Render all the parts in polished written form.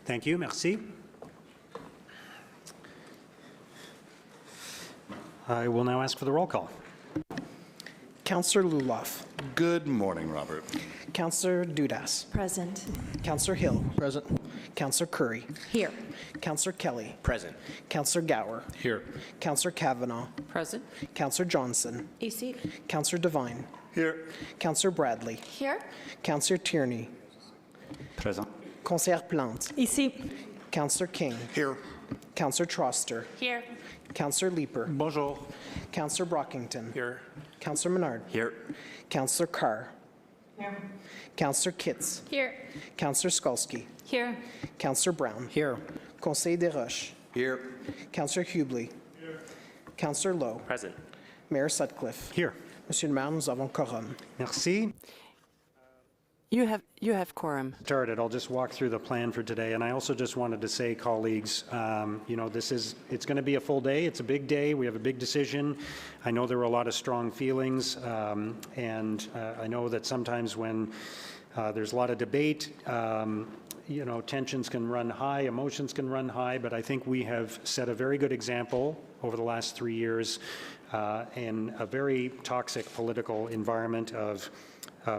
Thank you. Merci. I will now ask for the roll call. Councillor Luloff. Good morning, Robert. Councillor Dudas. Present. Councillor Hill. Present. Councillor Curry. Here. Councillor Kelly. Present. Councillor Gower. Here. Councillor Kavanaugh. Present. Councillor Johnson. Ici. Councillor Devine. Here. Councillor Bradley. Here. Councillor Tierney. Present. Conseillère Plante. Ici. Councillor King. Here. Councillor Troster. Here. Councillor Leeper. Bonjour. Councillor Brockington. Here. Councillor Menard. Here. Councillor Carr. Here. Councillor Kitts. Here. Councillor Skolsky. Here. Councillor Brown. Here. Conseil des Roches. Here. Councillor Hubley. Here. Councillor Lowe. Present. Mayor Sutcliffe. Here. Monsieur le maire, nous avons quorum. Merci. You have quorum. Started. I'll just walk through the plan for today, and I also just wanted to say, colleagues, you know, it's going to be a full day. It's a big day. We have a big decision. I know there were a lot of strong feelings, and I know that sometimes when there's a lot of debate, you know, tensions can run high, emotions can run high, but I think we have set a very good example over the last 3 years in a very toxic political environment of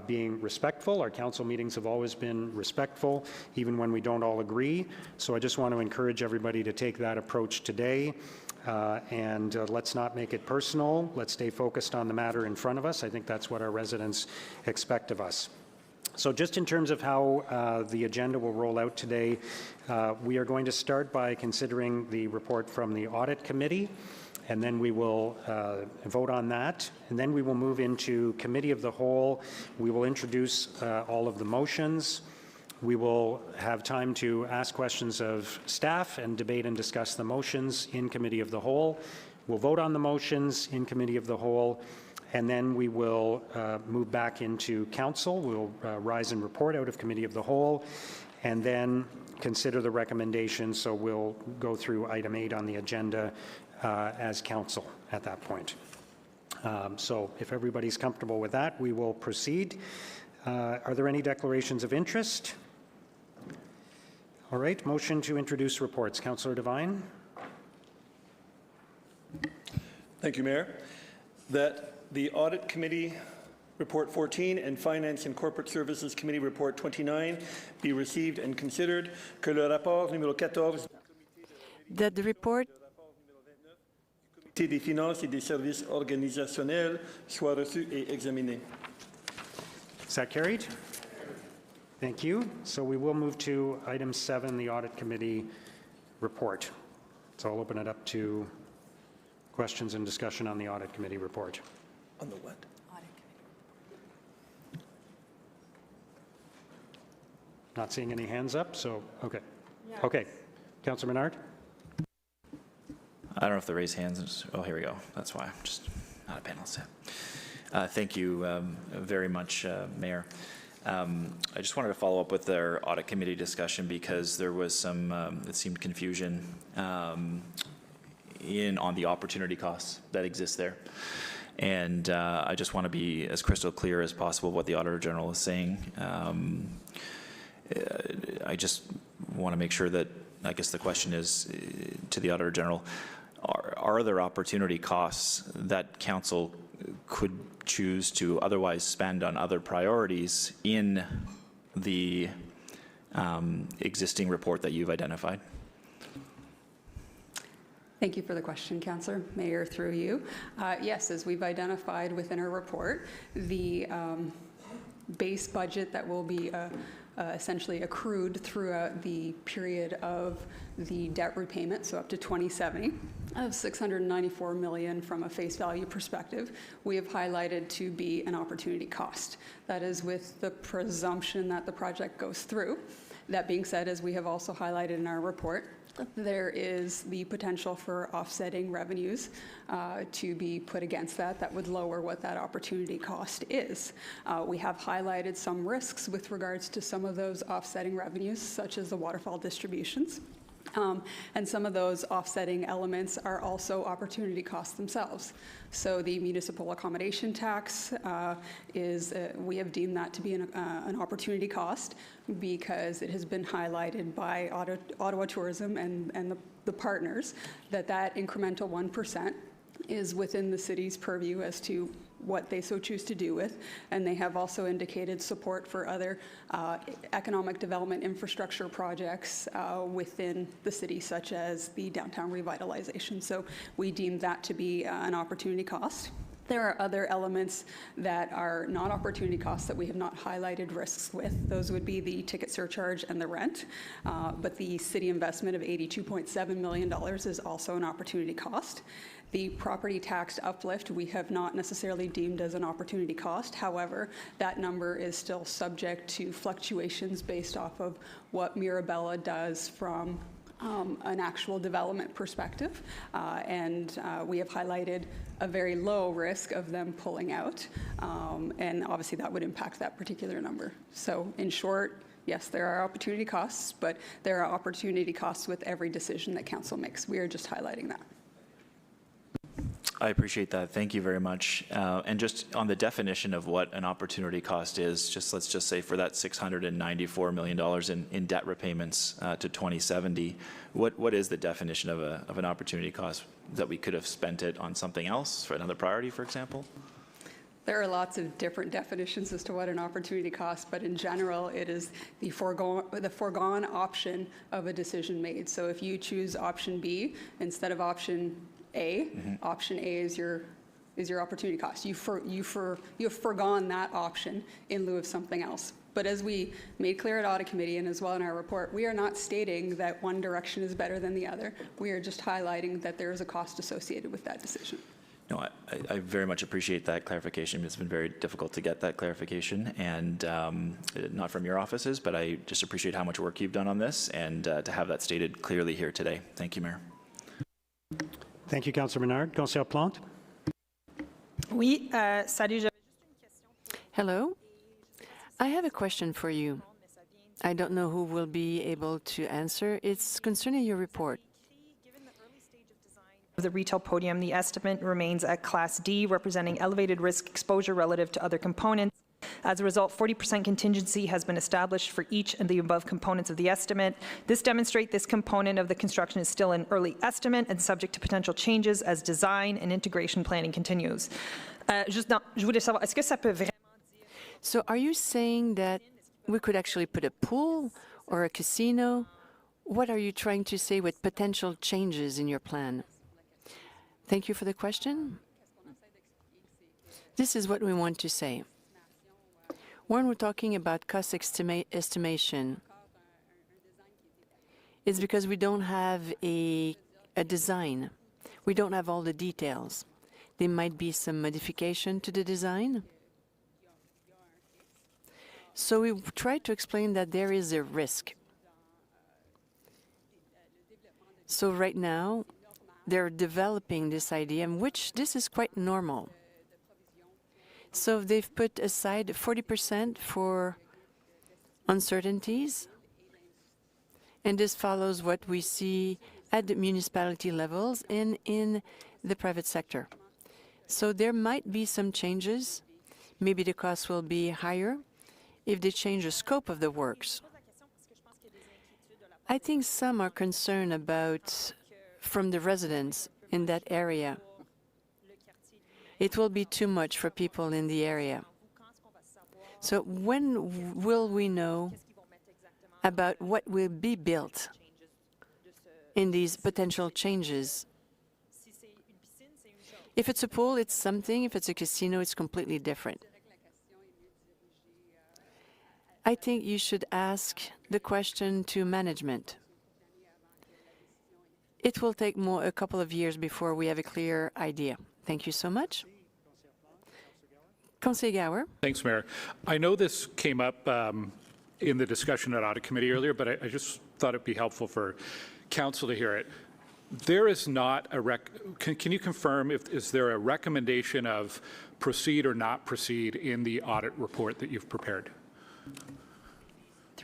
being respectful. Our council meetings have always been respectful, even when we don't all agree. So I just want to encourage everybody to take that approach today. And let's not make it personal. Let's stay focused on the matter in front of us. I think that's what our residents expect of us. So just in terms of how the agenda will roll out today, we are going to start by considering the report from the Audit Committee, and then we will vote on that, and then we will move into Committee of the Whole. We will introduce all of the motions. We will have time to ask questions of staff and debate and discuss the motions in Committee of the Whole. We'll vote on the motions in Committee of the Whole, and then we will move back into Council. We'll rise and report out of Committee of the Whole, and then consider the recommendations. So we'll go through item 8 on the agenda as Council at that point. So if everybody's comfortable with that, we will proceed. Are there any declarations of interest? All right, motion to introduce reports. Councillor Devine. Thank you, Mayor. That the Audit Committee Report 14 and Finance and Corporate Services Committee Report 29 be received and considered. Que le rapport numéro 14 That the report des finances et des services organisationnels soit reçu et examiné. Is that carried? Thank you. So we will move to item 7, the Audit Committee report. So I'll open it up to questions and discussion on the Audit Committee report. On the what? Not seeing any hands up, so, okay. Yeah. Okay. Councillor Menard? I don't know if the raise hands, oh, here we go. That's why I'm just not a panelist. Thank you very much, Mayor. I just wanted to follow up with our audit committee discussion because there was some, it seemed confusion on the opportunity costs that exist there. And I just want to be as crystal clear as possible what the Auditor General is saying. I just want to make sure that, I guess the question is to the Auditor General, are there opportunity costs that Council could choose to otherwise spend on other priorities in the existing report that you've identified? Thank you for the question, Councillor. Mayor, through you. Yes, as we've identified within our report, the base budget that will be essentially accrued throughout the period of the debt repayment, so up to 2070, of $694 million from a face value perspective, we have highlighted to be an opportunity cost. That is with the presumption that the project goes through. That being said, as we have also highlighted in our report, there is the potential for offsetting revenues to be put against that. That would lower what that opportunity cost is. We have highlighted some risks with regards to some of those offsetting revenues, such as the waterfall distributions. And some of those offsetting elements are also opportunity costs themselves. So the municipal accommodation tax we have deemed that to be an opportunity cost because it has been highlighted by Ottawa Tourism and the partners that incremental 1% is within the city's purview as to what they so choose to do with, and they have also indicated support for other economic development infrastructure projects within the city, such as the downtown revitalization. So we deem that to be an opportunity cost. There are other elements that are not opportunity costs that we have not highlighted risks with. Those would be the ticket surcharge and the rent. But the city investment of $82.7 million is also an opportunity cost. The property tax uplift we have not necessarily deemed as an opportunity cost. However, that number is still subject to fluctuations based off of what Mirabella does from an actual development perspective. And we have highlighted a very low risk of them pulling out. And obviously that would impact that particular number. So in short, yes, there are opportunity costs, but there are opportunity costs with every decision that council makes. We are just highlighting that. I appreciate that. Thank you very much. And just on the definition of what an opportunity cost is, let's just say for that $694 million in debt repayments to 2070, what is the definition of an opportunity cost? That we could have spent it on something else, for another priority, for example? There are lots of different definitions as to what an opportunity cost, but in general, it is the foregone option of a decision made. So if you choose option B instead of option A, option A is your opportunity cost. You have foregone that option in lieu of something else. But as we made clear at Audit Committee and as well in our report, we are not stating that one direction is better than the other. We are just highlighting that there is a cost associated with that decision. No, I very much appreciate that clarification. It's been very difficult to get that clarification, and not from your offices, but I just appreciate how much work you've done on this and to have that stated clearly here today. Thank you, Mayor. Thank you, Councillor Menard. Councillor Plante. Oui, salut. Hello. I have a question for you. I don't know who will be able to answer. It's concerning your report. Of the retail podium, the estimate remains at Class D, representing elevated risk exposure relative to other components. As a result, 40% contingency has been established for each of the above components of the estimate. This demonstrates this component of the construction is still an early estimate and subject to potential changes as design and integration planning continues. Je voulais savoir, est-ce que ça peut vraiment... So are you saying that we could actually put a pool or a casino? What are you trying to say with potential changes in your plan? Thank you for the question. This is what we want to say. When we're talking about cost estimation, it's because we don't have a design. We don't have all the details. There might be some modification to the design. So we try to explain that there is a risk. So right now, they're developing this idea, which this is quite normal. So they've put aside 40% for uncertainties, and this follows what we see at the municipality levels and in the private sector. So there might be some changes. Maybe the cost will be higher if they change the scope of the works. I think some are concerned about from the residents in that area. It will be too much for people in the area. So when will we know about what will be built in these potential changes? If it's a pool, it's something. If it's a casino, it's completely different. I think you should ask the question to management. It will take a couple of years before we have a clear idea. Thank you so much. Councillor Gower. Thanks, Mayor. I know this came up in the discussion at Audit Committee earlier, but I just thought it'd be helpful for Council to hear it. There is not a can you confirm is there a recommendation of proceed or not proceed in the audit report that you've prepared?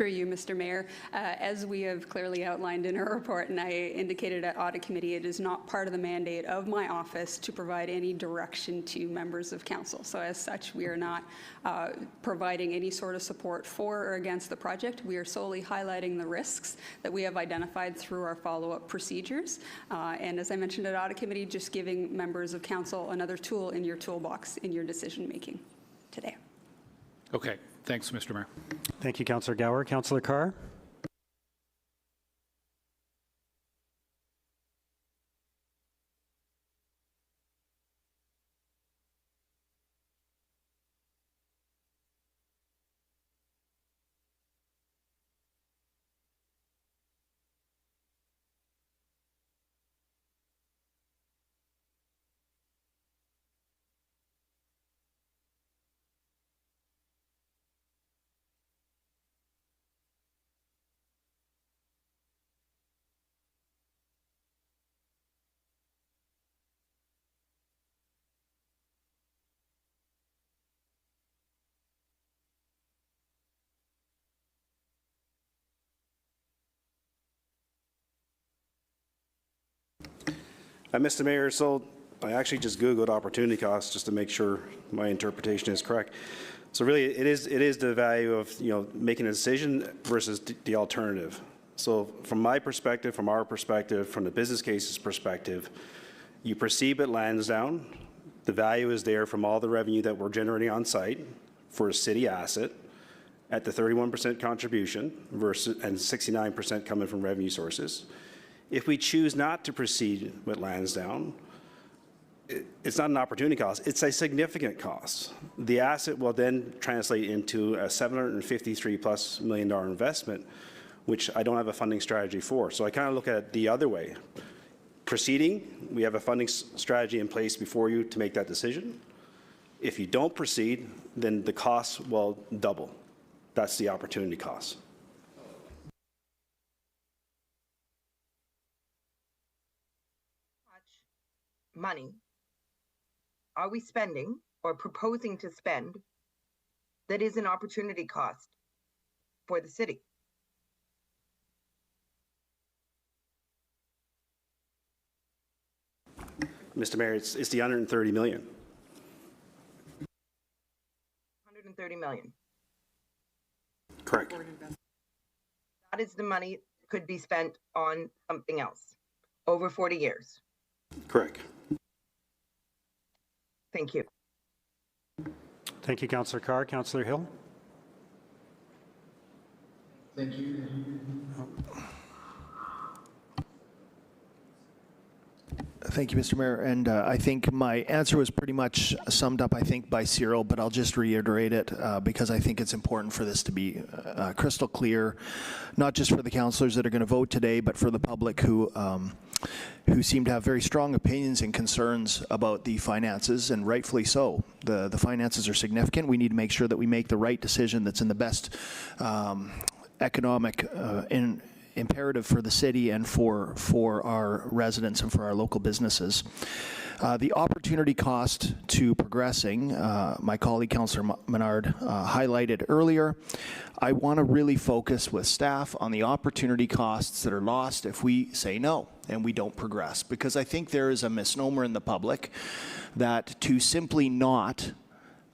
Through you, Mr. Mayor, as we have clearly outlined in our report, and I indicated at Audit Committee, it is not part of the mandate of my office to provide any direction to members of council. So as such, we are not providing any sort of support for or against the project. We are solely highlighting the risks that we have identified through our follow-up procedures. And as I mentioned at Audit Committee, just giving members of council another tool in your toolbox in your decision-making today. Okay, thanks, Mr. Mayor. Thank you, Councillor Gower. Councillor Carr? Mr. Mayor, so I actually just Googled opportunity costs just to make sure my interpretation is correct. So really, it is the value of making a decision versus the alternative. So from my perspective, from our perspective, from the business case's perspective, you proceed with Lansdowne. The value is there from all the revenue that we're generating on site for a city asset at the 31% contribution versus and 69% coming from revenue sources. If we choose not to proceed with Lansdowne, it's not an opportunity cost, it's a significant cost. The asset will then translate into a $753+ million investment, which I don't have a funding strategy for. So I kind of look at it the other way. Proceeding, we have a funding strategy in place before you to make that decision. If you don't proceed, then the costs will double. That's the opportunity cost. Money are we spending or proposing to spend that is an opportunity cost for the city? Mr. Mayor, it's the $130 million. 130 million. Correct. That is the money that could be spent on something else over 40 years. Correct. Thank you. Thank you, Councillor Carr. Councillor Hill? Thank you. Thank you, Mr. Mayor. And I think my answer was pretty much summed up, I think, by Cyril, but I'll just reiterate it because I think it's important for this to be crystal clear, not just for the councillors that are going to vote today, but for the public who seem to have very strong opinions and concerns about the finances, and rightfully so. The finances are significant. We need to make sure that we make the right decision that's in the best economic imperative for the city and for our residents and for our local businesses. The opportunity cost to progressing, my colleague Councillor Menard highlighted earlier. I want to really focus with staff on the opportunity costs that are lost if we say no and we don't progress, because I think there is a misnomer in the public that to simply not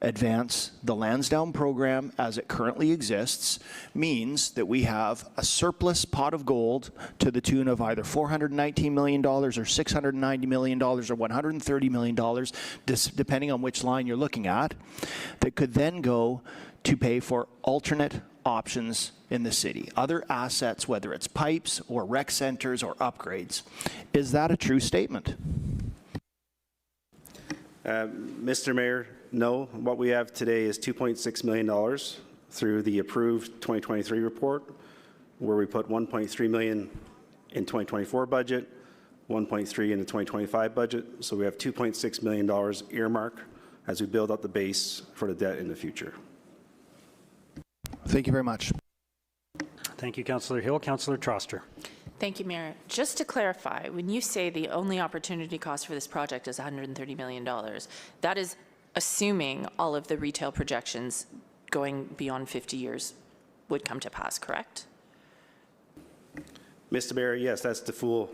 advance the Lansdowne program as it currently exists means that we have a surplus pot of gold to the tune of either $419 million or $690 million or $130 million, depending on which line you're looking at, that could then go to pay for alternate options in the city, other assets, whether it's pipes or rec centers or upgrades. Is that a true statement? Mr. Mayor, no. What we have today is $2.6 million through the approved 2023 report, where we put $1.3 million in 2024 budget, $1.3 in the 2025 budget. So we have $2.6 million earmarked as we build up the base for the debt in the future. Thank you very much. Thank you, Councillor Hill. Councillor Troster. Thank you, Mayor. Just to clarify, when you say the only opportunity cost for this project is $130 million, that is assuming all of the retail projections going beyond 50 years would come to pass, correct? Mr. Mayor, yes, that's the full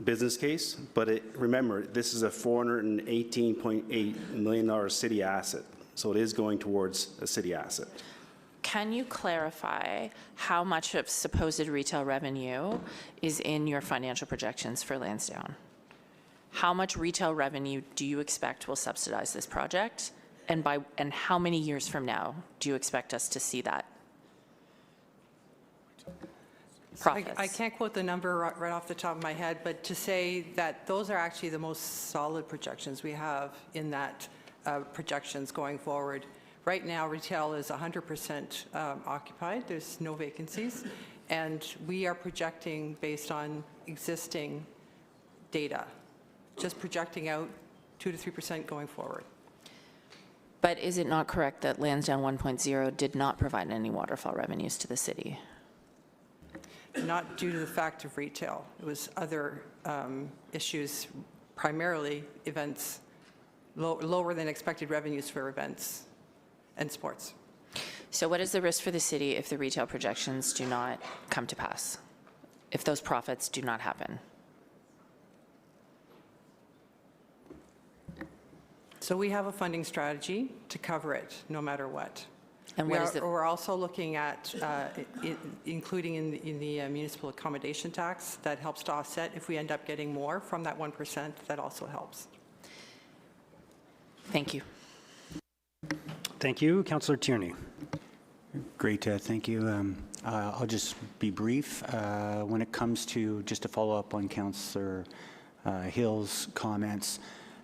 business case, but remember, this is a $418.8 million city asset, so it is going towards a city asset. Can you clarify how much of supposed retail revenue is in your financial projections for Lansdowne? How much retail revenue do you expect will subsidize this project? And how many years from now do you expect us to see that? Profits. I can't quote the number right off the top of my head, but to say that those are actually the most solid projections we have in that projections going forward. Right now, retail is 100% occupied. There's no vacancies. And we are projecting based on existing data, just projecting out 2 to 3% going forward. But is it not correct that Lansdowne 1.0 did not provide any waterfall revenues to the city? Not due to the fact of retail. It was other issues, primarily events, lower than expected revenues for events and sports. So what is the risk for the city if the retail projections do not come to pass, if those profits do not happen? So we have a funding strategy to cover it, no matter what. And what is We're also looking at including in the municipal accommodation tax that helps to offset if we end up getting more from that 1%, that also helps. Thank you. Thank you. Councillor Tierney. Great, thank you. I'll just be brief. When it comes to, just to follow up on Councillor Hill's comments,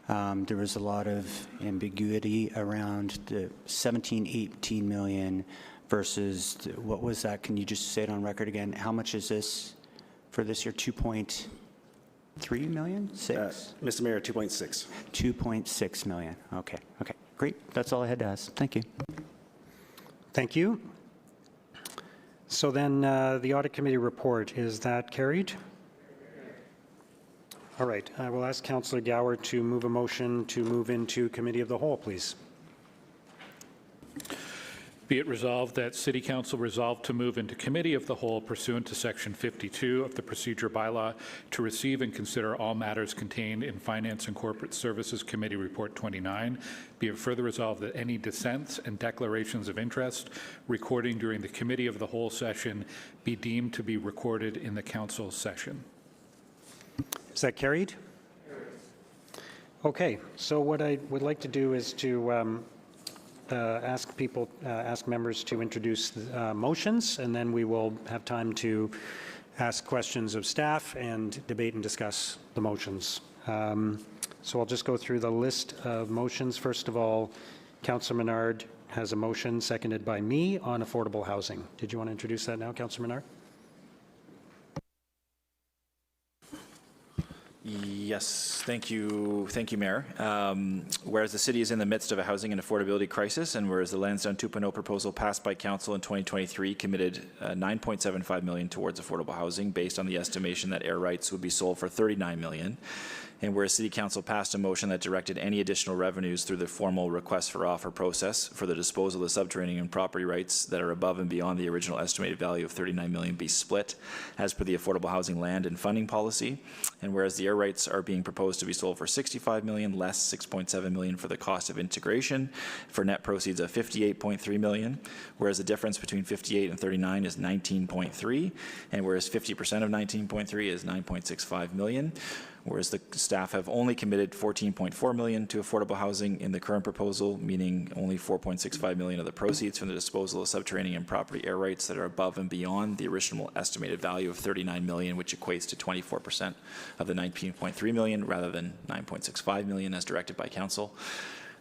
there was a lot of ambiguity around the 18 million versus, what was that? Can you just say it on record again? How much is this for this year? 2.3 million? Mr. Mayor, 2.6. 2.6 million. Okay. Okay. Great. That's all I had to ask. Thank you. Thank you. So then the Audit Committee report, is that carried? All right. I will ask Councillor Gower to move a motion to move into Committee of the Whole, please. Be it resolved that City Council resolve to move into Committee of the Whole pursuant to Section 52 of the Procedure Bylaw to receive and consider all matters contained in Finance and Corporate Services Committee Report 29. Be it further resolved that any dissents and declarations of interest recording during the Committee of the Whole session be deemed to be recorded in the Council session. Is that carried? Okay. So what I would like to do is to ask members to introduce motions, and then we will have time to ask questions of staff and debate and discuss the motions. So I'll just go through the list of motions. First of all, Councillor Menard has a motion seconded by me on affordable housing. Did you want to introduce that now, Councillor Menard? Yes, thank you, Mayor. Whereas the city is in the midst of a housing and affordability crisis, and whereas the Lansdowne 2.0 proposal passed by Council in 2023 committed $9.75 million towards affordable housing based on the estimation that air rights would be sold for $39 million, and whereas City Council passed a motion that directed any additional revenues through the formal request for offer process for the disposal of subterranean property rights that are above and beyond the original estimated value of $39 million be split as per the affordable housing land and funding policy, and whereas the air rights are being proposed to be sold for $65 million less $6.7 million for the cost of integration for net proceeds of $58.3 million, whereas the difference between 58 and 39 is 19.3, and whereas 50% of 19.3 is 9.65 million, whereas the staff have only committed $14.4 million to affordable housing in the current proposal, meaning only $4.65 million of the proceeds from the disposal of subterranean property air rights that are above and beyond the original estimated value of $39 million, which equates to 24% of the $19.3 million rather than $9.65 million as directed by Council.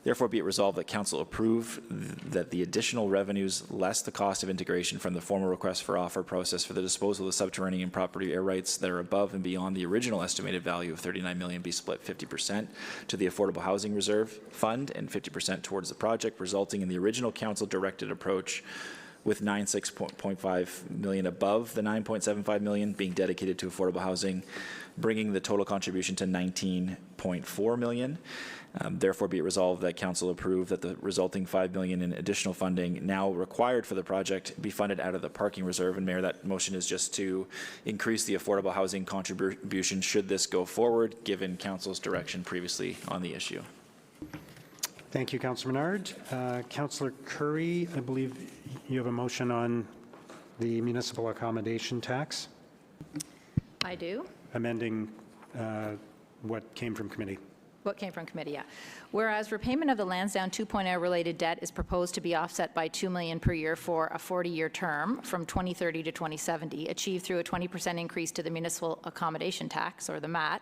Therefore, be it resolved that Council approve that the additional revenues less the cost of integration from the formal request for offer process for the disposal of subterranean property air rights that are above and beyond the original estimated value of $39 million be split 50% to the Affordable Housing Reserve Fund and 50% towards the project, resulting in the original Council directed approach with 96.5 million above the 9.75 million being dedicated to affordable housing, bringing the total contribution to 19.4 million. Therefore, be it resolved that Council approve that the resulting $5 million in additional funding now required for the project be funded out of the parking reserve. And Mayor, that motion is just to increase the affordable housing contribution should this go forward, given Council's direction previously on the issue. Thank you, Councillor Menard. Councillor Curry, I believe you have a motion on the municipal accommodation tax, I do. amending what came from committee. What came from committee, yeah. Whereas repayment of the Lansdowne 2.0 related debt is proposed to be offset by $2 million per year for a 40-year term from 2030 to 2070, achieved through a 20% increase to the municipal accommodation tax, or the MAT.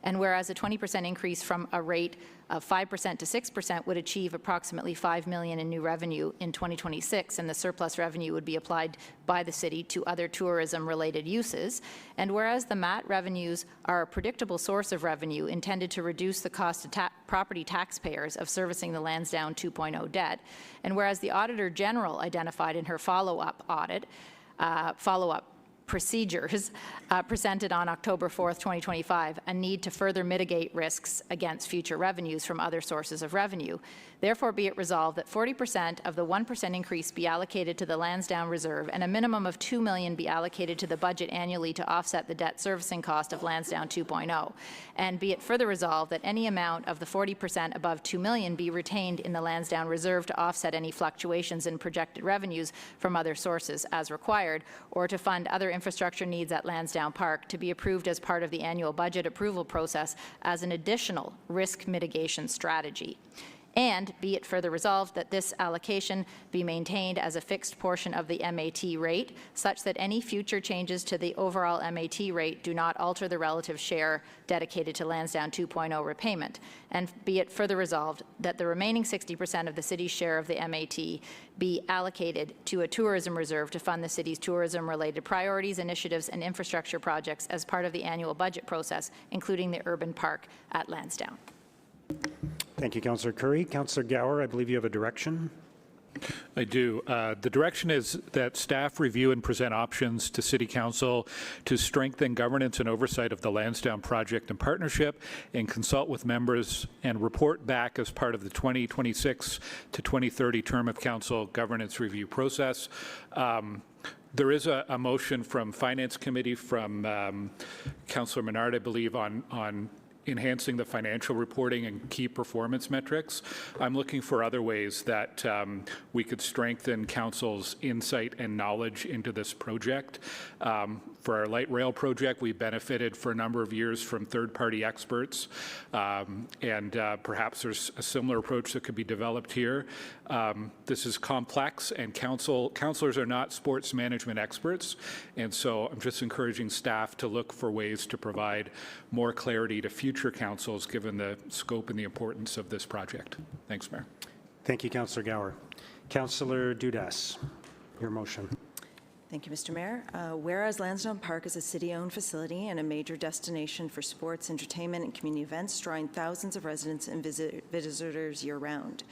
And whereas a 20% increase from a rate of 5% to 6% would achieve approximately $5 million in new revenue in 2026, and the surplus revenue would be applied by the city to other tourism-related uses. And whereas the MAT revenues are a predictable source of revenue intended to reduce the cost to property taxpayers of servicing the Lansdowne 2.0 debt, and whereas the Auditor General identified in her follow-up audit, procedures presented on October 4th, 2025, a need to further mitigate risks against future revenues from other sources of revenue. Therefore, be it resolved that 40% of the 1% increase be allocated to the Lansdowne Reserve and a minimum of $2 million be allocated to the budget annually to offset the debt servicing cost of Lansdowne 2.0. And be it further resolved that any amount of the 40% above $2 million be retained in the Lansdowne Reserve to offset any fluctuations in projected revenues from other sources as required, or to fund other infrastructure needs at Lansdowne Park to be approved as part of the annual budget approval process as an additional risk mitigation strategy. And be it further resolved that this allocation be maintained as a fixed portion of the MAT rate, such that any future changes to the overall MAT rate do not alter the relative share dedicated to Lansdowne 2.0 repayment. And be it further resolved that the remaining 60% of the city's share of the MAT be allocated to a tourism reserve to fund the city's tourism-related priorities, initiatives, and infrastructure projects as part of the annual budget process, including the urban park at Lansdowne. Thank you, Councillor Curry. Councillor Gower, I believe you have a direction. I do. The direction is that staff review and present options to City Council to strengthen governance and oversight of the Lansdowne project and partnership, and consult with members and report back as part of the 2026 to 2030 term of council governance review process. There is a motion from Finance Committee from Councillor Menard, I believe, on enhancing the financial reporting and key performance metrics. I'm looking for other ways that we could strengthen council's insight and knowledge into this project. For our light rail project, we benefited for a number of years from third-party experts, and perhaps there's a similar approach that could be developed here. This is complex, and councilors are not sports management experts, and so I'm just encouraging staff to look for ways to provide more clarity to future councils, given the scope and the importance of this project. Thanks, Mayor. Thank you, Councillor Gower. Councillor Dudas, your motion. Thank you, Mr. Mayor. Whereas Lansdowne Park is a city-owned facility and a major destination for sports, entertainment, and community events, drawing thousands of residents and visitors year-round.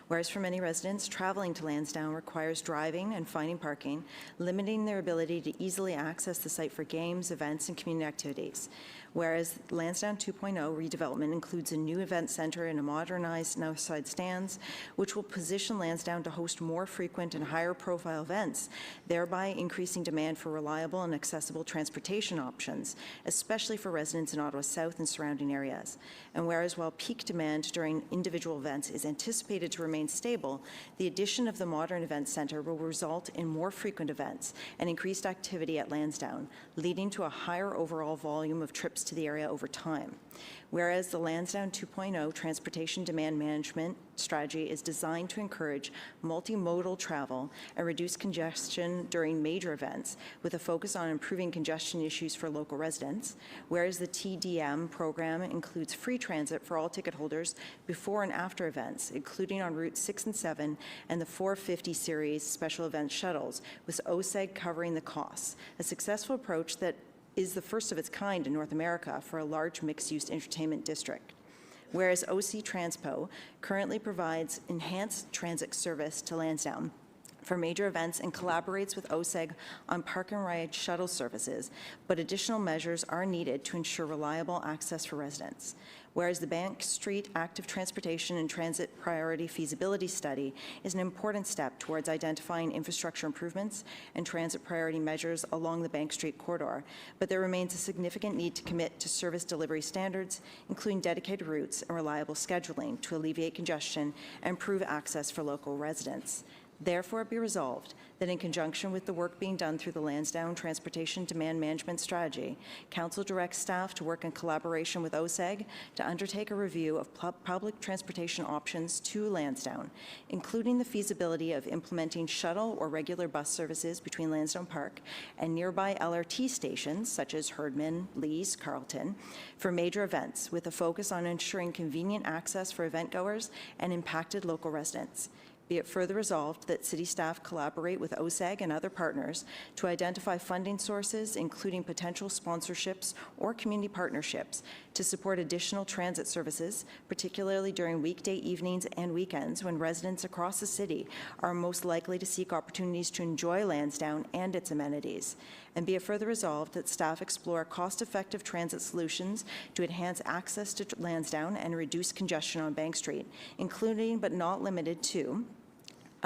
Whereas for many residents, traveling to Lansdowne requires driving and finding parking, limiting their ability to easily access the site for games, events, and community activities. Whereas Lansdowne 2.0 redevelopment includes a new event center and a modernized Northside stands, which will position Lansdowne to host more frequent and higher profile events, thereby increasing demand for reliable and accessible transportation options, especially for residents in Ottawa South and surrounding areas. And whereas while peak demand during individual events is anticipated to remain stable, the addition of the modern event center will result in more frequent events and increased activity at Lansdowne, leading to a higher overall volume of trips to the area over time. Whereas the Lansdowne 2.0 transportation demand management strategy is designed to encourage multimodal travel and reduce congestion during major events with a focus on improving congestion issues for local residents, whereas the TDM program includes free transit for all ticket holders before and after events, including on routes 6 and 7 and the 450 series special event shuttles, with OSEG covering the costs, a successful approach that is the first of its kind in North America for a large mixed-use entertainment district. Whereas OC Transpo currently provides enhanced transit service to Lansdowne for major events and collaborates with OSEG on park and ride shuttle services, but additional measures are needed to ensure reliable access for residents. Whereas the Bank Street Active Transportation and Transit Priority Feasibility Study is an important step towards identifying infrastructure improvements and transit priority measures along the Bank Street corridor, but there remains a significant need to commit to service delivery standards, including dedicated routes and reliable scheduling to alleviate congestion and improve access for local residents. Therefore, be resolved that in conjunction with the work being done through the Lansdowne Transportation Demand Management Strategy, Council directs staff to work in collaboration with OSEG to undertake a review of public transportation options to Lansdowne, including the feasibility of implementing shuttle or regular bus services between Lansdowne Park and nearby LRT stations such as Herdman, Lees, Carleton, for major events, with a focus on ensuring convenient access for event-goers and impacted local residents. Be it further resolved that city staff collaborate with OSEG and other partners to identify funding sources, including potential sponsorships or community partnerships, to support additional transit services, particularly during weekday evenings and weekends when residents across the city are most likely to seek opportunities to enjoy Lansdowne and its amenities. And be it further resolved that staff explore cost-effective transit solutions to enhance access to Lansdowne and reduce congestion on Bank Street, including but not limited to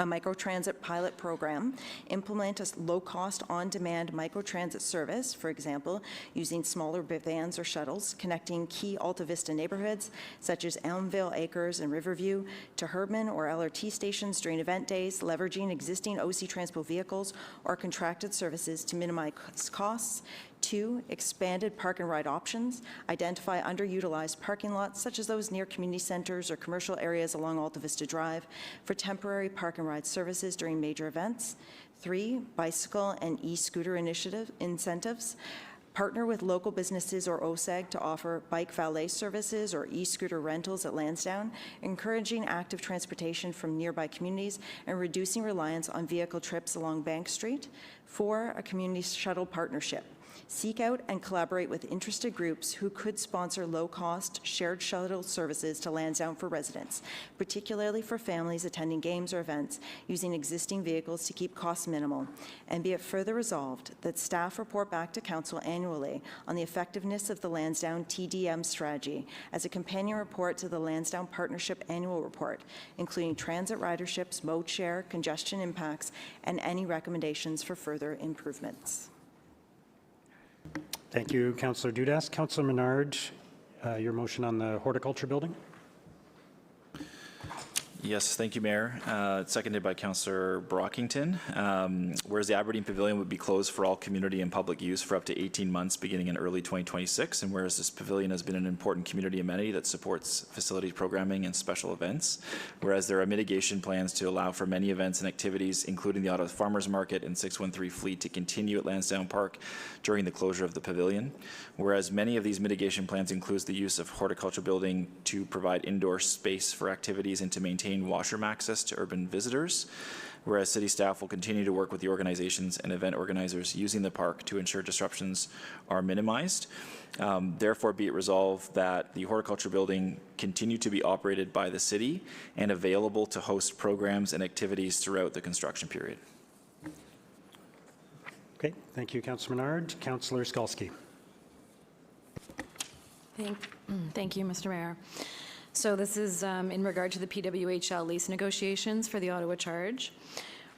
a microtransit pilot program, implement a low-cost, on-demand microtransit service, for example, using smaller vans or shuttles, connecting key Alta Vista neighborhoods, such as Elmville Acres and Riverview, to Herdman or LRT stations during event days, leveraging existing OC Transpo vehicles or contracted services to minimize costs. 2, expanded park and ride options. Identify underutilized parking lots, such as those near community centers or commercial areas along Alta Vista Drive, for temporary park and ride services during major events. 3, bicycle and e-scooter incentives. Partner with local businesses or OSEG to offer bike valet services or e-scooter rentals at Lansdowne, encouraging active transportation from nearby communities and reducing reliance on vehicle trips along Bank Street. 4, a community shuttle partnership. Seek out and collaborate with interested groups who could sponsor low-cost shared shuttle services to Lansdowne for residents, particularly for families attending games or events using existing vehicles to keep costs minimal. And be it further resolved that staff report back to Council annually on the effectiveness of the Lansdowne TDM strategy as a companion report to the Lansdowne Partnership Annual Report, including transit riderships, mode share, congestion impacts, and any recommendations for further improvements. Thank you, Councillor Dudas. Councillor Menard, your motion on the horticulture building? Yes, thank you, Mayor. It's seconded by Councillor Brockington. Whereas the Aberdeen Pavilion would be closed for all community and public use for up to 18 months beginning in early 2026, and whereas this pavilion has been an important community amenity that supports facility programming and special events, whereas there are mitigation plans to allow for many events and activities, including the Ottawa Farmers Market and 613 Fleet, to continue at Lansdowne Park during the closure of the pavilion, whereas many of these mitigation plans includes the use of horticulture building to provide indoor space for activities and to maintain washroom access to urban visitors, whereas city staff will continue to work with the organizations and event organizers using the park to ensure disruptions are minimized. Therefore, be it resolved that the horticulture building continue to be operated by the city and available to host programs and activities throughout the construction period. Okay, thank you, Councillor Menard. Councillor Skalski. Thank you, Mr. Mayor. So this is in regard to the PWHL lease negotiations for the Ottawa Charge.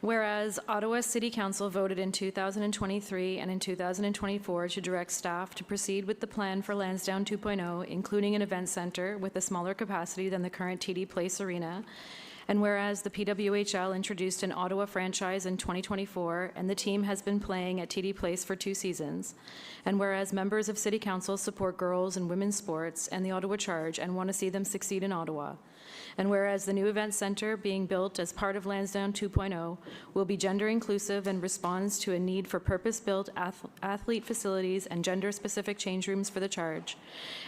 Whereas Ottawa City Council voted in 2023 and in 2024 to direct staff to proceed with the plan for Lansdowne 2.0, including an event centre with a smaller capacity than the current TD Place Arena. And whereas the PWHL introduced an Ottawa franchise in 2024, and the team has been playing at TD Place for 2 seasons. And whereas members of City Council support girls and women's sports and the Ottawa Charge and want to see them succeed in Ottawa. And whereas the new event centre being built as part of Lansdowne 2.0 will be gender inclusive and responds to a need for purpose-built athlete facilities and gender-specific change rooms for the Charge.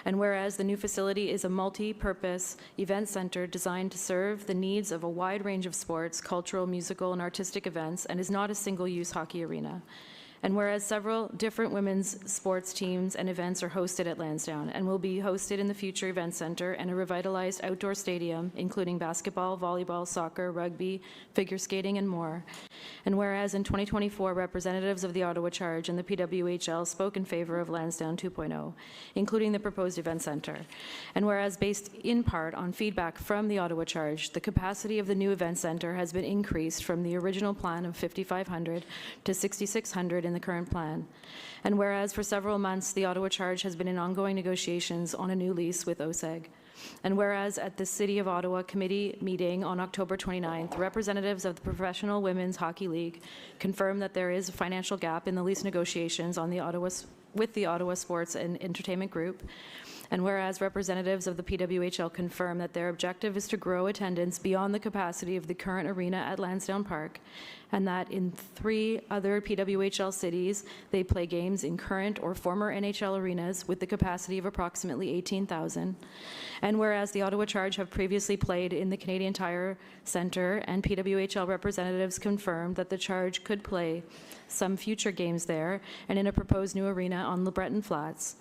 And whereas the new facility is a multi-purpose event centre designed to serve the needs of a wide range of sports, cultural, musical, and artistic events, and is not a single-use hockey arena. And whereas several different women's sports teams and events are hosted at Lansdowne and will be hosted in the future event center and a revitalized outdoor stadium, including basketball, volleyball, soccer, rugby, figure skating, and more. And whereas in 2024, representatives of the Ottawa Charge and the PWHL spoke in favor of Lansdowne 2.0, including the proposed event center. And whereas based in part on feedback from the Ottawa Charge, the capacity of the new event center has been increased from the original plan of 5,500 to 6,600 in the current plan. And whereas for several months, the Ottawa Charge has been in ongoing negotiations on a new lease with OSEG. And whereas at the City of Ottawa Committee meeting on October 29th, representatives of the Professional Women's Hockey League confirmed that there is a financial gap in the lease negotiations on with the Ottawa Sports and Entertainment Group. And whereas representatives of the PWHL confirm that their objective is to grow attendance beyond the capacity of the current arena at Lansdowne Park, and that in 3 other PWHL cities, they play games in current or former NHL arenas with the capacity of approximately 18,000. And whereas the Ottawa Charge have previously played in the Canadian Tire Centre, and PWHL representatives confirmed that the Charge could play some future games there and in a proposed new arena on LeBreton Flats.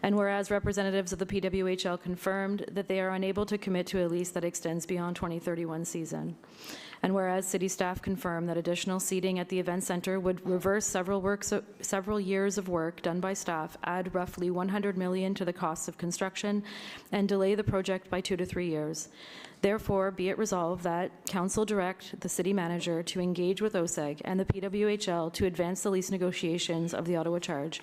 And whereas representatives of the PWHL confirmed that they are unable to commit to a lease that extends beyond 2031 season. And whereas city staff confirmed that additional seating at the event center would reverse several years of work done by staff, add roughly $100 million to the costs of construction, and delay the project by 2 to 3 years. Therefore, be it resolved that Council direct the City Manager to engage with OSEG and the PWHL to advance the lease negotiations of the Ottawa Charge.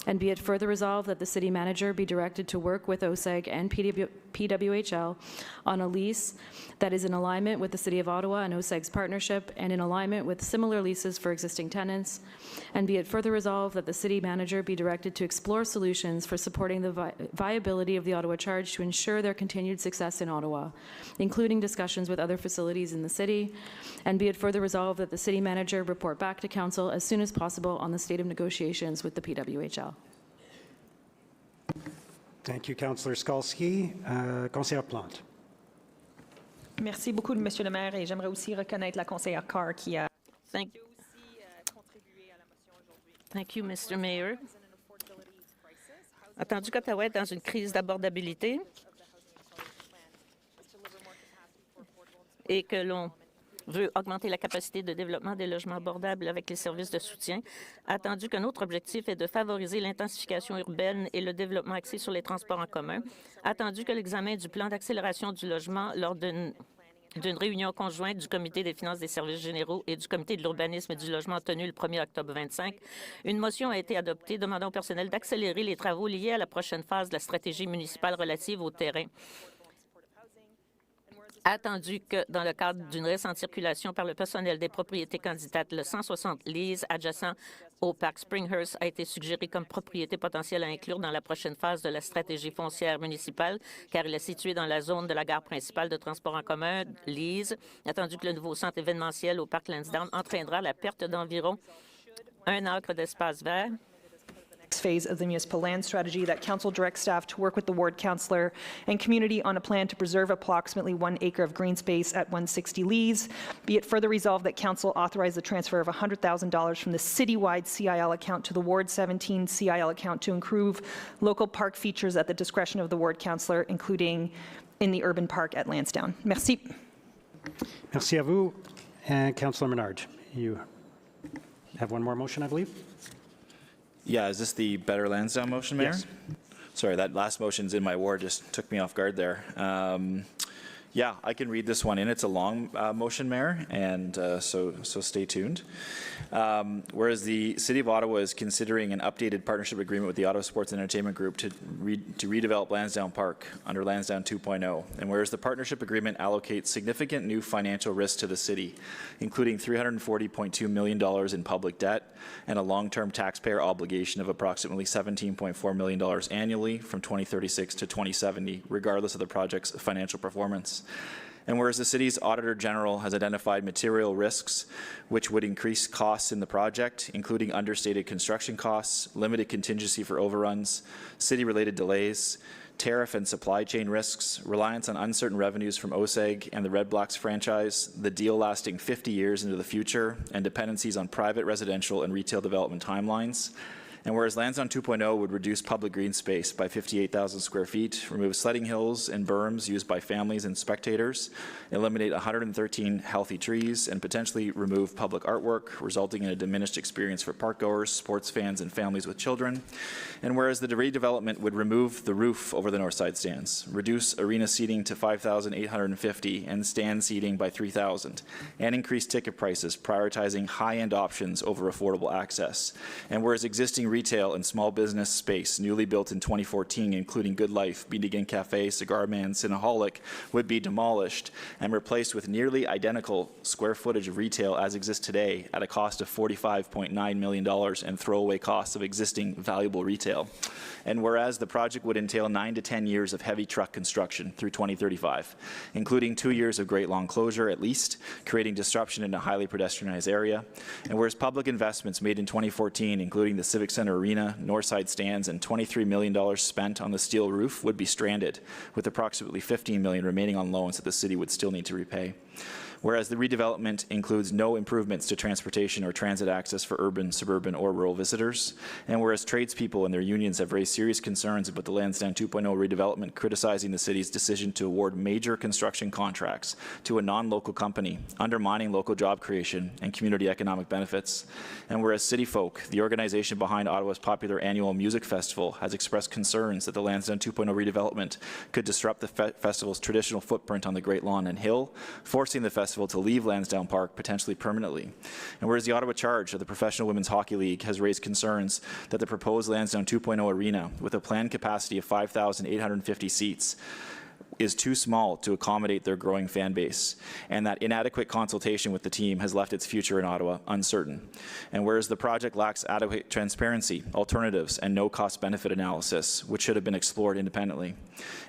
And be it further resolved that the City Manager be directed to work with OSEG and PWHL on a lease that is in alignment with the City of Ottawa and OSEG's partnership and in alignment with similar leases for existing tenants. And be it further resolved that the City Manager be directed to explore solutions for supporting the viability of the Ottawa Charge to ensure their continued success in Ottawa, including discussions with other facilities in the city. And be it further resolved that the City Manager report back to Council as soon as possible on the state of negotiations with the PWHL. Thank you, Councillor Skalski. Conseillère Plante. Merci beaucoup, Monsieur le maire, et j'aimerais aussi reconnaître la conseillère Carr qui a Thank you, Mr. Mayor. Attendu qu'Ottawa est dans une crise d'abordabilité et que l'on veut augmenter la capacité de développement des logements abordables avec les services de soutien, attendu qu'un autre objectif est de favoriser l'intensification urbaine et le développement axé sur les transports en commun, attendu que l'examen du plan d'accélération du logement lors d'une réunion conjointe du Comité des finances des services généraux et du Comité de l'urbanisme et du logement tenu le 1er octobre 25, une motion a été adoptée demandant au personnel d'accélérer les travaux liés à la prochaine phase de la stratégie municipale relative au terrain. Attendu que, dans le cadre d'une récente circulation par le personnel des propriétés candidates, le 160 Lees adjacent au parc Springhurst a été suggéré comme propriété potentielle à inclure dans la prochaine phase de la stratégie foncière municipale, car il est situé dans la zone de la gare principale de transport en commun, Lees. Attendu que le nouveau centre événementiel au parc Lansdowne entraînera la perte d'environ 1 acre d'espace vert. Phase of the municipal land strategy, that council directs staff to work with the ward councillor and community on a plan to preserve approximately 1 acre of green space at 160 Lees. Be it further resolved that council authorize the transfer of $100,000 from the citywide CIL account to the Ward 17 CIL account to improve local park features at the discretion of the ward councillor, including in the urban park at Lansdowne. Merci. Merci à vous. And Councillor Menard, you have one more motion, I believe? Yeah, is this the Better Lansdowne motion, Mayor? Yes. Sorry, that last motion's in my ward, just took me off guard there. Yeah, I can read this one in. It's a long motion, Mayor, and so stay tuned. Whereas the City of Ottawa is considering an updated partnership agreement with the Ottawa Sports and Entertainment Group to redevelop Lansdowne Park under Lansdowne 2.0, and whereas the partnership agreement allocates significant new financial risk to the city, including $340.2 million in public debt and a long-term taxpayer obligation of approximately $17.4 million annually from 2036 to 2070, regardless of the project's financial performance. And whereas the city's Auditor General has identified material risks which would increase costs in the project, including understated construction costs, limited contingency for overruns, city-related delays, tariff and supply chain risks, reliance on uncertain revenues from OSEG and the Red Blacks franchise, the deal lasting 50 years into the future, and dependencies on private residential and retail development timelines. And whereas Lansdowne 2.0 would reduce public green space by 58,000 square feet, remove sledding hills and berms used by families and spectators, eliminate 113 healthy trees, and potentially remove public artwork, resulting in a diminished experience for parkgoers, sports fans, and families with children. And whereas the redevelopment would remove the roof over the north side stands, reduce arena seating to 5,850 and stand seating by 3,000, and increase ticket prices, prioritizing high-end options over affordable access. And whereas existing retail and small business space newly built in 2014, including Good Life, Bean Cafe, Cigar Man, Cinnaholic, would be demolished and replaced with nearly identical square footage of retail as exists today at a cost of $45.9 million and throwaway costs of existing valuable retail. And whereas the project would entail 9 to 10 years of heavy truck construction through 2035, including 2 years of Great Long closure at least, creating disruption in a highly pedestrianized area. And whereas public investments made in 2014, including the Civic Center Arena, Northside stands, and $23 million spent on the steel roof would be stranded, with approximately $15 million remaining on loans that the city would still need to repay. Whereas the redevelopment includes no improvements to transportation or transit access for urban, suburban, or rural visitors, and whereas tradespeople and their unions have raised serious concerns about the Lansdowne 2.0 redevelopment, criticizing the city's decision to award major construction contracts to a non-local company, undermining local job creation and community economic benefits, and whereas City Folk, the organization behind Ottawa's popular annual music festival, has expressed concerns that the Lansdowne 2.0 redevelopment could disrupt the festival's traditional footprint on the Great Lawn and Hill, forcing the festival to leave Lansdowne Park potentially permanently. And whereas the Ottawa Charge of the Professional Women's Hockey League has raised concerns that the proposed Lansdowne 2.0 arena, with a planned capacity of 5,850 seats, is too small to accommodate their growing fan base, and that inadequate consultation with the team has left its future in Ottawa uncertain. And whereas the project lacks adequate transparency, alternatives, and no cost-benefit analysis, which should have been explored independently.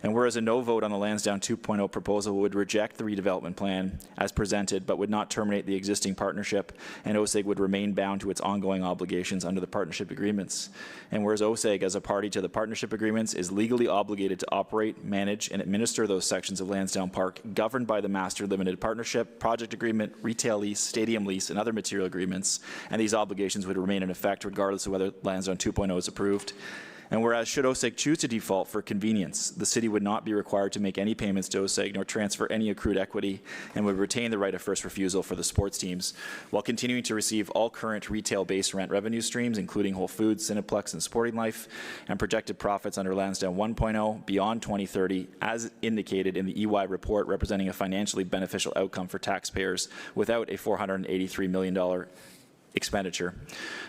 And whereas a no vote on the Lansdowne 2.0 proposal would reject the redevelopment plan as presented, but would not terminate the existing partnership, and OSEG would remain bound to its ongoing obligations under the partnership agreements. And whereas OSEG, as a party to the partnership agreements, is legally obligated to operate, manage, and administer those sections of Lansdowne Park governed by the Master Limited Partnership, project agreement, retail lease, stadium lease, and other material agreements, and these obligations would remain in effect regardless of whether Lansdowne 2.0 is approved. And whereas should OSEG choose to default for convenience, the city would not be required to make any payments to OSEG nor transfer any accrued equity, and would retain the right of first refusal for the sports teams, while continuing to receive all current retail-based rent revenue streams, including Whole Foods, Cineplex, and Sporting Life, and projected profits under Lansdowne 1.0 beyond 2030, as indicated in the EY report, representing a financially beneficial outcome for taxpayers without a $483 million expenditure.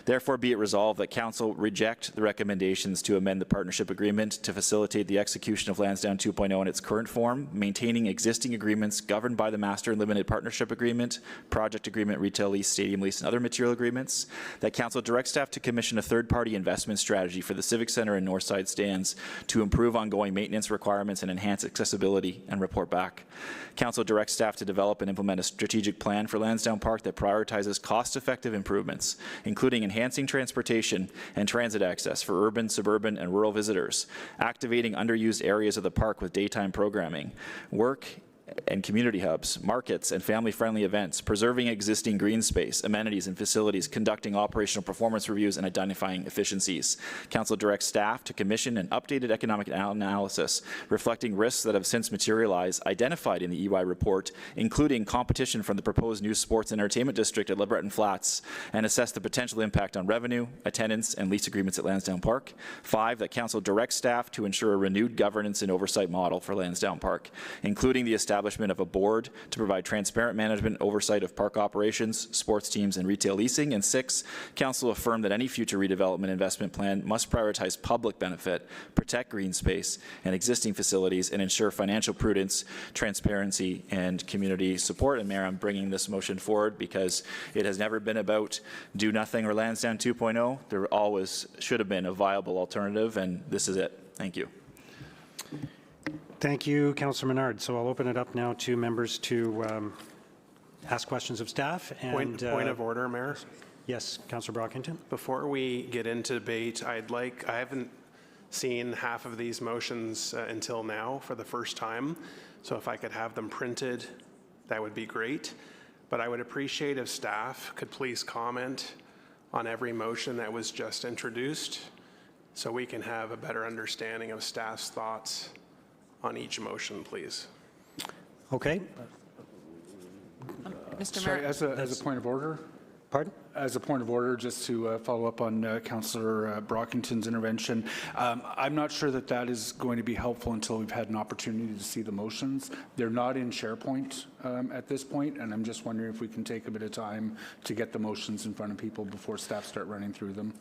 Therefore, be it resolved that Council reject the recommendations to amend the partnership agreement to facilitate the execution of Lansdowne 2.0 in its current form, maintaining existing agreements governed by the Master Limited Partnership Agreement, project agreement, retail lease, stadium lease, and other material agreements, that Council direct staff to commission a third-party investment strategy for the Civic Centre and Northside stands to improve ongoing maintenance requirements and enhance accessibility, and report back. Council directs staff to develop and implement a strategic plan for Lansdowne Park that prioritizes cost-effective improvements, including enhancing transportation and transit access for urban, suburban, and rural visitors, activating underused areas of the park with daytime programming, work and community hubs, markets, and family-friendly events, preserving existing green space, amenities, and facilities, conducting operational performance reviews, and identifying efficiencies. Council directs staff to commission an updated economic analysis reflecting risks that have since materialized, identified in the EY report, including competition from the proposed new sports and entertainment district at LeBreton Flats, and assess the potential impact on revenue, attendance, and lease agreements at Lansdowne Park. 5, that Council directs staff to ensure a renewed governance and oversight model for Lansdowne Park, including the establishment of a board to provide transparent management and oversight of park operations, sports teams, and retail leasing. And 6, Council affirm that any future redevelopment investment plan must prioritize public benefit, protect green space and existing facilities, and ensure financial prudence, transparency, and community support. And Mayor, I'm bringing this motion forward because it has never been about do nothing or Lansdowne 2.0. There always should have been a viable alternative, and this is it. Thank you. Thank you, Councillor Menard. So I'll open it up now to members to ask questions of staff. And, point of order, Mayor. Yes, Councillor Brockington. Before we get into debate, I haven't seen half of these motions until now for the first time. So if I could have them printed, that would be great. But I would appreciate if staff could please comment on every motion that was just introduced so we can have a better understanding of staff's thoughts on each motion, please. Okay. Mr. Sorry, Mayor. as a point of order. Pardon? As a point of order, just to follow up on Councillor Brockington's intervention, I'm not sure that that is going to be helpful until we've had an opportunity to see the motions. They're not in SharePoint at this point, and I'm just wondering if we can take a bit of time to get the motions in front of people before staff start running through them.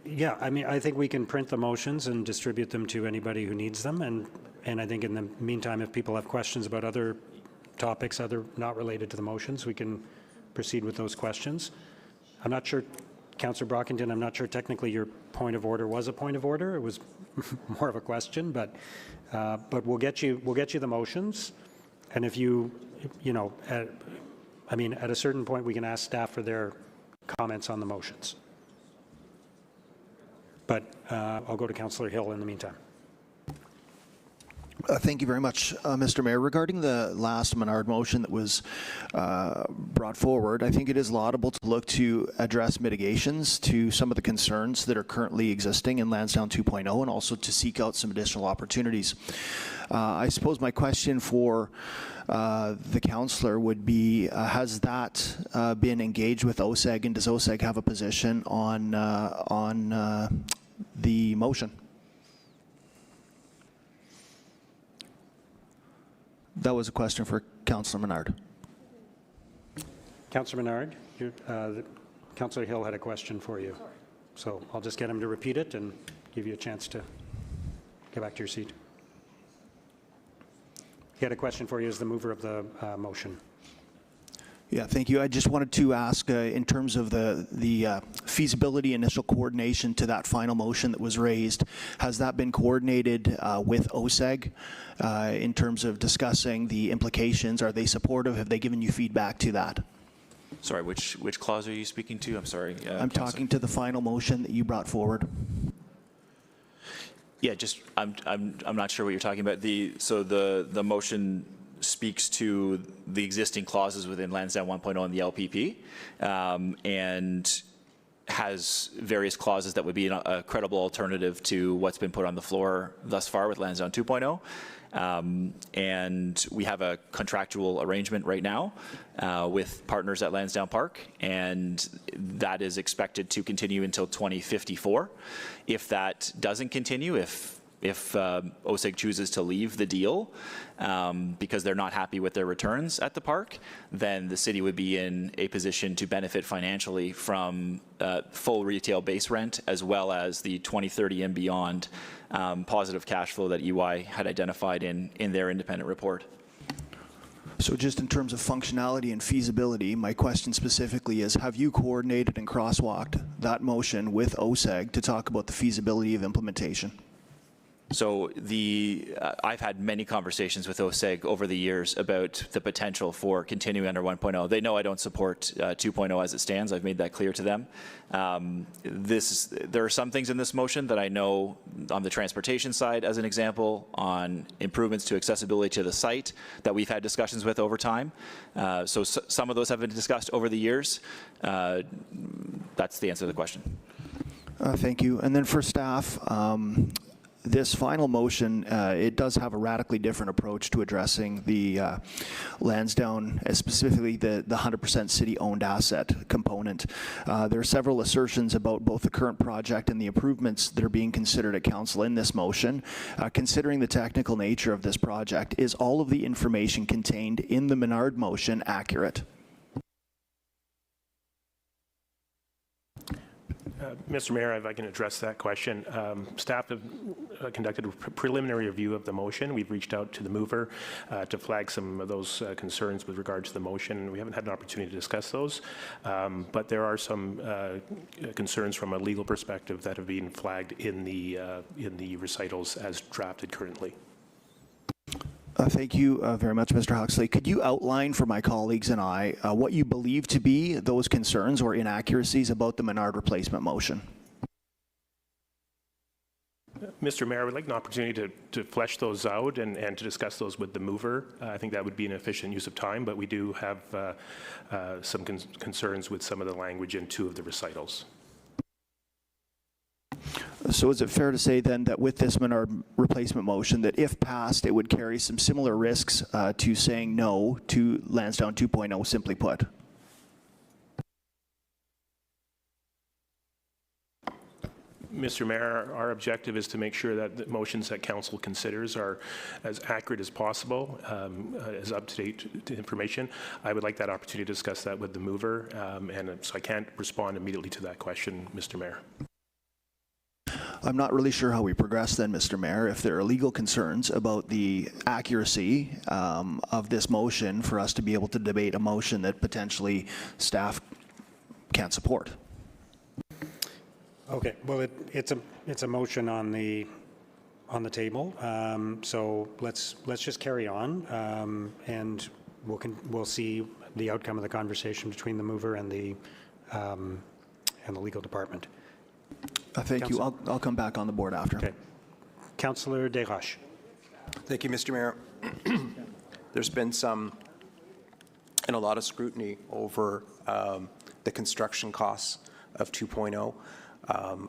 Yeah, I mean, I think we can print the motions and distribute them to anybody who needs them, and I think in the meantime, if people have questions about other topics, not related to the motions, we can proceed with those questions. I'm not sure, Councillor Brockington, I'm not sure technically your point of order was a point of order. It was more of a question, but we'll get you the motions, and if you know, I mean, at a certain point, we can ask staff for their comments on the motions. But I'll go to Councillor Hill in the meantime. Thank you very much, Mr. Mayor. Regarding the last Menard motion that was brought forward, I think it is laudable to look to address mitigations to some of the concerns that are currently existing in Lansdowne 2.0 and also to seek out some additional opportunities. I suppose my question for the councillor would be, has that been engaged with OSEG, and does OSEG have a position on the motion? That was a question for Councillor Menard. Councillor Menard, Councillor Hill had a question for you. So I'll just get him to repeat it and give you a chance to get back to your seat. He had a question for you as the mover of the motion. Yeah, thank you. I just wanted to ask, in terms of the feasibility initial coordination to that final motion that was raised, has that been coordinated with OSEG in terms of discussing the implications? Are they supportive? Have they given you feedback to that? Sorry, which clause are you speaking to? I'm sorry. I'm talking to the final motion that you brought forward. Yeah, just I'm not sure what you're talking about. So the motion speaks to the existing clauses within Lansdowne 1.0 and the LPP, and has various clauses that would be a credible alternative to what's been put on the floor thus far with Lansdowne 2.0. And we have a contractual arrangement right now with partners at Lansdowne Park, and that is expected to continue until 2054. If that doesn't continue, if OSEG chooses to leave the deal because they're not happy with their returns at the park, then the city would be in a position to benefit financially from full retail base rent, as well as the 2030 and beyond positive cash flow that EY had identified in their independent report. So just in terms of functionality and feasibility, my question specifically is, have you coordinated and crosswalked that motion with OSEG to talk about the feasibility of implementation? So I've had many conversations with OSEG over the years about the potential for continuing under 1.0. They know I don't support 2.0 as it stands. I've made that clear to them. There are some things in this motion that I know on the transportation side, as an example, on improvements to accessibility to the site that we've had discussions with over time. So some of those have been discussed over the years. That's the answer to the question. Thank you. And then for staff, this final motion, it does have a radically different approach to addressing the Lansdowne, specifically the 100% city-owned asset component. There are several assertions about both the current project and the improvements that are being considered at council in this motion. Considering the technical nature of this project, is all of the information contained in the Menard motion accurate? Mr. Mayor, if I can address that question. Staff have conducted a preliminary review of the motion. We've reached out to the mover to flag some of those concerns with regard to the motion. We haven't had an opportunity to discuss those, but there are some concerns from a legal perspective that have been flagged in the recitals as drafted currently. Thank you very much, Mr. Huxley. Could you outline for my colleagues and I what you believe to be those concerns or inaccuracies about the Menard replacement motion? Mr. Mayor, I would like an opportunity to flesh those out and to discuss those with the mover. I think that would be an efficient use of time, but we do have some concerns with some of the language in 2 of the recitals. So is it fair to say then that with this Menard replacement motion, that if passed, it would carry some similar risks to saying no to Lansdowne 2.0, simply put? Mr. Mayor, our objective is to make sure that the motions that council considers are as accurate as possible, as up-to-date information. I would like that opportunity to discuss that with the mover, and so I can't respond immediately to that question, Mr. Mayor. I'm not really sure how we progress then, Mr. Mayor, if there are legal concerns about the accuracy of this motion for us to be able to debate a motion that potentially staff can't support. Okay, well, it's a motion on the table, so let's just carry on, and we'll see the outcome of the conversation between the mover and the legal department. Thank you. I'll come back on the board after. Okay. Councillor Desroches. Thank you, Mr. Mayor. There's been some and a lot of scrutiny over the construction costs of 2.0.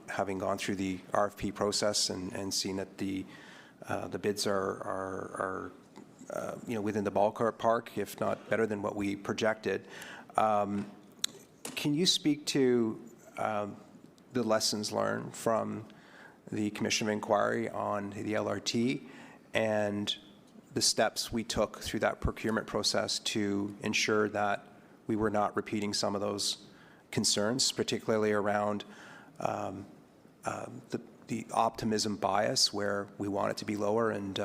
Having gone through the RFP process and seen that the bids are within the ballpark, if not better than what we projected. Can you speak to the lessons learned from the Commission of Inquiry on the LRT and the steps we took through that procurement process to ensure that we were not repeating some of those concerns, particularly around the optimism bias, where we want it to be lower, and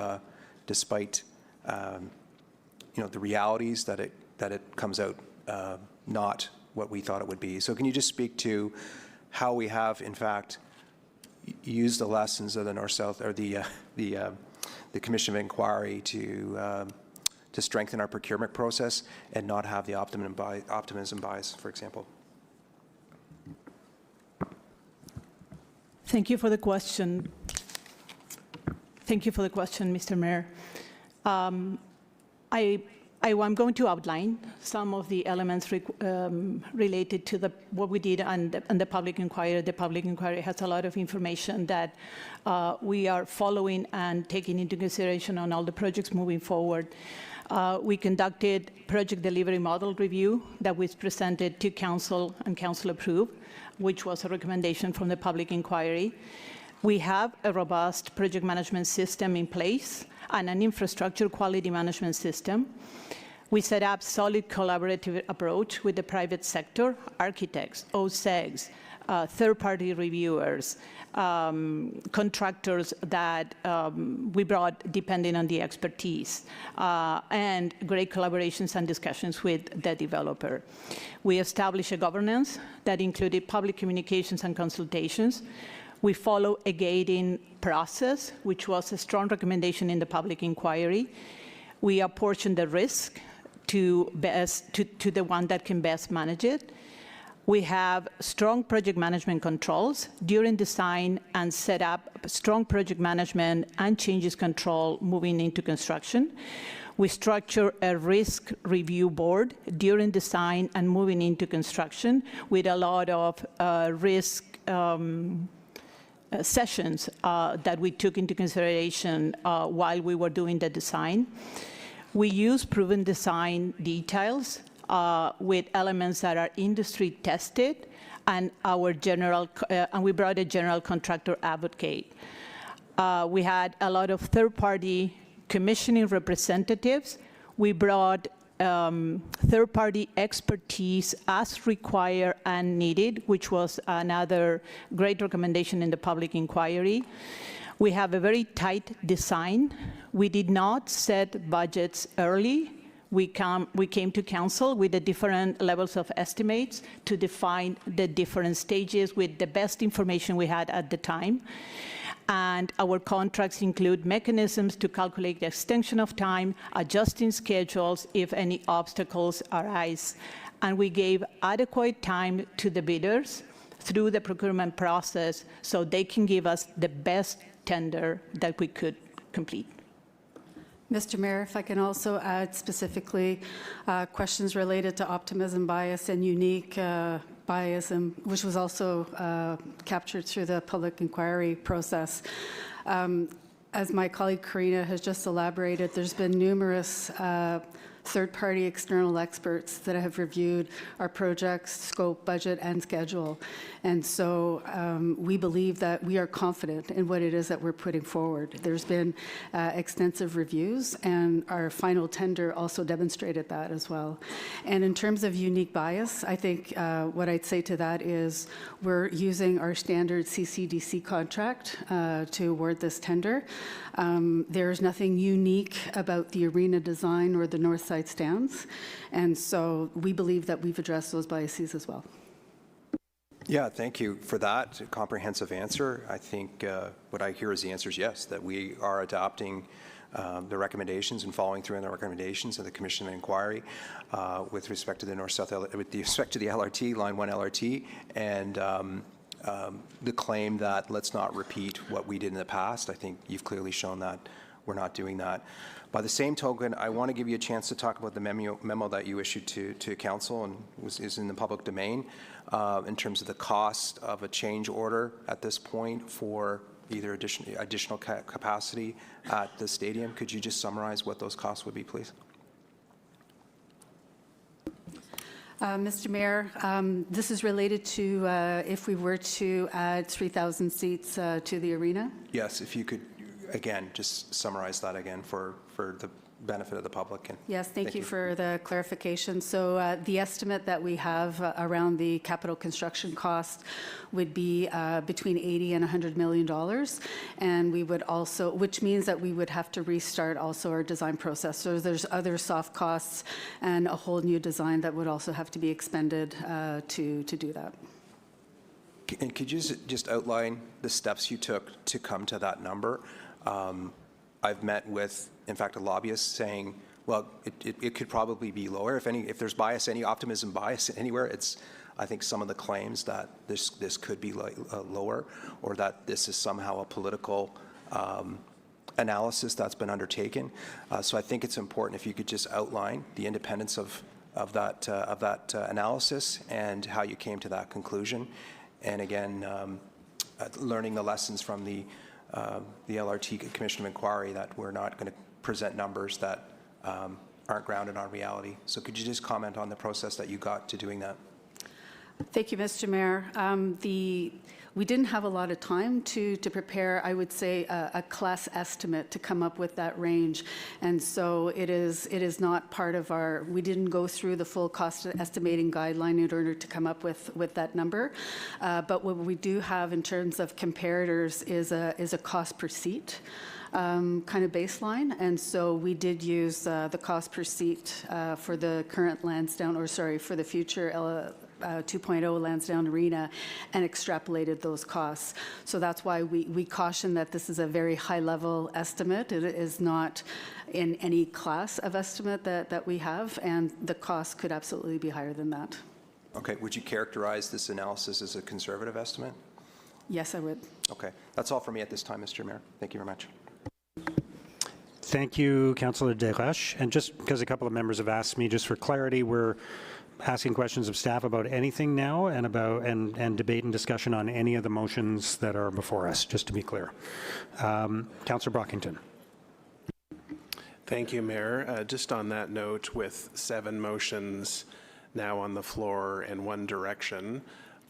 despite the realities that it comes out not what we thought it would be. So can you just speak to how we have, in fact, used the lessons of the North-South or the Commission of Inquiry to strengthen our procurement process and not have the optimism bias, for example? Thank you for the question. Thank you for the question, Mr. Mayor. I'm going to outline some of the elements related to what we did and the public inquiry. The public inquiry has a lot of information that we are following and taking into consideration on all the projects moving forward. We conducted project delivery model review that was presented to council and council approved, which was a recommendation from the public inquiry. We have a robust project management system in place and an infrastructure quality management system. We set up solid collaborative approach with the private sector, architects, OSEGs, third-party reviewers, contractors that we brought depending on the expertise, and great collaborations and discussions with the developer. We established a governance that included public communications and consultations. We follow a gating process, which was a strong recommendation in the public inquiry. We apportion the risk to the one that can best manage it. We have strong project management controls during design and set up strong project management and changes control moving into construction. We structure a risk review board during design and moving into construction with a lot of risk sessions that we took into consideration while we were doing the design. We use proven design details with elements that are industry tested, and we brought a general contractor advocate. We had a lot of third-party commissioning representatives. We brought third-party expertise as required and needed, which was another great recommendation in the public inquiry. We have a very tight design. We did not set budgets early. We came to council with the different levels of estimates to define the different stages with the best information we had at the time. And our contracts include mechanisms to calculate the extension of time, adjusting schedules if any obstacles arise. And we gave adequate time to the bidders through the procurement process so they can give us the best tender that we could complete. Mr. Mayor, if I can also add specifically questions related to optimism bias and unique bias, which was also captured through the public inquiry process. As my colleague Karina has just elaborated, there's been numerous third-party external experts that have reviewed our project's scope, budget, and schedule. And so we believe that we are confident in what it is that we're putting forward. There's been extensive reviews, and our final tender also demonstrated that as well. And in terms of unique bias, I think what I'd say to that is we're using our standard CCDC contract to award this tender. There's nothing unique about the arena design or the north side stands, and so we believe that we've addressed those biases as well. Yeah, thank you for that comprehensive answer. I think what I hear is the answer is yes, that we are adopting the recommendations and following through on the recommendations of the Commission of Inquiry with respect to the North-South, with respect to the LRT, Line 1 LRT, and the claim that let's not repeat what we did in the past. I think you've clearly shown that we're not doing that. By the same token, I want to give you a chance to talk about the memo that you issued to Council and is in the public domain in terms of the cost of a change order at this point for either additional capacity at the stadium. Could you just summarize what those costs would be, please? Mr. Mayor, this is related to if we were to add 3,000 seats to the arena. Yes, if you could, again, just summarize that again for the benefit of the public. And yes, thank you for the clarification. So the estimate that we have around the capital construction cost would be between $80 and $100 million, and we would also, which means that we would have to restart also our design process. So there's other soft costs and a whole new design that would also have to be expended to do that. And could you just outline the steps you took to come to that number? I've met with, in fact, a lobbyist saying, well, it could probably be lower. If there's bias, any optimism bias anywhere, it's, I think, some of the claims that this could be lower, or that this is somehow a political analysis that's been undertaken. So I think it's important if you could just outline the independence of that analysis and how you came to that conclusion. And again, learning the lessons from the LRT Commission of Inquiry, that we're not going to present numbers that aren't grounded on reality. So could you just comment on the process that you got to doing that? Thank you, Mr. Mayor. We didn't have a lot of time to prepare, I would say, a class estimate to come up with that range. And so it is not part of our, we didn't go through the full cost estimating guideline in order to come up with that number. But what we do have in terms of comparators is a cost per seat. Kind of baseline, and so we did use the cost per seat for the current Lansdowne, or sorry, for the future 2.0 Lansdowne Arena, and extrapolated those costs. So that's why we caution that this is a very high-level estimate. It is not in any class of estimate that we have, and the cost could absolutely be higher than that. Okay, would you characterize this analysis as a conservative estimate? Yes, I would. Okay, that's all for me at this time, Mr. Mayor. Thank you very much. Thank you, Councillor Desroches. And just because a couple of members have asked me, just for clarity, we're asking questions of staff about anything now and about and debate and discussion on any of the motions that are before us, just to be clear. Councillor Brockington. Thank you, Mayor. Just on that note, with 7 motions now on the floor in one direction,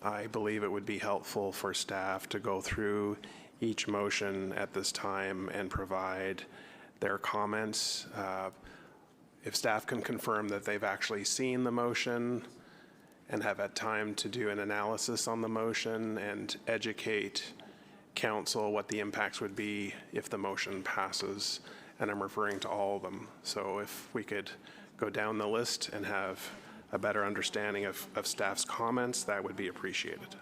I believe it would be helpful for staff to go through each motion at this time and provide their comments. If staff can confirm that they've actually seen the motion and have had time to do an analysis on the motion and educate council what the impacts would be if the motion passes, and I'm referring to all of them. So if we could go down the list and have a better understanding of staff's comments, that would be appreciated.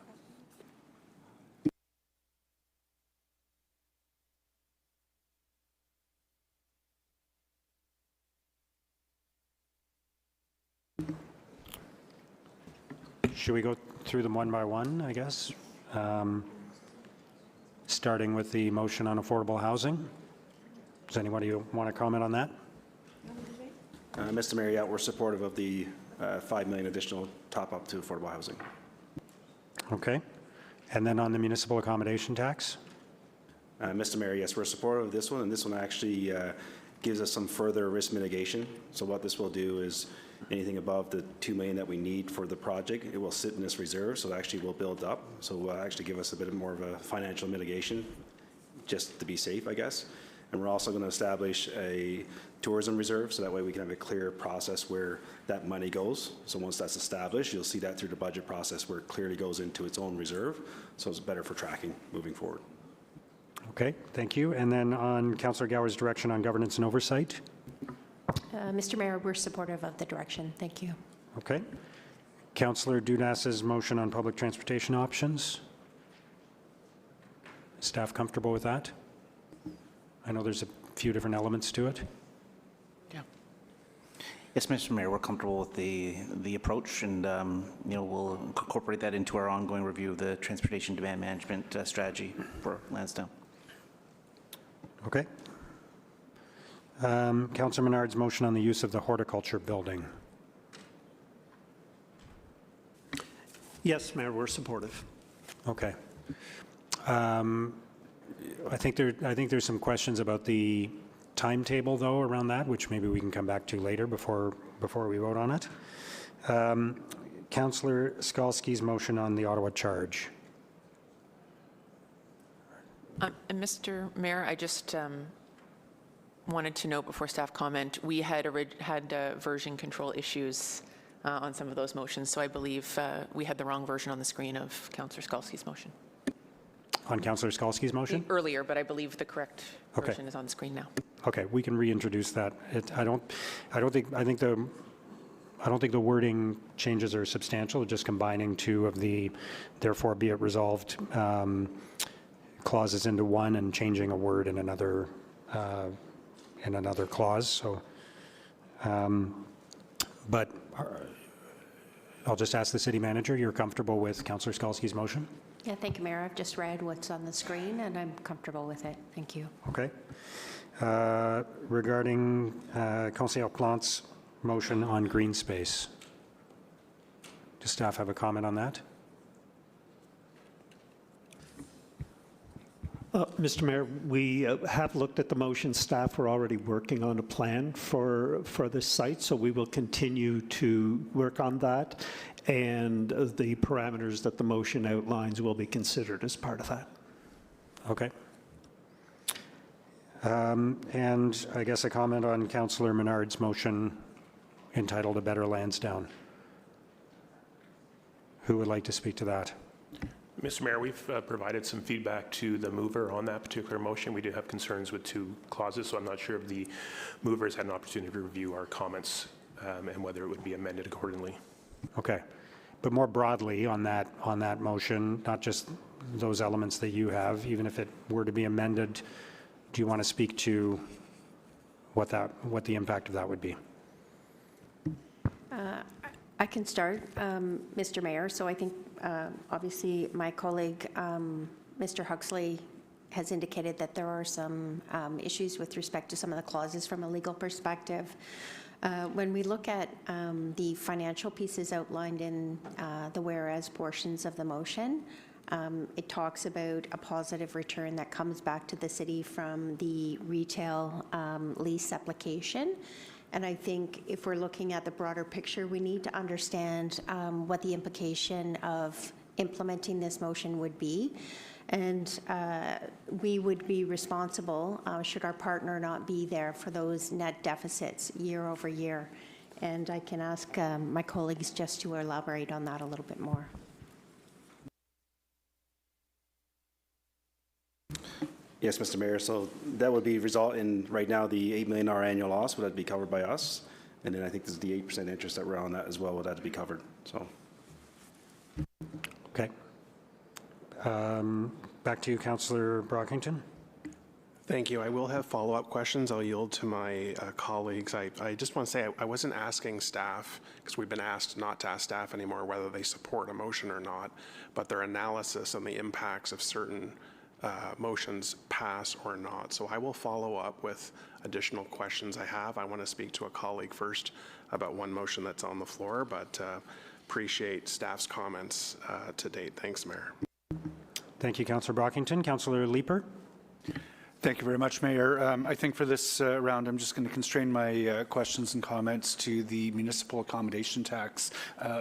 Should we go through them one by one, I guess? starting with the motion on affordable housing. Does anybody want to comment on that? Mr. Mayor, yeah, we're supportive of the $5 million additional top-up to affordable housing. Okay. And then on the municipal accommodation tax? Mr. Mayor, yes, we're supportive of this one, and this one actually gives us some further risk mitigation. So what this will do is anything above the $2 million that we need for the project, it will sit in this reserve, so it actually will build up. So it will actually give us a bit more of a financial mitigation, just to be safe, I guess. And we're also going to establish a tourism reserve, so that way we can have a clear process where that money goes. So once that's established, you'll see that through the budget process where it clearly goes into its own reserve, so it's better for tracking moving forward. Okay, thank you. And then on Councillor Gower's direction on governance and oversight? Mr. Mayor, we're supportive of the direction. Thank you. Okay. Councillor Dudas's motion on public transportation options? Staff comfortable with that? I know there's a few different elements to it. Yes, Mr. Mayor, we're comfortable with the approach, and we'll incorporate that into our ongoing review of the transportation demand management strategy for Lansdowne. Okay. Councillor Menard's motion on the use of the horticulture building. Yes, Mayor, we're supportive. Okay. I think there's some questions about the timetable, though, around that, which maybe we can come back to later before we vote on it. Councillor Skalski's motion on the Ottawa charge. And Mr. Mayor, I just wanted to note before staff comment, we had version control issues on some of those motions, so I believe we had the wrong version on the screen of Councillor Skalski's motion. On Councillor Skalski's motion? Earlier, but I believe the correct version is on the screen now. Okay, we can reintroduce that. I don't think the wording changes are substantial. Just combining two of the therefore be it resolved clauses into one and changing a word in another clause. So, but I'll just ask the city manager. You're comfortable with Councillor Skalski's motion? Yeah, thank you, Mayor. I've just read what's on the screen, and I'm comfortable with it. Thank you. Okay. Regarding Councillor Plante's motion on green space, does staff have a comment on that? Mr. Mayor, we have looked at the motion. Staff are already working on a plan for this site, so we will continue to work on that, and the parameters that the motion outlines will be considered as part of that. Okay. And I guess a comment on Councillor Menard's motion entitled A Better Lansdowne. Who would like to speak to that? Mr. Mayor, we've provided some feedback to the mover on that particular motion. We do have concerns with two clauses, so I'm not sure if the movers had an opportunity to review our comments and whether it would be amended accordingly. Okay. But more broadly on that motion, not just those elements that you have, even if it were to be amended, do you want to speak to what the impact of that would be? I can start, Mr. Mayor. So I think, obviously, my colleague, Mr. Huxley, has indicated that there are some issues with respect to some of the clauses from a legal perspective. When we look at the financial pieces outlined in the whereas portions of the motion, it talks about a positive return that comes back to the city from the retail lease application. And I think if we're looking at the broader picture, we need to understand what the implication of implementing this motion would be. And we would be responsible, should our partner not be there, for those net deficits year over year. And I can ask my colleagues just to elaborate on that a little bit more. Yes, Mr. Mayor. So that would be result in right now the $8 million annual loss. Would that be covered by us? And then I think there's the 8% interest that we're on that as well. Would that be covered? So. Okay. Back to you, Councillor Brockington. Thank you. I will have follow-up questions. I'll yield to my colleagues. I just want to say I wasn't asking staff, because we've been asked not to ask staff anymore whether they support a motion or not, but their analysis on the impacts of certain motions pass or not. So I will follow up with additional questions I have. I want to speak to a colleague first about one motion that's on the floor, but appreciate staff's comments to date. Thanks, Mayor. Thank you, Councillor Brockington. Councillor Leeper. Thank you very much, Mayor. I think for this round, I'm just going to constrain my questions and comments to the municipal accommodation tax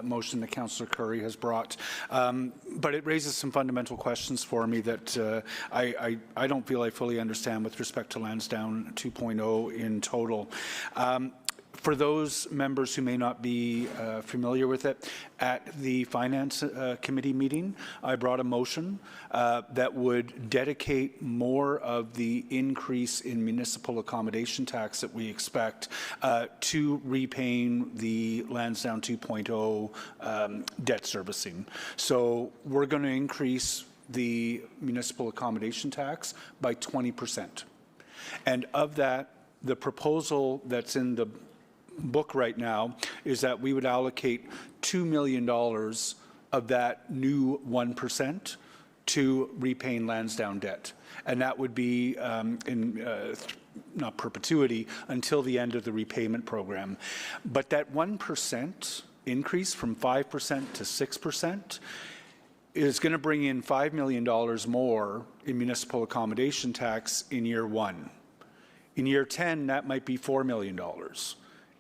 motion that Councillor Curry has brought. But it raises some fundamental questions for me that I don't feel I fully understand with respect to Lansdowne 2.0 in total. For those members who may not be familiar with it, at the Finance Committee meeting, I brought a motion that would dedicate more of the increase in municipal accommodation tax that we expect to repaying the Lansdowne 2.0 debt servicing. So we're going to increase the municipal accommodation tax by 20%. And of that, the proposal that's in the book right now is that we would allocate $2 million of that new 1% to repaying Lansdowne debt. And that would be not perpetuity, until the end of the repayment program. But that 1% increase from 5% to 6% is going to bring in $5 million more in municipal accommodation tax in year 1. In year 10, that might be $4 million.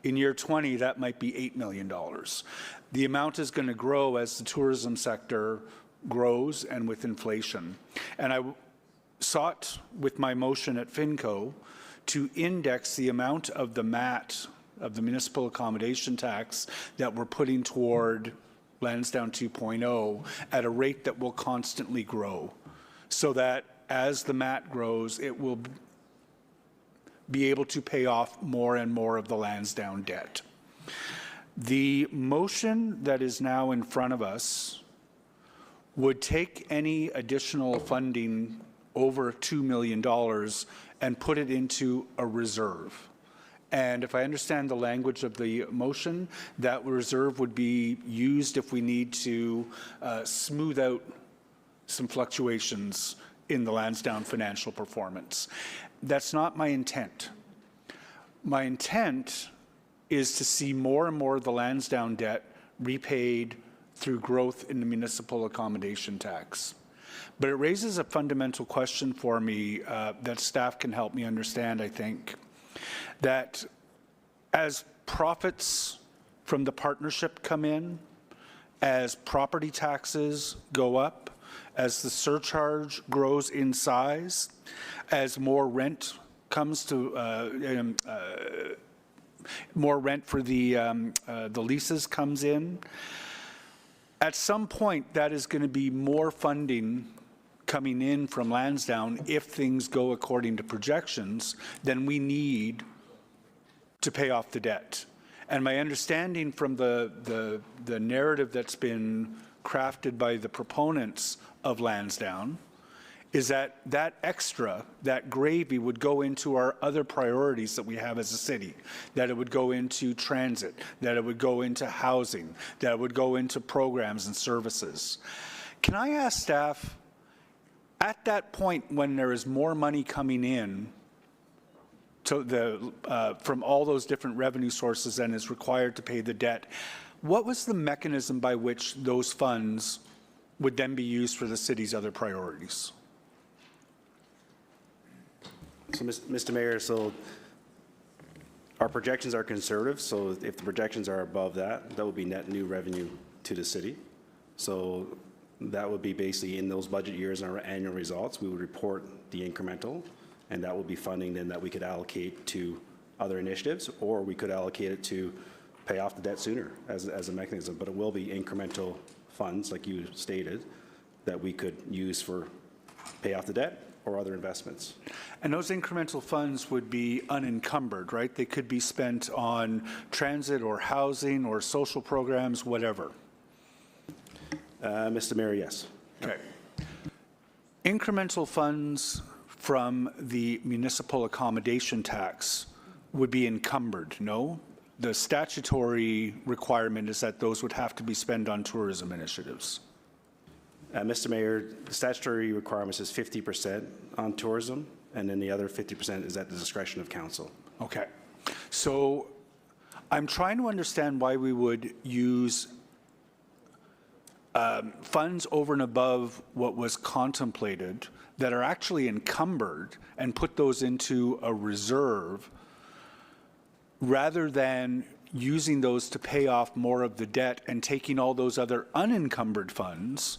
In year 20, that might be $8 million. The amount is going to grow as the tourism sector grows and with inflation. And I sought with my motion at FinCo to index the amount of the MAT, of the municipal accommodation tax, that we're putting toward Lansdowne 2.0 at a rate that will constantly grow, so that as the MAT grows, it will be able to pay off more and more of the Lansdowne debt. The motion that is now in front of us would take any additional funding over $2 million and put it into a reserve. And if I understand the language of the motion, that reserve would be used if we need to smooth out some fluctuations in the Lansdowne financial performance. That's not my intent. My intent is to see more and more of the Lansdowne debt repaid through growth in the municipal accommodation tax. But it raises a fundamental question for me that staff can help me understand, I think, that as profits from the partnership come in, as property taxes go up, as the surcharge grows in size, as more rent comes to, more rent for the leases comes in, at some point that is going to be more funding coming in from Lansdowne if things go according to projections than we need to pay off the debt. And my understanding from the narrative that's been crafted by the proponents of Lansdowne is that that extra, that gravy, would go into our other priorities that we have as a city, that it would go into transit, that it would go into housing, that it would go into programs and services. Can I ask staff, at that point when there is more money coming in to from all those different revenue sources and is required to pay the debt, what was the mechanism by which those funds would then be used for the city's other priorities? So, Mr. Mayor, so our projections are conservative. So if the projections are above that, that would be net new revenue to the city. So that would be basically in those budget years in our annual results, we would report the incremental, and that would be funding then that we could allocate to other initiatives, or we could allocate it to pay off the debt sooner as a mechanism. But it will be incremental funds, like you stated, that we could use for pay off the debt or other investments. And those incremental funds would be unencumbered, right? They could be spent on transit or housing or social programs, whatever. Mr. Mayor, yes. Okay. Incremental funds from the municipal accommodation tax would be encumbered, no? The statutory requirement is that those would have to be spent on tourism initiatives. Mr. Mayor, the statutory requirement is 50% on tourism, and then the other 50% is at the discretion of council. Okay. So I'm trying to understand why we would use funds over and above what was contemplated that are actually encumbered and put those into a reserve rather than using those to pay off more of the debt and taking all those other unencumbered funds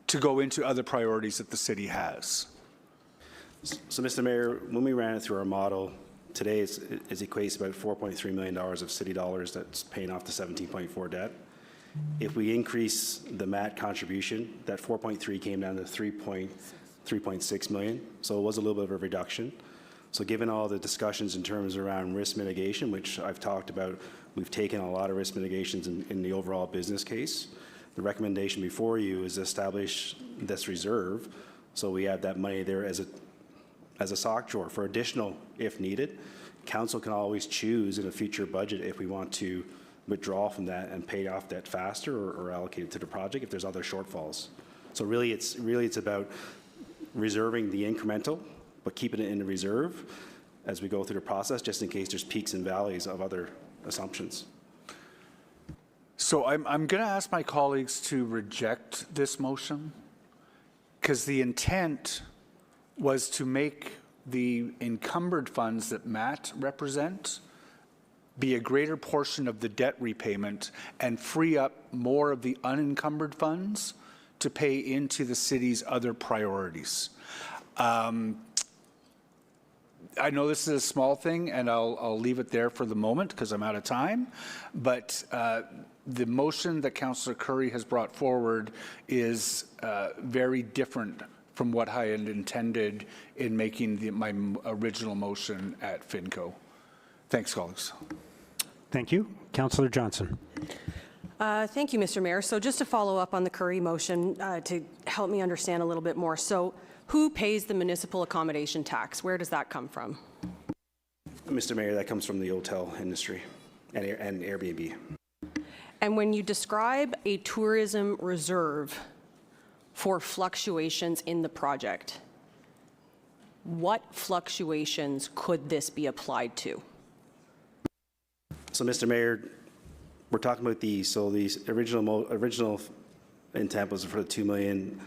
to go into other priorities that the city has. So, Mr. Mayor, when we ran it through our model, today it equates about $4.3 million of city dollars that's paying off the 17.4 debt. If we increase the MAT contribution, that 4.3 came down to 3.6 million. So it was a little bit of a reduction. So given all the discussions in terms around risk mitigation, which I've talked about, we've taken a lot of risk mitigations in the overall business case. The recommendation before you is to establish this reserve, so we have that money there as a sock drawer for additional if needed. Council can always choose in a future budget if we want to withdraw from that and pay off debt faster or allocate it to the project if there's other shortfalls. So really it's about reserving the incremental, but keeping it in the reserve as we go through the process, just in case there's peaks and valleys of other assumptions. So I'm going to ask my colleagues to reject this motion because the intent was to make the encumbered funds that Matt represent be a greater portion of the debt repayment and free up more of the unencumbered funds to pay into the city's other priorities. I know this is a small thing, and I'll leave it there for the moment because I'm out of time, but the motion that Councillor Curry has brought forward is very different from what I had intended in making my original motion at FinCo. Thanks, colleagues. Thank you. Councillor Johnson. Thank you, Mr. Mayor. So just to follow up on the Curry motion to help me understand a little bit more. So who pays the municipal accommodation tax? Where does that come from? Mr. Mayor, that comes from the hotel industry and Airbnb. And when you describe a tourism reserve for fluctuations in the project, what fluctuations could this be applied to? So, Mr. Mayor, we're talking about these. So these original intent was for the 2 million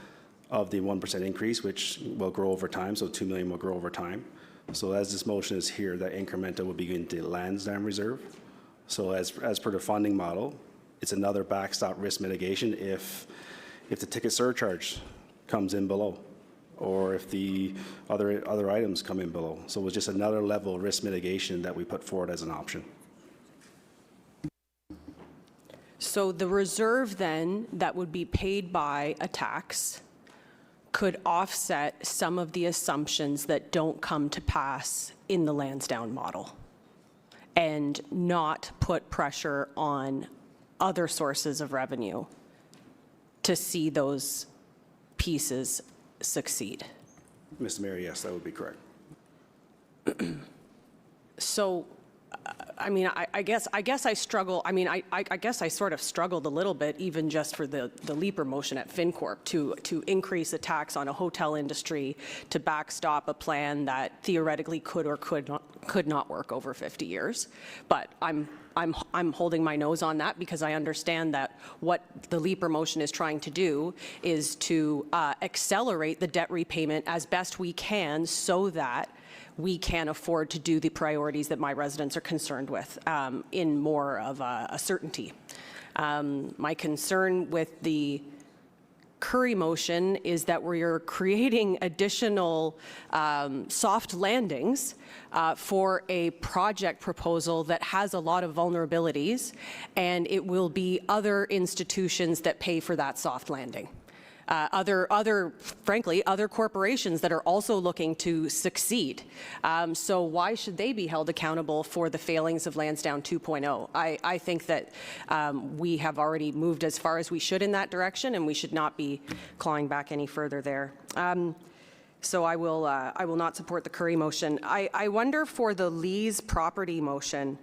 of the 1% increase, which will grow over time. So 2 million will grow over time. So as this motion is here, that incremental will be into Lansdowne Reserve. So as per the funding model, it's another backstop risk mitigation if the ticket surcharge comes in below, or if the other items come in below. So it's just another level of risk mitigation that we put forward as an option. So the reserve then that would be paid by a tax could offset some of the assumptions that don't come to pass in the Lansdowne model and not put pressure on other sources of revenue to see those pieces succeed. Mr. Mayor, yes, that would be correct. So, I mean, I guess I struggle. I mean, I guess I sort of struggled a little bit, even just for the Leaper motion at FinCorp, to increase the tax on a hotel industry to backstop a plan that theoretically could or could not work over 50 years. But I'm holding my nose on that because I understand that what the Leaper motion is trying to do is to accelerate the debt repayment as best we can so that we can afford to do the priorities that my residents are concerned with in more of a certainty. My concern with the Curry motion is that we're creating additional soft landings for a project proposal that has a lot of vulnerabilities, and it will be other institutions that pay for that soft landing. Frankly, other corporations that are also looking to succeed. So why should they be held accountable for the failings of Lansdowne 2.0? I think that we have already moved as far as we should in that direction, and we should not be clawing back any further there. So I will not support the Curry motion. I wonder for the Lee's property motion,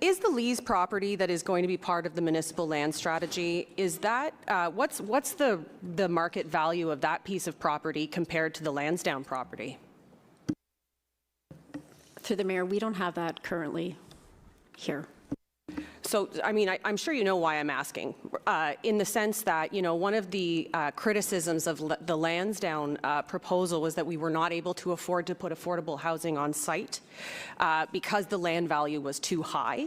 Is the Lees property that is going to be part of the municipal land strategy, is that, what's the market value of that piece of property compared to the Lansdowne property? Through the mayor, we don't have that currently here. So, I mean, I'm sure you know why I'm asking, in the sense that, you know, one of the criticisms of the Lansdowne proposal was that we were not able to afford to put affordable housing on site because the land value was too high.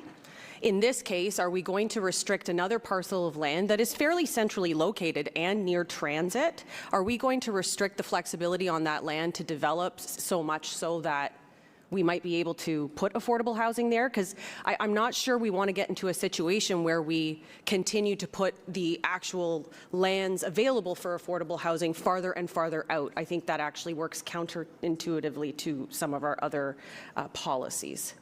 In this case, are we going to restrict another parcel of land that is fairly centrally located and near transit? Are we going to restrict the flexibility on that land to develop so much so that we might be able to put affordable housing there? Because I'm not sure we want to get into a situation where we continue to put the actual lands available for affordable housing farther and farther out. I think that actually works counterintuitively to some of our other policies.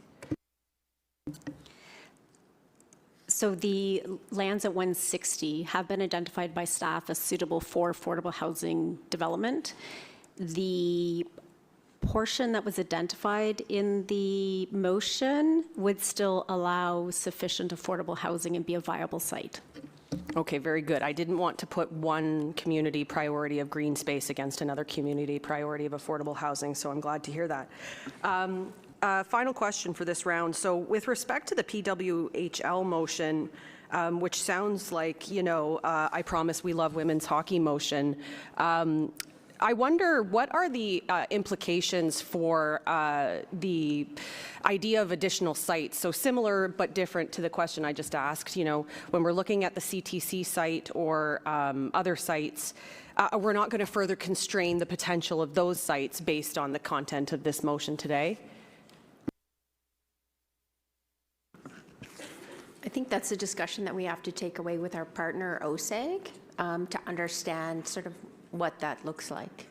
So the lands at 160 have been identified by staff as suitable for affordable housing development. The portion that was identified in the motion would still allow sufficient affordable housing and be a viable site. Okay, very good. I didn't want to put one community priority of green space against another community priority of affordable housing, so I'm glad to hear that. Final question for this round. So with respect to the PWHL motion, which sounds like, you know, I promise we love women's hockey motion, I wonder what are the implications for the idea of additional sites? So similar but different to the question I just asked, you know, when we're looking at the CTC site or other sites, we're not going to further constrain the potential of those sites based on the content of this motion today? I think that's a discussion that we have to take away with our partner OSAG to understand sort of what that looks like.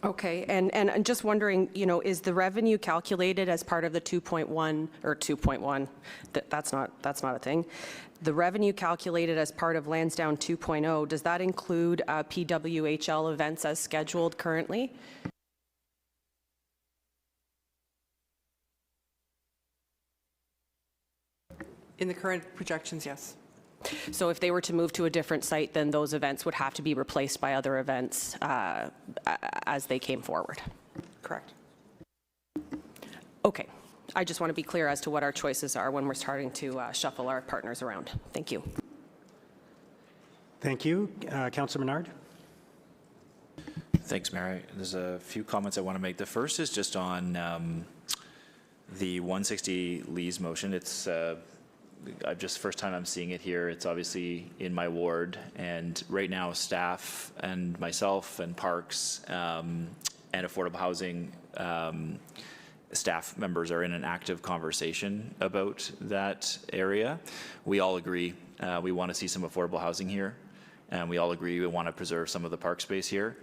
Okay, and just wondering, you know, is the revenue calculated as part of the 2.1 or 2.1? That's not a thing. The revenue calculated as part of Lansdowne 2.0, does that include PWHL events as scheduled currently? In the current projections, yes. So if they were to move to a different site, then those events would have to be replaced by other events as they came forward. Correct. Okay. I just want to be clear as to what our choices are when we're starting to shuffle our partners around. Thank you. Thank you. Councillor Menard. Thanks, Mayor. There's a few comments I want to make. The first is just on the 160 Lee's motion. It's first time I'm seeing it here. It's obviously in my ward, and right now staff and myself and parks and affordable housing staff members are in an active conversation about that area. We all agree we want to see some affordable housing here, and we all agree we want to preserve some of the park space here.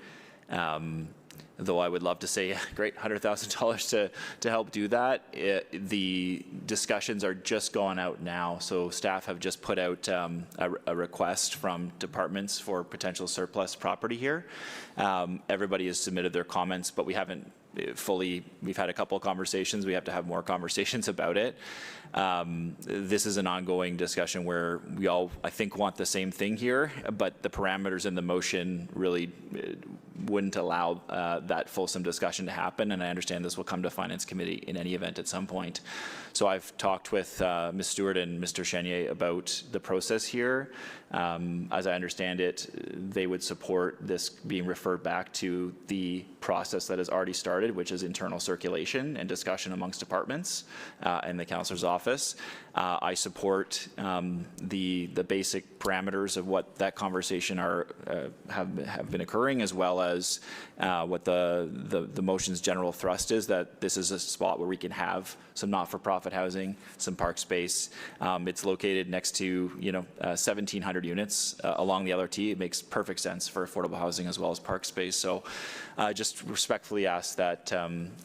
Though I would love to say, great, $100,000 to help do that. The discussions are just going out now, so staff have just put out a request from departments for potential surplus property here. Everybody has submitted their comments, but we haven't we've had a couple of conversations. We have to have more conversations about it. This is an ongoing discussion where we all, I think, want the same thing here, but the parameters in the motion really wouldn't allow that fulsome discussion to happen, and I understand this will come to Finance Committee in any event at some point. So I've talked with Ms. Stewart and Mr. Chenier about the process here. As I understand it, they would support this being referred back to the process that has already started, which is internal circulation and discussion amongst departments and the councillor's office. I support the basic parameters of what that conversation have been occurring, as well as what the motion's general thrust is, that this is a spot where we can have some not-for-profit housing, some park space. It's located next to 1,700 units along the LRT. It makes perfect sense for affordable housing as well as park space. So just respectfully ask that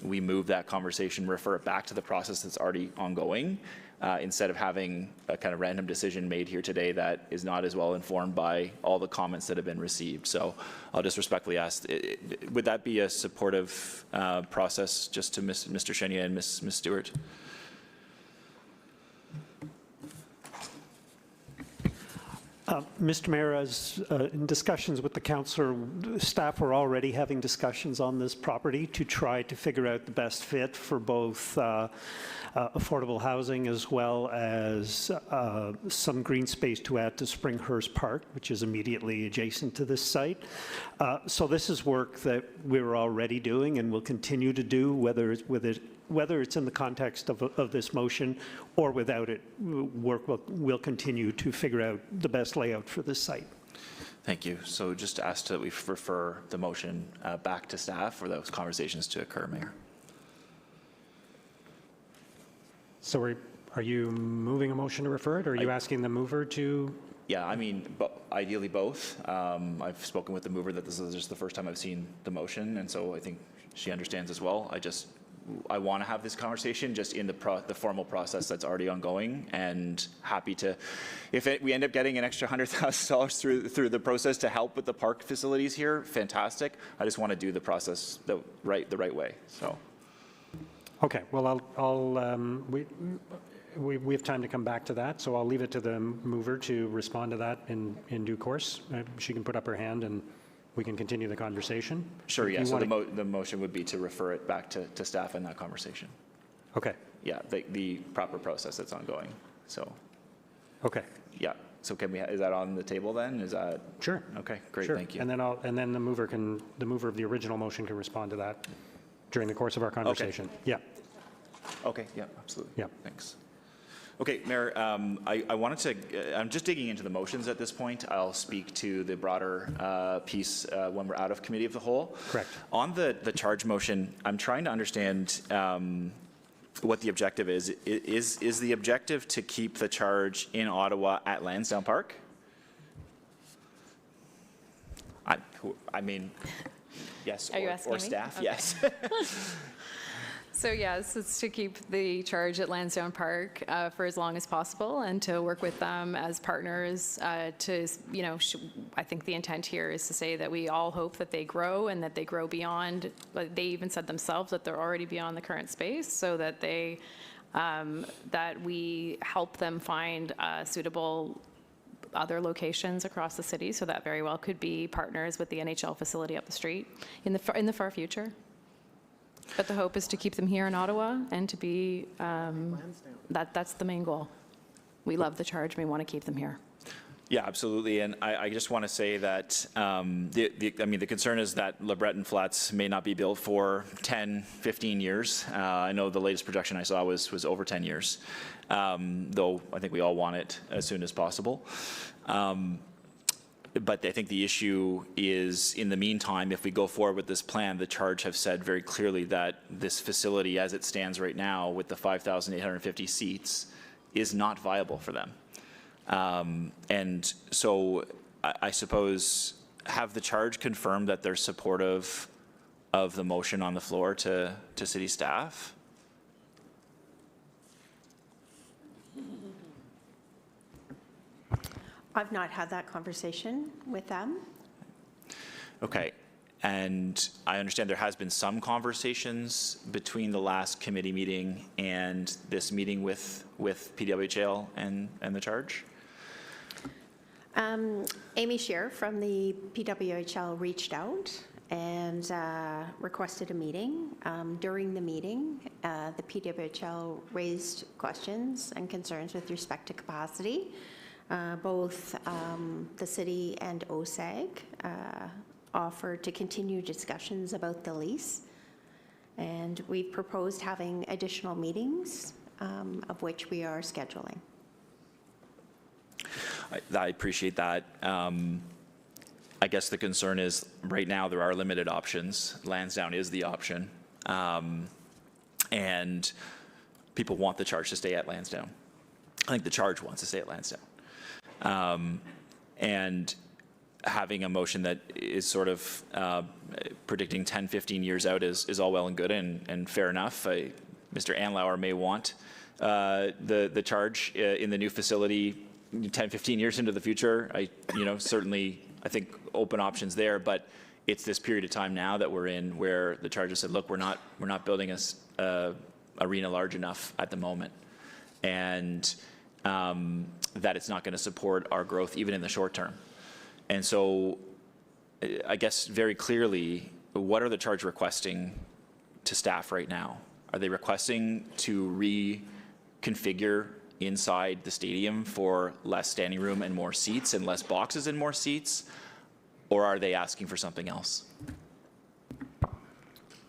we move that conversation, refer it back to the process that's already ongoing, instead of having a kind of random decision made here today that is not as well informed by all the comments that have been received. So I'll just respectfully ask, would that be a supportive process just to Mr. Chenier and Ms. Stewart? Mr. Mayor, as in discussions with the councillor, staff were already having discussions on this property to try to figure out the best fit for both affordable housing as well as some green space to add to Springhurst Park, which is immediately adjacent to this site. So this is work that we're already doing and will continue to do, whether it's in the context of this motion or without it. Work will continue to figure out the best layout for this site. Thank you. So just ask that we refer the motion back to staff for those conversations to occur, Mayor. So are you moving a motion to refer it, or are you asking the mover to? Yeah, I mean, ideally both. I've spoken with the mover that this is just the first time I've seen the motion, and so I think she understands as well. I want to have this conversation just in the formal process that's already ongoing, and happy to, if we end up getting an extra $100,000 through the process to help with the park facilities here, fantastic. I just want to do the process the right way. So. Okay. Well, we have time to come back to that, so I'll leave it to the mover to respond to that in due course. She can put up her hand and we can continue the conversation. Sure, yeah. So the motion would be to refer it back to staff in that conversation. Okay. Yeah, the proper process that's ongoing. So. Okay. Yeah. So is that on the table then? Is that? Sure. Okay, great, sure. Thank you. And then the mover of the original motion can respond to that during the course of our conversation. Okay. Yeah. Okay, yeah, absolutely. Yeah. Thanks. Okay, Mayor, I wanted to, I'm just digging into the motions at this point. I'll speak to the broader piece when we're out of committee of the whole. Correct. On the charge motion, I'm trying to understand what the objective is. Is the objective to keep the charge in Ottawa at Lansdowne Park? I mean, yes, Are you asking or me? staff, Okay. yes. So yes, it's to keep the charge at Lansdowne Park for as long as possible and to work with them as partners to, I think the intent here is to say that we all hope that they grow and that they grow beyond, but they even said themselves that they're already beyond the current space, so that they, that we help them find suitable other locations across the city, so that very well could be partners with the NHL facility up the street in the far future. But the hope is to keep them here in Ottawa and to be, that's the main goal. We love the charge, we want to keep them here. Yeah, absolutely. And I just want to say that, the concern is that LeBreton Flats may not be built for 10, 15 years. I know the latest projection I saw was over 10 years, though I think we all want it as soon as possible. But I think the issue is, in the meantime, if we go forward with this plan, the charge have said very clearly that this facility as it stands right now with the 5,850 seats is not viable for them. And so I suppose, have the charge confirmed that they're supportive of the motion on the floor to city staff? I've not had that conversation with them. Okay. And I understand there has been some conversations between the last committee meeting and this meeting with PWHL and the charge? Amy Scheer from the PWHL reached out and requested a meeting. During the meeting, the PWHL raised questions and concerns with respect to capacity. Both the city and OSAG offered to continue discussions about the lease, and we've proposed having additional meetings, of which we are scheduling. I appreciate that. I guess the concern is right now there are limited options. Lansdowne is the option, and people want the charge to stay at Lansdowne. I think the charge wants to stay at Lansdowne. And having a motion that is sort of predicting 10, 15 years out is all well and good and fair enough. Mr. Anlauer may want the charge in the new facility 10, 15 years into the future. Certainly I think open options there, but it's this period of time now that we're in where the charge has said, look, we're not building a arena large enough at the moment. And that it's not going to support our growth even in the short term. And so I guess very clearly, what are the charge requesting to staff right now? Are they requesting to reconfigure inside the stadium for less standing room and more seats and less boxes and more seats? Or are they asking for something else?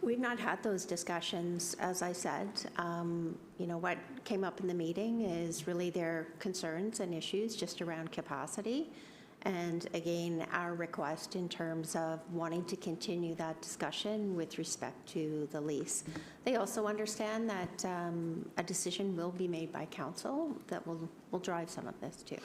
We've not had those discussions, as I said. You know, what came up in the meeting is really their concerns and issues just around capacity. And again, our request in terms of wanting to continue that discussion with respect to the lease. They also understand that a decision will be made by council that will drive some of this too.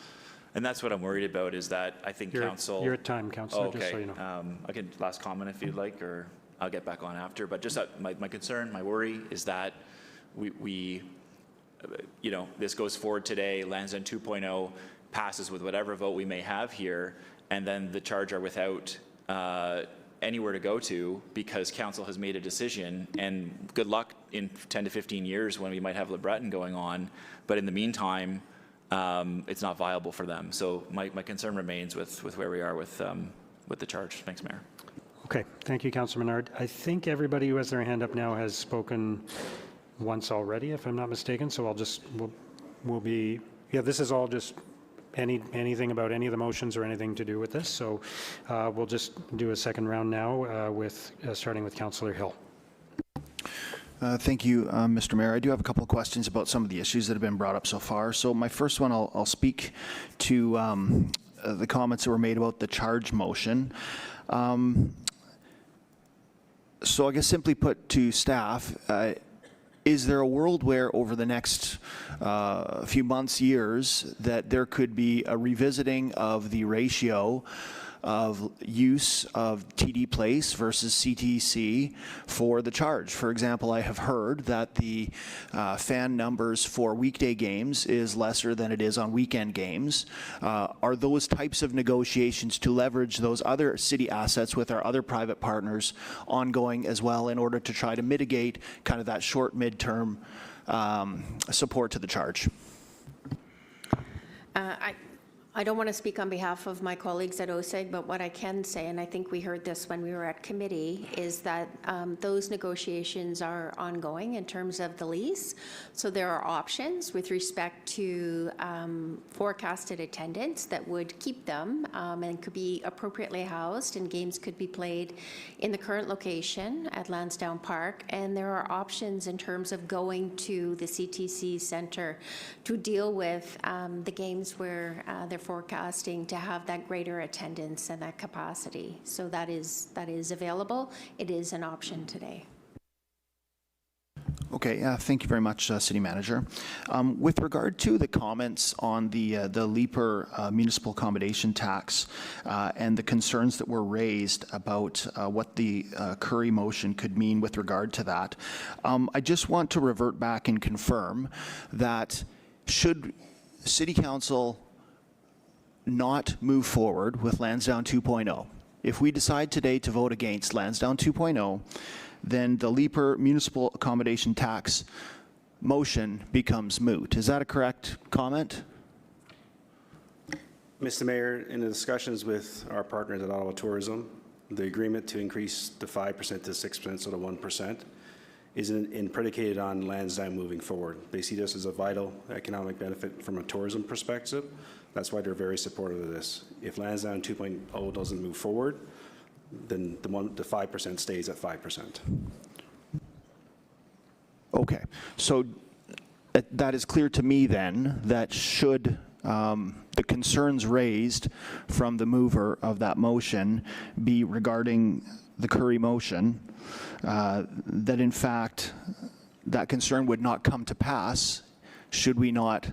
And that's what I'm worried about, is that I think council... You're at time, Councillor, just so okay. you know. I can last comment if you'd like, or I'll get back on after. But just my concern, my worry is that we you know, this goes forward today, Lansdowne 2.0 passes with whatever vote we may have here, and then the charge are without anywhere to go to because council has made a decision, and good luck in 10 to 15 years when we might have LeBreton going on, but in the meantime, it's not viable for them. So my concern remains with where we are with the charge. Thanks, Mayor. Okay, thank you, Councillor Menard. I think everybody who has their hand up now has spoken once already, if I'm not mistaken, so we'll be, yeah, this is all just anything about any of the motions or anything to do with this. So we'll just do a second round now with starting with Councillor Hill. Thank you, Mr. Mayor. I do have a couple of questions about some of the issues that have been brought up so far. So my first one, I'll speak to the comments that were made about the charge motion. So I guess simply put to staff, is there a world where over the next few months, years, that there could be a revisiting of the ratio of use of TD Place versus CTC for the charge? For example, I have heard that the fan numbers for weekday games is lesser than it is on weekend games. Are those types of negotiations to leverage those other city assets with our other private partners ongoing as well in order to try to mitigate kind of that short midterm support to the charge? I don't want to speak on behalf of my colleagues at OSEG, but what I can say, and I think we heard this when we were at committee, is that those negotiations are ongoing in terms of the lease. So there are options with respect to forecasted attendance that would keep them and could be appropriately housed, and games could be played in the current location at Lansdowne Park. And there are options in terms of going to the CTC Centre to deal with the games where they're forecasting to have that greater attendance and that capacity. So that is available. It is an option today. Okay, thank you very much, City Manager. With regard to the comments on the Leaper municipal accommodation tax and the concerns that were raised about what the Curry motion could mean with regard to that, I just want to revert back and confirm that should City Council not move forward with Lansdowne 2.0, if we decide today to vote against Lansdowne 2.0, then the Leaper municipal accommodation tax motion becomes moot. Is that a correct comment? Mr. Mayor, in the discussions with our partners at Ottawa Tourism, the agreement to increase the 5% to 6%, so to 1%, is predicated on Lansdowne moving forward. They see this as a vital economic benefit from a tourism perspective. That's why they're very supportive of this. If Lansdowne 2.0 doesn't move forward, then the 5% stays at 5%. Okay, so that is clear to me then that should the concerns raised from the mover of that motion be regarding the Curry motion, that in fact that concern would not come to pass should we not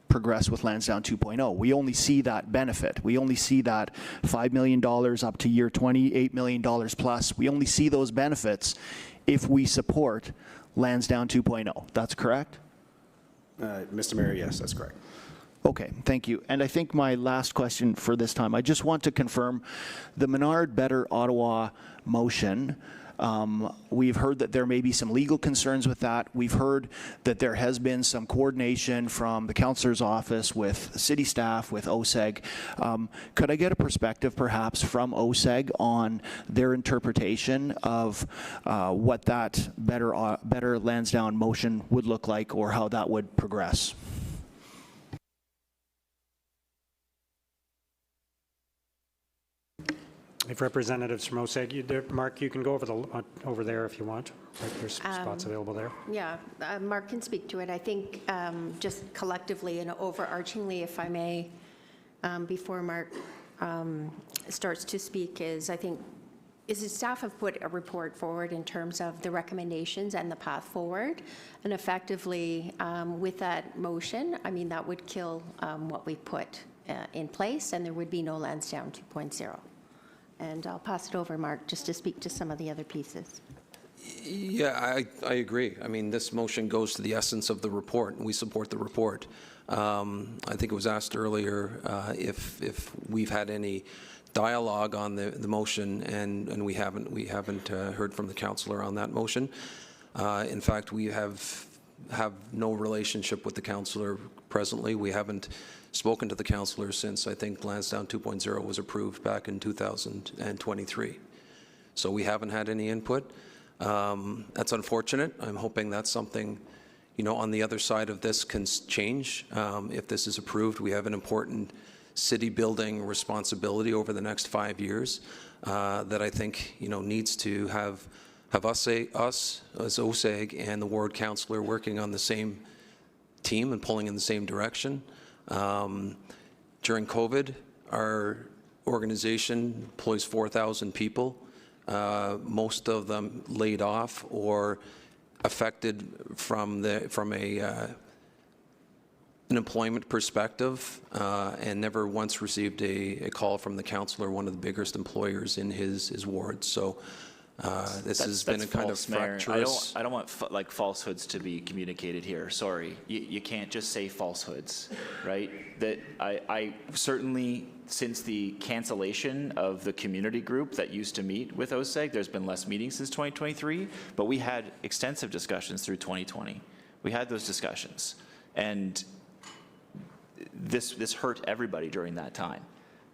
progress with Lansdowne 2.0. We only see that benefit. We only see that $5 million up to year 20, $8 million plus. We only see those benefits if we support Lansdowne 2.0. That's correct? Mr. Mayor, yes, that's correct. Okay, thank you. And I think my last question for this time, I just want to confirm the Menard Better Ottawa motion We've heard that there may be some legal concerns with that. We've heard that there has been some coordination from the councillor's office with city staff, with OSEG. Could I get a perspective perhaps from OSEG on their interpretation of what that better Lansdowne motion would look like, or how that would progress? If representatives from OSEG, Mark, you can go over there if you want. There's spots available there. Yeah, Mark can speak to it. I think just collectively and overarchingly, if I may, before Mark starts to speak, staff have put a report forward in terms of the recommendations and the path forward. And effectively, with that motion, I mean, that would kill what we put in place, and there would be no Lansdowne 2.0. And I'll pass it over, Mark, just to speak to some of the other pieces. Yeah, I agree. I mean, this motion goes to the essence of the report, and we support the report. I think it was asked earlier if we've had any dialogue on the motion, and we haven't heard from the councillor on that motion. In fact, we have no relationship with the councillor presently. We haven't spoken to the councillor since I think Lansdowne 2.0 was approved back in 2023. So we haven't had any input. That's unfortunate. I'm hoping that's something, on the other side of this can change. If this is approved, we have an important city building responsibility over the next 5 years that I think, needs to have us as OSEG and the ward councillor working on the same team and pulling in the same direction. During COVID, our organization employs 4,000 people, most of them laid off or affected from an employment perspective, and never once received a call from the councillor, one of the biggest employers in his ward. So this has been a kind of fractious. I don't want falsehoods to be communicated here. Sorry, you can't just say falsehoods, right? That I certainly, since the cancellation of the community group that used to meet with OSEG, there's been less meetings since 2023, but we had extensive discussions through 2020. We had those discussions, and this hurt everybody during that time.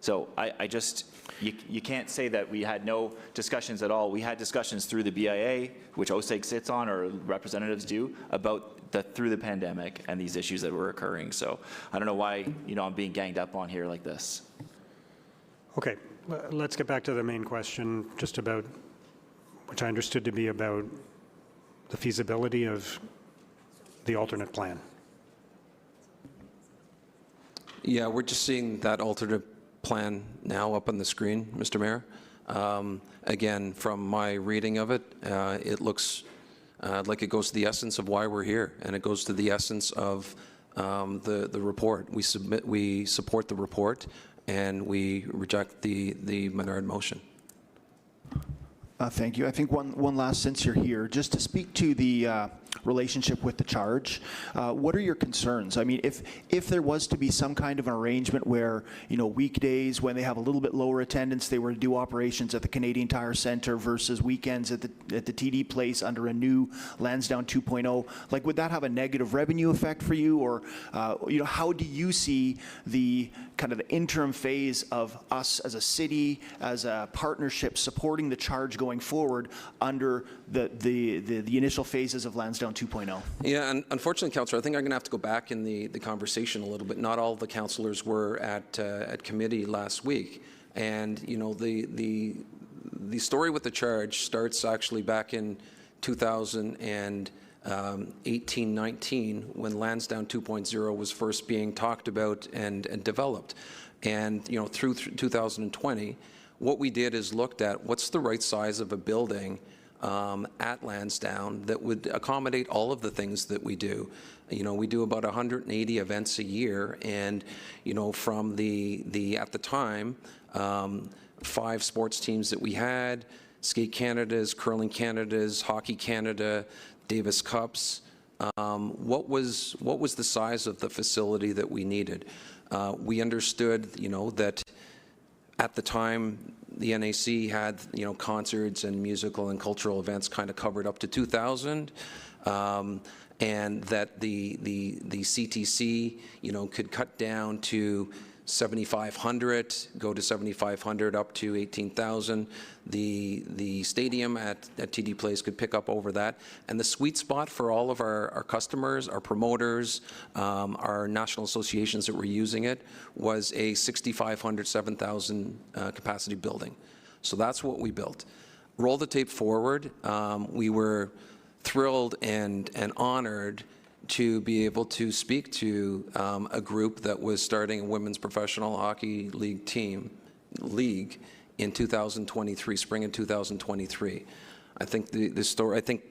So I just, you can't say that we had no discussions at all. We had discussions through the BIA, which OSEG sits on, or representatives do, about through the pandemic and these issues that were occurring. So I don't know why, I'm being ganged up on here like this. Okay, let's get back to the main question, just about, which I understood to be about the feasibility of the alternate plan. Yeah, we're just seeing that alternate plan now up on the screen, Mr. Mayor. Again, from my reading of it, it looks like it goes to the essence of why we're here, and it goes to the essence of the report. We support the report, and we reject the Menard motion. Thank you. I think one last, since you're here, just to speak to the relationship with the charge. What are your concerns? I mean, if there was to be some kind of an arrangement where, weekdays when they have a little bit lower attendance, they were to do operations at the Canadian Tire Centre versus weekends at the TD Place under a new Lansdowne 2.0, would that have a negative revenue effect for you? Or, how do you see the kind of the interim phase of us as a city, as a partnership, supporting the charge going forward under the initial phases of Lansdowne 2.0? Yeah, and unfortunately, Councillor, I think I'm going to have to go back in the conversation a little bit. Not all the councillors were at committee last week, and the story with the charge starts actually back in 2018-19 when Lansdowne 2.0 was first being talked about and developed, and through 2020. What we did is looked at what's the right size of a building at Lansdowne that would accommodate all of the things that we do. We do about 180 events a year, and from the at the time 5 sports teams that we had, Skate Canada's, Curling Canada's, Hockey Canada, Davis Cups. What was the size of the facility that we needed? We understood, that At the time, the NAC had, concerts and musical and cultural events kind of covered up to 2,000, and that the CTC, could cut down to 7,500, go to 7,500 up to 18,000. The stadium at TD Place could pick up over that. And the sweet spot for all of our customers, our promoters, our national associations that were using it was a 6,500, 7,000 capacity building. So that's what we built. Roll the tape forward. We were thrilled and honored to be able to speak to a group that was starting a women's professional hockey league in 2023, spring of 2023. I think the story, I think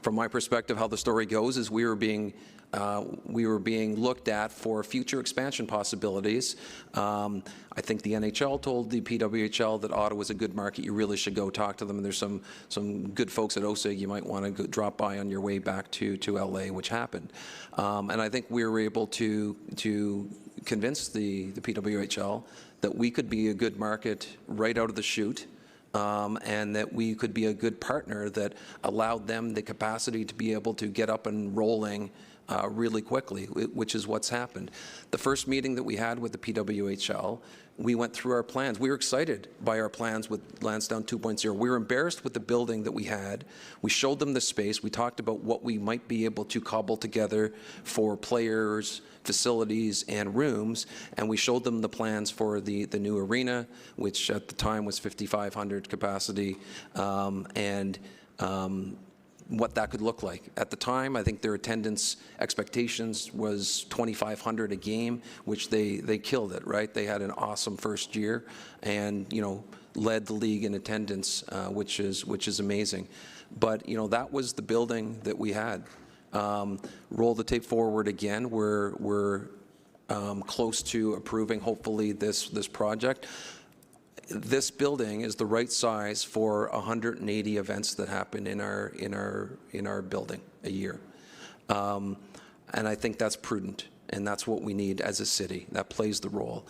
from my perspective, how the story goes is we were being looked at for future expansion possibilities. I think the NHL told the PWHL that Ottawa was a good market. You really should go talk to them. And there's some good folks at OSIG you might want to drop by on your way back to LA, which happened. And I think we were able to convince the PWHL that we could be a good market right out of the chute. And that we could be a good partner that allowed them the capacity to be able to get up and rolling really quickly, which is what's happened. The first meeting that we had with the PWHL, we went through our plans. We were excited by our plans with Lansdowne 2.0. We were embarrassed with the building that we had. We showed them the space. We talked about what we might be able to cobble together for players, facilities, and rooms, and we showed them the plans for the new arena, which at the time was 5,500 capacity, what that could look like. At the time, I think their attendance expectations was 2,500 a game, which they killed it, right? They had an awesome first year and, led the league in attendance, which is amazing. But, that was the building that we had. Roll the tape forward again. We're close to approving, hopefully, this project. This building is the right size for 180 events that happen in our building a year. And I think that's prudent, and that's what we need as a city. That plays the role.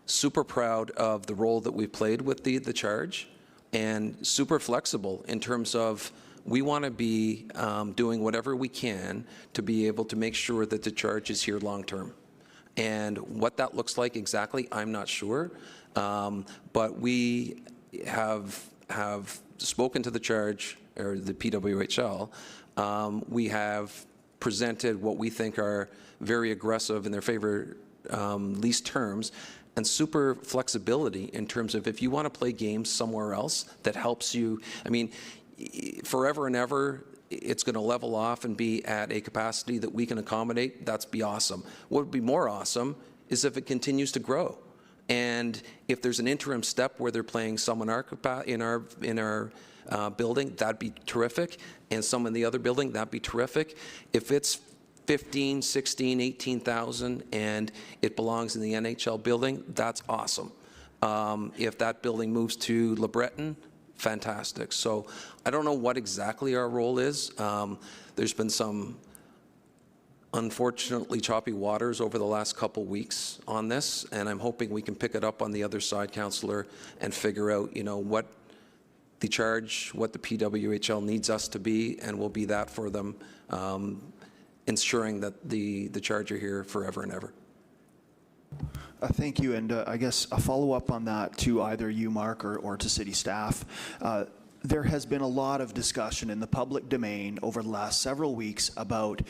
Super proud of the role that we played with the charge, and super flexible in terms of we want to be doing whatever we can to be able to make sure that the charge is here long term. And what that looks like exactly, I'm not sure. But we have spoken to the charge, or the PWHL. We have presented what we think are very aggressive in their favor lease terms, and super flexibility in terms of if you want to play games somewhere else that helps you. I mean, forever and ever, it's going to level off and be at a capacity that we can accommodate. That's be awesome. What would be more awesome is if it continues to grow. And if there's an interim step where they're playing some in our building, that'd be terrific. And some in the other building, that'd be terrific. If it's 15, 16, 18,000 and it belongs in the NHL building, that's awesome. If that building moves to Le Breton, fantastic. So I don't know what exactly our role is. There's been some unfortunately choppy waters over the last couple weeks on this, and I'm hoping we can pick it up on the other side, Councillor, and figure out, what the charge, what the PWHL needs us to be, and we'll be that for them, ensuring that the charge are here forever and ever. Thank you, and I guess a follow-up on that to either you, Mark, or to city staff. There has been a lot of discussion in the public domain over the last several weeks about,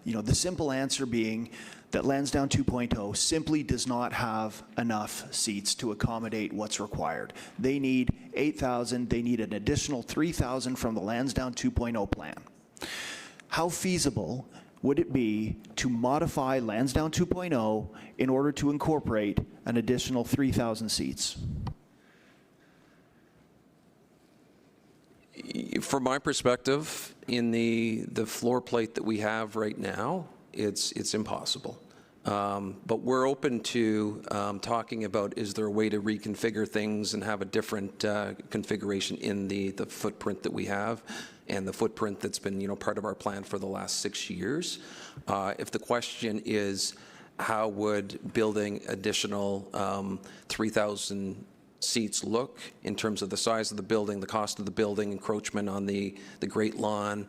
the simple answer being that Lansdowne 2.0 simply does not have enough seats to accommodate what's required. They need 8,000, they need an additional 3,000 from the Lansdowne 2.0 plan. How feasible would it be to modify Lansdowne 2.0 in order to incorporate an additional 3,000 seats? From my perspective, in the floor plate that we have right now, it's impossible. But we're open to talking about, is there a way to reconfigure things and have a different configuration in the footprint that we have and the footprint that's been part of our plan for the last 6 years. If the question is, how would building additional 3,000 seats look in terms of the size of the building, the cost of the building, encroachment on the Great Lawn,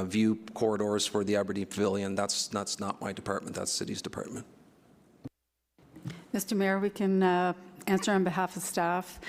view corridors for the Aberdeen Pavilion. That's not my department, that's City's department. Mr. Mayor, we can answer on behalf of staff.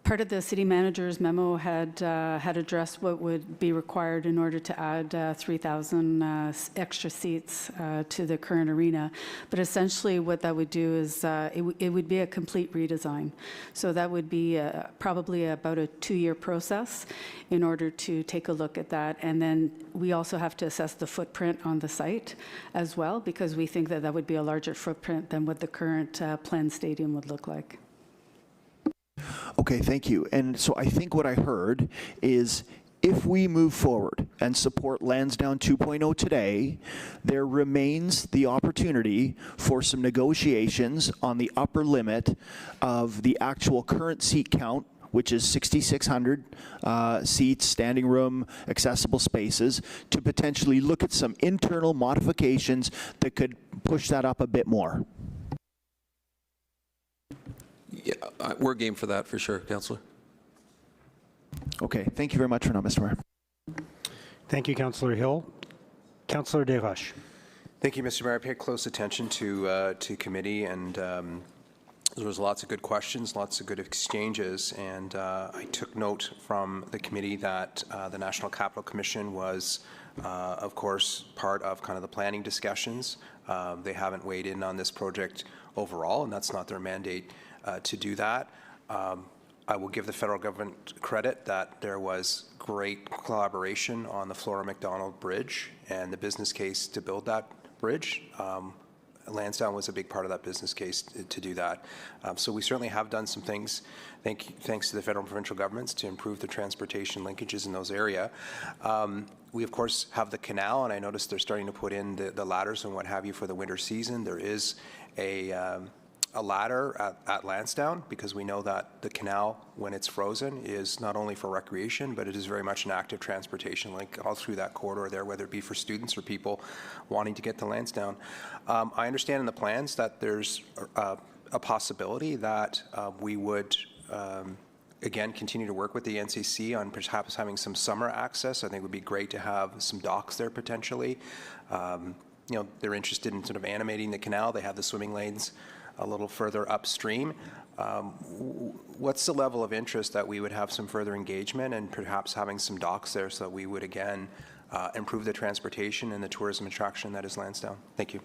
Part of the city manager's memo had addressed what would be required in order to add 3,000 extra seats to the current arena. But essentially what that would do is it would be a complete redesign. So that would be probably about a 2-year process in order to take a look at that. And then we also have to assess the footprint on the site as well, because we think that that would be a larger footprint than what the current planned stadium would look like. Okay, thank you. And so I think what I heard is if we move forward and support Lansdowne 2.0 today, there remains the opportunity for some negotiations on the upper limit of the actual current seat count, which is 6,600 seats, standing room, accessible spaces, to potentially look at some internal modifications that could push that up a bit more. Yeah, we're game for that for sure, Councillor. Okay, thank you very much for now, Mr. Mayor. Thank you, Councillor Hill. Councillor Desroches. Thank you, Mr. Mayor. I paid close attention to committee, and there was lots of good questions, lots of good exchanges, and I took note from the committee that the National Capital Commission was, of course, part of kind of the planning discussions. They haven't weighed in on this project overall, and that's not their mandate to do that. I will give the federal government credit that there was great collaboration on the Flora MacDonald Bridge and the business case to build that bridge. Lansdowne was a big part of that business case to do that. So we certainly have done some things, thanks to the federal and provincial governments, to improve the transportation linkages in those areas. We, of course, have the canal, and I noticed they're starting to put in the ladders and what have you for the winter season. There is a ladder at Lansdowne, because we know that the canal, when it's frozen, is not only for recreation, but it is very much an active transportation link all through that corridor there, whether it be for students or people wanting to get to Lansdowne. I understand in the plans that there's a possibility that we would again, continue to work with the NCC on perhaps having some summer access. I think it would be great to have some docks there potentially. You know, they're interested in sort of animating the canal. They have the swimming lanes a little further upstream. What's the level of interest that we would have some further engagement and perhaps having some docks there so that we would again improve the transportation and the tourism attraction that is Lansdowne? Thank you.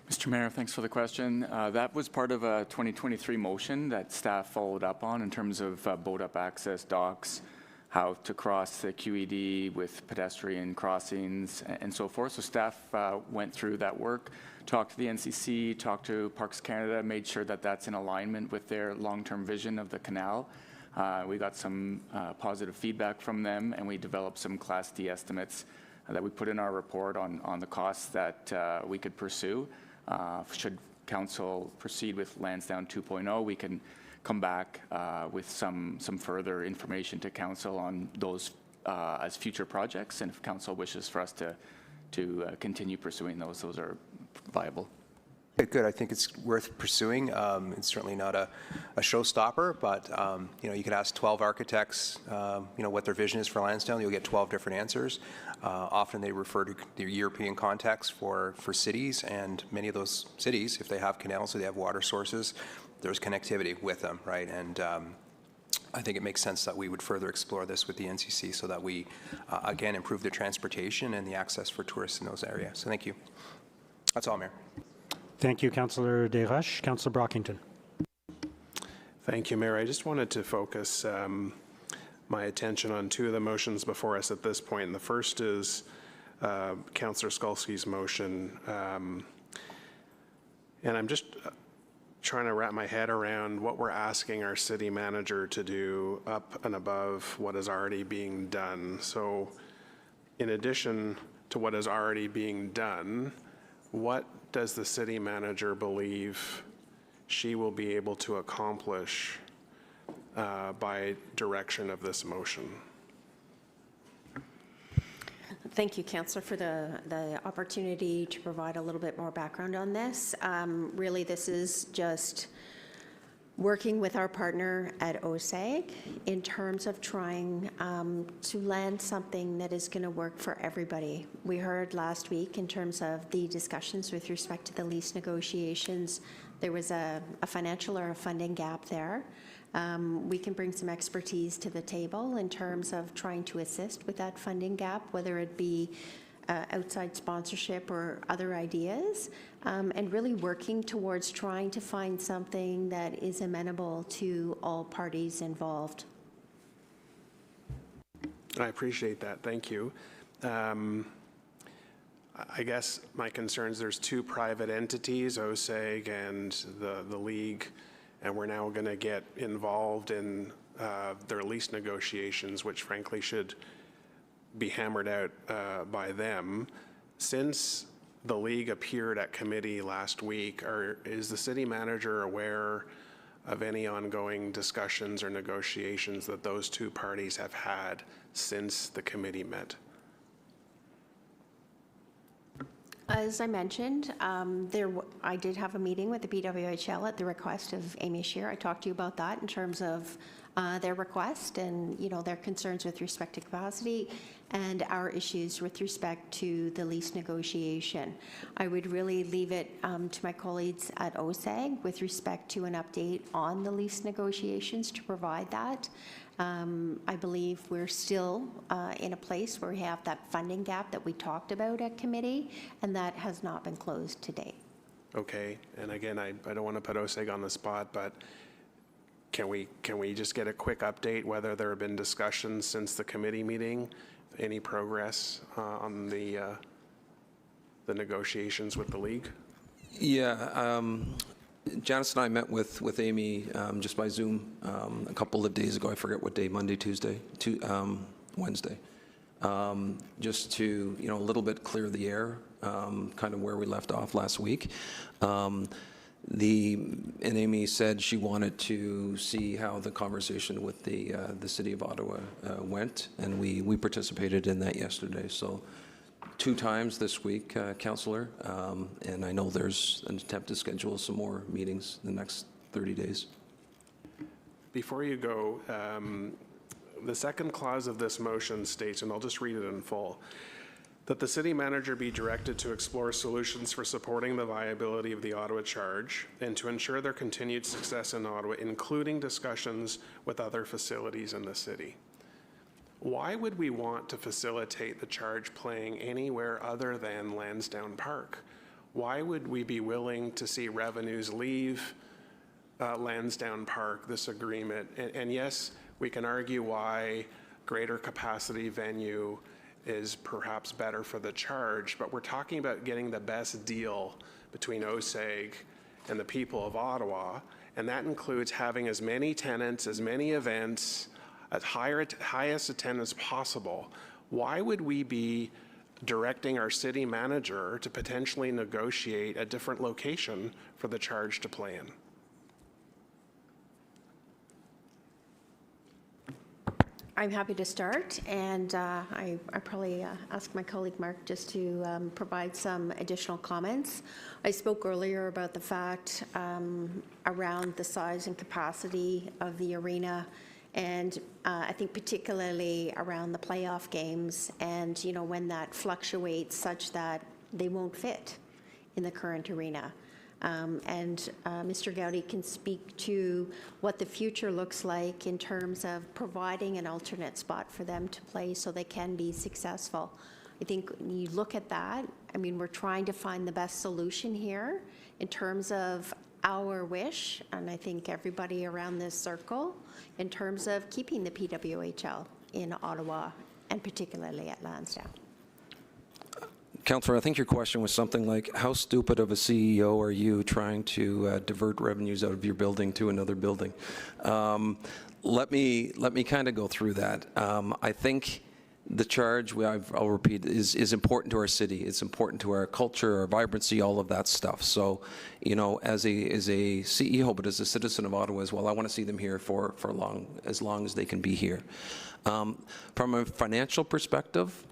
Mr. Mayor, thanks for the question. That was part of a 2023 motion that staff followed up on in terms of boat-up access, docks, how to cross the QED with pedestrian crossings and so forth. So staff went through that work, talked to the NCC, talked to Parks Canada, made sure that that's in alignment with their long-term vision of the canal. We got some positive feedback from them, and we developed some Class D estimates that we put in our report on the costs that we could pursue. Should Council proceed with Lansdowne 2.0, we can come back with some further information to Council on those as future projects, and if Council wishes for us to continue pursuing those are viable. Good. I think it's worth pursuing. It's certainly not a showstopper, but you know, you could ask 12 architects, you know, what their vision is for Lansdowne. You'll get 12 different answers. Often they refer to the European context for cities, and many of those cities, if they have canals or they have water sources, there's connectivity with them, right? And I think it makes sense that we would further explore this with the NCC so that we, again, improve the transportation and the access for tourists in those areas. So thank you. That's all, Mayor. Thank you, Councillor Desroches. Councillor Brockington. Thank you, Mayor. I just wanted to focus my attention on two of the motions before us at this point. And the first is Councillor Skulski's motion. And I'm just trying to wrap my head around what we're asking our city manager to do up and above what is already being done. So in addition to what is already being done, what does the city manager believe she will be able to accomplish by direction of this motion? Thank you, Councillor, for the opportunity to provide a little bit more background on this. Really, this is just working with our partner at OSAG in terms of trying to land something that is going to work for everybody. We heard last week in terms of the discussions with respect to the lease negotiations, there was a financial or a funding gap there. We can bring some expertise to the table in terms of trying to assist with that funding gap, whether it be outside sponsorship or other ideas, and really working towards trying to find something that is amenable to all parties involved. I appreciate that. Thank you. I guess my concerns, there's two private entities, OSAG and the League, and we're now going to get involved in their lease negotiations, which frankly should be hammered out by them. Since the League appeared at committee last week, is the city manager aware of any ongoing discussions or negotiations that those two parties have had since the committee met? As I mentioned, I did have a meeting with the PWHL at the request of Amy Scheer. I talked to you about that in terms of their request and, you know, their concerns with respect to capacity and our issues with respect to the lease negotiation. I would really leave it to my colleagues at OSAG with respect to an update on the lease negotiations to provide that. I believe we're still in a place where we have that funding gap that we talked about at committee, and that has not been closed to date. Okay, and again, I don't want to put OSAG on the spot, but can we just get a quick update whether there have been discussions since the committee meeting, any progress on the negotiations with the League? Yeah, Janice and I met with Amy just by Zoom a couple of days ago. I forget what day, Monday, Tuesday, Wednesday, just to, you know, a little bit clear the air, kind of where we left off last week. And Amy said she wanted to see how the conversation with the City of Ottawa went, and we participated in that yesterday. So 2 times this week, Councillor, and I know there's an attempt to schedule some more meetings in the next 30 days. Before you go, the second clause of this motion states, and I'll just read it in full, that the city manager be directed to explore solutions for supporting the viability of the Ottawa charge and to ensure their continued success in Ottawa, including discussions with other facilities in the city. Why would we want to facilitate the charge playing anywhere other than Lansdowne Park? Why would we be willing to see revenues leave Lansdowne Park, this agreement? And yes, we can argue why greater capacity venue is perhaps better for the charge, but we're talking about getting the best deal between OSAG and the people of Ottawa, and that includes having as many tenants, as many events, at highest attendance possible. Why would we be directing our city manager to potentially negotiate a different location for the charge to play in? I'm happy to start, and I probably ask my colleague Mark just to provide some additional comments. I spoke earlier about the fact around the size and capacity of the arena, and I think particularly around the playoff games, and you know, when that fluctuates such that they won't fit in the current arena. Mr. Gowdy can speak to what the future looks like in terms of providing an alternate spot for them to play so they can be successful. I think when you look at that, I mean, we're trying to find the best solution here in terms of our wish, and I think everybody around this circle, in terms of keeping the PWHL in Ottawa and particularly at Lansdowne. Councillor, I think your question was something like, how stupid of a CEO are you trying to divert revenues out of your building to another building? Let me kind of go through that. I think the charge, I'll repeat, is important to our city. It's important to our culture, our vibrancy, all of that stuff. So, you know, as a CEO, but as a citizen of Ottawa as well, I want to see them here for as long as they can be here. From a financial perspective,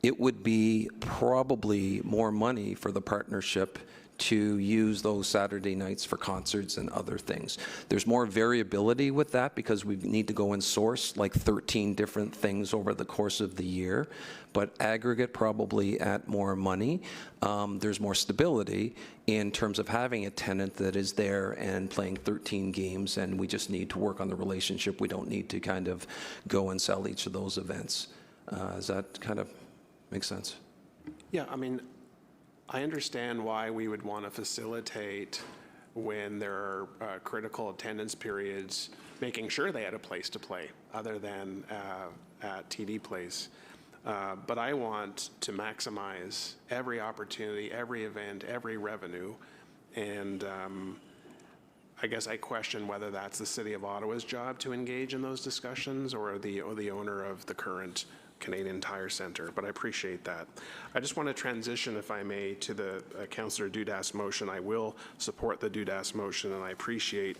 it would be probably more money for the partnership to use those Saturday nights for concerts and other things. There's more variability with that because we need to go and source like 13 different things over the course of the year, but aggregate probably at more money. There's more stability in terms of having a tenant that is there and playing 13 games, and we just need to work on the relationship. We don't need to kind of go and sell each of those events. Does that kind of make sense? Yeah, I mean, I understand why we would want to facilitate when there are critical attendance periods, making sure they had a place to play other than at TD Place. But I want to maximize every opportunity, every event, every revenue. And I guess I question whether that's the City of Ottawa's job to engage in those discussions or the owner of the current Canadian Tire Centre, but I appreciate that. I just want to transition, if I may, to the Councillor Dudas motion. I will support the Dudas motion, and I appreciate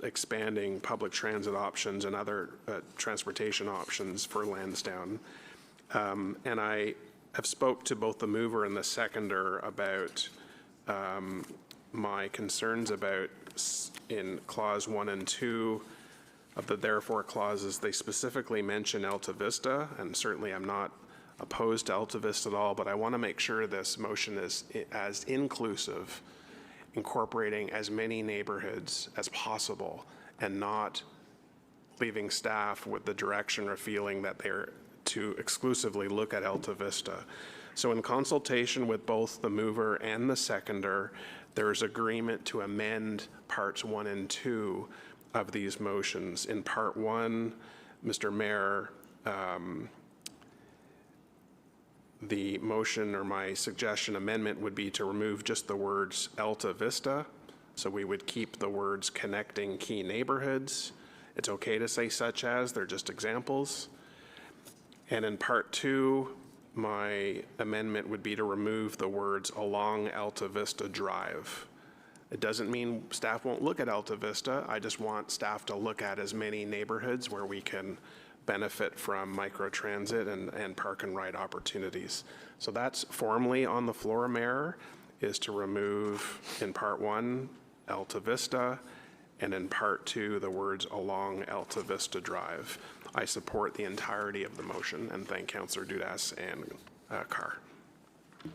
expanding public transit options and other transportation options for Lansdowne. And I have spoke to both the mover and the seconder about my concerns about in clause 1 and 2 of the therefore clauses. They specifically mention Alta Vista, and certainly I'm not opposed to Alta Vista at all, but I want to make sure this motion is as inclusive, incorporating as many neighborhoods as possible, and not leaving staff with the direction or feeling that they're to exclusively look at Alta Vista. So in consultation with both the mover and the seconder, there's agreement to amend parts 1 and 2 of these motions. In part 1, Mr. Mayor, the motion or my suggestion amendment would be to remove just the words Alta Vista. So we would keep the words connecting key neighborhoods. It's okay to say such as, they're just examples. And in part 2, my amendment would be to remove the words along Alta Vista Drive. It doesn't mean staff won't look at Alta Vista. I just want staff to look at as many neighborhoods where we can benefit from microtransit and park and ride opportunities. So that's formally on the floor, Mayor, is to remove in part 1, Alta Vista, and in part 2, the words along Alta Vista Drive. I support the entirety of the motion and thank Councillor Dudas and Carr.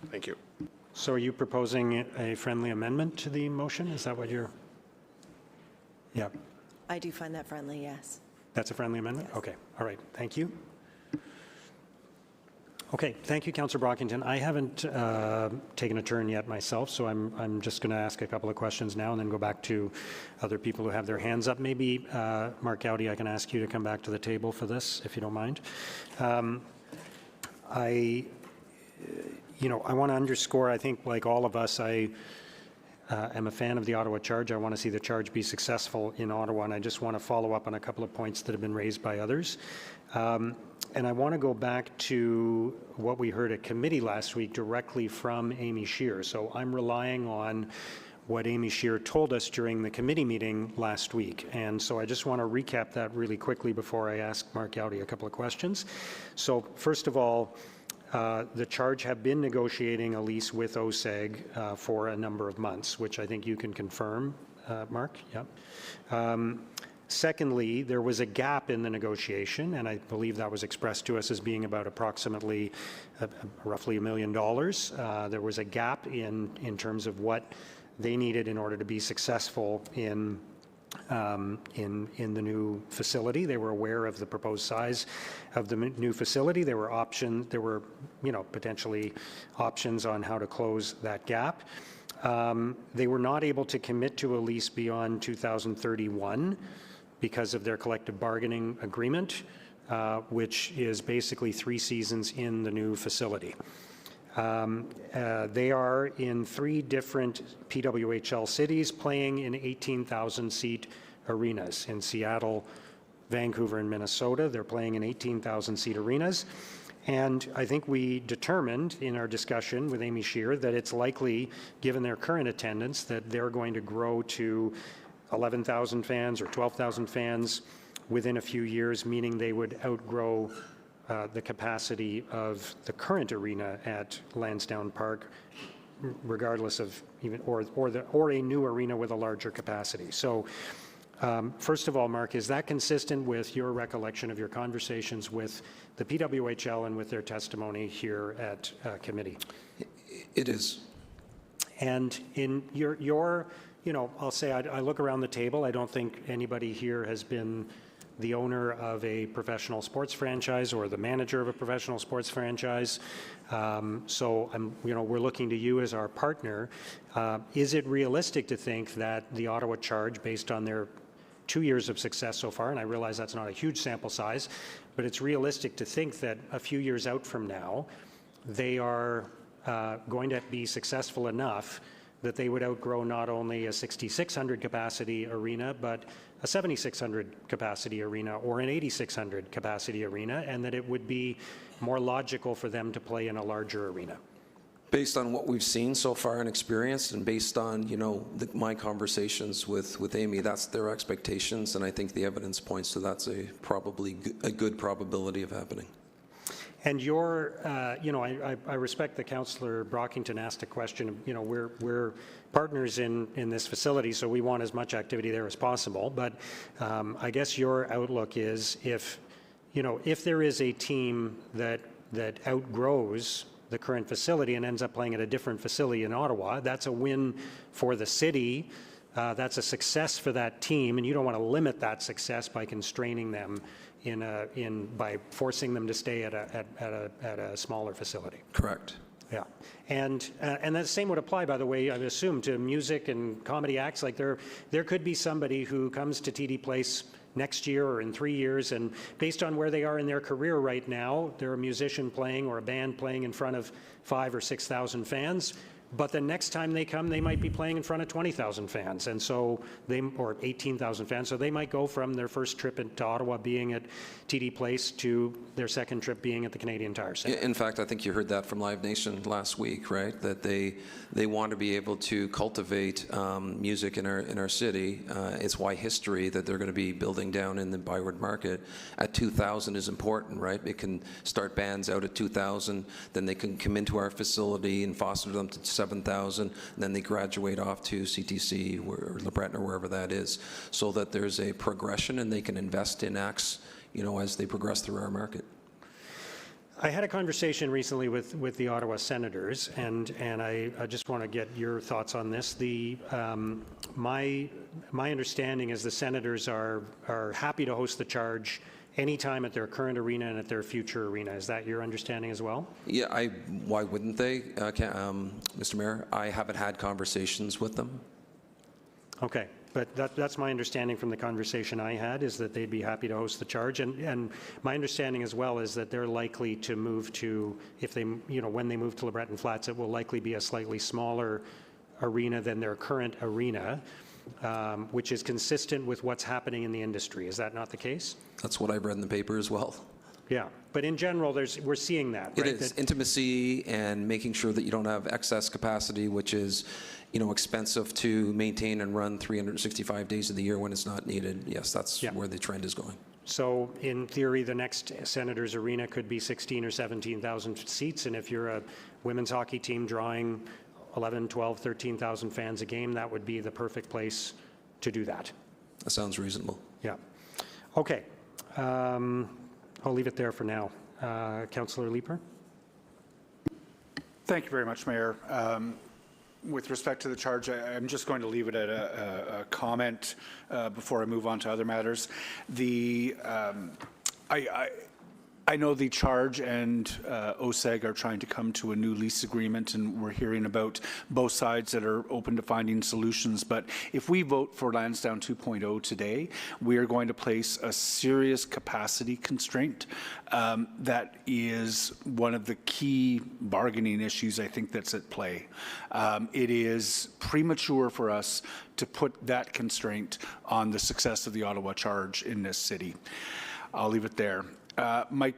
Thank you. So are you proposing a friendly amendment to the motion? Is that what you're? Yeah. I do find that friendly, yes. That's a friendly amendment? Yes. Okay. All right. Thank you. Okay. Thank you, Councillor Brockington. I haven't taken a turn yet myself, so I'm just going to ask a couple of questions now and then go back to other people who have their hands up. Maybe, Mark Gowdy, I can ask you to come back to the table for this, if you don't mind. I want to underscore, I think like all of us, I am a fan of the Ottawa Charge. I want to see the Charge be successful in Ottawa, and I just want to follow up on a couple of points that have been raised by others. And I want to go back to what we heard at committee last week directly from Amy Scheer. So I'm relying on what Amy Scheer told us during the committee meeting last week. And so I just want to recap that really quickly before I ask Mark Gowdy a couple of questions. So first of all, the Charge have been negotiating a lease with OSEG for a number of months, which I think you can confirm, Mark. Yeah. Secondly, there was a gap in the negotiation, and I believe that was expressed to us as being about approximately roughly $1 million. There was a gap in terms of what they needed in order to be successful in the new facility. They were aware of the proposed size of the new facility. There were potentially options on how to close that gap. They were not able to commit to a lease beyond 2031 because of their collective bargaining agreement, which is basically 3 seasons in the new facility. They are in 3 different PWHL cities playing in 18,000-seat arenas. In Seattle, Vancouver, and Minnesota, they're playing in 18,000-seat arenas. And I think we determined in our discussion with Amy Scheer that it's likely, given their current attendance, that they're going to grow to 11,000 fans or 12,000 fans within a few years, meaning they would outgrow the capacity of the current arena at Lansdowne Park, regardless of even, or a new arena with a larger capacity. So first of all, Mark, is that consistent with your recollection of your conversations with the PWHL and with their testimony here at committee? It is. And in your you know, I'll say I look around the table, I don't think anybody here has been the owner of a professional sports franchise or the manager of a professional sports franchise. So you know, we're looking to you as our partner. Is it realistic to think that the Ottawa Charge, based on their 2 years of success so far, and I realize that's not a huge sample size, but it's realistic to think that a few years out from now, they are going to be successful enough that they would outgrow not only a 6,600 capacity arena, but a 7,600 capacity arena or an 8,600 capacity arena, and that it would be more logical for them to play in a larger arena? Based on what we've seen so far and experienced, and based on, you know, my conversations with Amy, that's their expectations, and I think the evidence points to that's probably a good probability of happening. And your, you know, I respect that Councillor Brockington asked a question. You know, we're partners in this facility, so we want as much activity there as possible. But I guess your outlook is, if, you know, if there is a team that outgrows the current facility and ends up playing at a different facility in Ottawa, that's a win for the city. That's a success for that team, and you don't want to limit that success by constraining them by forcing them to stay at a smaller facility. Correct. Yeah, and that same would apply, by the way, I assume, to music and comedy acts. Like there could be somebody who comes to TD Place next year or in 3 years, and based on where they are in their career right now, they're a musician playing or a band playing in front of 5,000 or 6,000 fans. But the next time they come, they might be playing in front of 20,000 fans, and so or 18,000 fans. So they might go from their first trip into Ottawa being at TD Place to their second trip being at the Canadian Tire Centre. In fact, I think you heard that from Live Nation last week, right? That they want to be able to cultivate music in our city. It's why history that they're going to be building down in the Byward Market at 2,000 is important, right? They can start bands out at 2,000, then they can come into our facility and foster them to 7,000, and then they graduate off to CTC or LeBreton or wherever that is, so that there's a progression and they can invest in acts, you know, as they progress through our market. I had a conversation recently with the Ottawa Senators, and I just want to get your thoughts on this. My understanding is the Senators are happy to host the Charge anytime at their current arena and at their future arena. Is that your understanding as well? Yeah, why wouldn't they, Mr. Mayor? I haven't had conversations with them. Okay. But that's my understanding from the conversation I had, is that they'd be happy to host the Charge. And my understanding as well is that they're likely to move to, if they, you know, when they move to LeBreton Flats, it will likely be a slightly smaller arena than their current arena, which is consistent with what's happening in the industry. Is that not the case? That's what I've read in the paper as well. Yeah, but in general, we're seeing that, right? It is intimacy and making sure that you don't have excess capacity, which is, you know, expensive to maintain and run 365 days of the year when it's not needed. Yes, that's where the trend is going. So in theory, the next Senators Arena could be 16 or 17,000 seats, and if you're a women's hockey team drawing 11, 12, 13,000 fans a game, that would be the perfect place to do that. That sounds reasonable. Yeah. Okay. I'll leave it there for now. Councillor Leeper? Thank you very much, Mayor. With respect to the Charge, I'm just going to leave it at a comment before I move on to other matters. I know the Charge and OSEG are trying to come to a new lease agreement, and we're hearing about both sides that are open to finding solutions. But if we vote for Lansdowne 2.0 today, we are going to place a serious capacity constraint. That is one of the key bargaining issues, I think, that's at play. It is premature for us to put that constraint on the success of the Ottawa Charge in this city. I'll leave it there. My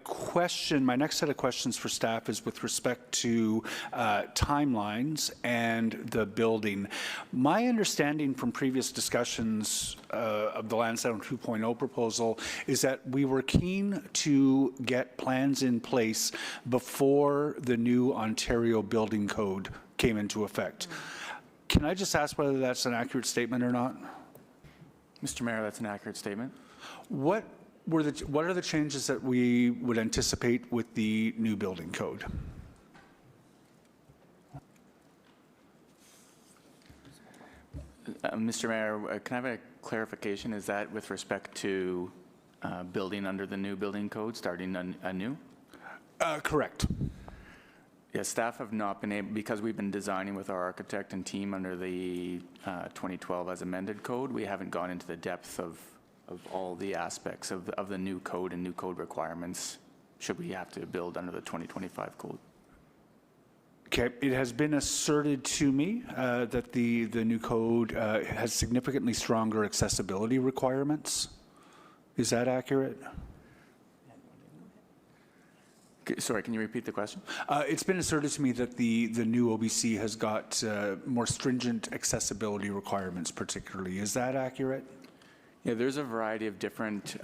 next set of questions for staff is with respect to timelines and the building. My understanding from previous discussions of the Lansdowne 2.0 proposal is that we were keen to get plans in place before the new Ontario Building Code came into effect. Can I just ask whether that's an accurate statement or not? Mr. Mayor, that's an accurate statement. What are the changes that we would anticipate with the new building code? Mr. Mayor, can I have a clarification? Is that with respect to building under the new building code, starting anew? Correct. Yeah, staff have not been able, because we've been designing with our architect and team under the 2012 as amended code, we haven't gone into the depth of all the aspects of the new code and new code requirements should we have to build under the 2025 code. Okay, it has been asserted to me that the new code has significantly stronger accessibility requirements. Is that accurate? Sorry, can you repeat the question? It's been asserted to me that the new OBC has got more stringent accessibility requirements particularly. Is that accurate? Yeah, there's a variety of different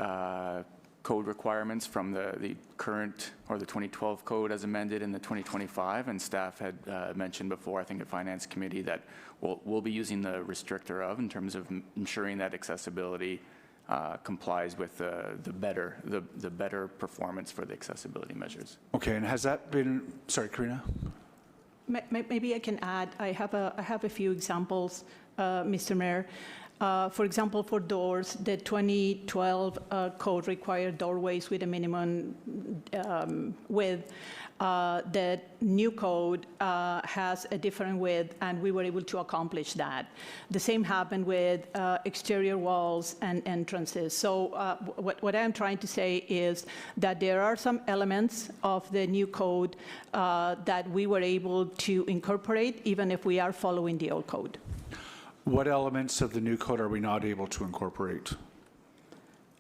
code requirements from the current or the 2012 code as amended in the 2025, and staff had mentioned before, I think at Finance Committee, that we'll be using the restrictor of in terms of ensuring that accessibility complies with the better performance for the accessibility measures. Okay, and has that been, sorry, Karina? Maybe I can add, I have a few examples, Mr. Mayor. For example, for doors, the 2012 code required doorways with a minimum width. The new code has a different width, and we were able to accomplish that. The same happened with exterior walls and entrances. So what I'm trying to say is that there are some elements of the new code that we were able to incorporate, even if we are following the old code. What elements of the new code are we not able to incorporate?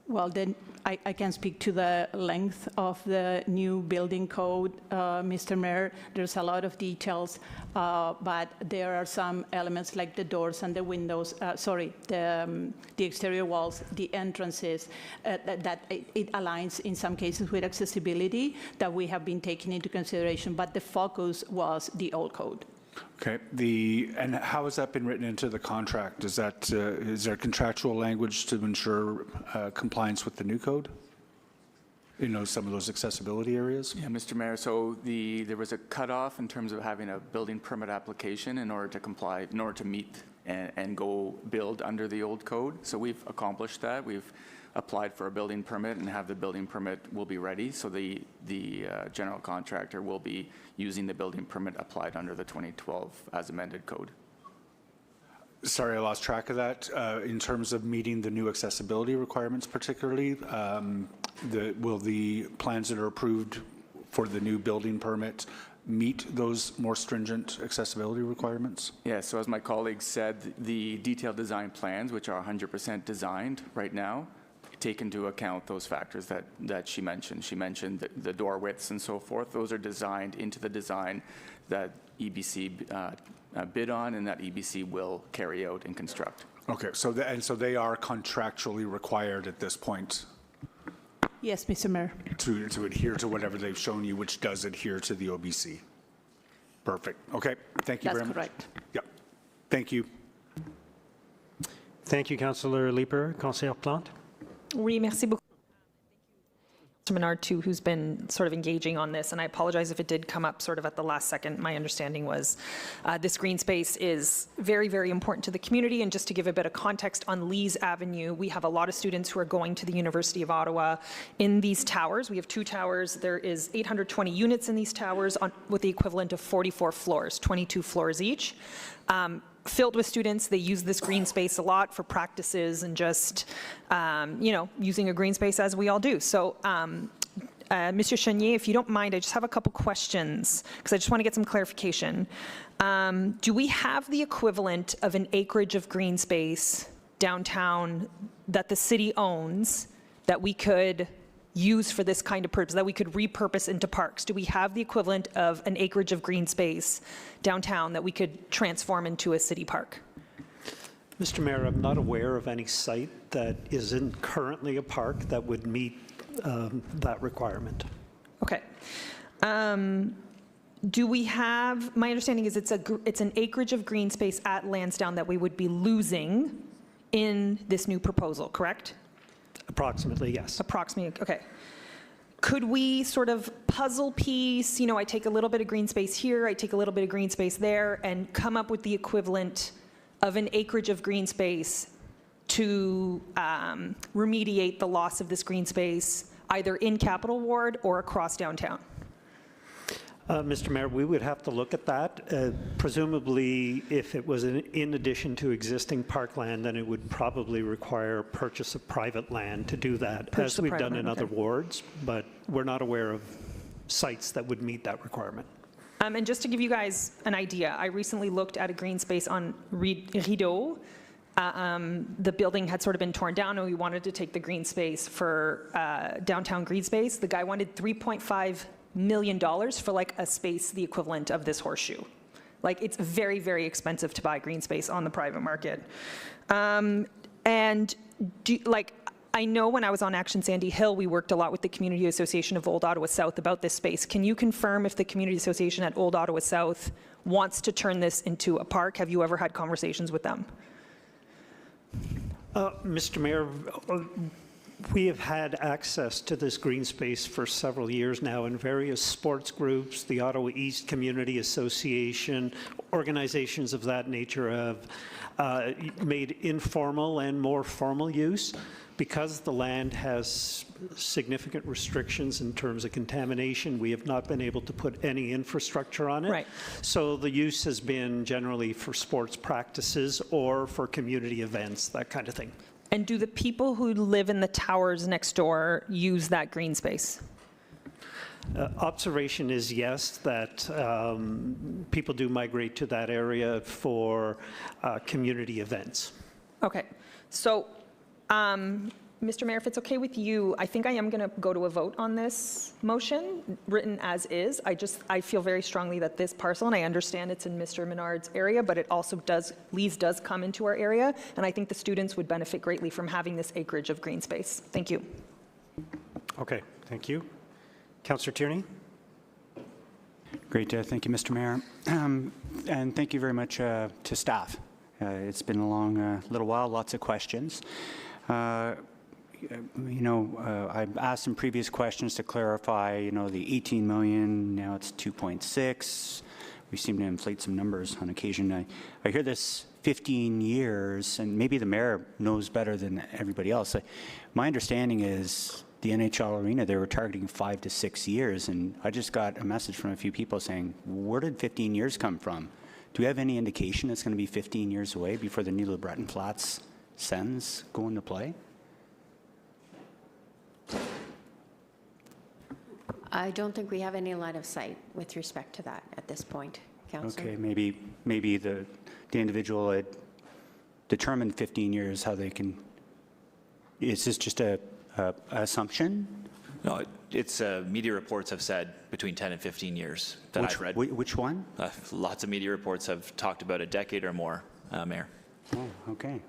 Well, then I can speak to the length of the new building code, Mr. Mayor. There's a lot of details, but there are some elements like the doors and the windows, the exterior walls, the entrances, that it aligns in some cases with accessibility that we have been taking into consideration, but the focus was the old code. Okay, and how has that been written into the contract? Is there contractual language to ensure compliance with the new code? You know, some of those accessibility areas? Yeah, Mr. Mayor, so there was a cutoff in terms of having a building permit application in order to comply, in order to meet and go build under the old code. So we've accomplished that. We've applied for a building permit and have the building permit will be ready. So the general contractor will be using the building permit applied under the 2012 as amended code. Sorry, I lost track of that. In terms of meeting the new accessibility requirements particularly, will the plans that are approved for the new building permit meet those more stringent accessibility requirements? Yeah, so as my colleague said, the detailed design plans, which are 100% designed right now, take into account those factors that she mentioned. She mentioned the door widths and so forth. Those are designed into the design that EBC bid on and that EBC will carry out and construct. Okay, so they are contractually required at this point? Yes, Mr. Mayor. To adhere to whatever they've shown you, which does adhere to the OBC. Perfect. Okay, thank you very much. That's correct. Yep. Thank you. Thank you, Councillor Leeper. Councillor Plante. Oui, merci beaucoup. Mr. Menard, too, who's been sort of engaging on this, and I apologize if it did come up sort of at the last second. My understanding was this green space is very, very important to the community, and just to give a bit of context on Laurier Avenue, we have a lot of students who are going to the University of Ottawa in these towers. We have 2 towers. There is 820 units in these towers with the equivalent of 44 floors, 22 floors each. Filled with students. They use this green space a lot for practices and just, using a green space as we all do. So, Mr. Chenier, if you don't mind, I just have a couple questions because I just want to get some clarification. Do we have the equivalent of an acreage of green space downtown that the city owns that we could use for this kind of purpose, that we could repurpose into parks? Do we have the equivalent of an acreage of green space downtown that we could transform into a city park? Mr. Mayor, I'm not aware of any site that isn't currently a park that would meet that requirement. Okay. Do we have, my understanding is it's an acreage of green space at Lansdowne that we would be losing in this new proposal, correct? Approximately, yes. Approximately, okay. Could we sort of puzzle piece, I take a little bit of green space here, I take a little bit of green space there, and come up with the equivalent of an acreage of green space to remediate the loss of this green space, either in Capital Ward or across downtown? Mr. Mayor, we would have to look at that. Presumably, if it was in addition to existing parkland, then it would probably require purchase of private land to do that, as we've done in other wards, but we're not aware of sites that would meet that requirement. And just to give you guys an idea, I recently looked at a green space on Rideau. The building had sort of been torn down, and we wanted to take the green space for downtown green space. The guy wanted $3.5 million for like a space the equivalent of this horseshoe. Like, it's very, very expensive to buy green space on the private market. And I know when I was on Action Sandy Hill, we worked a lot with the Community Association of Old Ottawa South about this space. Can you confirm if the Community Association at Old Ottawa South wants to turn this into a park? Have you ever had conversations with them? Mr. Mayor, we have had access to this green space for several years now, and various sports groups, the Ottawa East Community Association, organizations of that nature have made informal and more formal use. Because the land has significant restrictions in terms of contamination, we have not been able to put any infrastructure on it. Right. So the use has been generally for sports practices or for community events, that kind of thing. And do the people who live in the towers next door use that green space? Observation is yes, that people do migrate to that area for community events. Okay. So, Mr. Mayor, if it's okay with you, I think I am going to go to a vote on this motion, written as is. I feel very strongly that this parcel, and I understand it's in Mr. Menard's area, but it also Lee's does come into our area, and I think the students would benefit greatly from having this acreage of green space. Thank you. Okay, thank you. Councillor Tierney? Great, thank you, Mr. Mayor. And thank you very much to staff. It's been a long little while, lots of questions. I've asked some previous questions to clarify, the 18 million, now it's 2.6. We seem to inflate some numbers on occasion. I hear this 15 years, and maybe the mayor knows better than everybody else. My understanding is the NHL arena, they were targeting 5 to 6 years, and I just got a message from a few people saying, where did 15 years come from? Do we have any indication it's going to be 15 years away before the new LeBreton Flats Sens go into play? I don't think we have any line of sight with respect to that at this point, Councillor. Okay, maybe the individual had determined 15 years how they can. Is this just a assumption? No, it's media reports have said between 10 and 15 years that I've read. Which one? Lots of media reports have talked about a decade or more, Mayor. Oh, okay.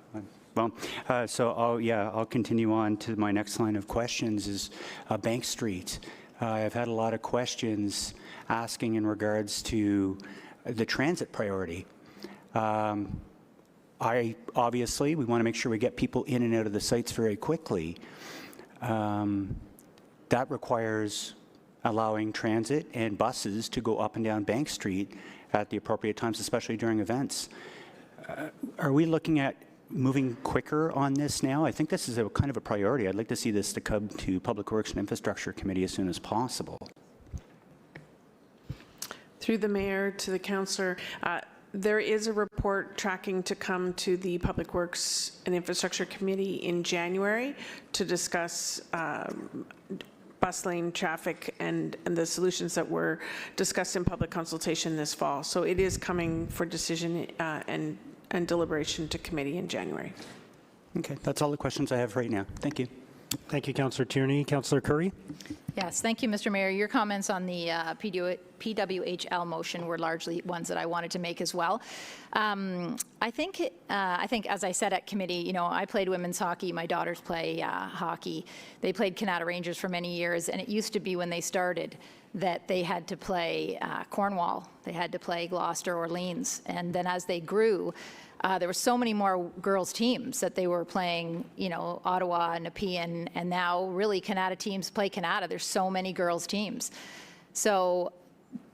Well, I'll continue on to my next line of questions is Bank Street. I've had a lot of questions asking in regards to the transit priority. Obviously, we want to make sure we get people in and out of the sites very quickly. That requires allowing transit and buses to go up and down Bank Street at the appropriate times, especially during events. Are we looking at moving quicker on this now? I think this is a kind of a priority. I'd like to see this to come to Public Works and Infrastructure Committee as soon as possible. Through the mayor to the councillor, there is a report tracking to come to the Public Works and Infrastructure Committee in January to discuss bus lane traffic and the solutions that were discussed in public consultation this fall. So it is coming for decision and deliberation to committee in January. Okay, that's all the questions I have right now. Thank you. Thank you, Councillor Tierney. Councillor Curry? Yes, thank you, Mr. Mayor. Your comments on the PWHL motion were largely ones that I wanted to make as well. I think, as I said at committee, you know, I played women's hockey. My daughters play hockey. They played Canada Rangers for many years, and it used to be when they started that they had to play Cornwall. They had to play Gloucester, Orleans, and then as they grew, there were so many more girls teams that they were playing, you know, Ottawa, Nepean, and now really Canada teams play Canada. There's so many girls teams. So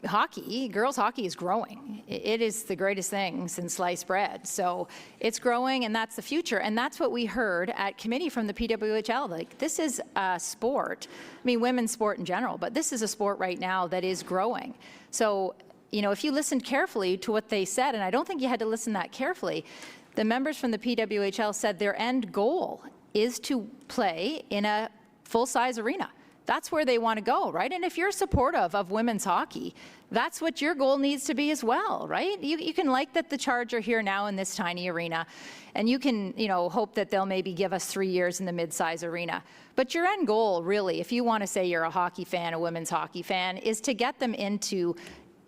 hockey, girls hockey is growing. It is the greatest thing since sliced bread. So it's growing, and that's the future. And that's what we heard at committee from the PWHL. Like, this is a sport, I mean, women's sport in general, but this is a sport right now that is growing. So, you know, if you listened carefully to what they said, and I don't think you had to listen that carefully, the members from the PWHL said their end goal is to play in a full-size arena. That's where they want to go, right? And if you're supportive of women's hockey, that's what your goal needs to be as well, right? You can like that the Charge are here now in this tiny arena, and you can, you know, hope that they'll maybe give us 3 years in the mid-size arena. But your end goal, really, if you want to say you're a hockey fan, a women's hockey fan, is to get them into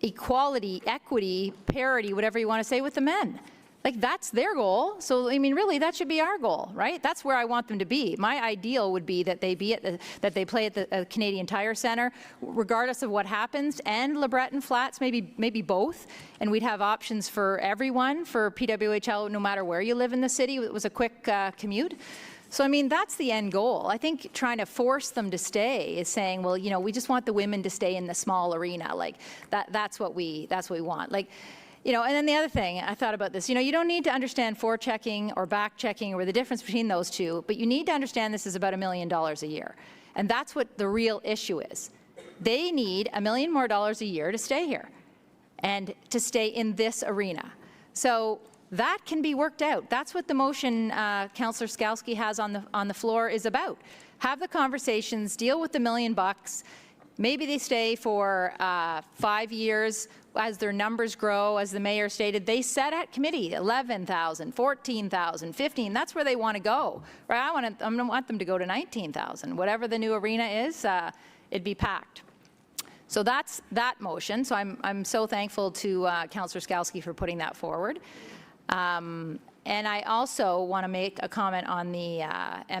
equality, equity, parity, whatever you want to say, with the men. Like, that's their goal. So, I mean, really, that should be our goal, right? That's where I want them to be. My ideal would be that they play at the Canadian Tire Centre, regardless of what happens, and LeBreton Flats, maybe both. And we'd have options for everyone, for PWHL, no matter where you live in the city. It was a quick commute. So, I mean, that's the end goal. I think trying to force them to stay is saying, well, you know, we just want the women to stay in the small arena. Like, that's what we want. Like, you know, and then the other thing, I thought about this, you know, you don't need to understand forechecking or backchecking or the difference between those two, but you need to understand this is about $1 million a year. And that's what the real issue is. They need $1 million more a year to stay here and to stay in this arena. So that can be worked out. That's what the motion Councillor Skalski has on the floor is about. Have the conversations, deal with the $1 million. Maybe they stay for 5 years as their numbers grow. As the mayor stated, they said at committee 11,000, 14,000, 15. That's where they want to go. Right? I want them to go to 19,000. Whatever the new arena is, it'd be packed. So that's that motion. So I'm so thankful to Councillor Skalski for putting that forward. And I also want to make a comment on the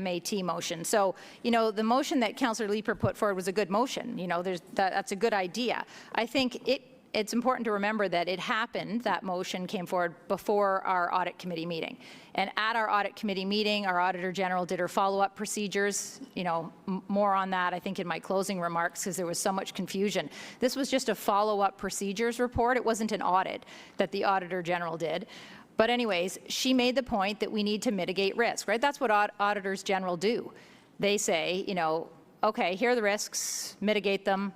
MAT motion. So, you know, the motion that Councillor Leeper put forward was a good motion. You know, that's a good idea. I think it's important to remember that it happened, that motion came forward before our audit committee meeting. And at our audit committee meeting, our Auditor General did her follow-up procedures. You know, more on that, I think, in my closing remarks, because there was so much confusion. This was just a follow-up procedures report. It wasn't an audit that the Auditor General did. But anyways, she made the point that we need to mitigate risk, right? That's what auditors general do. They say, you know, okay, here are the risks, mitigate them,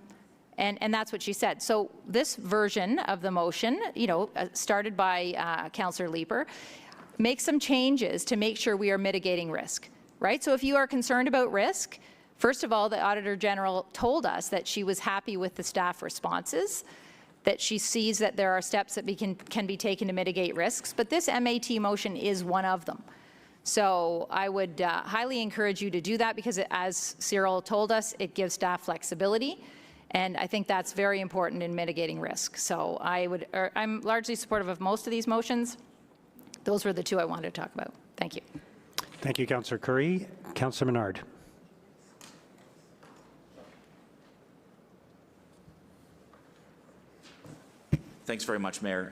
and that's what she said. So this version of the motion, you know, started by Councillor Leeper, makes some changes to make sure we are mitigating risk, right? So if you are concerned about risk, first of all, the Auditor General told us that she was happy with the staff responses, that she sees that there are steps that can be taken to mitigate risks, but this MAT motion is one of them. So I would highly encourage you to do that, because as Cyril told us, it gives staff flexibility, and I think that's very important in mitigating risk. So I'm largely supportive of most of these motions. Those were the two I wanted to talk about. Thank you. Thank you, Councillor Curry. Councillor Menard. Thanks very much, Mayor.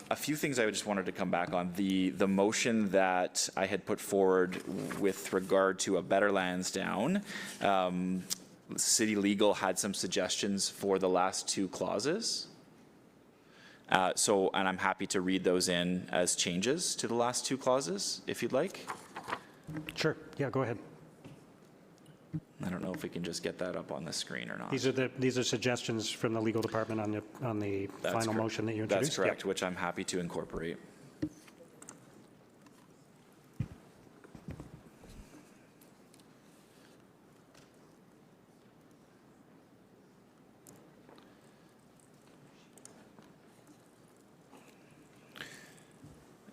A few things I just wanted to come back on. The motion that I had put forward with regard to a Better Lansdowne, City Legal had some suggestions for the last two clauses. And I'm happy to read those in as changes to the last two clauses, if you'd like. Sure. Yeah, go ahead. I don't know if we can just get that up on the screen or not. These are suggestions from the legal department on the final motion that you introduced? That's correct, which I'm happy to incorporate.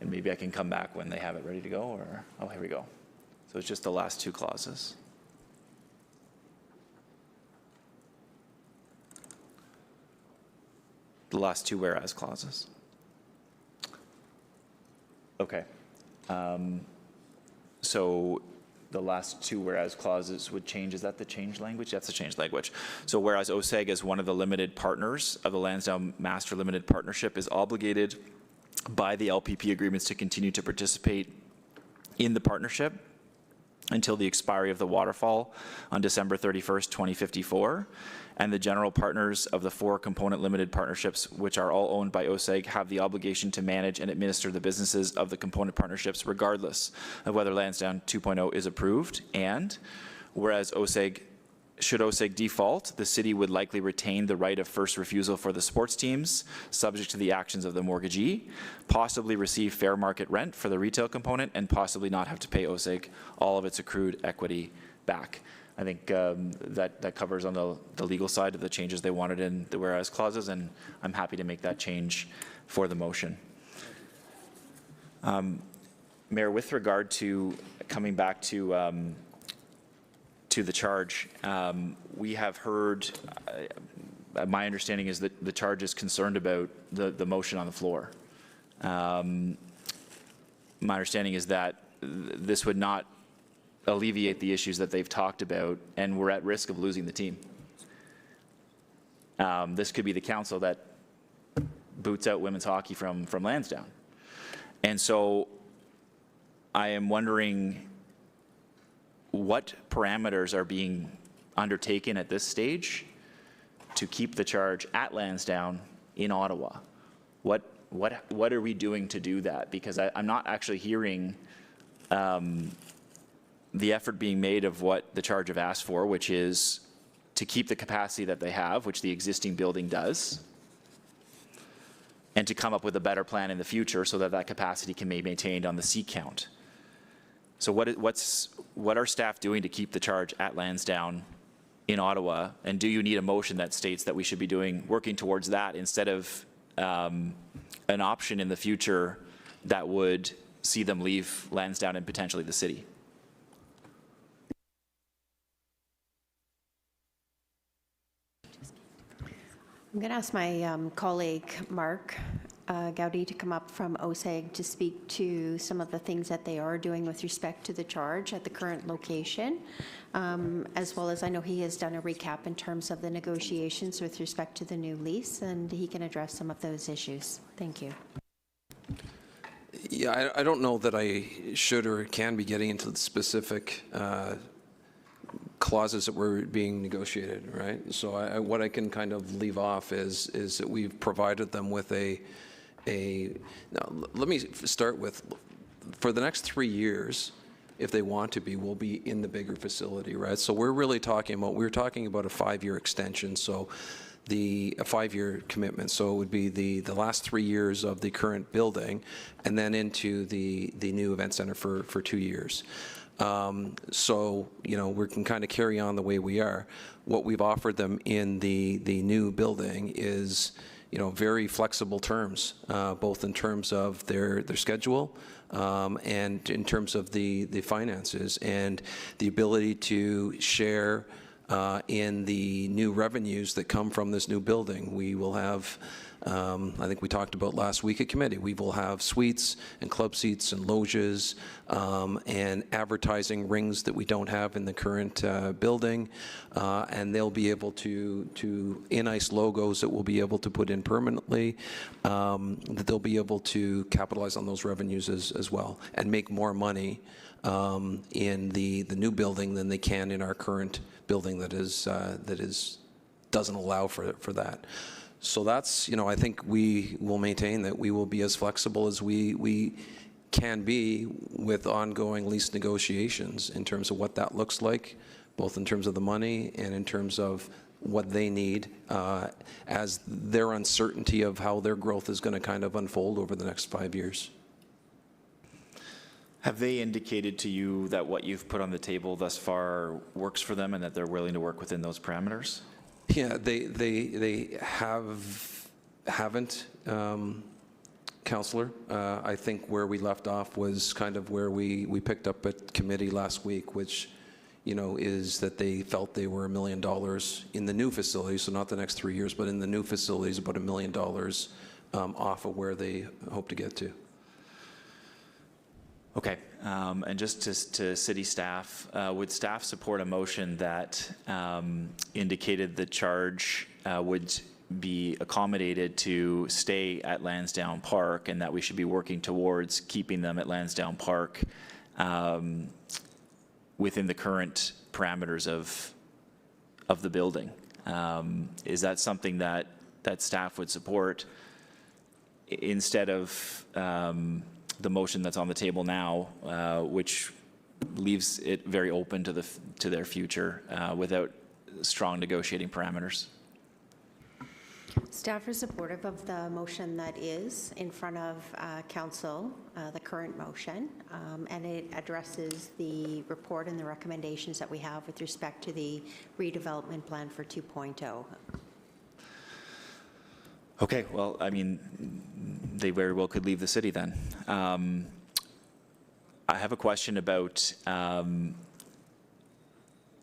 And maybe I can come back when they have it ready to go, or, oh, here we go. So it's just the last two clauses. The last two whereas clauses. Okay. So the last two whereas clauses would change. Is that the change language? That's the change language. So whereas OSEG, as one of the limited partners of the Lansdowne Master Limited Partnership, is obligated by the LPP agreements to continue to participate in the partnership until the expiry of the waterfall on December 31st, 2054. And the general partners of the 4 component limited partnerships, which are all owned by OSEG, have the obligation to manage and administer the businesses of the component partnerships regardless of whether Lansdowne 2.0 is approved. And whereas should OSEG default, the city would likely retain the right of first refusal for the sports teams, subject to the actions of the mortgagee, possibly receive fair market rent for the retail component, and possibly not have to pay OSEG all of its accrued equity back. I think that covers on the legal side of the changes they wanted in the whereas clauses, and I'm happy to make that change for the motion. Mayor, with regard to coming back to the charge, we have heard, my understanding is that the charge is concerned about the motion on the floor. My understanding is that this would not alleviate the issues that they've talked about, and we're at risk of losing the team. This could be the council that boots out women's hockey from Lansdowne. And so I am wondering what parameters are being undertaken at this stage to keep the charge at Lansdowne in Ottawa. What are we doing to do that? Because I'm not actually hearing the effort being made of what the charge have asked for, which is to keep the capacity that they have, which the existing building does, and to come up with a better plan in the future so that that capacity can be maintained on the seat count. So what are staff doing to keep the charge at Lansdowne in Ottawa? And do you need a motion that states that we should be working towards that instead of an option in the future that would see them leave Lansdowne and potentially the city? I'm going to ask my colleague, Mark Gowdy, to come up from OSEG to speak to some of the things that they are doing with respect to the charge at the current location, as well as I know he has done a recap in terms of the negotiations with respect to the new lease, and he can address some of those issues. Thank you. Yeah, I don't know that I should or can be getting into the specific clauses that were being negotiated, right? So what I can kind of leave off is that we've provided them with now, let me start with, for the next 3 years, if they want to be, we'll be in the bigger facility, right? So we're talking about a 5-year extension, so a 5-year commitment. So it would be the last 3 years of the current building, and then into the new event center for 2 years. So, we can kind of carry on the way we are. What we've offered them in the new building is, very flexible terms, both in terms of their schedule and in terms of the finances and the ability to share in the new revenues that come from this new building. We will have, I think we talked about last week at committee, we will have suites and club seats and loges and advertising rings that we don't have in the current building, and they'll be able to in-ice logos that we'll be able to put in permanently, that they'll be able to capitalize on those revenues as well and make more money in the new building than they can in our current building that doesn't allow for that. So that's, I think we will maintain that we will be as flexible as we can be with ongoing lease negotiations in terms of what that looks like, both in terms of the money and in terms of what they need as their uncertainty of how their growth is going to kind of unfold over the next 5 years. Have they indicated to you that what you've put on the table thus far works for them and that they're willing to work within those parameters? Yeah, they haven't, Councillor. I think where we left off was kind of where we picked up at committee last week, which, is that they felt they were $1 million in the new facility, so not the next 3 years, but in the new facilities, about $1 million off of where they hope to get to. Okay, and just to city staff, would staff support a motion that indicated the charge would be accommodated to stay at Lansdowne Park, and that we should be working towards keeping them at Lansdowne Park within the current parameters of the building? Is that something that staff would support instead of the motion that's on the table now, which leaves it very open to their future without strong negotiating parameters? Staff are supportive of the motion that is in front of council, the current motion, and it addresses the report and the recommendations that we have with respect to the redevelopment plan for 2.0. Okay, well, I mean, they very well could leave the city then. I have a question about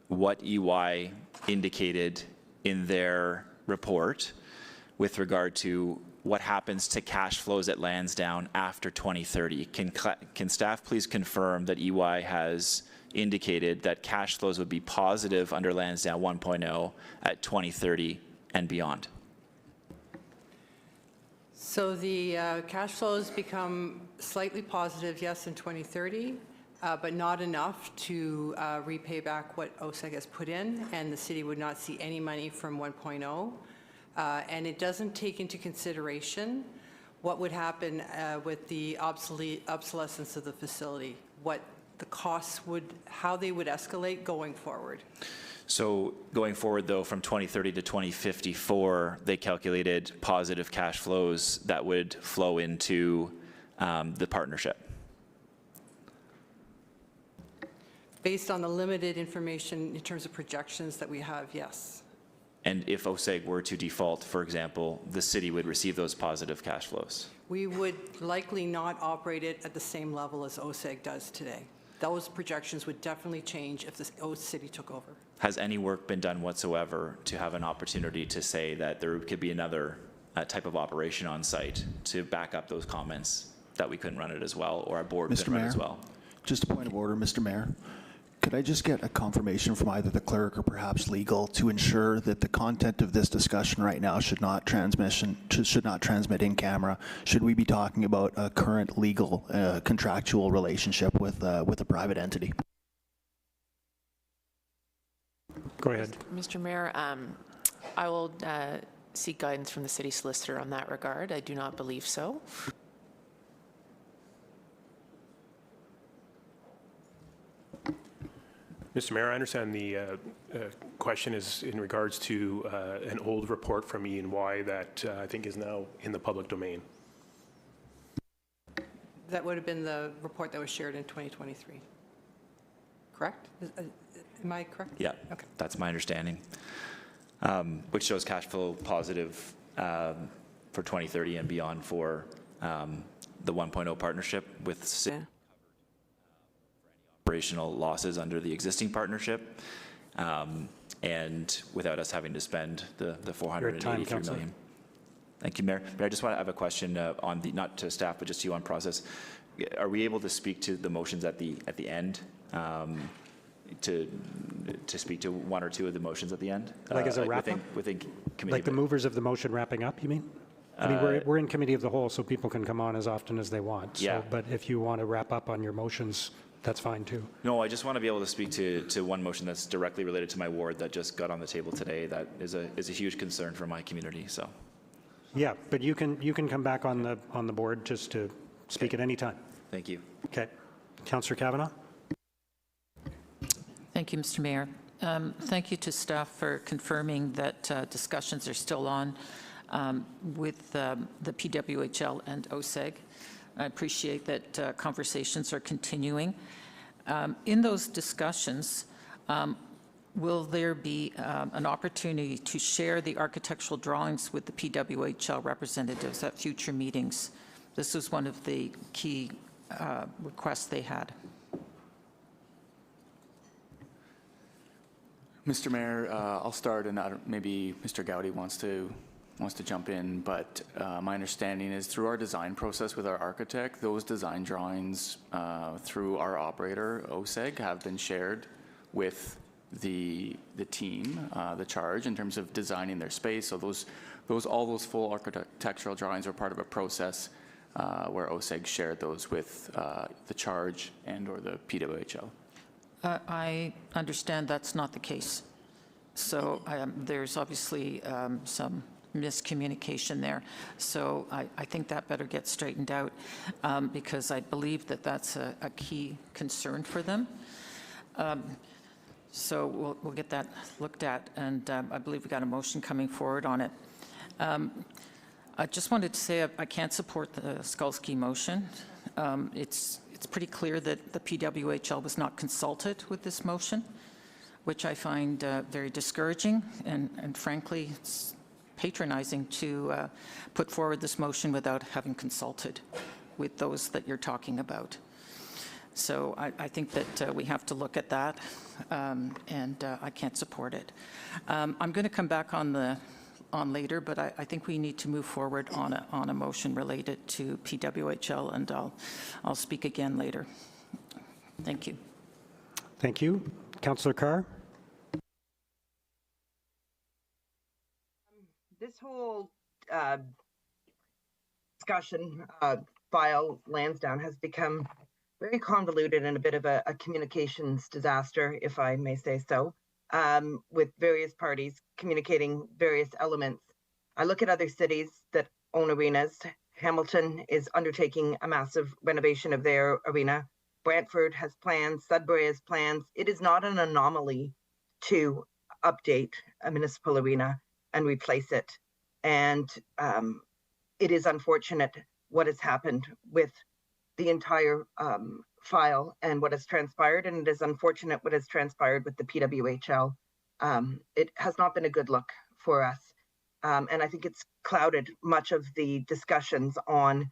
what EY indicated in their report with regard to what happens to cash flows at Lansdowne after 2030. Can staff please confirm that EY has indicated that cash flows would be positive under Lansdowne 1.0 at 2030 and beyond? So the cash flows become slightly positive, yes, in 2030, but not enough to repay back what OSEG has put in, and the city would not see any money from 1.0. And it doesn't take into consideration what would happen with the obsolescence of the facility, what the costs would, how they would escalate going forward. So going forward, though, from 2030 to 2054, they calculated positive cash flows that would flow into the partnership. Based on the limited information in terms of projections that we have, yes. And if OSEG were to default, for example, the city would receive those positive cash flows? We would likely not operate it at the same level as OSEG does today. Those projections would definitely change if the city took over. Has any work been done whatsoever to have an opportunity to say that there could be another type of operation on site to back up those comments that we couldn't run it as well, or our board couldn't run it as well? Just a point of order, Mr. Mayor. Could I just get a confirmation from either the clerk or perhaps legal to ensure that the content of this discussion right now should not transmit in camera? Should we be talking about a current legal contractual relationship with a private entity? Go ahead. Mr. Mayor, I will seek guidance from the city solicitor on that regard. I do not believe so. Mr. Mayor, I understand the question is in regards to an old report from E&Y that I think is now in the public domain. That would have been the report that was shared in 2023. Correct? Am I correct? Yeah, okay. That's my understanding, which shows cash flow positive for 2030 and beyond for the 1.0 partnership with operational losses under the existing partnership, and without us having to spend the $483 million. Thank you, Mayor. But I just want to have a question on the, not to staff, but just to you on process. Are we able to speak to the motions at the end? To speak to one or two of the motions at the end? Like as a wrap-up? Within committee. Like the movers of the motion wrapping up, you mean? I mean, we're in committee of the whole, so people can come on as often as they want. So, yeah. But if you want to wrap up on your motions, that's fine too. No, I just want to be able to speak to one motion that's directly related to my ward that just got on the table today. That is a huge concern for my community. So. Yeah, but you can come back on the board just to speak at any time. Thank you. Okay, Councillor Kavanagh. Thank you, Mr. Mayor. Thank you to staff for confirming that discussions are still on with the PWHL and OSEG. I appreciate that conversations are continuing. In those discussions, will there be an opportunity to share the architectural drawings with the PWHL representatives at future meetings? This was one of the key requests they had. Mr. Mayor, I'll start, and maybe Mr. Gowdy wants to jump in, but my understanding is through our design process with our architect, those design drawings through our operator, OSEG, have been shared with the team, the charge, in terms of designing their space. So all those full architectural drawings are part of a process where OSEG shared those with the charge and or the PWHL. I understand that's not the case. So there's obviously some miscommunication there. So I think that better get straightened out because I believe that that's a key concern for them. So we'll get that looked at, and I believe we got a motion coming forward on it. I just wanted to say I can't support the Skalski motion. It's pretty clear that the PWHL was not consulted with this motion, which I find very discouraging, and frankly, it's patronizing to put forward this motion without having consulted with those that you're talking about. So I think that we have to look at that, and I can't support it. I'm going to come back on later, but I think we need to move forward on a motion related to PWHL, and I'll speak again later. Thank you. Thank you. Councillor Carr? This whole discussion file, Lansdowne, has become very convoluted and a bit of a communications disaster, if I may say so, with various parties communicating various elements. I look at other cities that own arenas. Hamilton is undertaking a massive renovation of their arena. Brantford has plans. Sudbury has plans. It is not an anomaly to update a municipal arena and replace it. And it is unfortunate what has happened with the entire file and what has transpired, and it is unfortunate what has transpired with the PWHL. It has not been a good look for us, and I think it's clouded much of the discussions on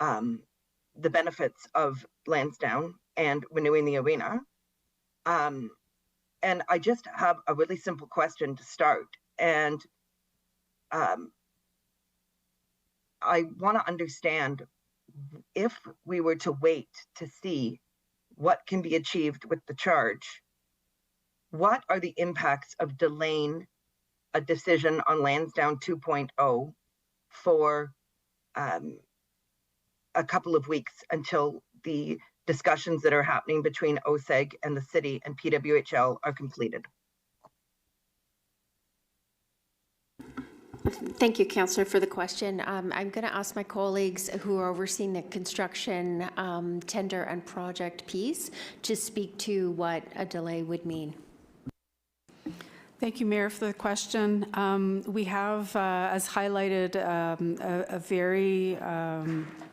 the benefits of Lansdowne and renewing the arena. And I just have a really simple question to start, and I want to understand, if we were to wait to see what can be achieved with the charge, what are the impacts of delaying a decision on Lansdowne 2.0 for a couple of weeks until the discussions that are happening between OSEG and the city and PWHL are completed? Thank you, Councillor, for the question. I'm going to ask my colleagues who are overseeing the construction tender and project piece to speak to what a delay would mean. Thank you, Mayor, for the question. We have, as highlighted, a very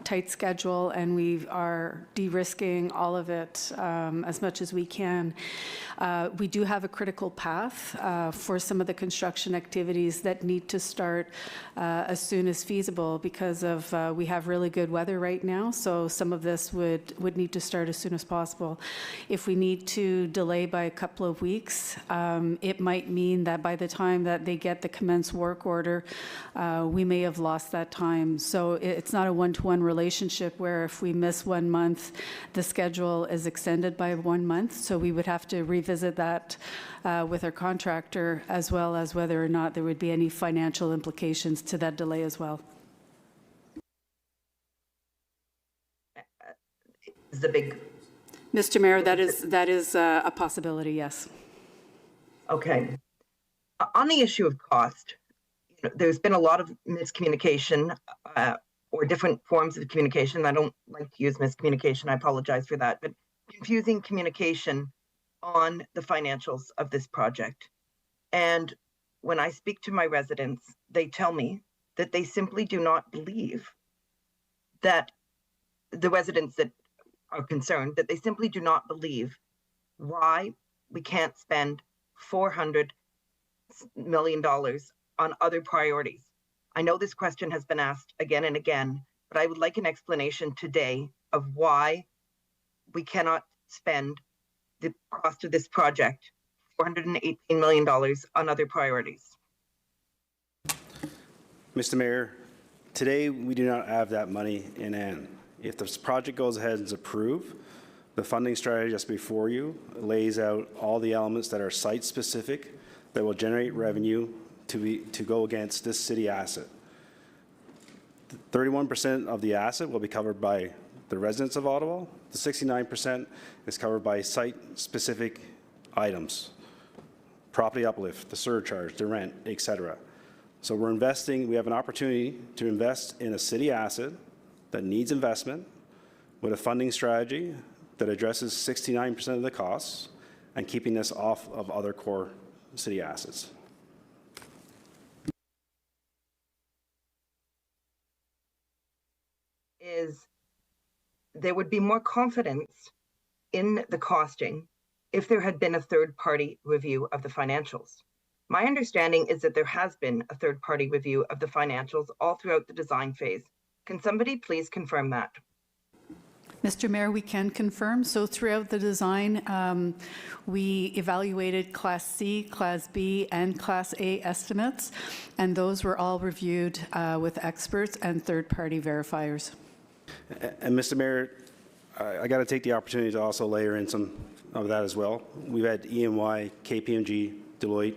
tight schedule, and we are de-risking all of it as much as we can. We do have a critical path for some of the construction activities that need to start as soon as feasible because of we have really good weather right now, so some of this would need to start as soon as possible. If we need to delay by a couple of weeks, it might mean that by the time that they get the commence work order, we may have lost that time. So it's not a one-to-one relationship where if we miss 1 month, the schedule is extended by 1 month. So we would have to revisit that with our contractor, as well as whether or not there would be any financial implications to that delay as well. Is the big... Mr. Mayor, that is a possibility, yes. Okay. On the issue of cost, there's been a lot of miscommunication or different forms of communication. I don't like to use miscommunication. I apologize for that, but confusing communication on the financials of this project. And when I speak to my residents, they tell me that they simply do not believe that the residents that are concerned, that they simply do not believe why we can't spend $400 million on other priorities. I know this question has been asked again and again, but I would like an explanation today of why we cannot spend the cost of this project $418 million on other priorities. Mr. Mayor, today we do not have that money in hand. If this project goes ahead and is approved, the funding strategy just before you lays out all the elements that are site-specific that will generate revenue to go against this city asset. 31% of the asset will be covered by the residents of Ottawa. The 69% is covered by site-specific items, property uplift, the surcharge, the rent, etc. So we're investing, we have an opportunity to invest in a city asset that needs investment with a funding strategy that addresses 69% of the costs and keeping this off of other core city assets. Is there would be more confidence in the costing if there had been a third-party review of the financials. My understanding is that there has been a third-party review of the financials all throughout the design phase. Can somebody please confirm that? Mr. Mayor, we can confirm. So throughout the design, we evaluated Class C, Class B, and Class A estimates, and those were all reviewed with experts and third-party verifiers. And Mr. Mayor, I got to take the opportunity to also layer in some of that as well. We've had EY, KPMG, Deloitte,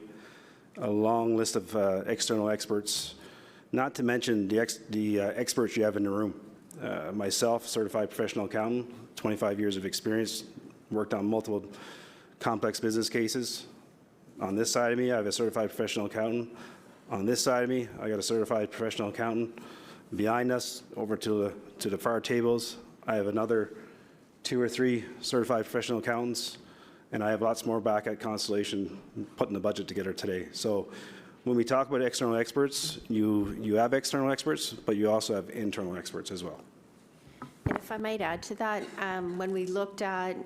a long list of external experts, not to mention the experts you have in the room. Myself, certified professional accountant, 25 years of experience, worked on multiple complex business cases. On this side of me, I have a certified professional accountant. On this side of me, I got a certified professional accountant. Behind us, over to the far tables, I have another 2 or 3 certified professional accountants, and I have lots more back at Constellation putting the budget together today. So when we talk about external experts, you have external experts, but you also have internal experts as well. And if I might add to that, when we looked at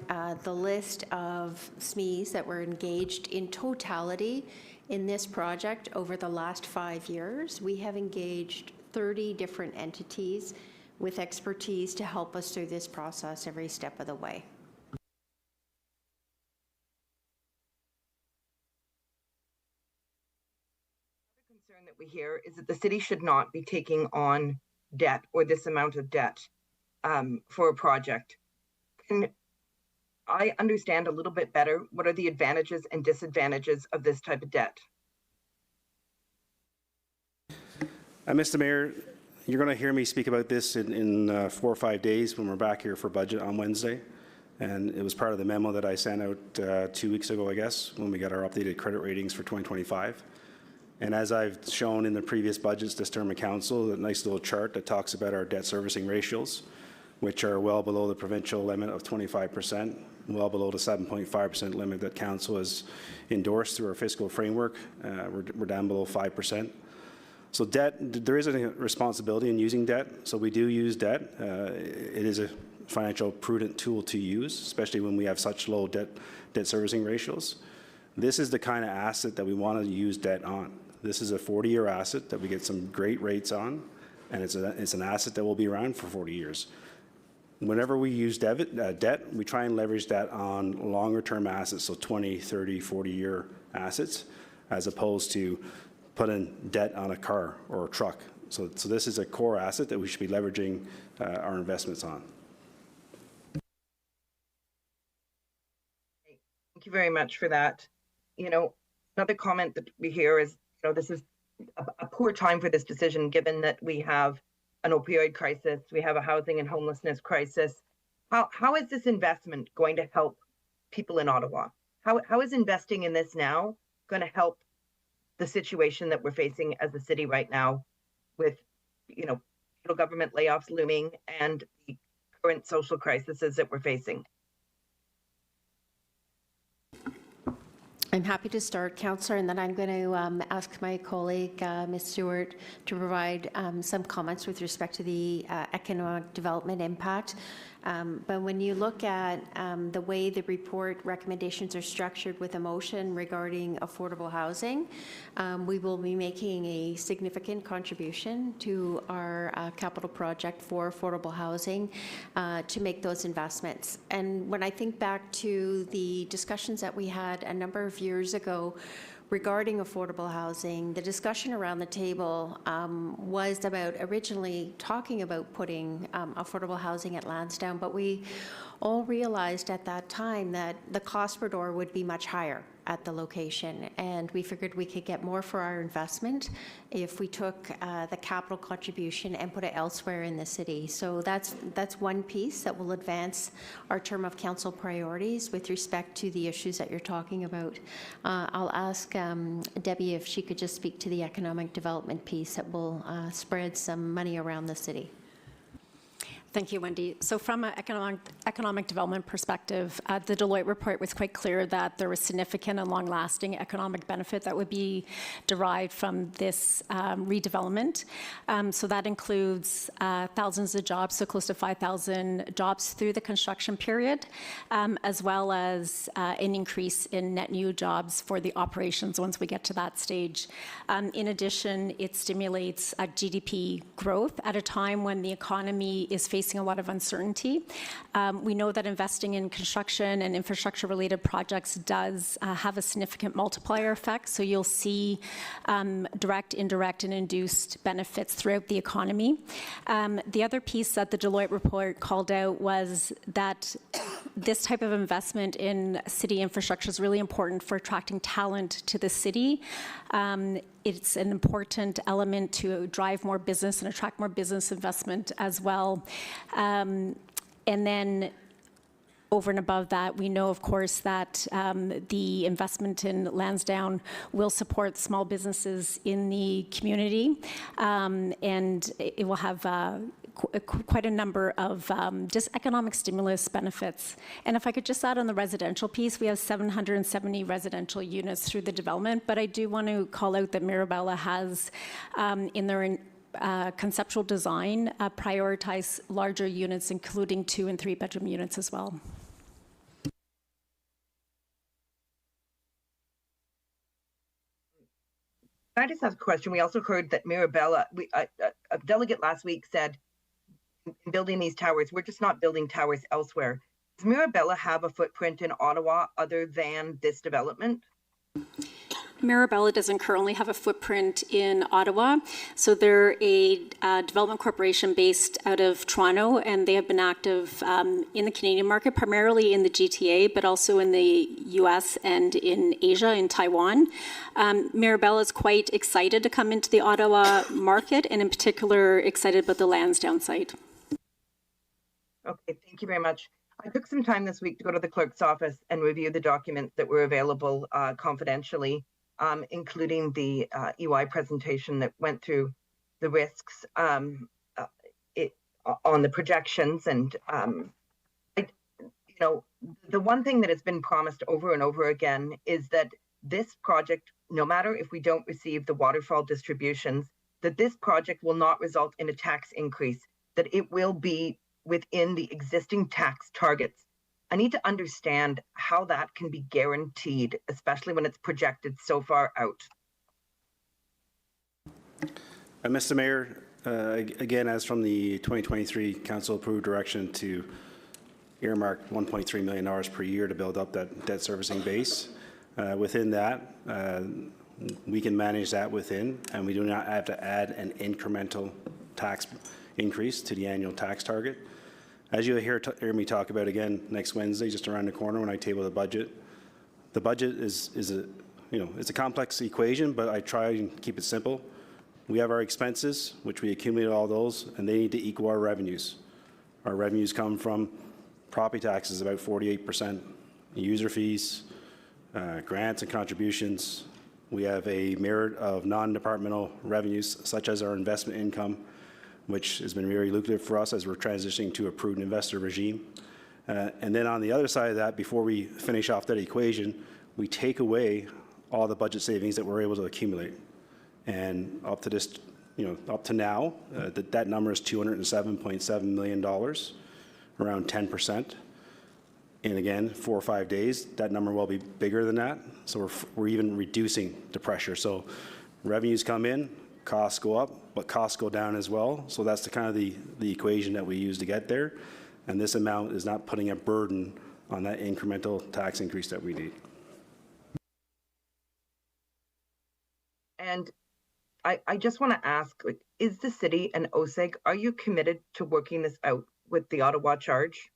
the list of SMEs that were engaged in totality in this project over the last 5 years, we have engaged 30 different entities with expertise to help us through this process every step of the way. The concern that we hear is that the city should not be taking on debt or this amount of debt for a project. Can I understand a little bit better what are the advantages and disadvantages of this type of debt? Mr. Mayor, you're going to hear me speak about this in 4 or 5 days when we're back here for budget on Wednesday. And it was part of the memo that I sent out 2 weeks ago, I guess, when we got our updated credit ratings for 2025. And as I've shown in the previous budgets this term of council, a nice little chart that talks about our debt servicing ratios, which are well below the provincial limit of 25%, well below the 7.5% limit that council has endorsed through our fiscal framework. We're down below 5%. So debt, there is a responsibility in using debt, so we do use debt. It is a financial prudent tool to use, especially when we have such low debt servicing ratios. This is the kind of asset that we want to use debt on. This is a 40-year asset that we get some great rates on, and it's an asset that will be around for 40 years. Whenever we use debt, we try and leverage that on longer-term assets, so 20, 30, 40-year assets, as opposed to putting debt on a car or a truck. So this is a core asset that we should be leveraging our investments on. Thank you very much for that. You know, another comment that we hear is, you know, this is a poor time for this decision, given that we have an opioid crisis, we have a housing and homelessness crisis. How is this investment going to help people in Ottawa? How is investing in this now going to help the situation that we're facing as a city right now with, you know, federal government layoffs looming and the current social crises that we're facing? I'm happy to start, Councillor, and then I'm going to ask my colleague, Ms. Stewart, to provide some comments with respect to the economic development impact. But when you look at the way the report recommendations are structured with a motion regarding affordable housing, we will be making a significant contribution to our capital project for affordable housing to make those investments. And when I think back to the discussions that we had a number of years years ago regarding affordable housing, the discussion around the table was about originally talking about putting affordable housing at Lansdowne, but we all realized at that time that the cost per door would be much higher at the location, and we figured we could get more for our investment if we took the capital contribution and put it elsewhere in the city. So that's one piece that will advance our term of council priorities with respect to the issues that you're talking about. I'll ask Debbie if she could just speak to the economic development piece that will spread some money around the city. Thank you, Wendy. So from an economic development perspective, the Deloitte report was quite clear that there was significant and long-lasting economic benefit that would be derived from this redevelopment. So that includes thousands of jobs, so close to 5,000 jobs through the construction period, as well as an increase in net new jobs for the operations once we get to that stage. In addition, it stimulates GDP growth at a time when the economy is facing a lot of uncertainty. We know that investing in construction and infrastructure-related projects does have a significant multiplier effect, so you'll see direct, indirect, and induced benefits throughout the economy. The other piece that the Deloitte report called out was that this type of investment in city infrastructure is really important for attracting talent to the city. It's an important element to drive more business and attract more business investment as well. And then over and above that, we know, of course, that the investment in Lansdowne will support small businesses in the community, and it will have quite a number of just economic stimulus benefits. And if I could just add on the residential piece, we have 770 residential units through the development, but I do want to call out that Mirabella has in their conceptual design prioritize larger units, including 2- and 3-bedroom units as well. I just have a question. We also heard that Mirabella, a delegate last week said, in building these towers, we're just not building towers elsewhere. Does Mirabella have a footprint in Ottawa other than this development? Mirabella doesn't currently have a footprint in Ottawa. So they're a development corporation based out of Toronto, and they have been active in the Canadian market, primarily in the GTA, but also in the US and in Asia, in Taiwan. Mirabella is quite excited to come into the Ottawa market, and in particular, excited about the Lansdowne site. Okay, thank you very much. I took some time this week to go to the clerk's office and review the documents that were available confidentially, including the EY presentation that went through the risks on the projections. And, the one thing that has been promised over and over again is that this project, no matter if we don't receive the waterfall distributions, that this project will not result in a tax increase, that it will be within the existing tax targets. I need to understand how that can be guaranteed, especially when it's projected so far out. Mr. Mayor, again, as from the 2023 council approved direction to earmark $1.3 million per year to build up that debt servicing base, within that, we can manage that within, and we do not have to add an incremental tax increase to the annual tax target. As you'll hear me talk about again next Wednesday, just around the corner when I table the budget is it's a complex equation, but I try and keep it simple. We have our expenses, which we accumulate all those, and they need to equal our revenues. Our revenues come from property taxes, about 48%, user fees, grants and contributions. We have a myriad of non-departmental revenues, such as our investment income, which has been very lucrative for us as we're transitioning to a prudent investor regime. And then on the other side of that, before we finish off that equation, we take away all the budget savings that we're able to accumulate. And up to this, up to now, that number is $207.7 million, around 10%. And again, 4 or 5 days, that number will be bigger than that. So we're even reducing the pressure. So revenues come in, costs go up, but costs go down as well. So that's the kind of the equation that we use to get there. And this amount is not putting a burden on that incremental tax increase that we need. And I just want to ask, like, is the city and OSEG, are you committed to working this out with the Ottawa charge?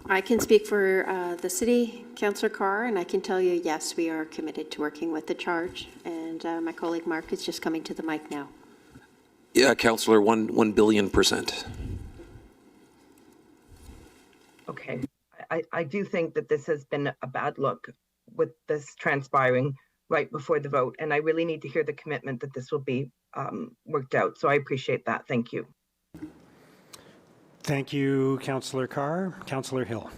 I can speak for the city, Councillor Carr, and I can tell you, yes, we are committed to working with the charge. And my colleague Mark is just coming to the mic now. Yeah, Councillor, 1 billion%. Okay. I do think that this has been a bad look with this transpiring right before the vote. And I really need to hear the commitment that this will be worked out. So I appreciate that. Thank you. Thank you, Councillor Carr. Councillor Hill.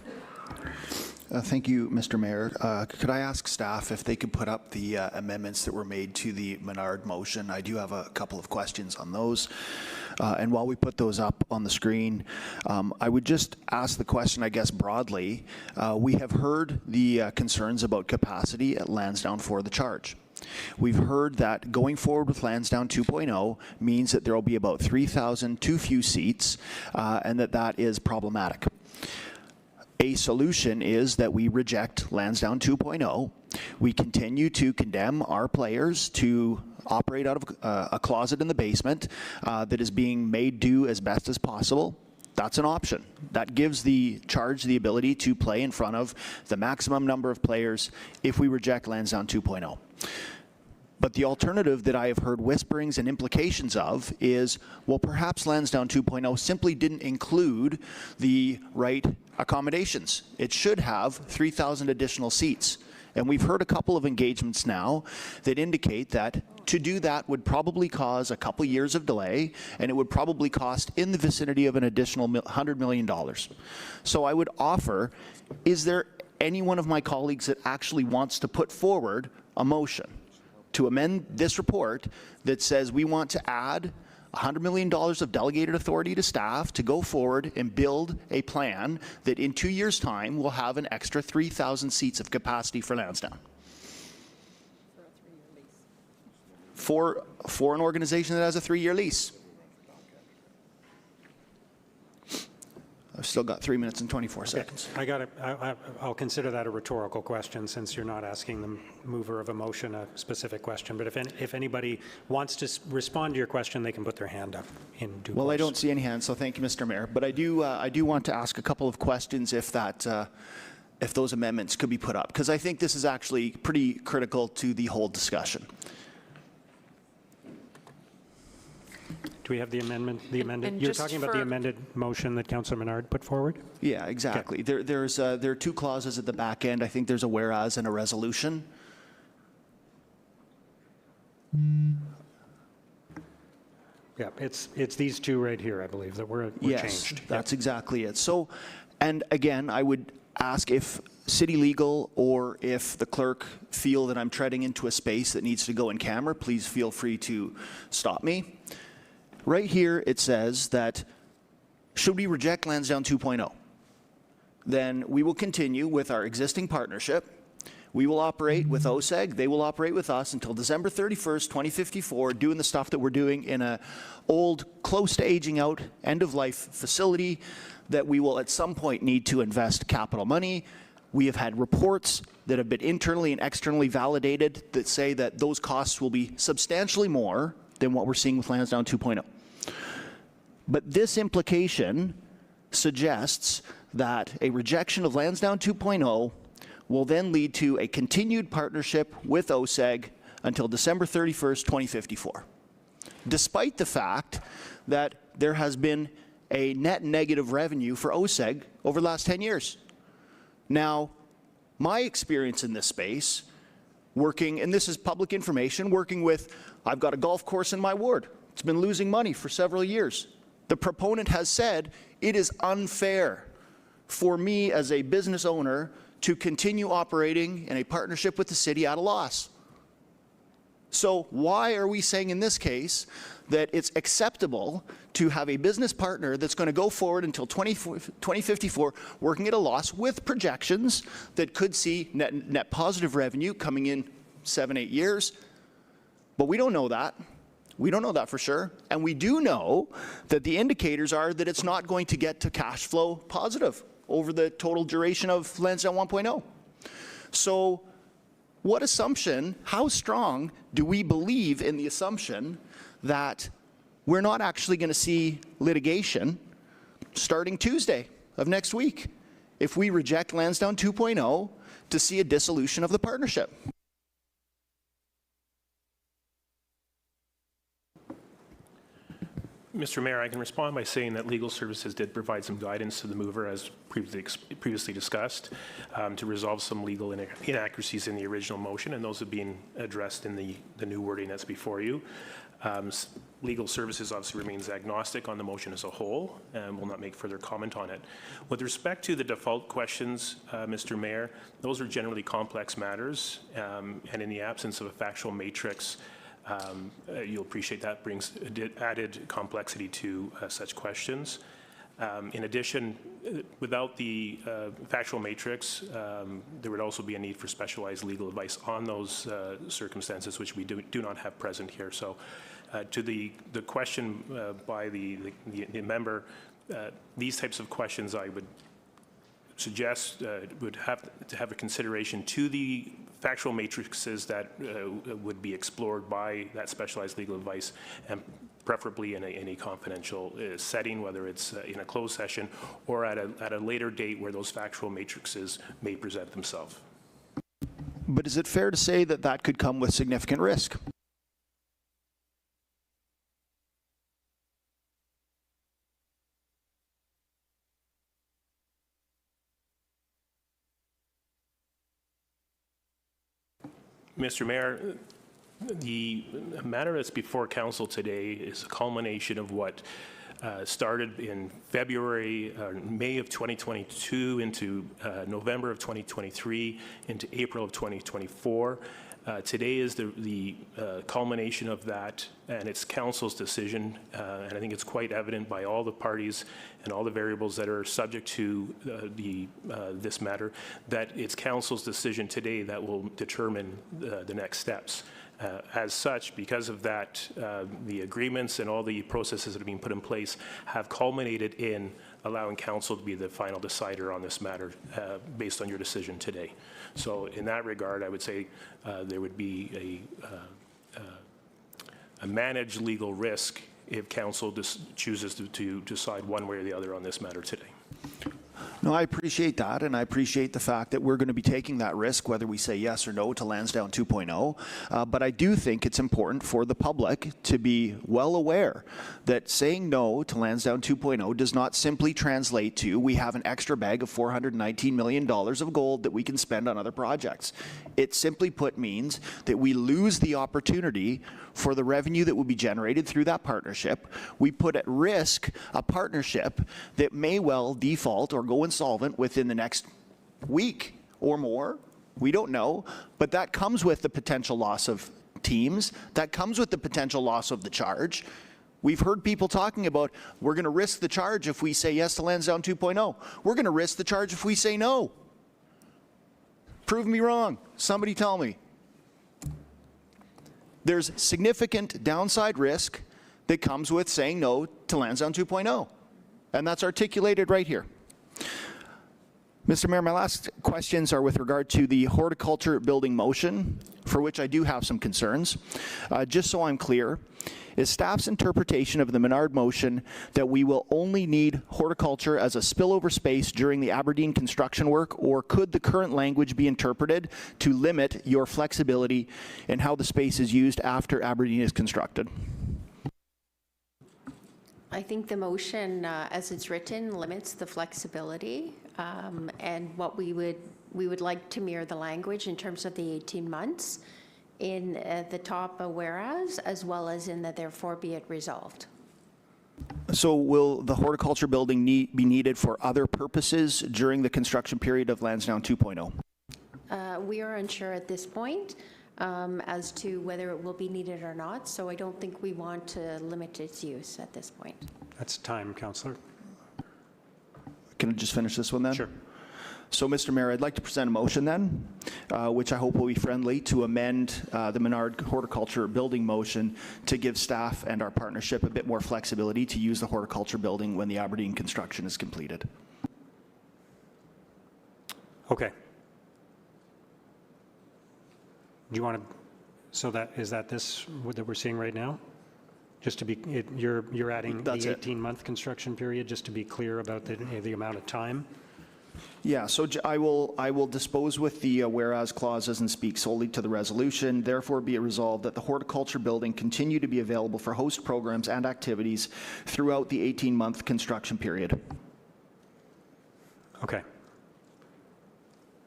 Thank you, Mr. Mayor. Could I ask staff if they could put up the amendments that were made to the Menard motion? I do have a couple of questions on those. And while we put those up on the screen, I would just ask the question, I guess, broadly. We have heard the concerns about capacity at Lansdowne for the charge. We've heard that going forward with Lansdowne 2.0 means that there will be about 3,000 too few seats, and that is problematic. A solution is that we reject Lansdowne 2.0. We continue to condemn our players to operate out of a closet in the basement that is being made do as best as possible. That's an option. That gives the charge the ability to play in front of the maximum number of players if we reject Lansdowne 2.0. But the alternative that I have heard whisperings and implications of is, well, perhaps Lansdowne 2.0 simply didn't include the right accommodations. It should have 3,000 additional seats. And we've heard a couple of engagements now that indicate that to do that would probably cause a couple years of delay, and it would probably cost in the vicinity of an additional $100 million. So I would offer, is there any one of my colleagues that actually wants to put forward a motion to amend this report that says we want to add $100 million of delegated authority to staff to go forward and build a plan that in 2 years' time will have an extra 3,000 seats of capacity for Lansdowne? For an organization that has a 3-year lease. I've still got 3 minutes and 24 seconds. I'll consider that a rhetorical question since you're not asking the mover of a motion a specific question. But if anybody wants to respond to your question, they can put their hand up in due course. Well, I don't see any hands, so thank you, Mr. Mayor. But I do want to ask a couple of questions if those amendments could be put up, because I think this is actually pretty critical to the whole discussion. Do we have the amendment? You're talking about the amended motion that Councillor Menard put forward? Yeah, exactly. Okay. There are 2 clauses at the back end. I think there's a whereas and a resolution. Yeah, it's these 2 right here, I believe, that were changed. Yes, that's exactly it. So, and again, I would ask if City Legal or if the clerk feel that I'm treading into a space that needs to go in camera, please feel free to stop me. Right here, it says that should we reject Lansdowne 2.0, then we will continue with our existing partnership. We will operate with OSEG. They will operate with us until December 31st, 2054, doing the stuff that we're doing in an old, close to aging out, end-of-life facility that we will at some point need to invest capital money. We have had reports that have been internally and externally validated that say that those costs will be substantially more than what we're seeing with Lansdowne 2.0. But this implication suggests that a rejection of Lansdowne 2.0 will then lead to a continued partnership with OSEG until December 31st, 2054, despite the fact that there has been a net negative revenue for OSEG over the last 10 years. Now, my experience in this space, working, and this is public information, working with, I've got a golf course in my ward. It's been losing money for several years. The proponent has said it is unfair for me as a business owner to continue operating in a partnership with the city at a loss. So why are we saying in this case that it's acceptable to have a business partner that's going to go forward until 2054 working at a loss with projections that could see net positive revenue coming in 7-8 years? But we don't know that. We don't know that for sure. And we do know that the indicators are that it's not going to get to cash flow positive over the total duration of Lansdowne 1.0. So what assumption, how strong do we believe in the assumption that we're not actually going to see litigation starting Tuesday of next week if we reject Lansdowne 2.0 to see a dissolution of the partnership? Mr. Mayor, I can respond by saying that legal services did provide some guidance to the mover, as previously discussed, to resolve some legal inaccuracies in the original motion, and those have been addressed in the new wording that's before you. Legal services obviously remains agnostic on the motion as a whole and will not make further comment on it. With respect to the default questions, Mr. Mayor, those are generally complex matters, and in the absence of a factual matrix, you'll appreciate that brings added complexity to such questions. In addition, without the factual matrix, there would also be a need for specialized legal advice on those circumstances, which we do not have present here. So to the question by the member, these types of questions I would suggest would have to have a consideration to the factual matrices that would be explored by that specialized legal advice, and preferably in a confidential setting, whether it's in a closed session or at a later date where those factual matrices may present themselves. But is it fair to say that that could come with significant risk? Mr. Mayor, the matter that's before council today is a culmination of what started in February, May of 2022 into November of 2023 into April of 2024. Today is the culmination of that, and it's council's decision, and I think it's quite evident by all the parties and all the variables that are subject to this matter that it's council's decision today that will determine the next steps. As such, because of that, the agreements and all the processes that have been put in place have culminated in allowing council to be the final decider on this matter based on your decision today. So in that regard, I would say there would be a managed legal risk if council chooses to decide one way or the other on this matter today. No, I appreciate that, and I appreciate the fact that we're going to be taking that risk, whether we say yes or no to Lansdowne 2.0. But I do think it's important for the public to be well aware that saying no to Lansdowne 2.0 does not simply translate to we have an extra bag of $419 million of gold that we can spend on other projects. It simply put means that we lose the opportunity for the revenue that will be generated through that partnership. We put at risk a partnership that may well default or go insolvent within the next week or more. We don't know, but that comes with the potential loss of teams. That comes with the potential loss of the charge. We've heard people talking about we're going to risk the charge if we say yes to Lansdowne 2.0. We're going to risk the charge if we say no. Prove me wrong. Somebody tell me. There's significant downside risk that comes with saying no to Lansdowne 2.0, and that's articulated right here. Mr. Mayor, my last questions are with regard to the horticulture building motion, for which I do have some concerns. Just so I'm clear, is staff's interpretation of the Menard motion that we will only need horticulture as a spillover space during the Aberdeen construction work, or could the current language be interpreted to limit your flexibility in how the space is used after Aberdeen is constructed? I think the motion, as it's written, limits the flexibility, and what we would like to mirror the language in terms of the 18 months in the top whereas, as well as in the therefore be it resolved. So will the horticulture building be needed for other purposes during the construction period of Lansdowne 2.0? We are unsure at this point as to whether it will be needed or not, so I don't think we want to limit its use at this point. That's time, Councillor. Can I just finish this one then? Sure. So, Mr. Mayor, I'd like to present a motion then, which I hope will be friendly, to amend the Menard horticulture building motion to give staff and our partnership a bit more flexibility to use the horticulture building when the Aberdeen construction is completed. Okay. Do you want to, so is that this that we're seeing right now? Just to be, you're adding the 18-month construction period, just to be clear about the amount of time? Yeah, so I will dispose with the whereas clauses and speak solely to the resolution. Therefore, be it resolved that the horticulture building continue to be available for host programs and activities throughout the 18-month construction period. Okay.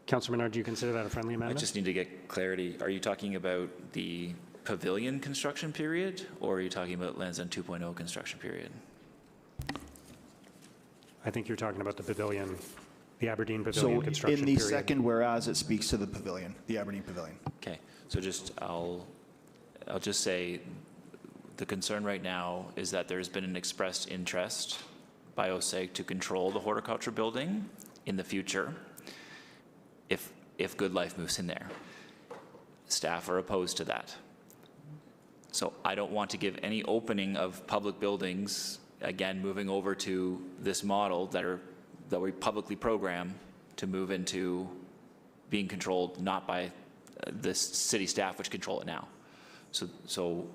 Councillor Menard, do you consider that a friendly amendment? I just need to get clarity. Are you talking about the pavilion construction period, or are you talking about Lansdowne 2.0 construction period? I think you're talking about the pavilion, the Aberdeen Pavilion construction period. So In the second whereas, it speaks to the pavilion, the Aberdeen Pavilion. Okay, so I'll just say the concern right now is that there's been an expressed interest by OSEG to control the horticulture building in the future if Good Life moves in there. Staff are opposed to that. So I don't want to give any opening of public buildings, again, moving over to this model that we publicly program to move into being controlled not by the city staff, which control it now. So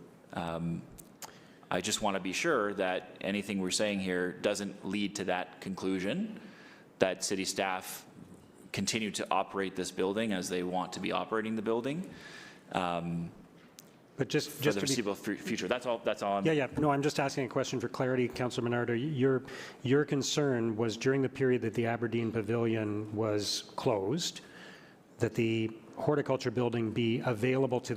I just want to be sure that anything we're saying here doesn't lead to that conclusion, that city staff continue to operate this building as they want to be operating the building. But just for the foreseeable future. That's all I'm... Yeah. No, I'm just asking a question for clarity, Councillor Menard. Your concern was during the period that the Aberdeen Pavilion was closed, that the horticulture building be available to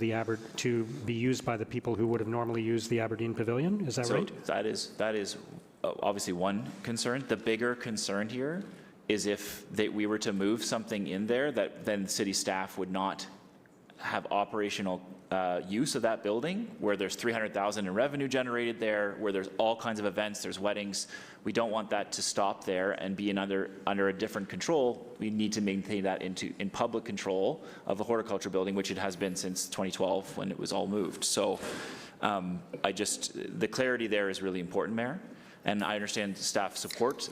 be used by the people who would have normally used the Aberdeen Pavilion. Is that right? That is obviously one concern. The bigger concern here is if we were to move something in there, that then city staff would not have operational use of that building, where there's $300,000 in revenue generated there, where there's all kinds of events, there's weddings. We don't want that to stop there and be under a different control. We need to maintain that in public control of the horticulture building, which it has been since 2012 when it was all moved. So the clarity there is really important, Mayor. And I understand staff support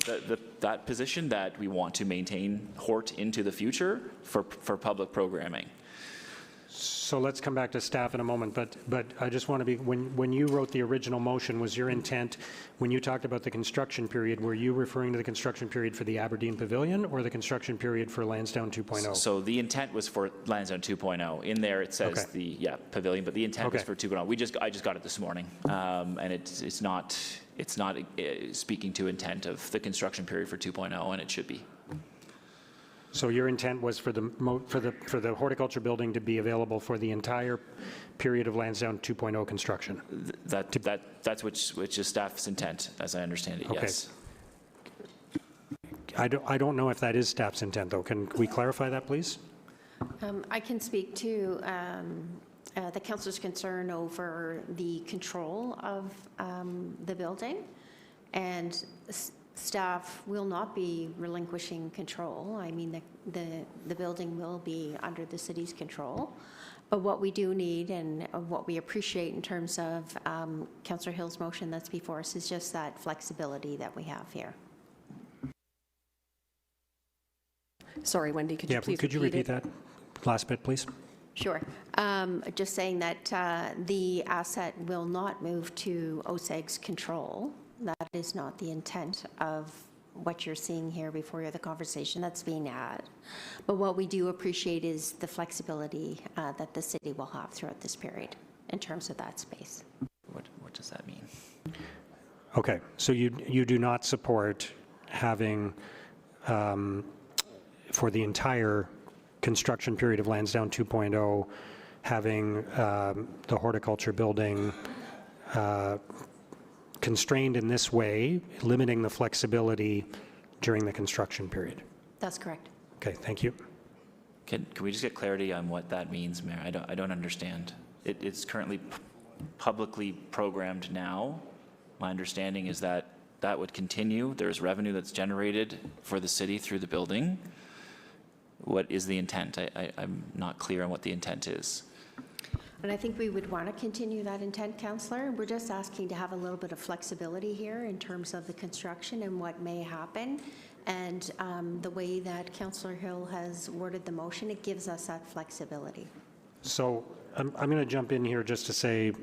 that position, that we want to maintain Hort into the future for public programming. So let's come back to staff in a moment, but I just want to be, when you wrote the original motion, was your intent, when you talked about the construction period, were you referring to the construction period for the Aberdeen Pavilion or the construction period for Lansdowne 2.0? So the intent was for Lansdowne 2.0. In there it says pavilion, but the intent was for 2.0. I just got it this morning, and it's not speaking to intent of the construction period for 2.0, and it should be. So your intent was for the horticulture building to be available for the entire period of Lansdowne 2.0 construction? That's which is staff's intent, as I understand it, yes. I don't know if that is staff's intent, though. Can we clarify that, please? I can speak to the councillor's concern over the control of the building, and staff will not be relinquishing control. I mean, the building will be under the city's control. But what we do need and what we appreciate in terms of Councillor Hill's motion that's before us is just that flexibility that we have here. Sorry, Wendy, could you please could you repeat that last bit, please? Sure. Just saying that the asset will not move to OSEG's control. That is not the intent of what you're seeing here before you, the conversation that's being had. But what we do appreciate is the flexibility that the city will have throughout this period in terms of that space. What does that mean? Okay, so you do not support having, for the entire construction period of Lansdowne 2.0, having the horticulture building constrained in this way, limiting the flexibility during the construction period? That's correct. Okay, thank you. Can we just get clarity on what that means, Mayor? I don't understand. It's currently publicly programmed now. My understanding is that that would continue. There's revenue that's generated for the city through the building. What is the intent? I'm not clear on what the intent is. And I think we would want to continue that intent, Councillor. We're just asking to have a little bit of flexibility here in terms of the construction and what may happen. And the way that Councillor Hill has worded the motion, it gives us that flexibility. So I'm going to jump in here just to say,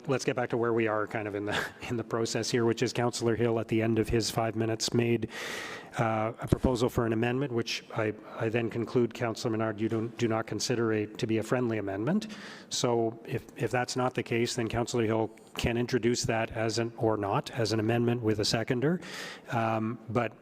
let's get back to where we are kind of in the process here, which is Councillor Hill at the end of his 5 minutes made a proposal for an amendment, which I then conclude, Councillor Menard, you do not consider it to be a friendly amendment. So if that's not the case, then Councillor Hill can introduce that as an amendment with a seconder. But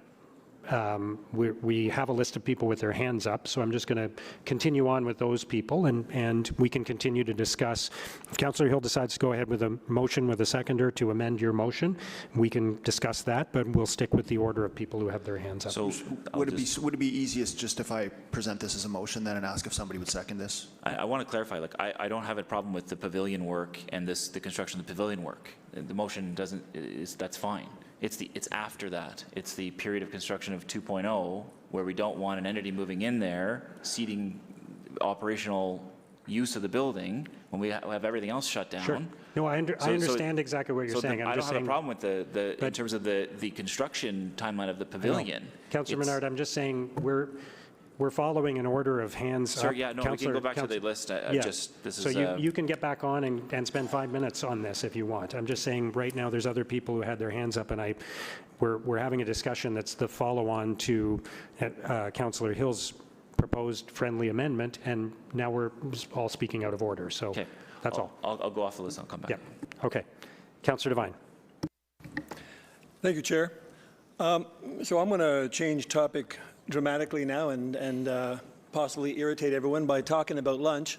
we have a list of people with their hands up, so I'm just going to continue on with those people, and we can continue to discuss. If Councillor Hill decides to go ahead with a motion with a seconder to amend your motion, we can discuss that, but we'll stick with the order of people who have their hands up. So would it be easiest just if I present this as a motion then and ask if somebody would second this? I want to clarify, like, I don't have a problem with the pavilion work and the construction of the pavilion work. The motion that's fine. It's after that. It's the period of construction of 2.0 where we don't want an entity moving in there, ceding operational use of the building when we have everything else shut down. Sure. No, I understand exactly what you're saying. I don't have a problem with in terms of the construction timeline of the pavilion. Councillor Menard, I'm just saying we're following an order of hands Sir, up. yeah, no, we can go back to the list. So you can get back on and spend 5 minutes on this if you want. I'm just saying right now there's other people who had their hands up, and we're having a discussion that's the follow-on to Councillor Hill's proposed friendly amendment, and now we're all speaking out of order. So that's all. I'll go off the list. I'll come back. Yeah. Okay. Councillor Devine. Thank you, Chair. So I'm going to change topic dramatically now and possibly irritate everyone by talking about lunch.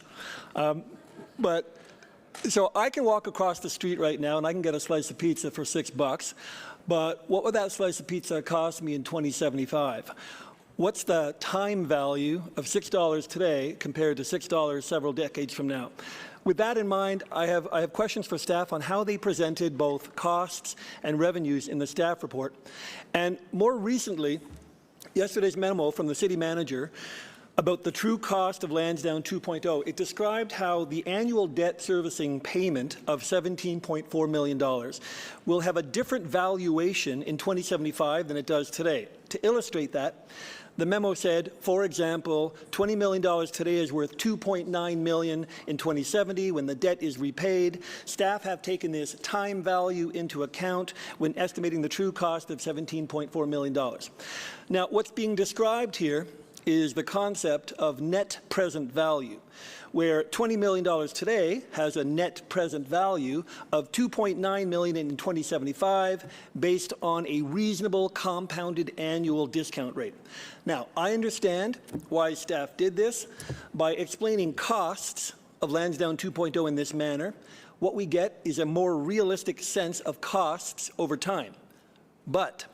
So I can walk across the street right now and I can get a slice of pizza for $6, but what would that slice of pizza cost me in 2075? What's the time value of $6 today compared to $6 several decades from now? With that in mind, I have questions for staff on how they presented both costs and revenues in the staff report. And more recently, yesterday's memo from the city manager about the true cost of Lansdowne 2.0, it described how the annual debt servicing payment of $17.4 million will have a different valuation in 2075 than it does today. To illustrate that, the memo said, for example, $20 million today is worth $2.9 million in 2070 when the debt is repaid. Staff have taken this time value into account when estimating the true cost of $17.4 million. Now, what's being described here is the concept of net present value, where $20 million today has a net present value of $2.9 million in 2075 based on a reasonable compounded annual discount rate. Now, I understand why staff did this. By explaining costs of Lansdowne 2.0 in this manner, what we get is a more realistic sense of costs over time. But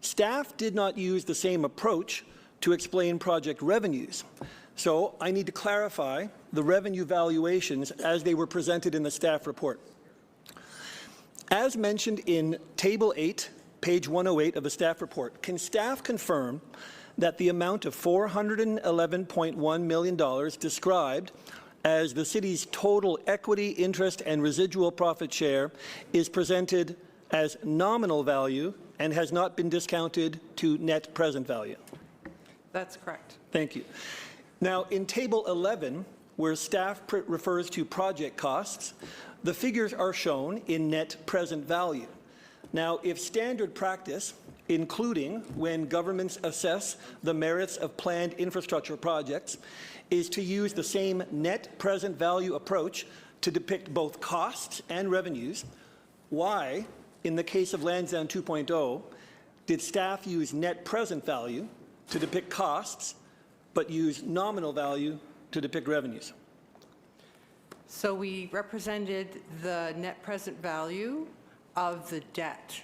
staff did not use the same approach to explain project revenues. So I need to clarify the revenue valuations as they were presented in the staff report. As mentioned in Table 8, page 108 of the staff report, can staff confirm that the amount of $411.1 million described as the city's total equity, interest, and residual profit share is presented as nominal value and has not been discounted to net present value? That's correct. Thank you. Now, in Table 11, where staff refers to project costs, the figures are shown in net present value. Now, if standard practice, including when governments assess the merits of planned infrastructure projects, is to use the same net present value approach to depict both costs and revenues, why, in the case of Lansdowne 2.0, did staff use net present value to depict costs, but use nominal value to depict revenues? So we represented the net present value of the debt,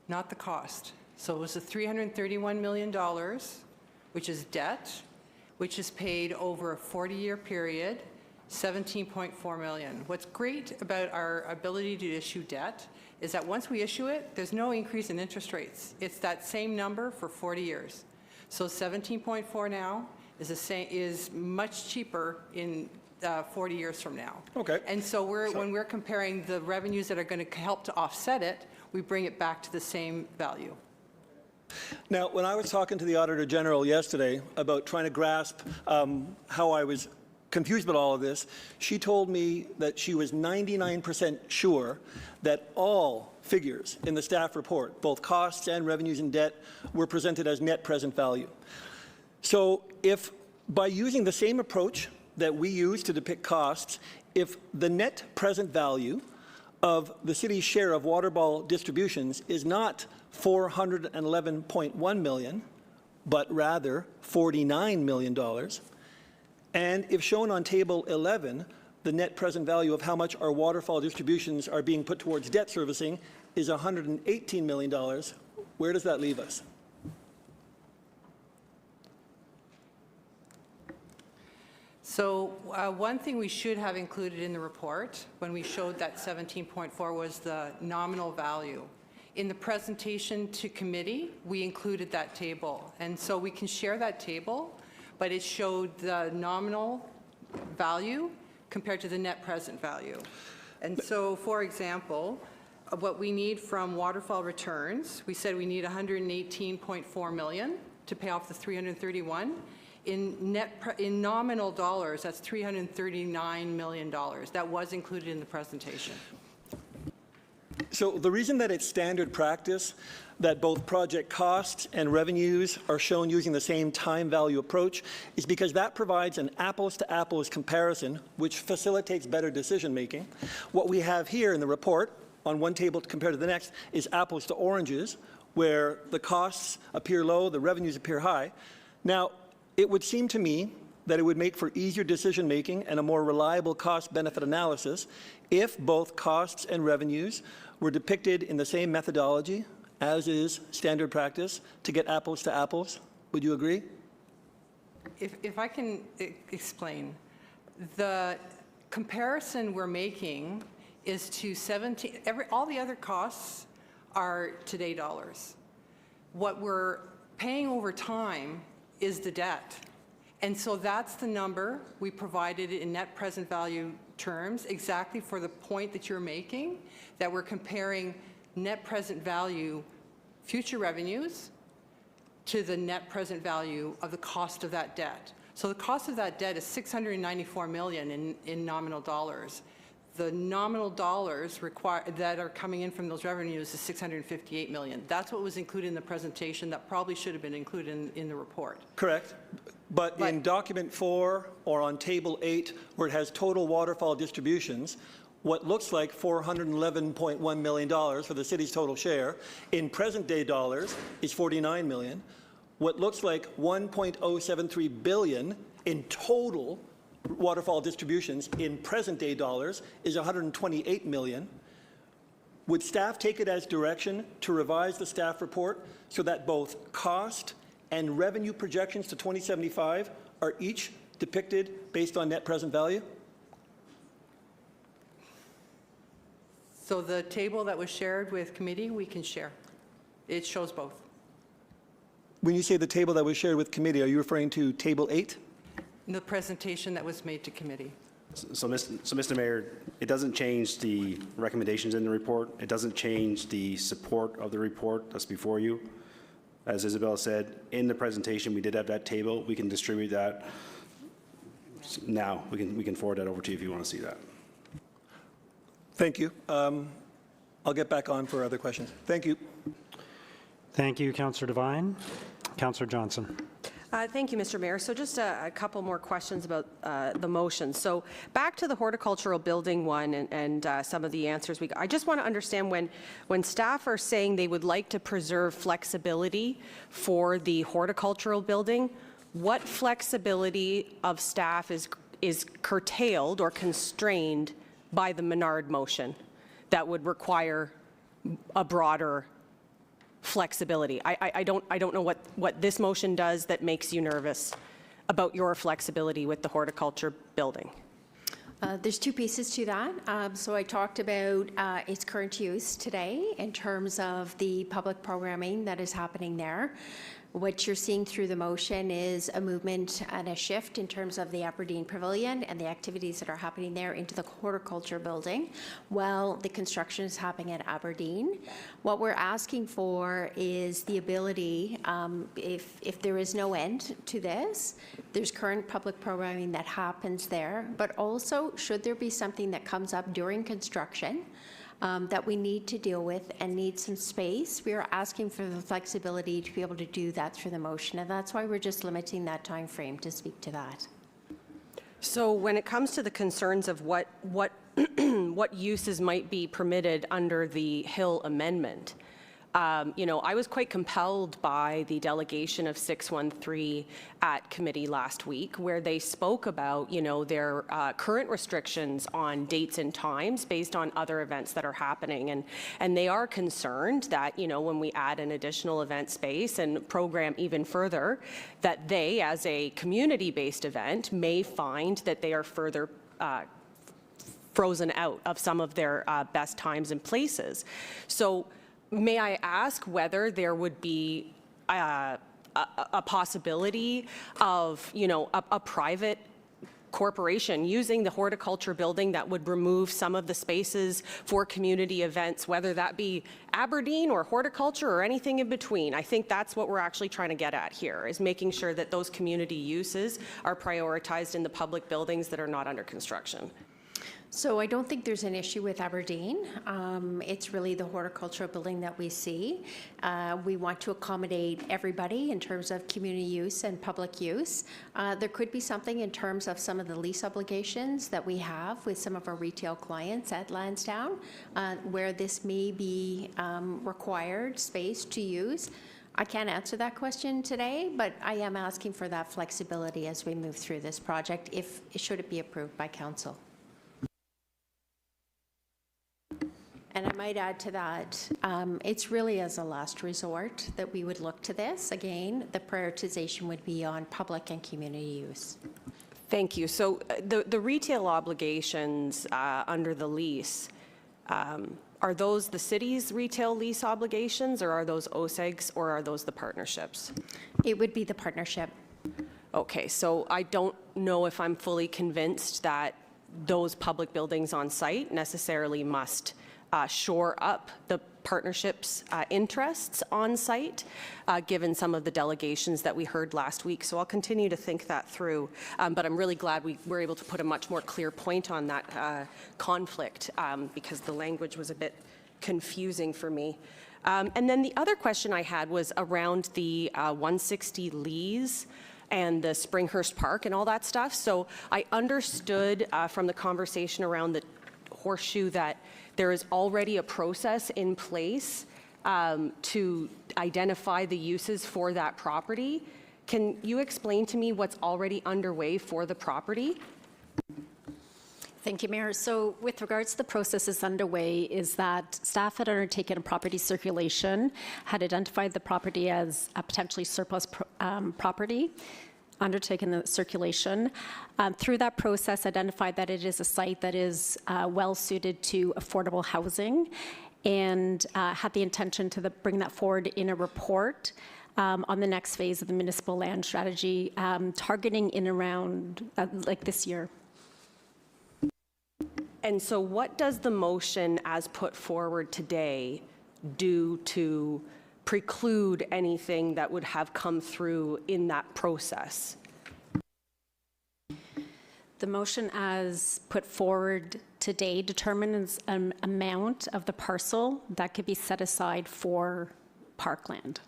not the cost. So it was the $331 million, which is debt, which is paid over a 40-year period, $17.4 million. What's great about our ability to issue debt is that once we issue it, there's no increase in interest rates. It's that same number for 40 years. So 17.4 now is much cheaper in 40 years from now. Okay. And so when we're comparing the revenues that are going to help to offset it, we bring it back to the same value. Now, when I was talking to the Auditor General yesterday about trying to grasp how I was confused about all of this, she told me that she was 99% sure that all figures in the staff report, both costs and revenues and debt, were presented as net present value. So if by using the same approach that we use to depict costs, if the net present value of the city's share of water ball distributions is not $411.1 million, but rather $49 million, and if shown on Table 11, the net present value of how much our waterfall distributions are being put towards debt servicing is $118 million, where does that leave us? So one thing we should have included in the report when we showed that 17.4 was the nominal value. In the presentation to committee, we included that table. And so we can share that table, but it showed the nominal value compared to the net present value. And so, for example, what we need from waterfall returns, we said we need 118.4 million to pay off the 331. In nominal dollars, that's $339 million. That was included in the presentation. So the reason that it's standard practice that both project costs and revenues are shown using the same time value approach is because that provides an apples-to-apples comparison, which facilitates better decision making. What we have here in the report on one table compared to the next is apples to oranges, where the costs appear low, the revenues appear high. Now, it would seem to me that it would make for easier decision making and a more reliable cost-benefit analysis if both costs and revenues were depicted in the same methodology as is standard practice to get apples to apples. Would you agree? If I can explain, the comparison we're making is to all the other costs are today dollars. What we're paying over time is the debt. And so that's the number we provided in net present value terms, exactly for the point that you're making, that we're comparing net present value future revenues to the net present value of the cost of that debt. So the cost of that debt is $694 million in nominal dollars. The nominal dollars that are coming in from those revenues is $658 million. That's what was included in the presentation. That probably should have been included in the report. Correct. But in document 4 or on table 8, where it has total waterfall distributions, what looks like $411.1 million for the city's total share in present day dollars is $49 million. What looks like $1.073 billion in total waterfall distributions in present day dollars is $128 million. Would staff take it as direction to revise the staff report so that both cost and revenue projections to 2075 are each depicted based on net present value? So the table that was shared with committee, we can share. It shows both. When you say the table that was shared with committee, are you referring to table 8? The presentation that was made to committee. So, Mr. Mayor, it doesn't change the recommendations in the report. It doesn't change the support of the report that's before you. As Isabel said, in the presentation, we did have that table. We can distribute that now. We can forward that over to you if you want to see that. Thank you. I'll get back on for other questions. Thank you. Thank you, Councillor Devine. Councillor Johnson. Thank you, Mr. Mayor. So just a couple more questions about the motion. So back to the horticultural building one and some of the answers we got. I just want to understand when staff are saying they would like to preserve flexibility for the horticultural building, what flexibility of staff is curtailed or constrained by the Menard motion that would require a broader flexibility? I don't know what this motion does that makes you nervous about your flexibility with the horticulture building. There's two pieces to that. So I talked about its current use today in terms of the public programming that is happening there. What you're seeing through the motion is a movement and a shift in terms of the Aberdeen Pavilion and the activities that are happening there into the horticulture building while the construction is happening at Aberdeen. What we're asking for is the ability, if there is no end to this, there's current public programming that happens there, but also should there be something that comes up during construction that we need to deal with and need some space, we are asking for the flexibility to be able to do that through the motion, and that's why we're just limiting that time frame to speak to that. So when it comes to the concerns of what what uses might be permitted under the Hill Amendment, you know, I was quite compelled by the delegation of 613 at committee last week, where they spoke about, you know, their current restrictions on dates and times based on other events that are happening. And they are concerned that, you know, when we add an additional event space and program even further, that they, as a community-based event, may find that they are further frozen out of some of their best times and places. So may I ask whether there would be a possibility of, you know, a private corporation using the horticulture building that would remove some of the spaces for community events, whether that be Aberdeen or horticulture or anything in between? I think that's what we're actually trying to get at here, is making sure that those community uses are prioritized in the public buildings that are not under construction. So I don't think there's an issue with Aberdeen. It's really the horticultural building that we see. We want to accommodate everybody in terms of community use and public use. There could be something in terms of some of the lease obligations that we have with some of our retail clients at Lansdowne, where this may be required space to use. I can't answer that question today, but I am asking for that flexibility as we move through this project, if should it be approved by council. And I might add to that, it's really as a last resort that we would look to this. Again, the prioritization would be on public and community use. Thank you. So the retail obligations under the lease, are those the city's retail lease obligations, or are those OSEG's, or are those the partnerships? It would be the partnership. Okay, so I don't know if I'm fully convinced that those public buildings on site necessarily must shore up the partnership's interests on site, given some of the delegations that we heard last week. So I'll continue to think that through. But I'm really glad we were able to put a much more clear point on that conflict, because the language was a bit confusing for me. And then the other question I had was around the 160 Lees and the Springhurst Park and all that stuff. So I understood from the conversation around the Horseshoe that there is already a process in place to identify the uses for that property. Can you explain to me what's already underway for the property? Thank you, Mayor. So with regards to the processes underway, is that staff had undertaken a property circulation, had identified the property as a potentially surplus property, undertaken the circulation. Through that process, identified that it is a site that is well suited to affordable housing, and had the intention to bring that forward in a report on the next phase of the municipal land strategy, targeting in around like this year. And so what does the motion as put forward today do to preclude anything that would have come through in that process? The motion as put forward today determines an amount of the parcel that could be set aside for parkland.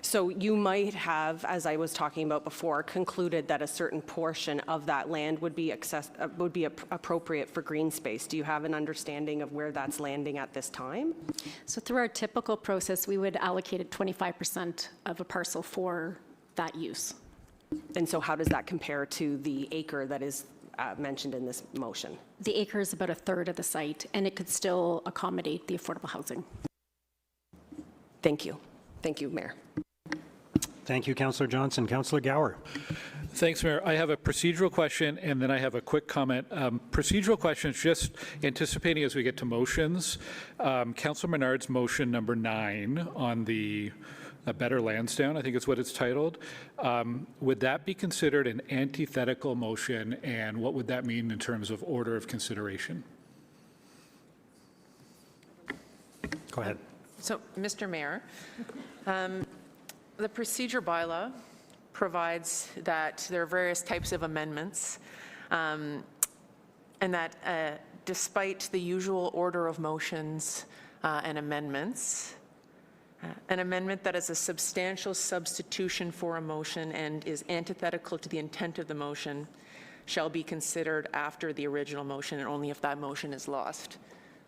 So you might have, as I was talking about before, concluded that a certain portion of that land would be appropriate for green space. Do you have an understanding of where that's landing at this time? So through our typical process, we would allocate 25% of a parcel for that use. And so how does that compare to the acre that is mentioned in this motion? The acre is about a third of the site, and it could still accommodate the affordable housing. Thank you. Thank you, Mayor. Thank you, Councillor Johnson. Councillor Gower. Thanks, Mayor. I have a procedural question, and then I have a quick comment. Procedural question is just anticipating as we get to motions. Councillor Menard's motion number 9 on the Better Lansdowne, I think is what it's titled. Would that be considered an antithetical motion, and what would that mean in terms of order of consideration? Go ahead. So, Mr. Mayor, the procedure bylaw provides that there are various types of amendments, and that despite the usual order of motions and amendments, an amendment that is a substantial substitution for a motion and is antithetical to the intent of the motion shall be considered after the original motion and only if that motion is lost.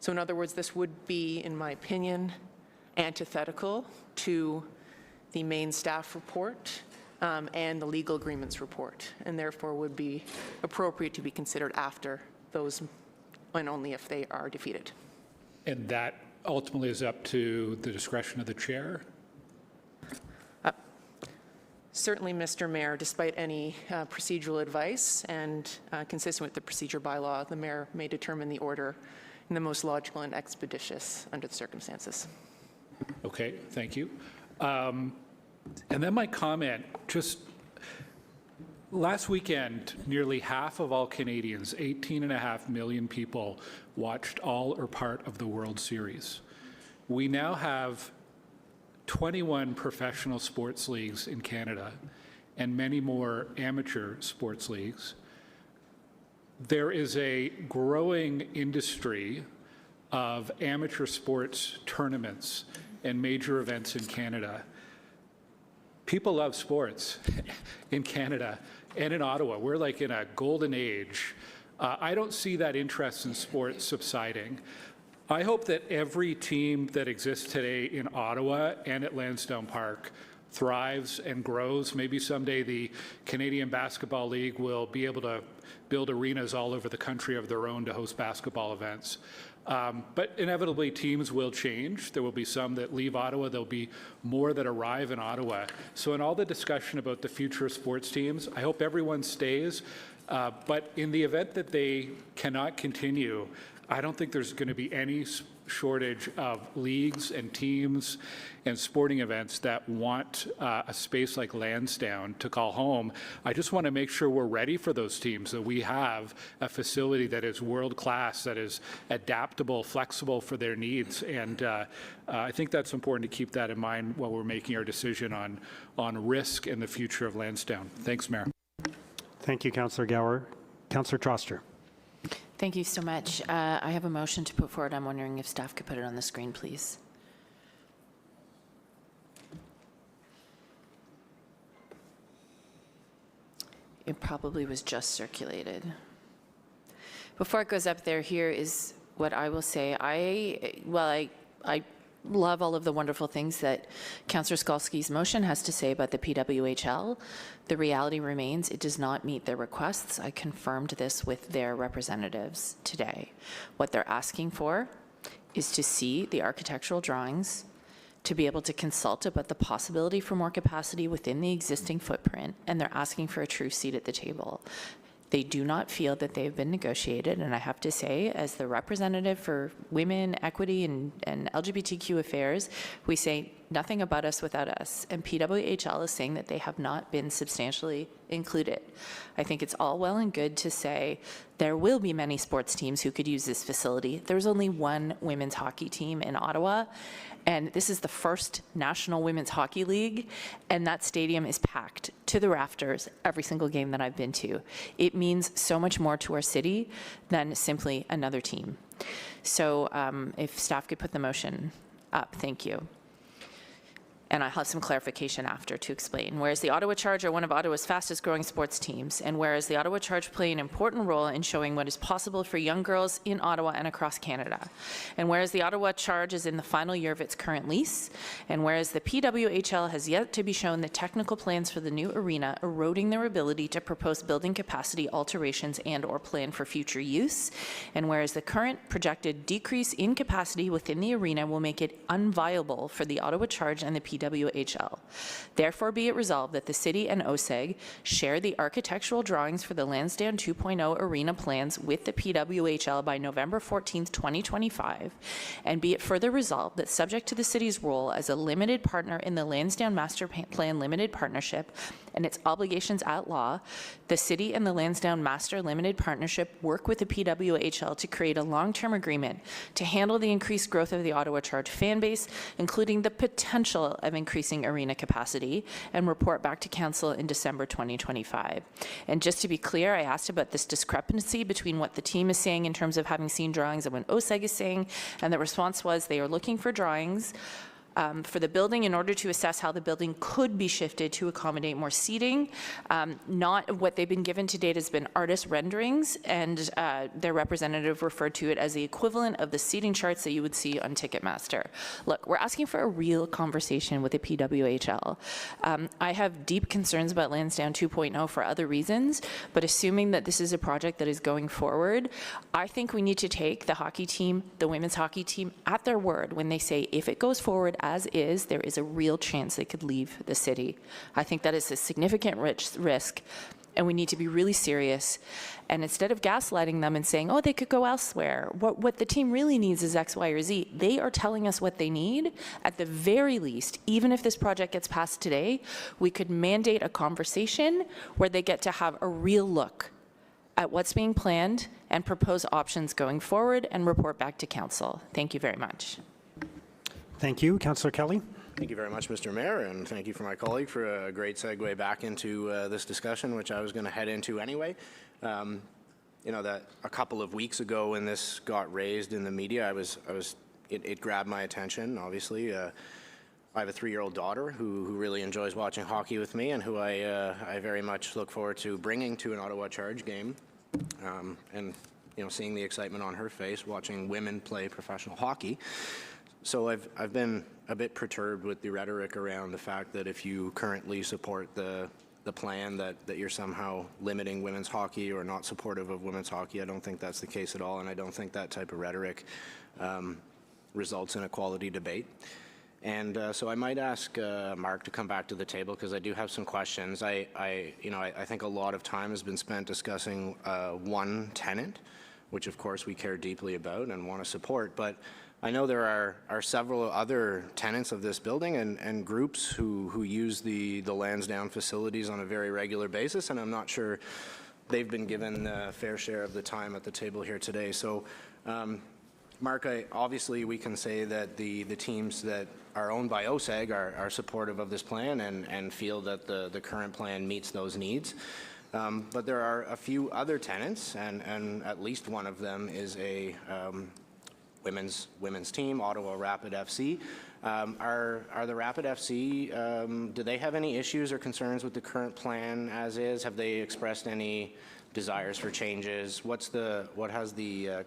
So in other words, this would be, in my opinion, antithetical to the main staff report and the legal agreements report, and therefore would be appropriate to be considered after those and only if they are defeated. And that ultimately is up to the discretion of the chair? Certainly, Mr. Mayor, despite any procedural advice and consistent with the procedure bylaw, the mayor may determine the order in the most logical and expeditious under the circumstances. Okay, thank you. And then my comment, just last weekend, nearly half of all Canadians, 18.5 million people, watched all or part of the World Series. We now have 21 professional sports leagues in Canada and many more amateur sports leagues. There is a growing industry of amateur sports tournaments and major events in Canada. People love sports in Canada and in Ottawa. We're like in a golden age. I don't see that interest in sports subsiding. I hope that every team that exists today in Ottawa and at Lansdowne Park thrives and grows. Maybe someday the Canadian Basketball League will be able to build arenas all over the country of their own to host basketball events. But inevitably, teams will change. There will be some that leave Ottawa. There'll be more that arrive in Ottawa. So in all the discussion about the future of sports teams, I hope everyone stays. But in the event that they cannot continue, I don't think there's going to be any shortage of leagues and teams and sporting events that want a space like Lansdowne to call home. I just want to make sure we're ready for those teams, that we have a facility that is world-class, that is adaptable, flexible for their needs. And I think that's important to keep that in mind while we're making our decision on risk and the future of Lansdowne. Thanks, Mayor. Thank you, Councillor Gower. Councillor Troster. Thank you so much. I have a motion to put forward. I'm wondering if staff could put it on the screen, please. It probably was just circulated. Before it goes up there, here is what I will say. I love all of the wonderful things that Councillor Skalski's motion has to say about the PWHL. The reality remains it does not meet their requests. I confirmed this with their representatives today. What they're asking for is to see the architectural drawings, to be able to consult about the possibility for more capacity within the existing footprint, and they're asking for a true seat at the table. They do not feel that they've been negotiated, and I have to say, as the representative for women, equity, and LGBTQ affairs, we say nothing about us without us, and PWHL is saying that they have not been substantially included. I think it's all well and good to say there will be many sports teams who could use this facility. There's only one women's hockey team in Ottawa, and this is the first National Women's Hockey League, and that stadium is packed to the rafters every single game that I've been to. It means so much more to our city than simply another team. So if staff could put the motion up, thank you. And I'll have some clarification after to explain. Whereas the Ottawa Charge are one of Ottawa's fastest growing sports teams, and whereas the Ottawa Charge play an important role in showing what is possible for young girls in Ottawa and across Canada, and whereas the Ottawa Charge is in the final year of its current lease, and whereas the PWHL has yet to be shown the technical plans for the new arena, eroding their ability to propose building capacity alterations and or plan for future use, and whereas the current projected decrease in capacity within the arena will make it unviable for the Ottawa Charge and the PWHL PWHL. Therefore, be it resolved that the City and OSEG share the architectural drawings for the Lansdowne 2.0 arena plans with the PWHL by November 14th, 2025, and be it further resolved that subject to the City's role as a limited partner in the Lansdowne Master Plan Limited Partnership and its obligations at law, the City and the Lansdowne Master Limited Partnership work with the PWHL to create a long-term agreement to handle the increased growth of the Ottawa Charge fan base, including the potential of increasing arena capacity, and report back to Council in December 2025. And just to be clear, I asked about this discrepancy between what the team is saying in terms of having seen drawings and what OSEG is saying, and the response was they are looking for drawings for the building in order to assess how the building could be shifted to accommodate more seating. Not what they've been given to date has been artist renderings, and their representative referred to it as the equivalent of the seating charts that you would see on Ticketmaster. Look, we're asking for a real conversation with the PWHL. I have deep concerns about Lansdowne 2.0 for other reasons, but assuming that this is a project that is going forward, I think we need to take the hockey team, the women's hockey team, at their word when they say if it goes forward as is, there is a real chance they could leave the city. I think that is a significant risk, and we need to be really serious. And instead of gaslighting them and saying, oh, they could go elsewhere, what the team really needs is X, Y, or Z. They are telling us what they need. At the very least, even if this project gets passed today, we could mandate a conversation where they get to have a real look at what's being planned and propose options going forward and report back to Council. Thank you very much. Thank you. Councillor Kelly. Thank you very much, Mr. Mayor, and thank you for my colleague for a great segue back into this discussion, which I was going to head into anyway. You know, that a couple of weeks ago when this got raised in the media, it grabbed my attention, obviously. I have a 3-year-old daughter who really enjoys watching hockey with me and who I very much look forward to bringing to an Ottawa Charge game. And, you know, seeing the excitement on her face watching women play professional hockey. So I've been a bit perturbed with the rhetoric around the fact that if you currently support the plan that you're somehow limiting women's hockey or not supportive of women's hockey. I don't think that's the case at all, and I don't think that type of rhetoric results in a quality debate. And so I might ask Mark to come back to the table because I do have some questions. I think a lot of time has been spent discussing one tenant, which of course we care deeply about and want to support, but I know there are several other tenants of this building and groups who use the Lansdowne facilities on a very regular basis, and I'm not sure they've been given a fair share of the time at the table here today. So, Mark, obviously we can say that the teams that are owned by OSEG are supportive of this plan and feel that the current plan meets those needs. But there are a few other tenants, and at least one of them is a women's team, Ottawa Rapid FC. Are the Rapid FC, do they have any issues or concerns with the current plan as is? Have they expressed any desires for changes? What has the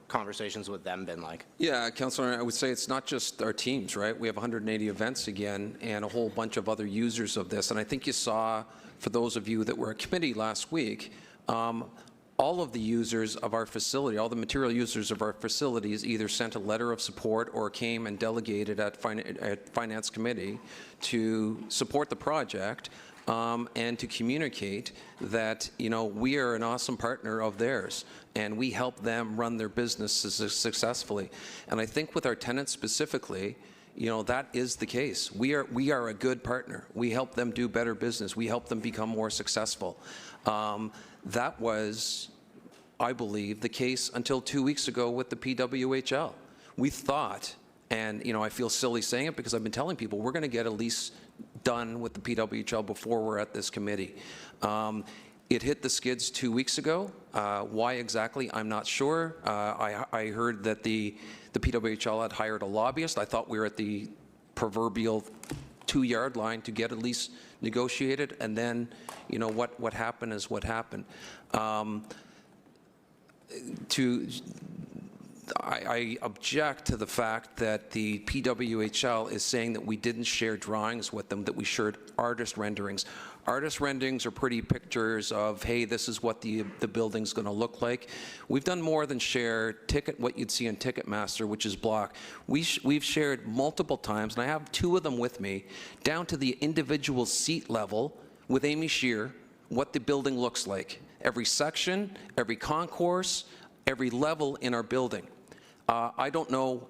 conversations with them been like? Yeah, Councillor, I would say it's not just our teams, right? We have 180 events again and a whole bunch of other users of this. And I think you saw, for those of you that were at committee last week, all of the users of our facility, all the material users of our facilities either sent a letter of support or came and delegated at Finance Committee to support the project and to communicate that, you know, we are an awesome partner of theirs and we help them run their businesses successfully. And I think with our tenants specifically, you know, that is the case. We are a good partner. We help them do better business. We help them become more successful. That was, I believe, the case until 2 weeks ago with the PWHL. We thought, and you know, I feel silly saying it because I've been telling people we're going to get a lease done with the PWHL before we're at this committee. It hit the skids 2 weeks ago. Why exactly, I'm not sure. I heard that the PWHL had hired a lobbyist. I thought we were at the proverbial 2-yard line to get a lease negotiated, and then, you know, what happened is what happened. I object to the fact that the PWHL is saying that we didn't share drawings with them, that we shared artist renderings. Artist renderings are pretty pictures of, hey, this is what the building's going to look like. We've done more than share what you'd see in Ticketmaster, which is block. We've shared multiple times, and I have 2 of them with me, down to the individual seat level with Amy Scheer, what the building looks like. Every section, every concourse, every level in our building. I don't know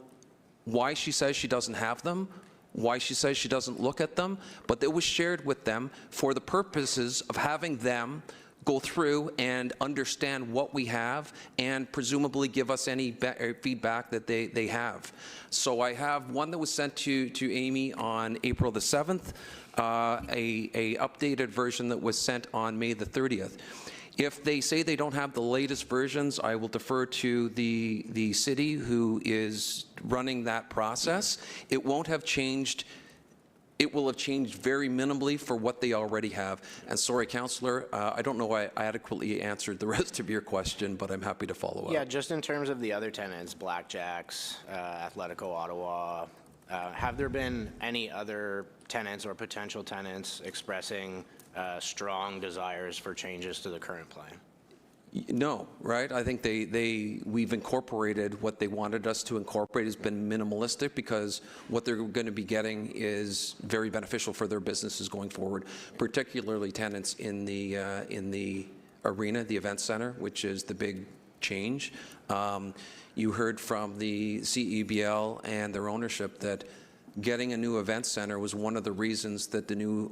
why she says she doesn't have them, why she says she doesn't look at them, but it was shared with them for the purposes of having them go through and understand what we have and presumably give us any feedback that they have. So I have one that was sent to Amy on April the 7th, a updated version that was sent on May the 30th. If they say they don't have the latest versions, I will defer to the city who is running that process. It won't have changed. It will have changed very minimally for what they already have. And sorry, Councillor, I don't know I adequately answered the rest of your question, but I'm happy to follow up. Yeah, just in terms of the other tenants, Blackjacks, Atletico Ottawa, have there been any other tenants or potential tenants expressing strong desires for changes to the current plan? No, right? I think we've incorporated what they wanted us to incorporate. Has been minimalistic because what they're going to be getting is very beneficial for their businesses going forward, particularly tenants in the arena, the event center, which is the big change. You heard from the CEBL and their ownership that getting a new event center was one of the reasons that the new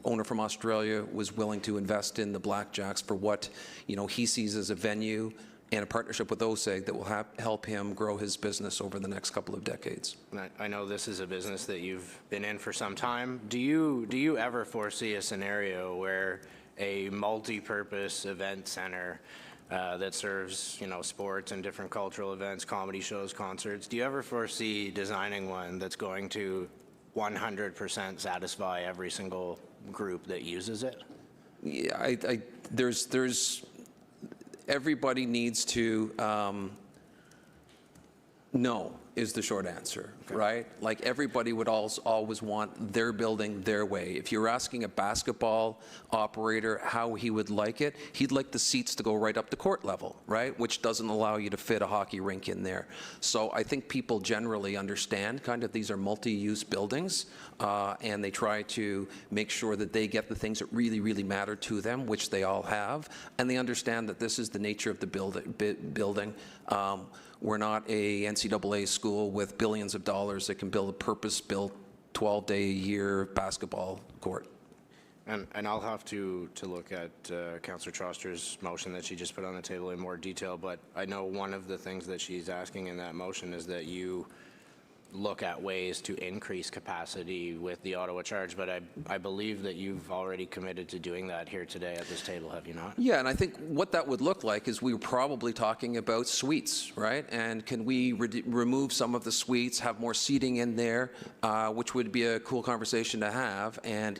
owner from Australia was willing to invest in the Blackjacks for what he sees as a venue and a partnership with OSEG that will help him grow his business over the next couple of decades. I know this is a business that you've been in for some time. Do you ever foresee a scenario where a multi-purpose event center that serves sports and different cultural events, comedy shows, concerts, do you ever foresee designing one that's going to 100% satisfy every single group that uses it? Yeah, there's everybody needs to know is the short answer, right? Like everybody would always want their building their way. If you're asking a basketball operator how he would like it, he'd like the seats to go right up to court level, right? Which doesn't allow you to fit a hockey rink in there. So I think people generally understand kind of these are multi-use buildings and they try to make sure that they get the things that really, really matter to them, which they all have, and they understand that this is the nature of the building. We're not a NCAA school with billions of dollars that can build a purpose-built 12-day-a-year basketball court. And I'll have to look at Councillor Troster's motion that she just put on the table in more detail, but I know one of the things that she's asking in that motion is that you look at ways to increase capacity with the Ottawa charge, but I believe that you've already committed to doing that here today at this table, have you not? Yeah, and I think what that would look like is we were probably talking about suites, right? And can we remove some of the suites, have more seating in there, which would be a cool conversation to have, and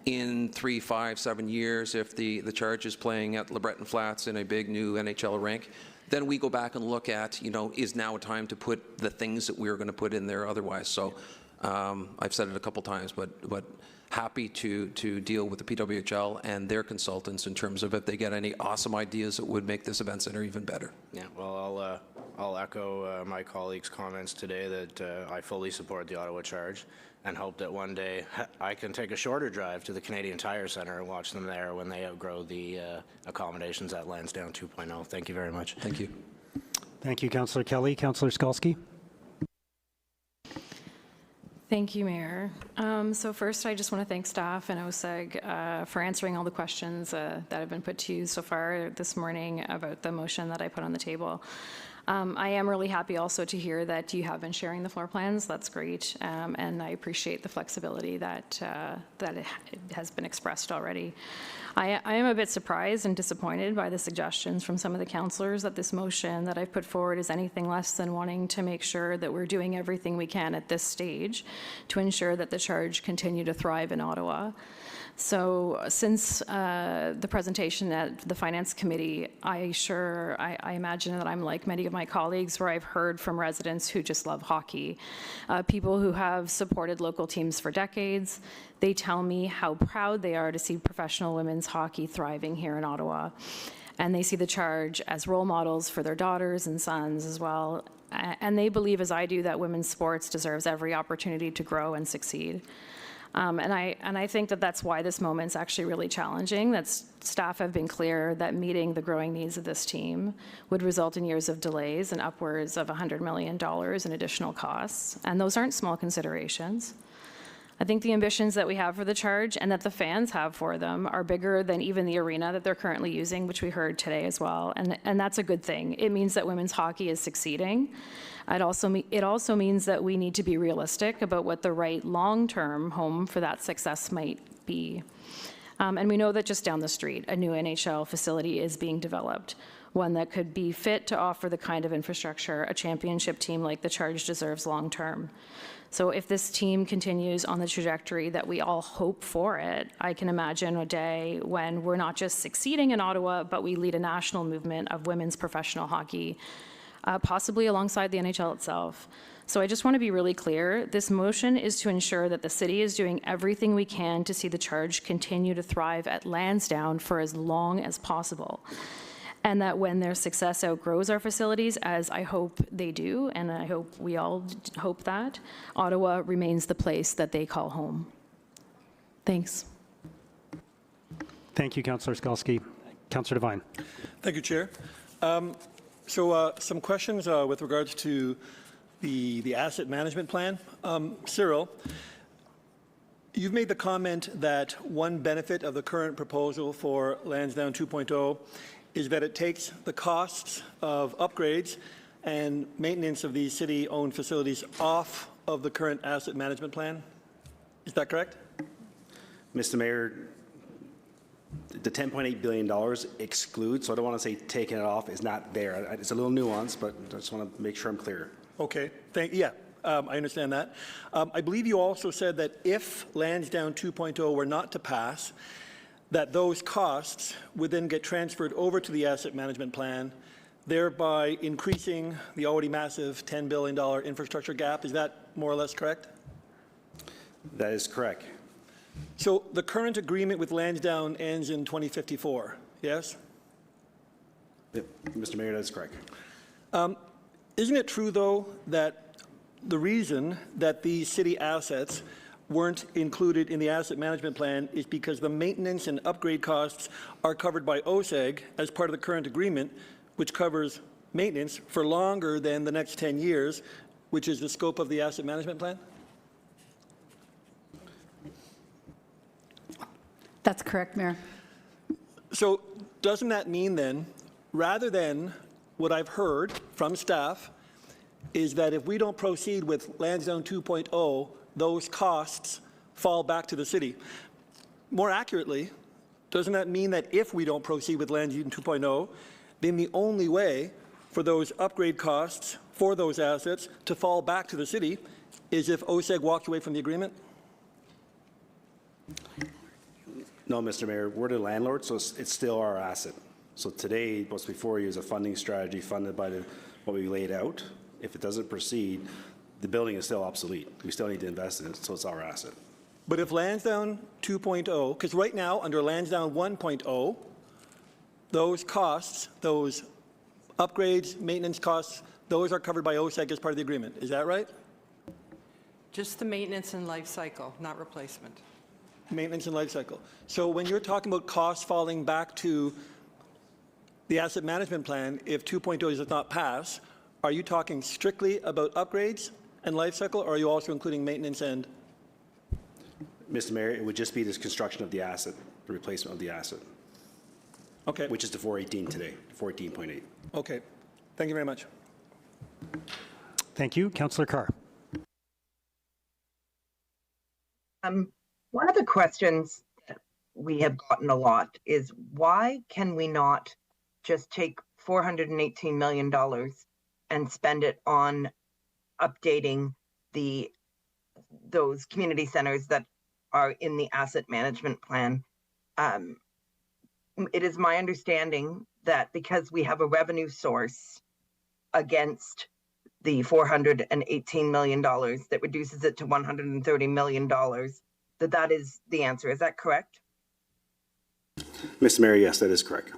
in 3, 5, 7 years, if the charge is playing at LeBreton Flats in a big new NHL rink, then we go back and look at, is now a time to put the things that we were going to put in there otherwise. So I've said it a couple times, but happy to deal with the PWHL and their consultants in terms of if they get any awesome ideas that would make this event center even better. Yeah, well, I'll echo my colleagues' comments today that I fully support the Ottawa charge and hope that one day I can take a shorter drive to the Canadian Tire Centre and watch them there when they outgrow the accommodations at Lansdowne 2.0. Thank you very much. Thank you. Thank you, Councillor Kelly. Councillor Skalski. Thank you, Mayor. So first, I just want to thank staff and OSEG for answering all the questions that have been put to you so far this morning about the motion that I put on the table. I am really happy also to hear that you have been sharing the floor plans. That's great, and I appreciate the flexibility that it has been expressed already. I am a bit surprised and disappointed by the suggestions from some of the councillors that this motion that I've put forward is anything less than wanting to make sure that we're doing everything we can at this stage to ensure that the charge continue to thrive in Ottawa. So since the presentation at the Finance Committee, I imagine that I'm like many of my colleagues where I've heard from residents who just love hockey, people who have supported local teams for decades. They tell me how proud they are to see professional women's hockey thriving here in Ottawa. And they see the Charge as role models for their daughters and sons as well. And they believe, as I do, that women's sports deserves every opportunity to grow and succeed. And I think that that's why this moment's actually really challenging, that staff have been clear that meeting the growing needs of this team would result in years of delays and upwards of $100 million in additional costs. And those aren't small considerations. I think the ambitions that we have for the Charge and that the fans have for them are bigger than even the arena that they're currently using, which we heard today as well. And that's a good thing. It means that women's hockey is succeeding. It also means that we need to be realistic about what the right long-term home for that success might be. And we know that just down the street, a new NHL facility is being developed, one that could be fit to offer the kind of infrastructure a championship team like the Charge deserves long-term. So if this team continues on the trajectory that we all hope for it, I can imagine a day when we're not just succeeding in Ottawa, but we lead a national movement of women's professional hockey, possibly alongside the NHL itself. So I just want to be really clear. This motion is to ensure that the city is doing everything we can to see the Charge continue to thrive at Lansdowne for as long as possible. And that when their success outgrows our facilities, as I hope they do, and I hope we all hope that, Ottawa remains the place that they call home. Thanks. Thank you, Councillor Skalski. Councillor Devine. Thank you, Chair. Some questions with regards to the asset management plan. Cyril, you've made the comment that one benefit of the current proposal for Lansdowne 2.0 is that it takes the costs of upgrades and maintenance of these city-owned facilities off of the current asset management plan. Is that correct? Mr. Mayor, the $10.8 billion excludes, so I don't want to say taking it off is not there. It's a little nuanced, but I just want to make sure I'm clear. Okay, I understand that. I believe you also said that if Lansdowne 2.0 were not to pass, that those costs would then get transferred over to the asset management plan, thereby increasing the already massive $10 billion infrastructure gap. Is that more or less correct? That is correct. So the current agreement with Lansdowne ends in 2054, yes? Yep. Mr. Mayor, that's correct. Isn't it true, though, that the reason that these city assets weren't included in the asset management plan is because the maintenance and upgrade costs are covered by OSEG as part of the current agreement, which covers maintenance for longer than the next 10 years, which is the scope of the asset management plan? That's correct, Mayor. So doesn't that mean then, rather than what I've heard from staff, is that if we don't proceed with Lansdowne 2.0, those costs fall back to the city? More accurately, doesn't that mean that if we don't proceed with Lansdowne 2.0, then the only way for those upgrade costs for those assets to fall back to the city is if OSEG walks away from the agreement? No, Mr. Mayor, we're the landlord, so it's still our asset. So today, what's before you is a funding strategy funded by what we laid out. If it doesn't proceed, the building is still obsolete. We still need to invest in it, so it's our asset. But if Lansdowne 2.0, because right now under Lansdowne 1.0, those costs, those upgrades, maintenance costs, those are covered by OSEG as part of the agreement. Is that right? Just the maintenance and life cycle, not replacement. Maintenance and life cycle. So when you're talking about costs falling back to the asset management plan, if 2.0 does not pass, are you talking strictly about upgrades and life cycle, or are you also including maintenance and? Mr. Mayor, it would just be this construction of the asset, the replacement of the asset. Okay. Which is the 418 today, 418.8. Okay. Thank you very much. Thank you. Councillor Carr. One of the questions that we have gotten a lot is why can we not just take $418 million and spend it on updating those community centers that are in the asset management plan. It is my understanding that because we have a revenue source against the $418 million that reduces it to $130 million, that is the answer. Is that correct? Mr. Mayor, yes, that is correct.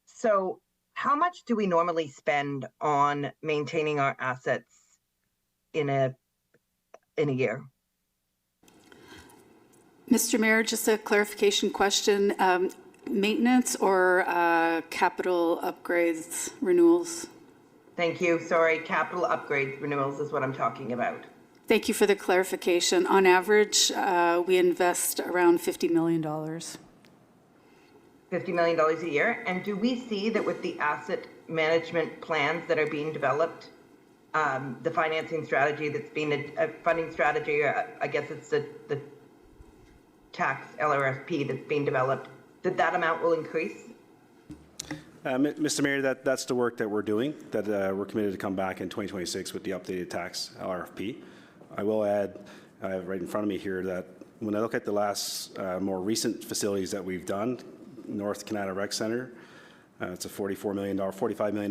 So how much do we normally spend on maintaining our assets in a year? Mr. Mayor, just a clarification question. Maintenance or capital upgrades, renewals? Thank you. Sorry, capital upgrades, renewals is what I'm talking about. Thank you for the clarification. On average, we invest around $50 million. $50 million a year. And do we see that with the asset management plans that are being developed, the financing strategy that's being a funding strategy, or I guess it's the tax LRFP that's being developed, that amount will increase? Mr. Mayor, that's the work that we're doing, that we're committed to come back in 2026 with the updated tax LRFP. I will add, I have right in front of me here, that when I look at the last more recent facilities that we've done, North Canada Rec Centre, it's a $45 million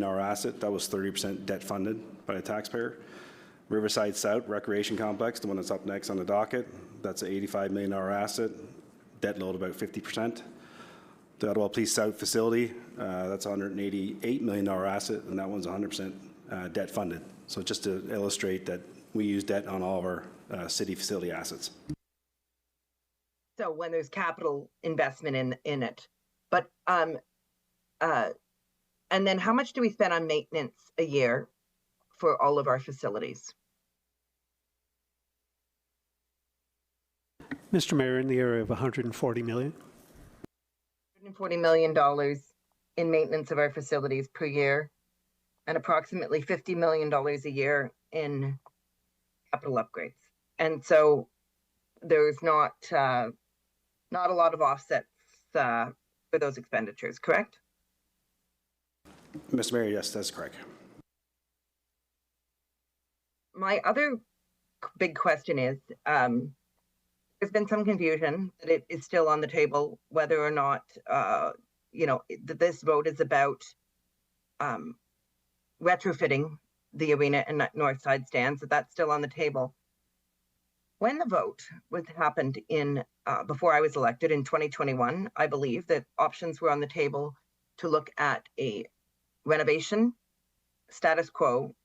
asset. That was 30% debt funded by the taxpayer. Riverside South Recreation Complex, the one that's up next on the docket, that's an $85 million asset, debt load about 50%. The Ottawa Police South facility, that's a $188 million asset, and that one's 100% debt funded. So just to illustrate that we use debt on all of our city facility assets. So when there's capital investment in it, but and then how much do we spend on maintenance a year for all of our facilities? Mr. Mayor, in the area of $140 million. $140 million in maintenance of our facilities per year, and approximately $50 million a year in capital upgrades. And so there's not a lot of offsets for those expenditures, correct? Mr. Mayor, yes, that's correct. My other big question is, there's been some confusion that it is still on the table whether or not, this vote is about retrofitting the arena and north side stands, that's still on the table. When the vote happened before I was elected in 2021, I believe that options were on the table to look at a renovation, status quo,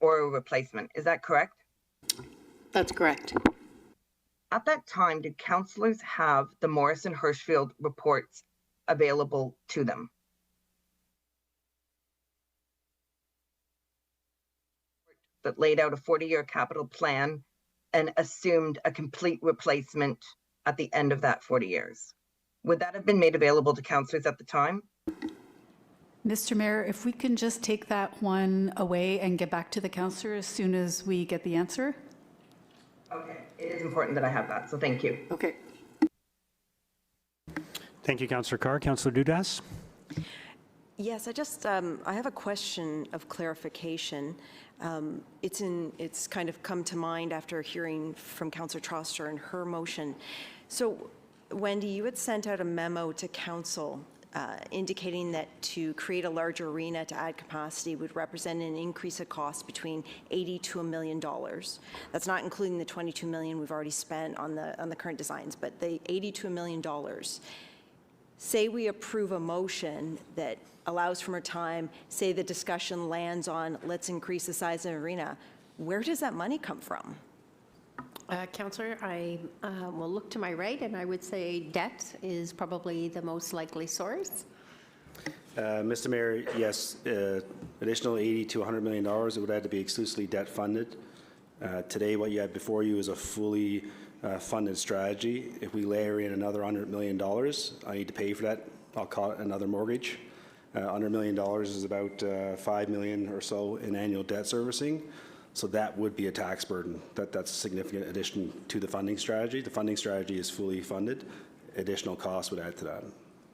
or a replacement. Is that correct? That's correct. At that time, did councillors have the Morrison Hirschfield reports available to them? That laid out a 40-year capital plan and assumed a complete replacement at the end of that 40 years. Would that have been made available to councillors at the time? Mr. Mayor, if we can just take that one away and get back to the councillor as soon as we get the answer. Okay, it is important that I have that, so thank you. Okay. Thank you, Councillor Carr. Councillor Dudas? Yes, I have a question of clarification. It's kind of come to mind after hearing from Councillor Troster and her motion. So, Wendy, you had sent out a memo to council indicating that to create a larger arena to add capacity would represent an increase of cost between $80 to $1 million. That's not including the $22 million we've already spent on the current designs, but the $80 to $1 million. Say we approve a motion that allows for more time, say the discussion lands on let's increase the size of the arena, where does that money come from? Councillor, I will look to my right, and I would say debt is probably the most likely source. Mr. Mayor, yes, additional $80 to $100 million, it would have to be exclusively debt funded. Today, what you have before you is a fully funded strategy. If we layer in another $100 million, I need to pay for that. I'll call it another mortgage. $100 million is about $5 million or so in annual debt servicing. So that would be a tax burden. That's a significant addition to the funding strategy. The funding strategy is fully funded. Additional costs would add to that.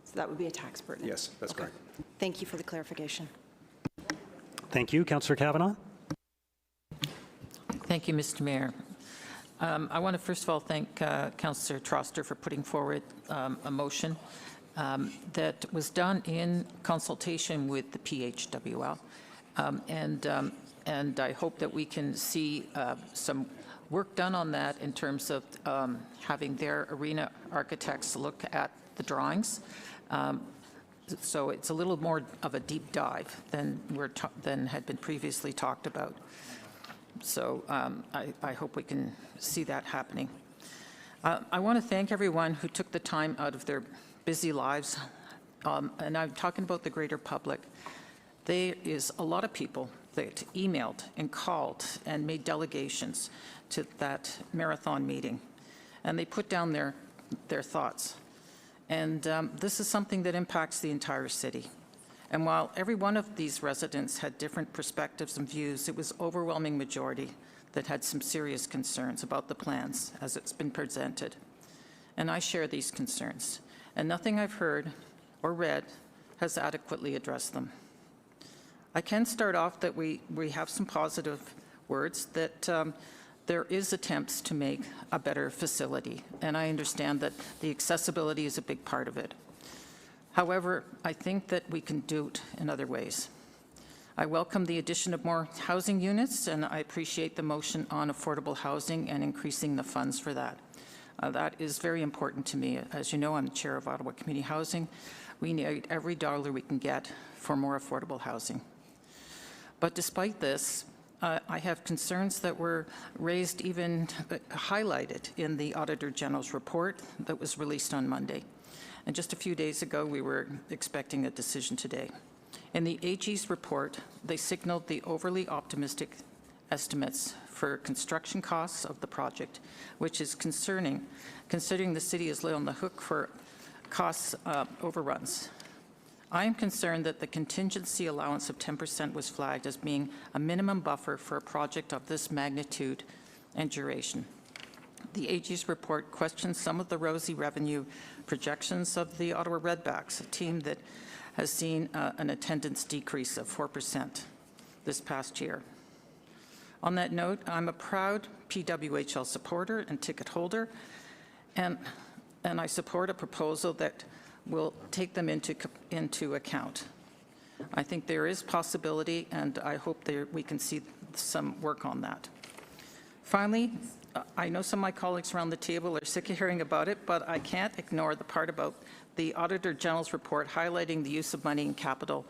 So that would be a tax burden? Yes, that's correct. Thank you for the clarification. Thank you. Councillor Kavanagh? Thank you, Mr. Mayor. I want to first of all thank Councillor Troster for putting forward a motion that was done in consultation with the PHWL. And I hope that we can see some work done on that in terms of having their arena architects look at the drawings. So it's a little more of a deep dive than had been previously talked about. So I hope we can see that happening. I want to thank everyone who took the time out of their busy lives, and I'm talking about the greater public. There is a lot of people that emailed and called and made delegations to that marathon meeting, and they put down their thoughts. And this is something that impacts the entire city. And while every one of these residents had different perspectives and views, it was overwhelming majority that had some serious concerns about the plans as it's been presented. And I share these concerns, and nothing I've heard or read has adequately addressed them. I can start off that we have some positive words, that there is attempts to make a better facility, and I understand that the accessibility is a big part of it. However, I think that we can do it in other ways. I welcome the addition of more housing units, and I appreciate the motion on affordable housing and increasing the funds for that. That is very important to me. As you know, I'm the chair of Ottawa Community Housing. We need every dollar we can get for more affordable housing. But despite this, I have concerns that were raised, even highlighted in the Auditor General's report that was released on Monday. And just a few days ago, we were expecting a decision today. In the AG's report, they signaled the overly optimistic estimates for construction costs of the project, which is concerning, considering the city is on the hook for cost overruns. I am concerned that the contingency allowance of 10% was flagged as being a minimum buffer for a project of this magnitude and duration. The AG's report questions some of the rosy revenue projections of the Ottawa Redbacks, a team that has seen an attendance decrease of 4% this past year. On that note, I'm a proud PWHL supporter and ticket holder, and I support a proposal that will take them into account. I think there is possibility, and I hope we can see some work on that. Finally, I know some of my colleagues around the table are sick of hearing about it, but I can't ignore the part about the Auditor General's report highlighting the use of money in capital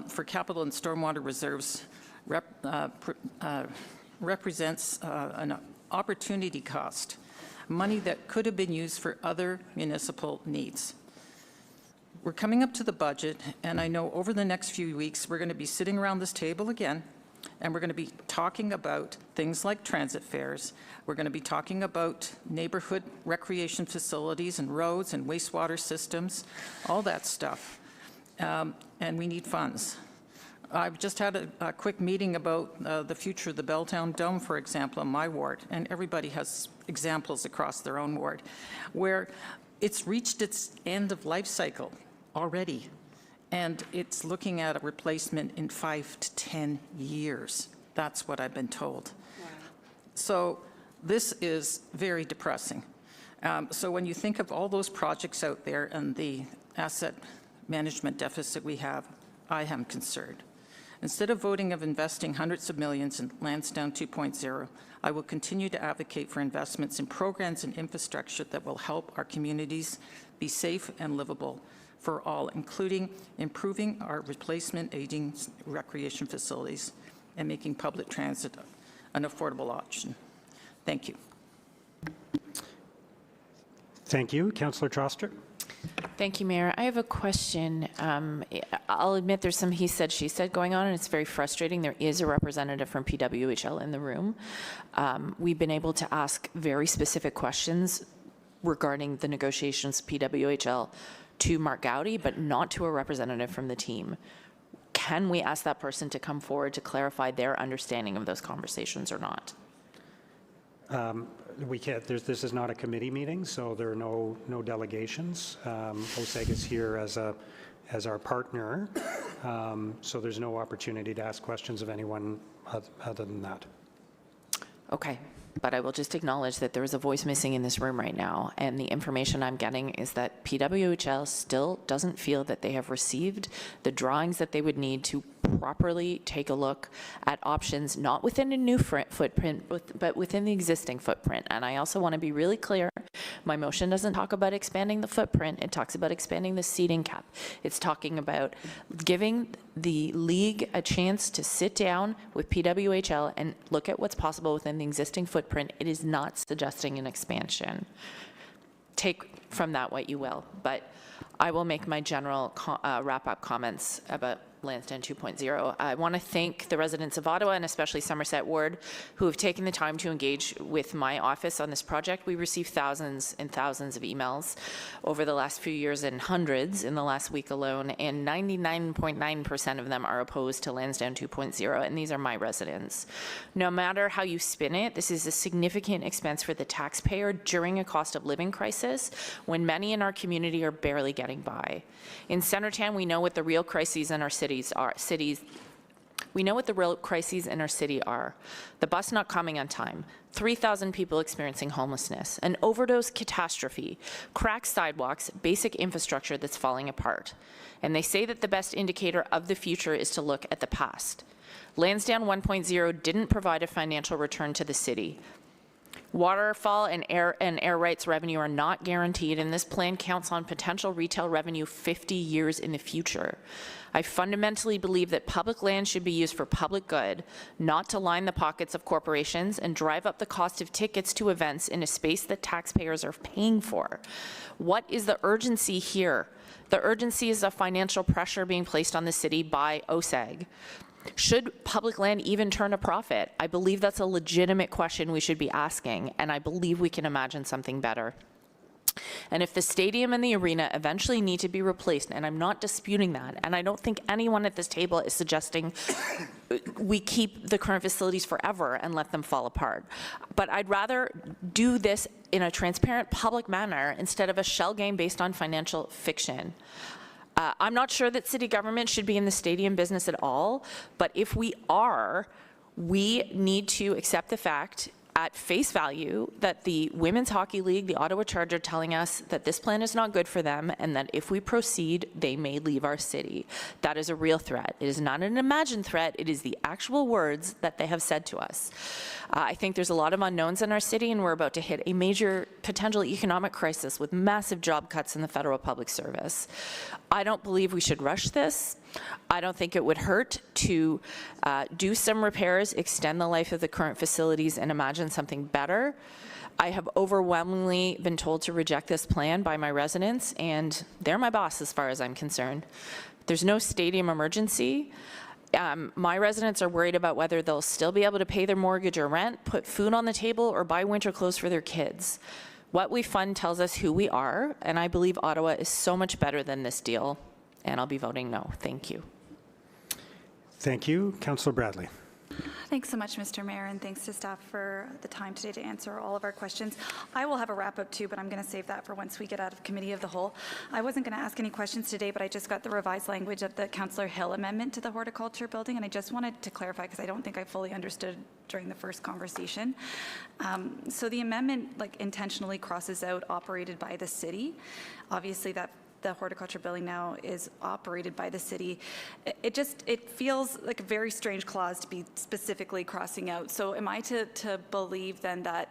for capital and stormwater reserves represents an opportunity cost, money that could have been used for other municipal needs. We're coming up to the budget, and I know over the next few weeks, we're going to be sitting around this table again, and we're going to be talking about things like transit fares. We're going to be talking about neighborhood recreation facilities and roads and wastewater systems, all that stuff. And we need funds. I've just had a quick meeting about the future of the Belltown Dome, for example, in my ward, and everybody has examples across their own ward, where it's reached its end of life cycle already, and it's looking at a replacement in 5 to 10 years. That's what I've been told. Wow. So this is very depressing. So when you think of all those projects out there and the asset management deficit we have, I am concerned. Instead of voting of investing hundreds of millions in Lansdowne 2.0, I will continue to advocate for investments in programs and infrastructure that will help our communities be safe and livable for all, including improving our replacement aging recreation facilities and making public transit an affordable option. Thank you. Thank you. Councillor Troster. Thank you, Mayor. I have a question. I'll admit there's some he said, she said going on, and it's very frustrating. There is a representative from PWHL in the room. We've been able to ask very specific questions regarding the negotiations PWHL to Mark Gowdy, but not to a representative from the team. Can we ask that person to come forward to clarify their understanding of those conversations or not? We can't. This is not a committee meeting, so there are no delegations. OSEG is here as our partner, so there's no opportunity to ask questions of anyone other than that. Okay, but I will just acknowledge that there is a voice missing in this room right now, and the information I'm getting is that PWHL still doesn't feel that they have received the drawings that they would need to properly take a look at options, not within a new footprint, but within the existing footprint. And I also want to be really clear, my motion doesn't talk about expanding the footprint, it talks about expanding the seating cap. It's talking about giving the league a chance to sit down with PWHL and look at what's possible within the existing footprint. It is not suggesting an expansion. Take from that what you will, but I will make my general wrap-up comments about Lansdowne 2.0. I want to thank the residents of Ottawa and especially Somerset Ward who have taken the time to engage with my office on this project. We received thousands and thousands of emails over the last few years and hundreds in the last week alone, and 99.9% of them are opposed to Lansdowne 2.0, and these are my residents. No matter how you spin it, this is a significant expense for the taxpayer during a cost of living crisis when many in our community are barely getting by. In Centretown, we know what the real crises in our we know what the real crises in our city are. The bus not coming on time, 3,000 people experiencing homelessness, an overdose catastrophe, cracked sidewalks, basic infrastructure that's falling apart. And they say that the best indicator of the future is to look at the past. Lansdowne 1.0 didn't provide a financial return to the city. Waterfall and air rights revenue are not guaranteed, and this plan counts on potential retail revenue 50 years in the future. I fundamentally believe that public land should be used for public good, not to line the pockets of corporations and drive up the cost of tickets to events in a space that taxpayers are paying for. What is the urgency here? The urgency is a financial pressure being placed on the city by OSEG. Should public land even turn a profit? I believe that's a legitimate question we should be asking, and I believe we can imagine something better. And if the stadium and the arena eventually need to be replaced, and I'm not disputing that, and I don't think anyone at this table is suggesting we keep the current facilities forever and let them fall apart. But I'd rather do this in a transparent public manner instead of a shell game based on financial fiction. I'm not sure that city government should be in the stadium business at all, but if we are, we need to accept the fact at face value that the Women's Hockey League, the Ottawa Charge, are telling us that this plan is not good for them and that if we proceed, they may leave our city. That is a real threat. It is not an imagined threat. It is the actual words that they have said to us. I think there's a lot of unknowns in our city, and we're about to hit a major potential economic crisis with massive job cuts in the federal public service. I don't believe we should rush this. I don't think it would hurt to do some repairs, extend the life of the current facilities, and imagine something better. I have overwhelmingly been told to reject this plan by my residents, and they're my boss as far as I'm concerned. There's no stadium emergency. My residents are worried about whether they'll still be able to pay their mortgage or rent, put food on the table, or buy winter clothes for their kids. What we fund tells us who we are, and I believe Ottawa is so much better than this deal, and I'll be voting no. Thank you. Thank you. Councillor Bradley. Thanks so much, Mr. Mayor, and thanks to staff for the time today to answer all of our questions. I will have a wrap-up too, but I'm going to save that for once we get out of Committee of the Whole. I wasn't going to ask any questions today, but I just got the revised language of the Councillor Hill amendment to the horticulture building, and I just wanted to clarify because I don't think I fully understood during the first conversation. So the amendment intentionally crosses out operated by the city. Obviously, that the horticulture building now is operated by the city. It feels like a very strange clause to be specifically crossing out. So am I to believe then that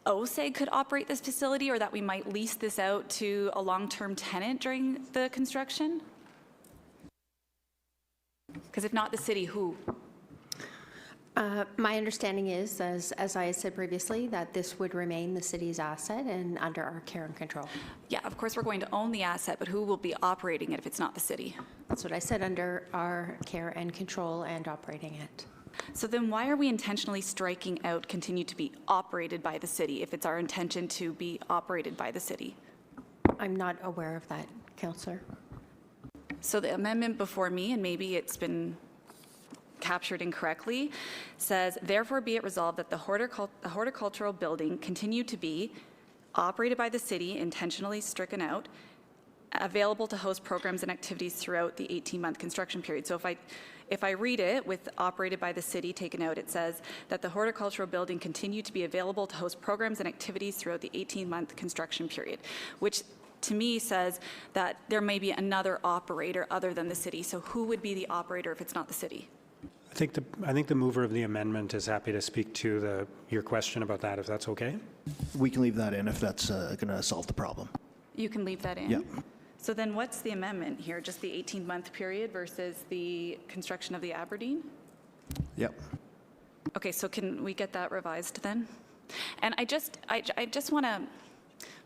OSEG could operate this facility, or that we might lease this out to a long-term tenant during the construction? Because if not the city, who? My understanding is, as I said previously, that this would remain the city's asset and under our care and control. Yeah, of course we're going to own the asset, but who will be operating it if it's not the city? That's what I said, under our care and control and operating it. So then why are we intentionally striking out continue to be operated by the city if it's our intention to be operated by the city? I'm not aware of that, Councillor. So the amendment before me, and maybe it's been captured incorrectly, says, therefore be it resolved that the horticultural building continue to be operated by the city, intentionally stricken out, available to host programs and activities throughout the 18-month construction period. So if I read it with operated by the city taken out, it says that the horticultural building continue to be available to host programs and activities throughout the 18-month construction period, which to me says that there may be another operator other than the city. So who would be the operator if it's not the city? I think the mover of the amendment is happy to speak to your question about that, if that's okay. We can leave that in if that's going to solve the problem. You can leave that in? Yeah. So then what's the amendment here? Just the 18-month period versus the construction of the Aberdeen? Yep. Okay, so can we get that revised then? And I just want to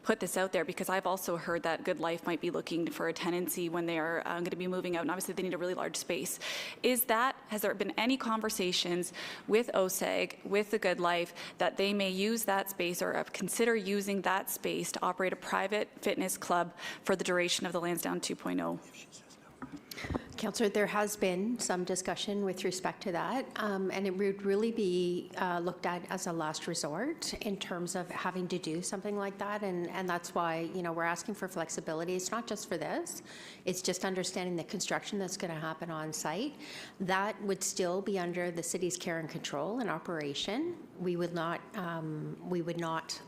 put this out there because I've also heard that Good Life might be looking for a tenancy when they are going to be moving out, and obviously they need a really large space. Has there been any conversations with OSEG, with the Good Life, that they may use that space or consider using that space to operate a private fitness club for the duration of the Lansdowne 2.0? Councillor, there has been some discussion with respect to that, and it would really be looked at as a last resort in terms of having to do something like that, and that's why, you know, we're asking for flexibility. It's not just for this, it's just understanding the construction that's going to happen on site. That would still be under the city's care and control and operation. We would not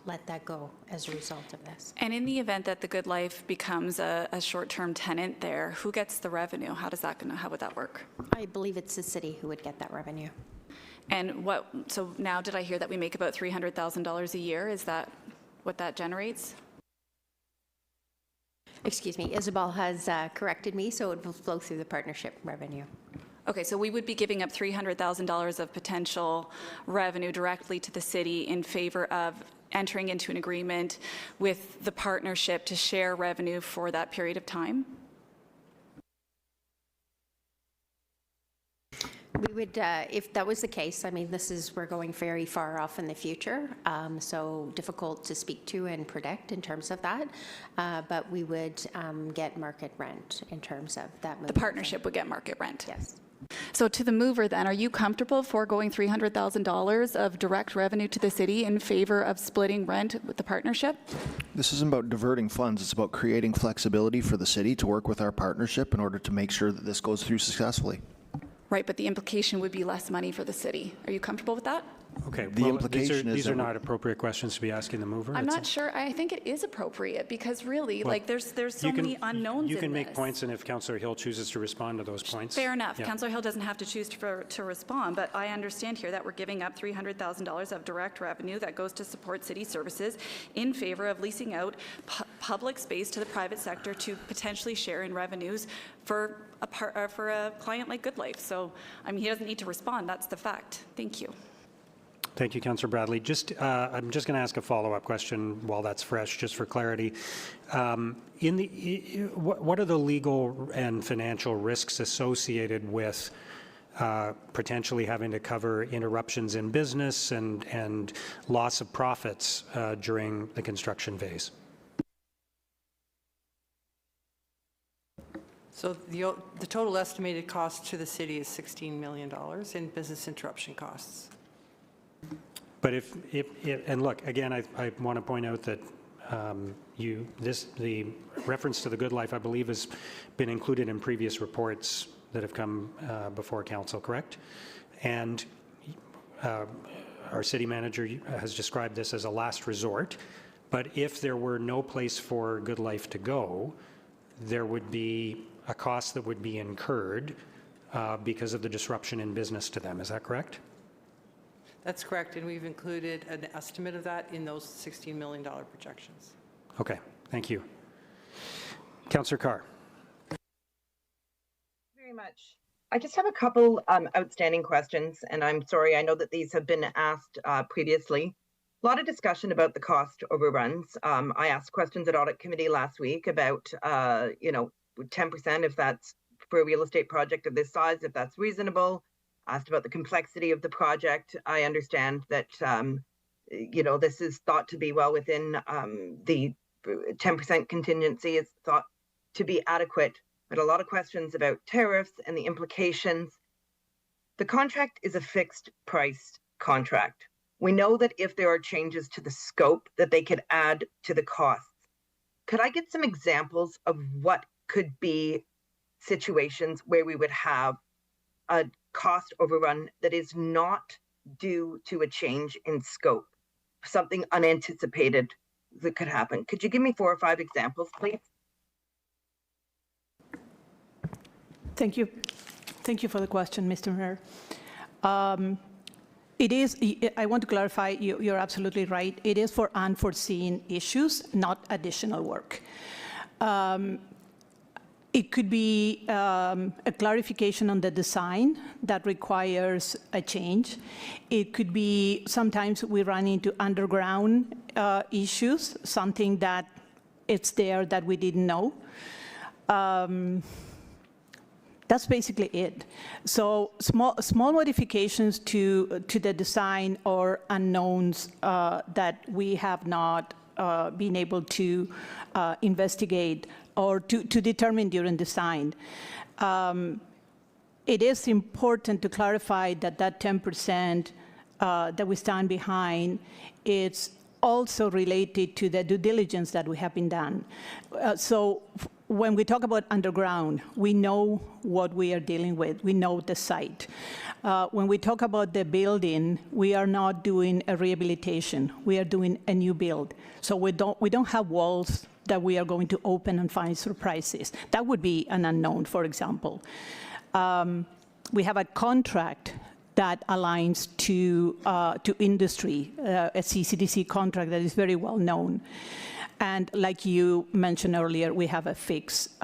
let that go as a result of this. And in the event that the Good Life becomes a short-term tenant there, who gets the revenue? How would that work? I believe it's the city who would get that revenue. And so now did I hear that we make about $300,000 a year? Is that what that generates? Excuse me, Isabel has corrected me, so it will flow through the partnership revenue. Okay, so we would be giving up $300,000 of potential revenue directly to the city in favor of entering into an agreement with the partnership to share revenue for that period of time? We would, if that was the case, I mean, we're going very far off in the future, so difficult to speak to and predict in terms of that, but we would get market rent in terms of that. The partnership would get market rent? Yes. So to the mover then, are you comfortable foregoing $300,000 of direct revenue to the city in favor of splitting rent with the partnership? This isn't about diverting funds. It's about creating flexibility for the city to work with our partnership in order to make sure that this goes through successfully. Right, but the implication would be less money for the city. Are you comfortable with that? Okay. The implication is these are that not appropriate questions to be asking the mover. I'm not sure. I think it is appropriate because really, Well, there's so many unknowns. You can in make this. points, and if Councillor Hill chooses to respond to those points. Fair enough. Yeah. Councillor Hill doesn't have to choose to respond, but I understand here that we're giving up $300,000 of direct revenue that goes to support city services in favor of leasing out public space to the private sector to potentially share in revenues for a client like Good Life. So, I mean, he doesn't need to respond. That's the fact. Thank you. Thank you, Councillor Bradley. I'm just going to ask a follow-up question while that's fresh, just for clarity. What are the legal and financial risks associated with potentially having to cover interruptions in business and loss of profits during the construction phase? So the total estimated cost to the city is $16 million in business interruption costs. But and look, again, I want to point out that the reference to the Good Life, I believe, has been included in previous reports that have come before council, correct? And our city manager has described this as a last resort. But if there were no place for Good Life to go, there would be a cost that would be incurred because of the disruption in business to them. Is that correct? That's correct, and we've included an estimate of that in those $16 million projections. Okay, thank you. Councillor Carr. Very much. I just have a couple outstanding questions, and I'm sorry, I know that these have been asked previously. A lot of discussion about the cost overruns. I asked questions at Audit Committee last week about, 10%, if that's for a real estate project of this size, if that's reasonable. Asked about the complexity of the project. I understand that, this is thought to be well within the 10% contingency is thought to be adequate, but a lot of questions about tariffs and the implications. The contract is a fixed price contract. We know that if there are changes to the scope that they could add to the costs. could I get some examples of what could be situations where we would have a cost overrun that is not due to a change in scope, something unanticipated that could happen? Could you give me 4 or 5 examples, please? Thank you. Thank you for the question, Mr. Mayor. It is, I want to clarify, you're absolutely right. It is for unforeseen issues, not additional work. It could be a clarification on the design that requires a change. It could be sometimes we run into underground issues, something that it's there that we didn't know. That's basically it. So small modifications to the design or unknowns that we have not been able to investigate or to determine during design. It is important to clarify that that 10% that we stand behind, it's also related to the due diligence that we have been done. So when we talk about underground, we know what we are dealing with. We know the site. When we talk about the building, we are not doing a rehabilitation. We are doing a new build. So we don't have walls that we are going to open and find surprises. That would be an unknown, for example. We have a contract that aligns to industry, a CCDC contract that is very well known. And like you mentioned earlier, we have a fixed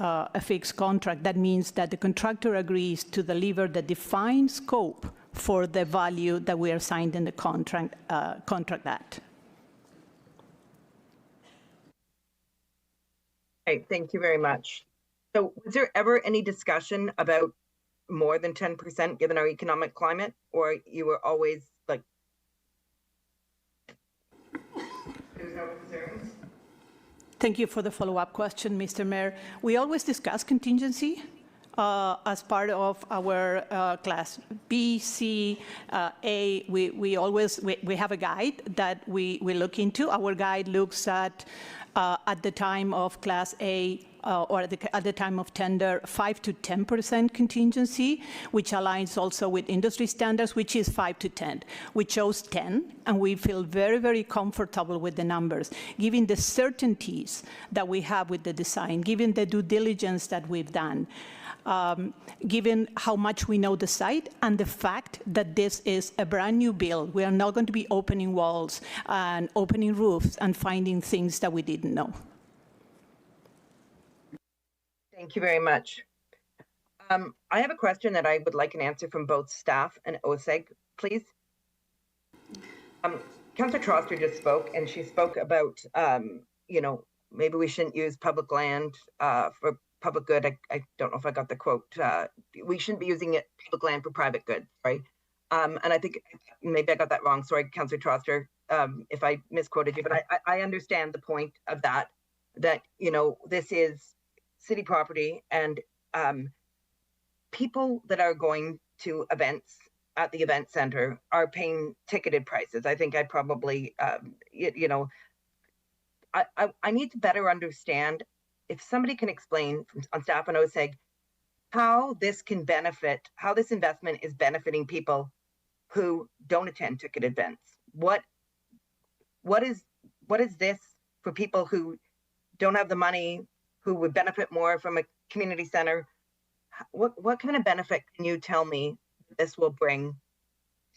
contract. That means that the contractor agrees to deliver the defined scope for the value that we are signed in the contract at. Okay, thank you very much. So was there ever any discussion about more than 10% given our economic climate, or you were always like, there's no concerns? Thank you for the follow-up question, Mr. Mayor. We always discuss contingency as part of our class B, C, A. We have a guide that we look into. Our guide looks at the time of class A or at the time of tender, 5 to 10% contingency, which aligns also with industry standards, which is 5 to 10. We chose 10, and we feel very, very comfortable with the numbers, given the certainties that we have with the design, given the due diligence that we've done, given how much we know the site and the fact that this is a brand new build. We are not going to be opening walls and opening roofs and finding things that we didn't know. Thank you very much. I have a question that I would like an answer from both staff and OSEG, please. Councillor Troster just spoke, and she spoke about, maybe we shouldn't use public land for public good. I don't know if I got the quote. We shouldn't be using public land for private good, right? And I think maybe I got that wrong. Sorry, Councillor Troster, if I misquoted you, but I understand the point of that, this is city property, and people that are going to events at the event center are paying ticketed prices. I think I probably, I need to better understand if somebody can explain on staff and OSEG how this can benefit, how this investment is benefiting people who don't attend ticketed events. What is this for people who don't have the money, who would benefit more from a community center? What kind of benefit can you tell me this will bring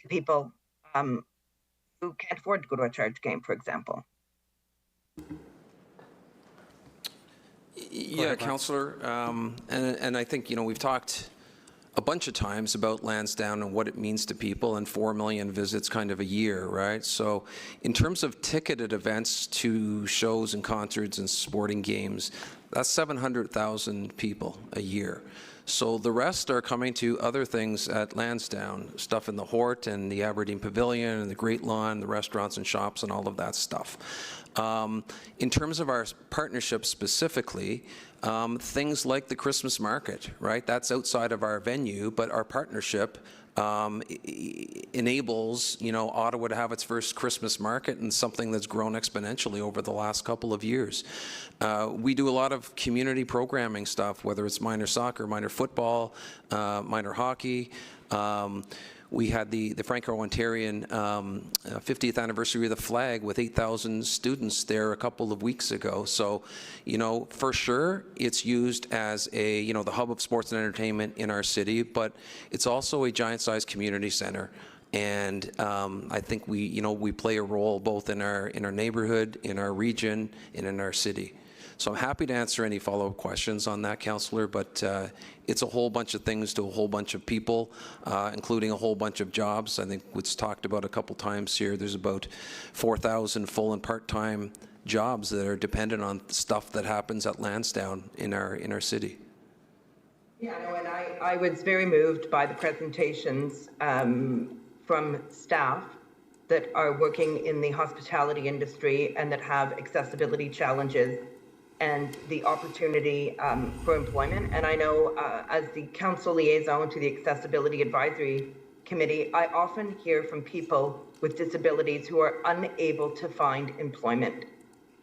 to people who can't afford to go to a church game, for example? Yeah, Councillor, and I think, we've talked a bunch of times about Lansdowne and what it means to people, and 4 million visits kind of a year, right? So in terms of ticketed events to shows and concerts and sporting games, that's 700,000 people a year. So the rest are coming to other things at Lansdowne, stuff in the Hort and the Aberdeen Pavilion and the Great Lawn, the restaurants and shops and all of that stuff. In terms of our partnership specifically, things like the Christmas market, right? That's outside of our venue, but our partnership enables, Ottawa to have its first Christmas market, and something that's grown exponentially over the last couple of years. We do a lot of community programming stuff, whether it's minor soccer, minor football, minor hockey. We had the Franco-Ontarian 50th anniversary of the flag with 8,000 students there a couple of weeks ago. So, for sure, it's used as a, the hub of sports and entertainment in our city, but it's also a giant-sized community center. And I think we play a role both in our neighborhood, in our region, and in our city. So I'm happy to answer any follow-up questions on that, Councillor, but it's a whole bunch of things to a whole bunch of people, including a whole bunch of jobs. I think it's talked about a couple times here. There's about 4,000 full and part-time jobs that are dependent on stuff that happens at Lansdowne in our city. Yeah, no, and I was very moved by the presentations from staff that are working in the hospitality industry and that have accessibility challenges and the opportunity for employment. And I know as the council liaison to the Accessibility Advisory Committee, I often hear from people with disabilities who are unable to find employment.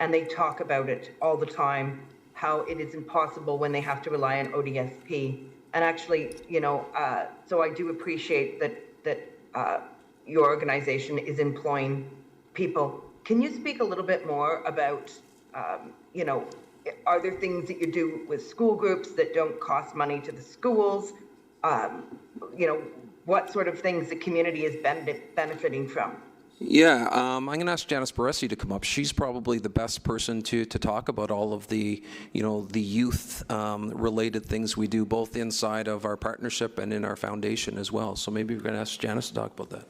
And they talk about it all the time, how it is impossible when they have to rely on ODSP. And actually, so I do appreciate that your organization is employing people. Can you speak a little bit more about, are there things that you do with school groups that don't cost money to the schools? What sort of things the community is benefiting from? Yeah, I'm going to ask Janice Baresi to come up. She's probably the best person to talk about all of the, the youth related things we do both inside of our partnership and in our foundation as well. So maybe we're going to ask Janice to talk about that.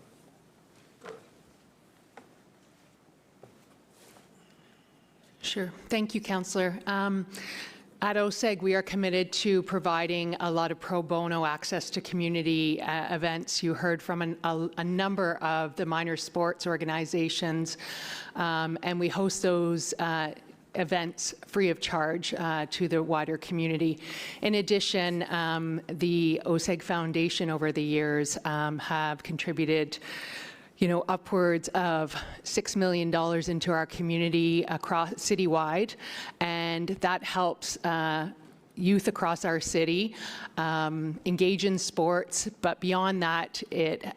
Sure. Thank you, Councillor. At OSEG, we are committed to providing a lot of pro bono access to community events. You heard from a number of the minor sports organizations, and we host those events free of charge to the wider community. In addition, the OSEG Foundation over the years have contributed upwards of $6 million into our community across citywide, and that helps youth across our city engage in sports. But beyond that,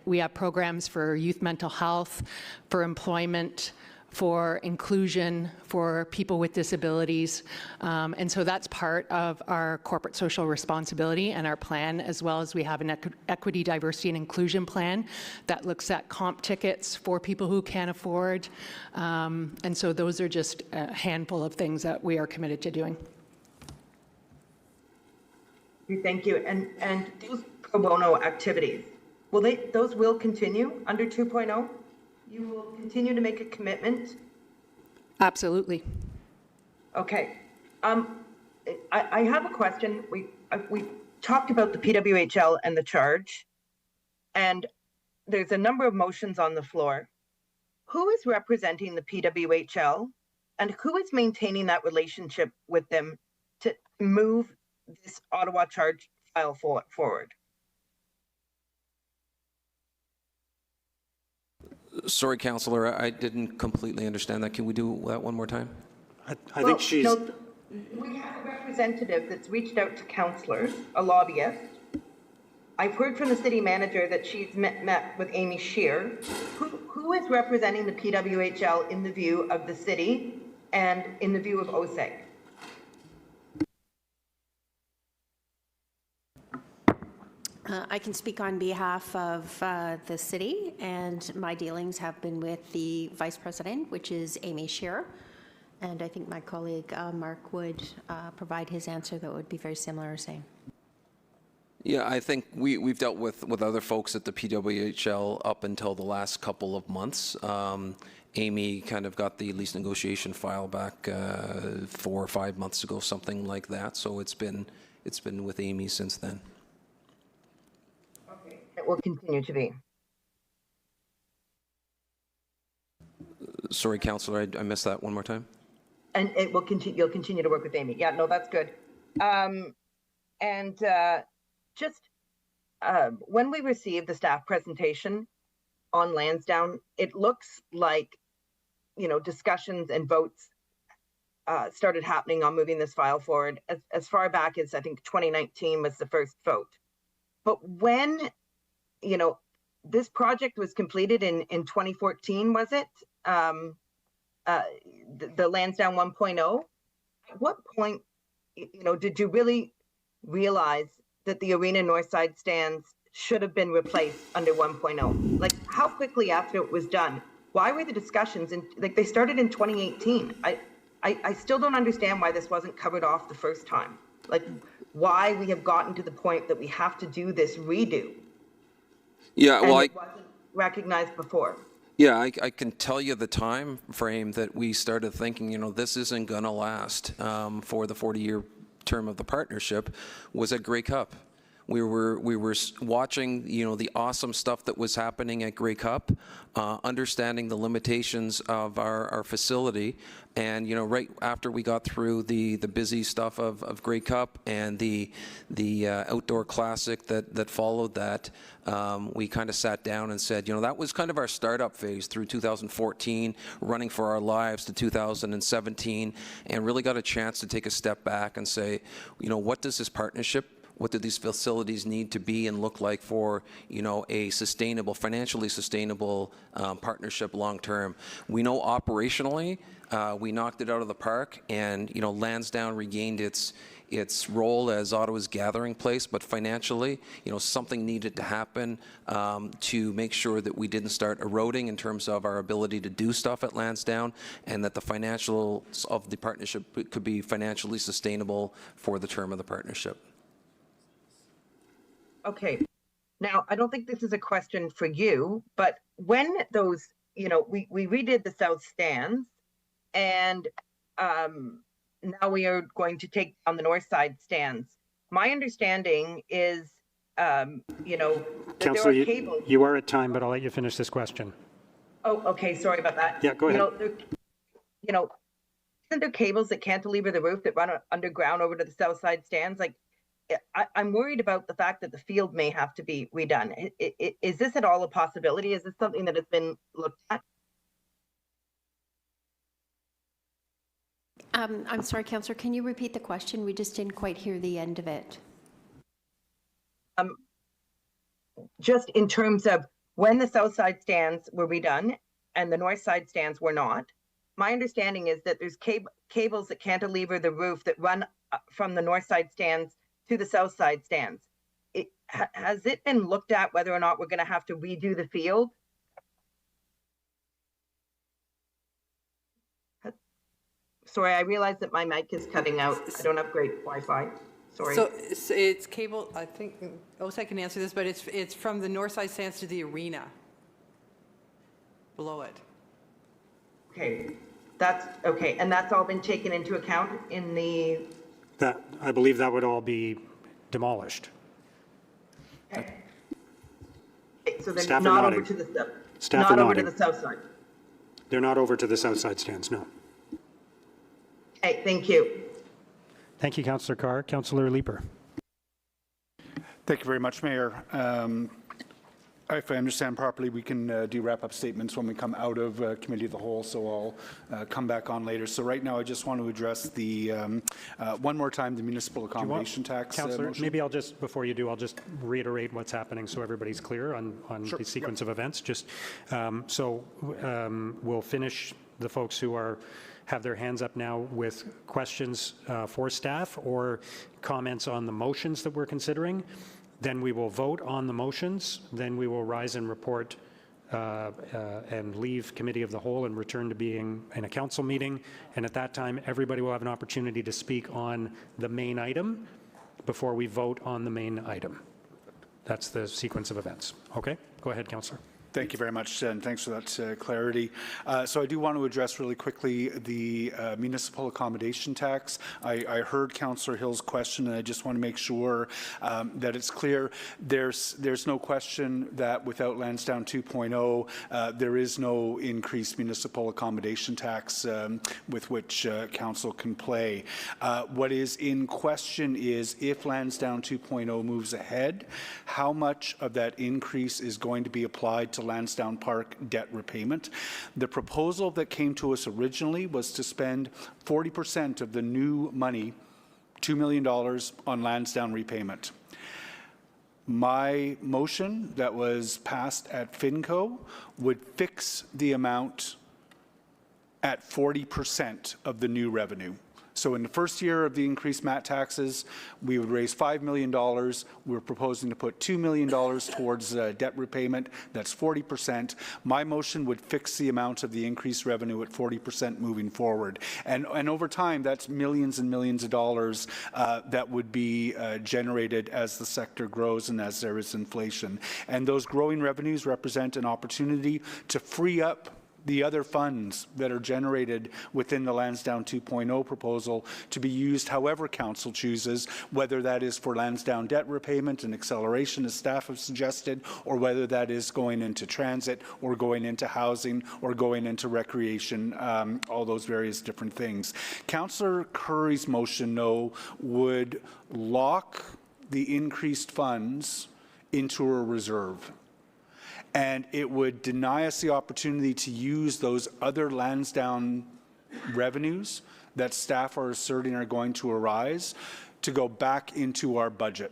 we have programs for youth mental health, for employment, for inclusion, for people with disabilities. And so that's part of our corporate social responsibility and our plan, as well as we have an equity, diversity, and inclusion plan that looks at comp tickets for people who can't afford. And so those are just a handful of things that we are committed to doing. Thank you. And those pro bono activities, those will continue under 2.0? You will continue to make a commitment? Absolutely. Okay. I have a question. We talked about the PWHL and the charge, and there's a number of motions on the floor. Who is representing the PWHL, and who is maintaining that relationship with them to move this Ottawa charge file forward? Sorry, Councillor, I didn't completely understand that. Can we do that one more time? I think she's... No, we have a representative that's reached out to councillors, a lobbyist. I've heard from the city manager that she's met with Amy Scheer. Who is representing the PWHL in the view of the city and in the view of OSEG? I can speak on behalf of the city, and my dealings have been with the Vice President, which is Amy Scheer. And I think my colleague Mark would provide his answer that would be very similar or same. Yeah, I think we've dealt with other folks at the PWHL up until the last couple of months. Amy kind of got the lease negotiation file back 4 or 5 months ago, something like that. So it's been with Amy since then. It will continue to be. Sorry, Councillor, I missed that one more time. And it will continue. You'll continue to work with Amy. Yeah, no, that's good. And just when we received the staff presentation on Lansdowne, it looks like, discussions and votes started happening on moving this file forward as far back as I think 2019 was the first vote. But when, this project was completed in 2014, was it? The Lansdowne 1.0. At what point, did you really realize that the arena north side stands should have been replaced under 1.0? Like, how quickly after it was done? Why were the discussions they started in 2018? I still don't understand why this wasn't covered off the first time. Like, why we have gotten to the point that we have to do this redo. Yeah, well, it wasn't recognized before. Yeah, I can tell you the time frame that we started thinking, this isn't going to last for the 40-year term of the partnership was at Grey Cup. We were watching, the awesome stuff that was happening at Grey Cup, understanding the limitations of our facility, and right after we got through the busy stuff of Grey Cup and the outdoor classic that followed that, we kind of sat down and said, that was kind of our startup phase through 2014, running for our lives to 2017, and really got a chance to take a step back and say, what does this partnership? What do these facilities need to be and look like for, a sustainable, financially sustainable partnership long term? We know operationally, we knocked it out of the park, and Lansdowne regained its role as Ottawa's gathering place, but financially, something needed to happen to make sure that we didn't start eroding in terms of our ability to do stuff at Lansdowne, and that the financials of the partnership could be financially sustainable for the term of the partnership. Okay, now I don't think this is a question for you, but when those, we redid the south stands, and now we are going to take on the north side stands. My understanding is, Councillor, there are cables. you are at time, but I'll let you finish this question. Oh, okay, sorry about that. Yeah, go ahead. Isn't there cables that cantilever the roof that run underground over to the south side stands? Like, I'm worried about the fact that the field may have to be redone. Is this at all a possibility? Is this something that has been looked at? I'm sorry, Councillor, can you repeat the question? We just didn't quite hear the end of it. Just in terms of when the south side stands were redone and the north side stands were not, my understanding is that there's cables that cantilever the roof that run from the north side stands to the south side stands. Has it been looked at whether or not we're going to have to redo the field? Sorry, I realize that my mic is cutting out. I don't have great Wi-Fi. Sorry. So it's cable, I think, OSEC can answer this, but it's from the north side stands to the arena, below it. Okay, that's okay. And that's all been taken into account in the... That, I believe that would all be demolished. Okay. So they're Staff are not nodding. over to the Staff not are over to nodding. the south side. They're not over to the south side stands, no. Okay, thank you. Thank you, Councillor Carr. Councillor Leeper. Thank you very much, Mayor. If I understand properly, we can do wrap-up statements when we come out of Committee of the Whole, so I'll come back on later. So right now, I just want to address the, one more time, the municipal accommodation tax Councillor, motion. maybe I'll just, before you do, I'll just reiterate what's happening so everybody's clear on Sure. the sequence of events. Just we'll finish the folks who have their hands up now with questions for staff or comments on the motions that we're considering. Then we will vote on the motions. Then we will rise and report and leave Committee of the Whole and return to being in a council meeting. And at that time, everybody will have an opportunity to speak on the main item before we vote on the main item. That's the sequence of events. Okay? Go ahead, Councillor. Thank you very much, and thanks for that clarity. So I do want to address really quickly the municipal accommodation tax. I heard Councillor Hill's question, and I just want to make sure that it's clear. There's no question that without Lansdowne 2.0, there is no increased municipal accommodation tax with which council can play. What is in question is if Lansdowne 2.0 moves ahead, how much of that increase is going to be applied to Lansdowne Park debt repayment. The proposal that came to us originally was to spend 40% of the new money, $2 million, on Lansdowne repayment. My motion that was passed at FinCo would fix the amount at 40% of the new revenue. So in the first year of the increased MAT taxes, we would raise $5 million. We're proposing to put $2 million towards debt repayment. That's 40%. My motion would fix the amount of the increased revenue at 40% moving forward. And over time, that's millions and millions of dollars that would be generated as the sector grows and as there is inflation. And those growing revenues represent an opportunity to free up the other funds that are generated within the Lansdowne 2.0 proposal to be used however council chooses, whether that is for Lansdowne debt repayment and acceleration as staff have suggested, or whether that is going into transit or going into housing or going into recreation, all those various different things. Councillor Curry's motion, no, would lock the increased funds into a reserve. And it would deny us the opportunity to use those other Lansdowne revenues that staff are asserting are going to arise to go back into our budget.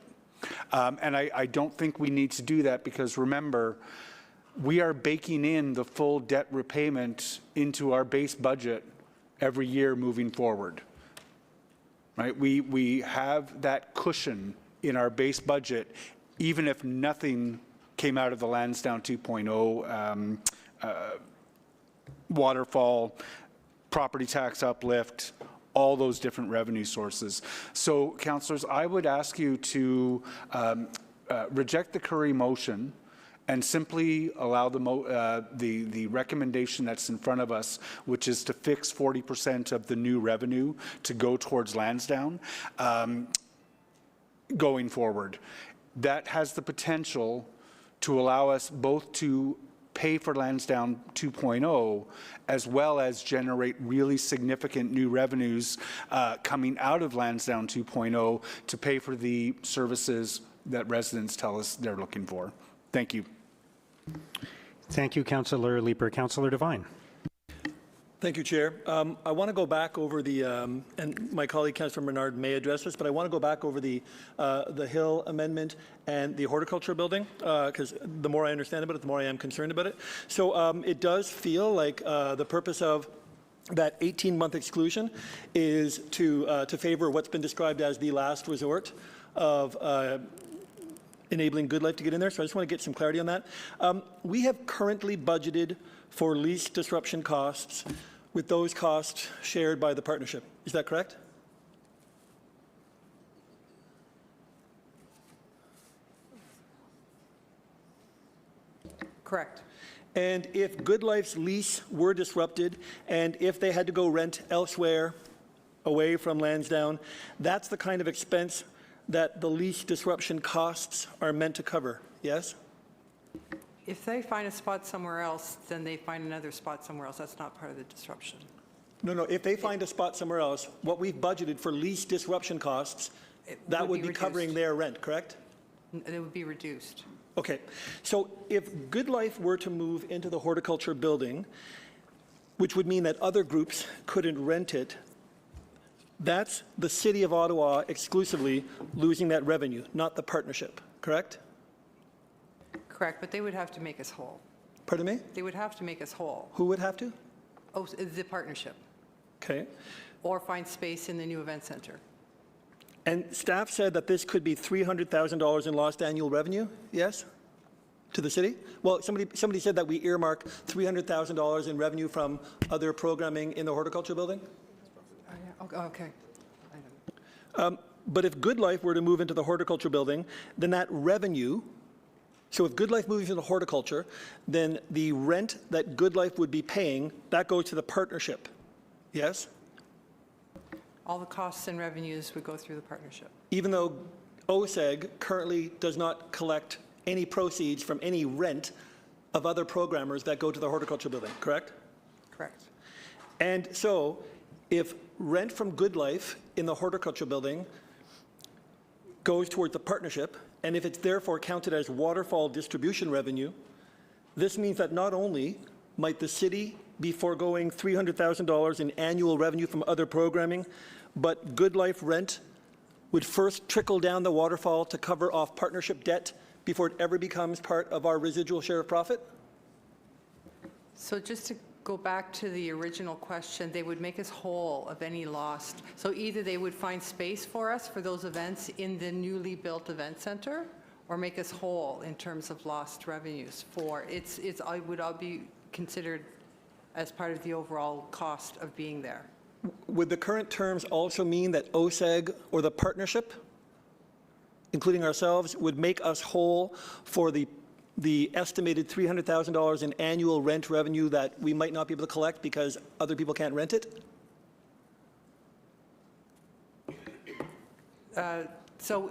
And I don't think we need to do that because, remember, we are baking in the full debt repayment into our base budget every year moving forward. Right? We have that cushion in our base budget, even if nothing came out of the Lansdowne 2.0 waterfall, property tax uplift, all those different revenue sources. So, councillors, I would ask you to reject the Curry motion and simply allow the recommendation that's in front of us, which is to fix 40% of the new revenue to go towards Lansdowne going forward. That has the potential to allow us both to pay for Lansdowne 2.0 as well as generate really significant new revenues coming out of Lansdowne 2.0 to pay for the services that residents tell us they're looking for. Thank you. Thank you, Councillor Leeper. Councillor Devine. Thank you, Chair. I want to go back over the, and my colleague Councillor Bernard may address this, but I want to go back over the Hill Amendment and the horticulture building, because the more I understand about it, the more I am concerned about it. So it does feel like the purpose of that 18-month exclusion is to favor what's been described as the last resort of enabling Good Life to get in there. So I just want to get some clarity on that. We have currently budgeted for lease disruption costs with those costs shared by the partnership. Is that correct? Correct. And if Good Life's lease were disrupted and if they had to go rent elsewhere away from Lansdowne, that's the kind of expense that the lease disruption costs are meant to cover, yes? If they find a spot somewhere else, then they find another spot somewhere else. That's not part of the disruption. No, if they find a spot somewhere else, what we've budgeted for lease disruption costs, that would be covering their rent, correct? It would be reduced. Okay, so if Good Life were to move into the horticulture building, which would mean that other groups couldn't rent it, that's the City of Ottawa exclusively losing that revenue, not the partnership, correct? Correct, but they would have to make us whole. Pardon me? They would have to make us whole. Who would have to? Oh, the partnership. Okay. Or find space in the new event center. And staff said that this could be $300,000 in lost annual revenue, yes? To the city? Well, somebody said that we earmark $300,000 in revenue from other programming in the horticulture building? Okay. But if Good Life were to move into the horticulture building, then that revenue So if Good Life moves into horticulture, then the rent that Good Life would be paying, that goes to the partnership. Yes? All the costs and revenues would go through the partnership. Even though OSEG currently does not collect any proceeds from any rent of other programmers that go to the horticulture building, correct? Correct. And so if rent from Good Life in the horticulture building goes towards the partnership, and if it's therefore counted as waterfall distribution revenue, this means that not only might the city be foregoing $300,000 in annual revenue from other programming, but Good Life rent would first trickle down the waterfall to cover off partnership debt before it ever becomes part of our residual share of profit? So just to go back to the original question, they would make us whole of any lost. So either they would find space for us for those events in the newly built event center, or make us whole in terms of lost revenues for, I would all be considered as part of the overall cost of being there. Would the current terms also mean that OSEG or the partnership, including ourselves, would make us whole for the estimated $300,000 in annual rent revenue that we might not be able to collect because other people can't rent it? So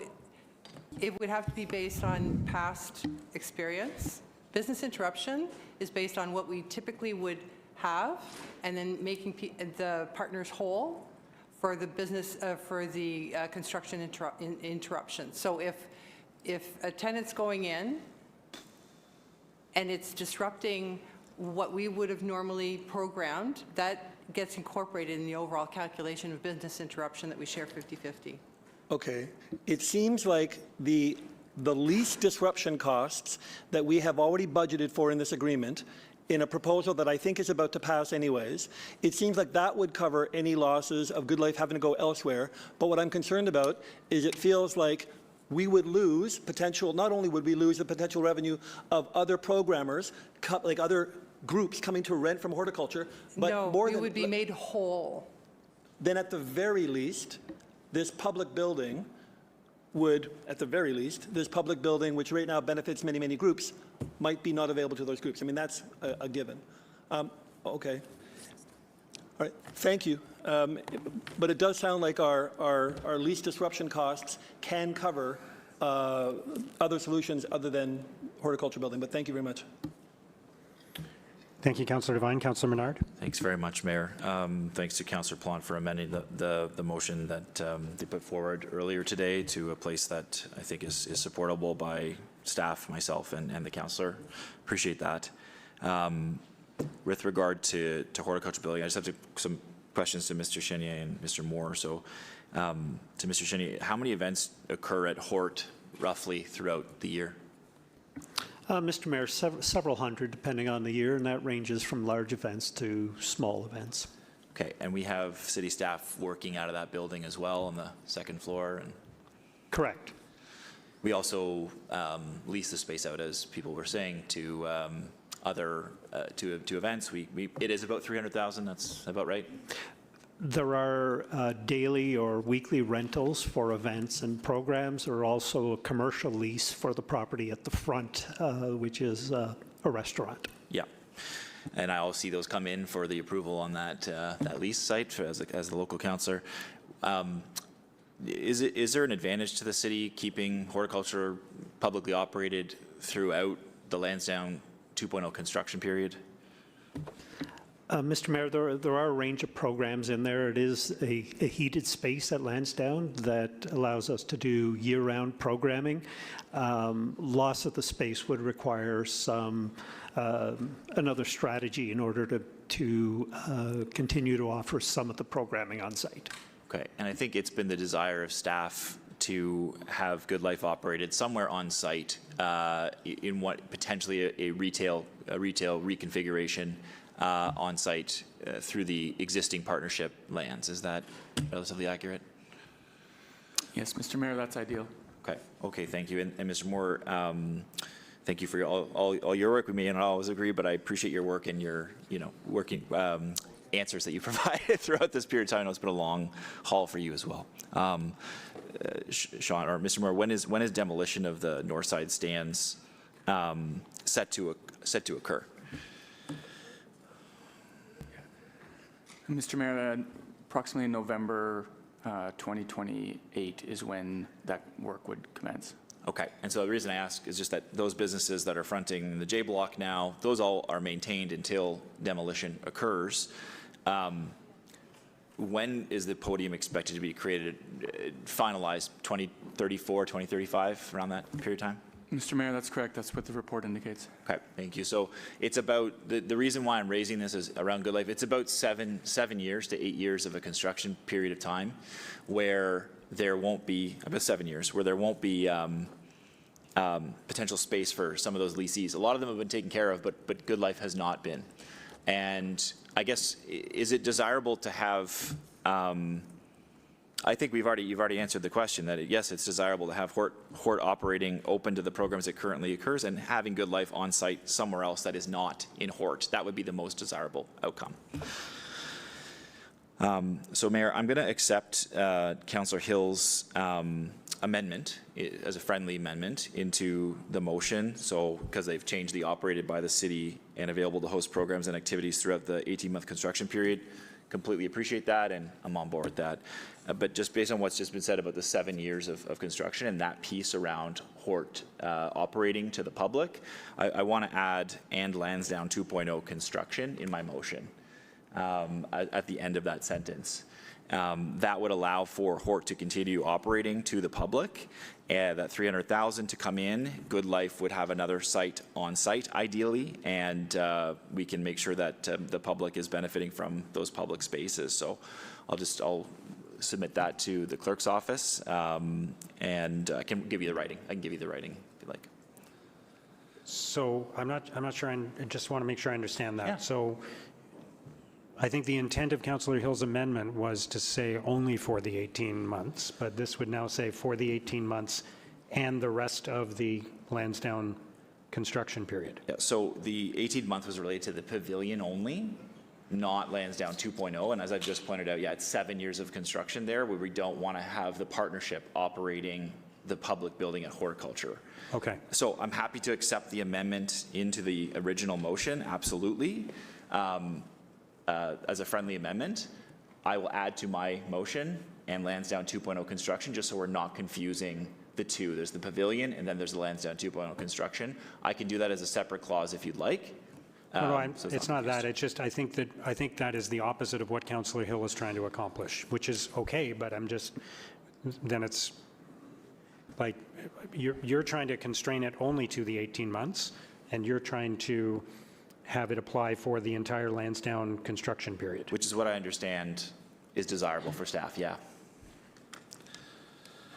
it would have to be based on past experience. Business interruption is based on what we typically would have, and then making the partners whole for the business, for the construction interruption. So if a tenant's going in and it's disrupting what we would have normally programmed, that gets incorporated in the overall calculation of business interruption that we share 50-50. Okay. It seems like the least disruption costs that we have already budgeted for in this agreement, in a proposal that I think is about to pass anyways, it seems like that would cover any losses of Good Life having to go elsewhere. But what I'm concerned about is it feels like we would lose potential, not only would we lose the potential revenue of other programmers, like other groups coming to rent from horticulture, but no, more we than, would be made whole. Then at the very least, this public building would, at the very least, this public building, which right now benefits many, many groups, might be not available to those groups. I mean, that's a given. Okay. All right, thank you. But it does sound like our least disruption costs can cover other solutions other than horticulture building, but thank you very much. Thank you, Councillor Devine. Councillor Menard. Thanks very much, Mayor. Thanks to Councillor Plante for amending the motion that they put forward earlier today to a place that I think is supportable by staff, myself, and the councillor. Appreciate that. With regard to horticulture building, I just have some questions to Mr. Chenier and Mr. Moore. So to Mr. Chenier, how many events occur at Hort roughly throughout the year? Mr. Mayor, several hundred depending on the year, and that ranges from large events to small events. Okay, and we have city staff working out of that building as well on the second floor? And correct. We also lease the space out, as people were saying, to other to events. It is about 300,000. That's about right. There are daily or weekly rentals for events and programs, or also a commercial lease for the property at the front, which is a restaurant. Yeah, and I'll see those come in for the approval on that lease site as the local councillor. Is there an advantage to the city keeping horticulture publicly operated throughout the Lansdowne 2.0 construction period? Mr. Mayor, there are a range of programs in there. It is a heated space at Lansdowne that allows us to do year-round programming. Loss of the space would require some another strategy in order to continue to offer some of the programming on site. Okay, and I think it's been the desire of staff to have Good Life operated somewhere on site in what potentially a retail reconfiguration on site through the existing partnership lands. Is that relatively accurate? Yes, Mr. Mayor, that's ideal. Okay, thank you. And Mr. Moore, thank you for all your work. We may not always agree, but I appreciate your work and your working answers that you provided throughout this period of time. I know it's been a long haul for you as well. Sean or Mr. Moore, when is demolition of the north side stands set to occur. Mr. Mayor, approximately November 2028 is when that work would commence. Okay, and so the reason I ask is just that those businesses that are fronting the J block now, those all are maintained until demolition occurs. When is the podium expected to be created, finalized, 2034, 2035, around that period of time? Mr. Mayor, that's correct. That's what the report indicates. Okay, thank you. So it's about, the reason why I'm raising this is around Good Life, it's about 7 years to 8 years of a construction period of time where there won't be, about 7 years, where there won't be potential space for some of those leasees. A lot of them have been taken care of, but Good Life has not been. And I guess, is it desirable to have, I think you've already answered the question that yes, it's desirable to have Hort operating open to the programs that currently occurs and having Good Life on site somewhere else that is not in Hort. That would be the most desirable outcome. So Mayor, I'm going to accept Councillor Hill's amendment as a friendly amendment into the motion. So because they've changed the operated by the city and available to host programs and activities throughout the 18-month construction period. Completely appreciate that, and I'm on board with that. But just based on what's just been said about the 7 years of construction and that piece around Hort operating to the public, I want to add and Lansdowne 2.0 construction in my motion at the end of that sentence. That would allow for Hort to continue operating to the public, and that $300,000 to come in. Good Life would have another site on site, ideally, and we can make sure that the public is benefiting from those public spaces. So I'll submit that to the clerk's office, and I can give you the writing. I can give you the writing if you like. So I'm not sure. I just want to make sure I understand that. Yeah. So I think the intent of Councillor Hill's amendment was to say only for the 18 months, but this would now say for the 18 months and the rest of the Lansdowne construction period. Yeah, so the 18 month was related to the pavilion only, not Lansdowne 2.0. And as I've just pointed out, yeah, it's 7 years of construction there where we don't want to have the partnership operating the public building at horticulture. Okay. So I'm happy to accept the amendment into the original motion, absolutely. As a friendly amendment, I will add to my motion and Lansdowne 2.0 construction, just so we're not confusing the two. There's the pavilion and then there's the Lansdowne 2.0 construction. I can do that as a separate clause if you'd like. No, so it's not that. It's just I think that is the opposite of what Councillor Hill is trying to accomplish, which is okay. But I'm just then it's like you're trying to constrain it only to the 18 months, and you're trying to have it apply for the entire Lansdowne construction period. Which is what I understand is desirable for staff, yeah.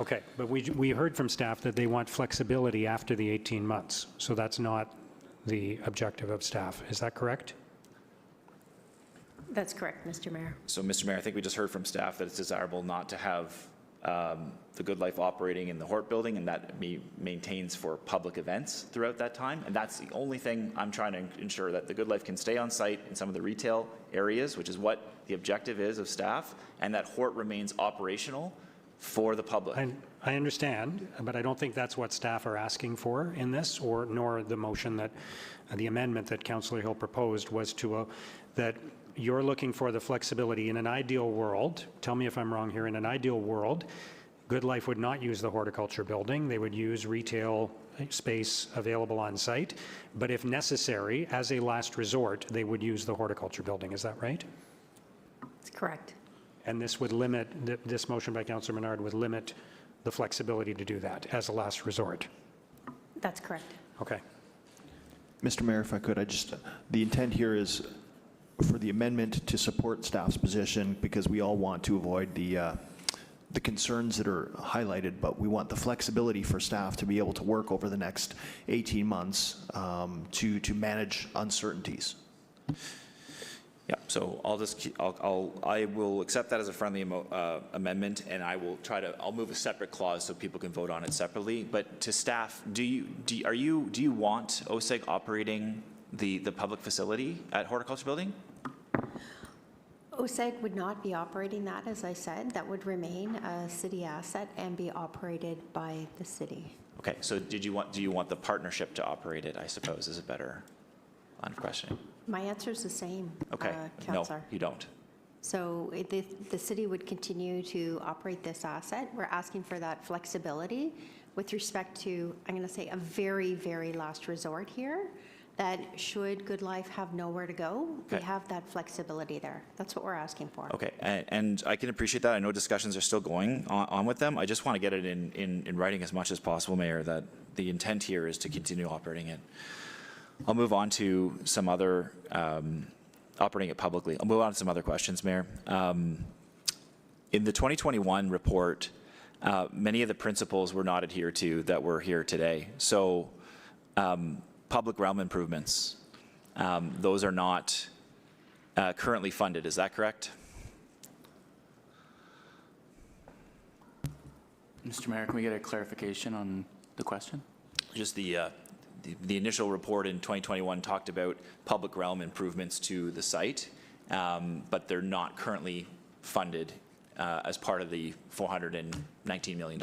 Okay, but we heard from staff that they want flexibility after the 18 months, so that's not the objective of staff. Is that correct? That's correct, Mr. Mayor. So, Mr. Mayor, I think we just heard from staff that it's desirable not to have the Good Life operating in the Hort building, and that maintains for public events throughout that time. And that's the only thing I'm trying to ensure, that the Good Life can stay on site in some of the retail areas, which is what the objective is of staff, and that Hort remains operational for the public. I understand, but I don't think that's what staff are asking for in this, nor the motion that, the amendment that Councillor Hill proposed was to, that you're looking for the flexibility. In an ideal world, tell me if I'm wrong here, in an ideal world, Good Life would not use the horticulture building. They would use retail space available on site. But if necessary, as a last resort, they would use the horticulture building. Is that right? That's correct. And this would limit, this motion by Councillor Menard would limit the flexibility to do that as a last resort. That's correct. Okay. Mr. Mayor, if I could, the intent here is for the amendment to support staff's position, because we all want to avoid the concerns that are highlighted, but we want the flexibility for staff to be able to work over the next 18 months to manage uncertainties. Yeah, so I will accept that as a friendly amendment, and I'll move a separate clause so people can vote on it separately. But to staff, do you want OSEG operating the public facility at Horticulture Building? OSEG would not be operating that, as I said. That would remain a city asset and be operated by the city. Okay, so do you want the partnership to operate it, I suppose, is a better line of questioning? My answer is the same, Okay, no, Councillor. you don't. So the city would continue to operate this asset. We're asking for that flexibility with respect to, I'm going to say, a very, very last resort here, that should Good Life have nowhere to go, we Okay. have that flexibility there. That's what we're asking for. Okay, and I can appreciate that. I know discussions are still going on with them. I just want to get it in writing as much as possible, Mayor, that the intent here is to continue operating it. I'll move on to some other, operating it publicly. I'll move on to some other questions, Mayor. In the 2021 report, many of the principles were not adhered to that were here today. So public realm improvements, those are not currently funded, is that correct? Mr. Mayor, can we get a clarification on the question? Just the initial report in 2021 talked about public realm improvements to the site, but they're not currently funded as part of the $419 million.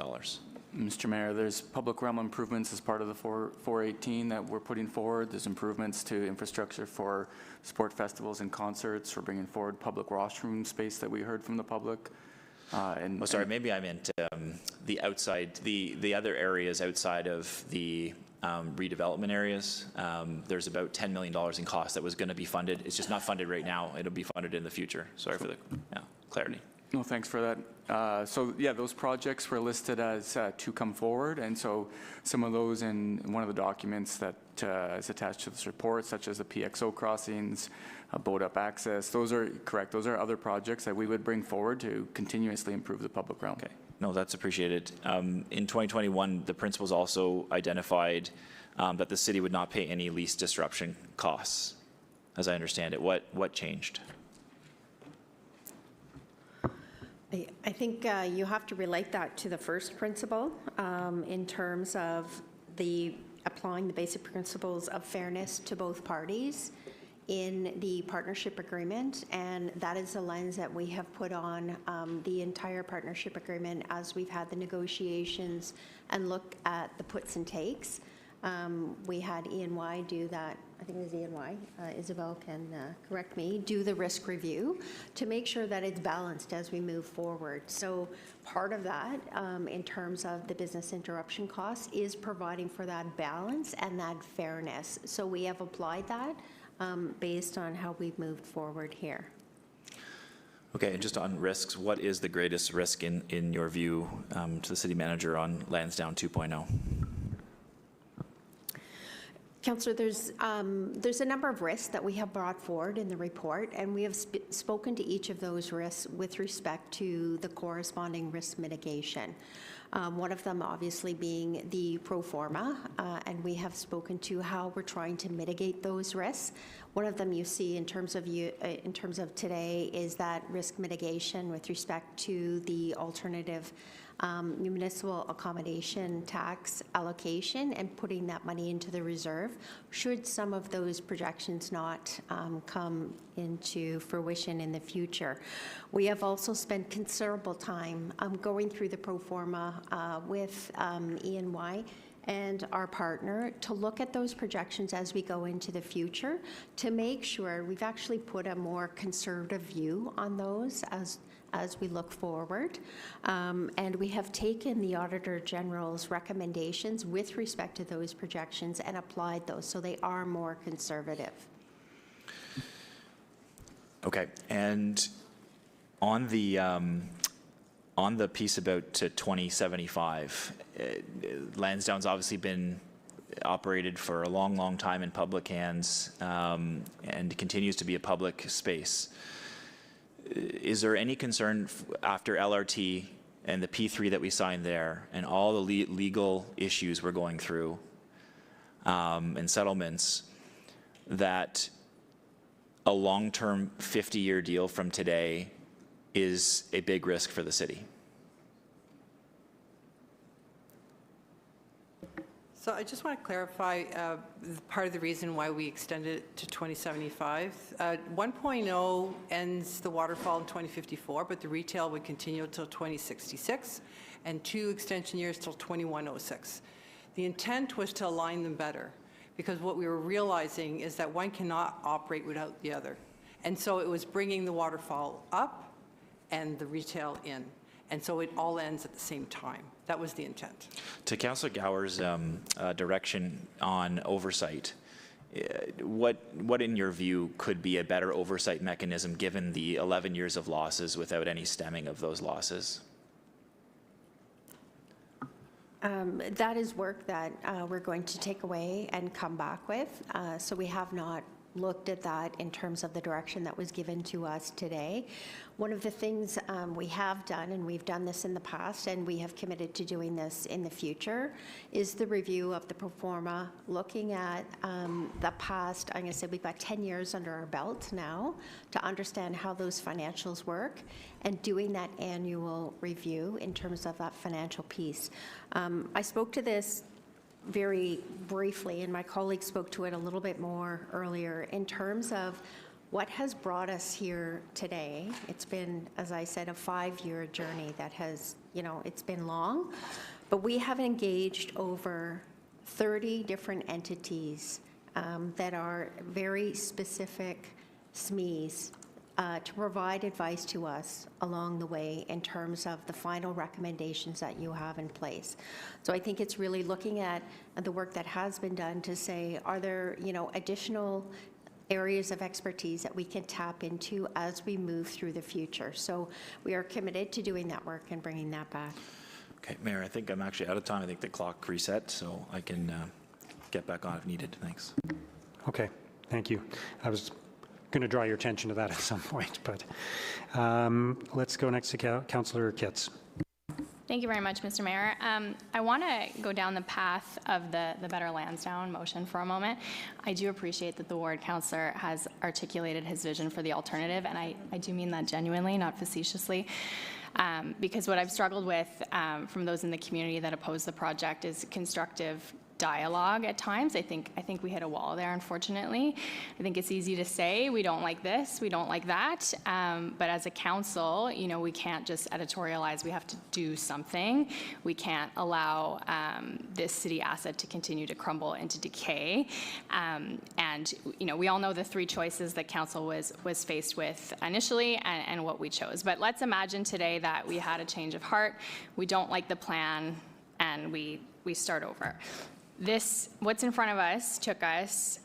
Mr. Mayor, there's public realm improvements as part of the 418 that we're putting forward. There's improvements to infrastructure for sport festivals and concerts. We're bringing forward public washroom space that we heard from the public. Maybe I meant the outside, the other areas outside of the redevelopment areas. There's about $10 million in cost that was going to be funded. It's just not funded right now. It'll be funded in the future. Sorry for the clarity. No, thanks for that. So yeah, those projects were listed as to come forward, and so some of those in one of the documents that is attached to this report, such as the PXO crossings, boat up access, those are correct. Those are other projects that we would bring forward to continuously improve the public realm. Okay, no, that's appreciated. In 2021, the principals also identified that the city would not pay any lease disruption costs, as I understand it. What changed? I think you have to relate that to the first principle in terms of applying the basic principles of fairness to both parties in the partnership agreement, and that is the lens that we have put on the entire partnership agreement as we've had the negotiations and look at the puts and takes. We had E&Y do that, I think it was E&Y, Isabel can correct me, do the risk review to make sure that it's balanced as we move forward. So part of that in terms of the business interruption costs is providing for that balance and that fairness. So we have applied that based on how we've moved forward here. Okay, and just on risks, what is the greatest risk in your view to the city manager on Lansdowne 2.0? Councillor, there's a number of risks that we have brought forward in the report, and we have spoken to each of those risks with respect to the corresponding risk mitigation. One of them obviously being the pro forma, and we have spoken to how we're trying to mitigate those risks. One of them you see in terms of today is that risk mitigation with respect to the alternative municipal accommodation tax allocation and putting that money into the reserve should some of those projections not come into fruition in the future. We have also spent considerable time going through the pro forma with E&Y and our partner to look at those projections as we go into the future to make sure we've actually put a more conservative view on those as we look forward. And we have taken the Auditor General's recommendations with respect to those projections and applied those, so they are more conservative. Okay, and on the piece about 2075, Lansdowne's obviously been operated for a long, long time in public hands and continues to be a public space. Is there any concern after LRT and the P3 that we signed there and all the legal issues we're going through and settlements that a long-term 50-year deal from today is a big risk for the city? So I just want to clarify part of the reason why we extended it to 2075. 1.0 ends the waterfall in 2054, but the retail would continue until 2066, and 2 extension years till 2106. The intent was to align them better, because what we were realizing is that one cannot operate without the other. And so it was bringing the waterfall up and the retail in. And so it all ends at the same time. That was the intent. To Councillor Gower's direction on oversight, what in your view could be a better oversight mechanism given the 11 years of losses without any stemming of those losses? That is work that we're going to take away and come back with. So we have not looked at that in terms of the direction that was given to us today. One of the things we have done, and we've done this in the past, and we have committed to doing this in the future, is the review of the pro forma, looking at the past. I'm going to say we've got 10 years under our belt now to understand how those financials work, and doing that annual review in terms of that financial piece. I spoke to this very briefly, and my colleague spoke to it a little bit more earlier, in terms of what has brought us here today. It's been, as I said, a 5-year journey that has, it's been long, but we have engaged over 30 different entities that are very specific SMEs to provide advice to us along the way in terms of the final recommendations that you have in place. So I think it's really looking at the work that has been done to say, are there, additional areas of expertise that we can tap into as we move through the future. So we are committed to doing that work and bringing that back. Okay, Mayor, I think I'm actually out of time. I think the clock reset, so I can get back on if needed. Thanks. Okay, thank you. I was going to draw your attention to that at some point, but let's go next to Councillor Kitts. Thank you very much, Mr. Mayor. I want to go down the path of the Better Lansdowne motion for a moment. I do appreciate that the ward councillor has articulated his vision for the alternative, and I do mean that genuinely, not facetiously. Because what I've struggled with from those in the community that oppose the project is constructive dialogue at times. I think we hit a wall there, unfortunately. I think it's easy to say, we don't like this, we don't like that, but as a council, we can't just editorialize, we have to do something. We can't allow this city asset to continue to crumble into decay. And we all know the 3 choices that council was faced with initially and what we chose. But let's imagine today that we had a change of heart, we don't like the plan, and we start over. What's in front of us took us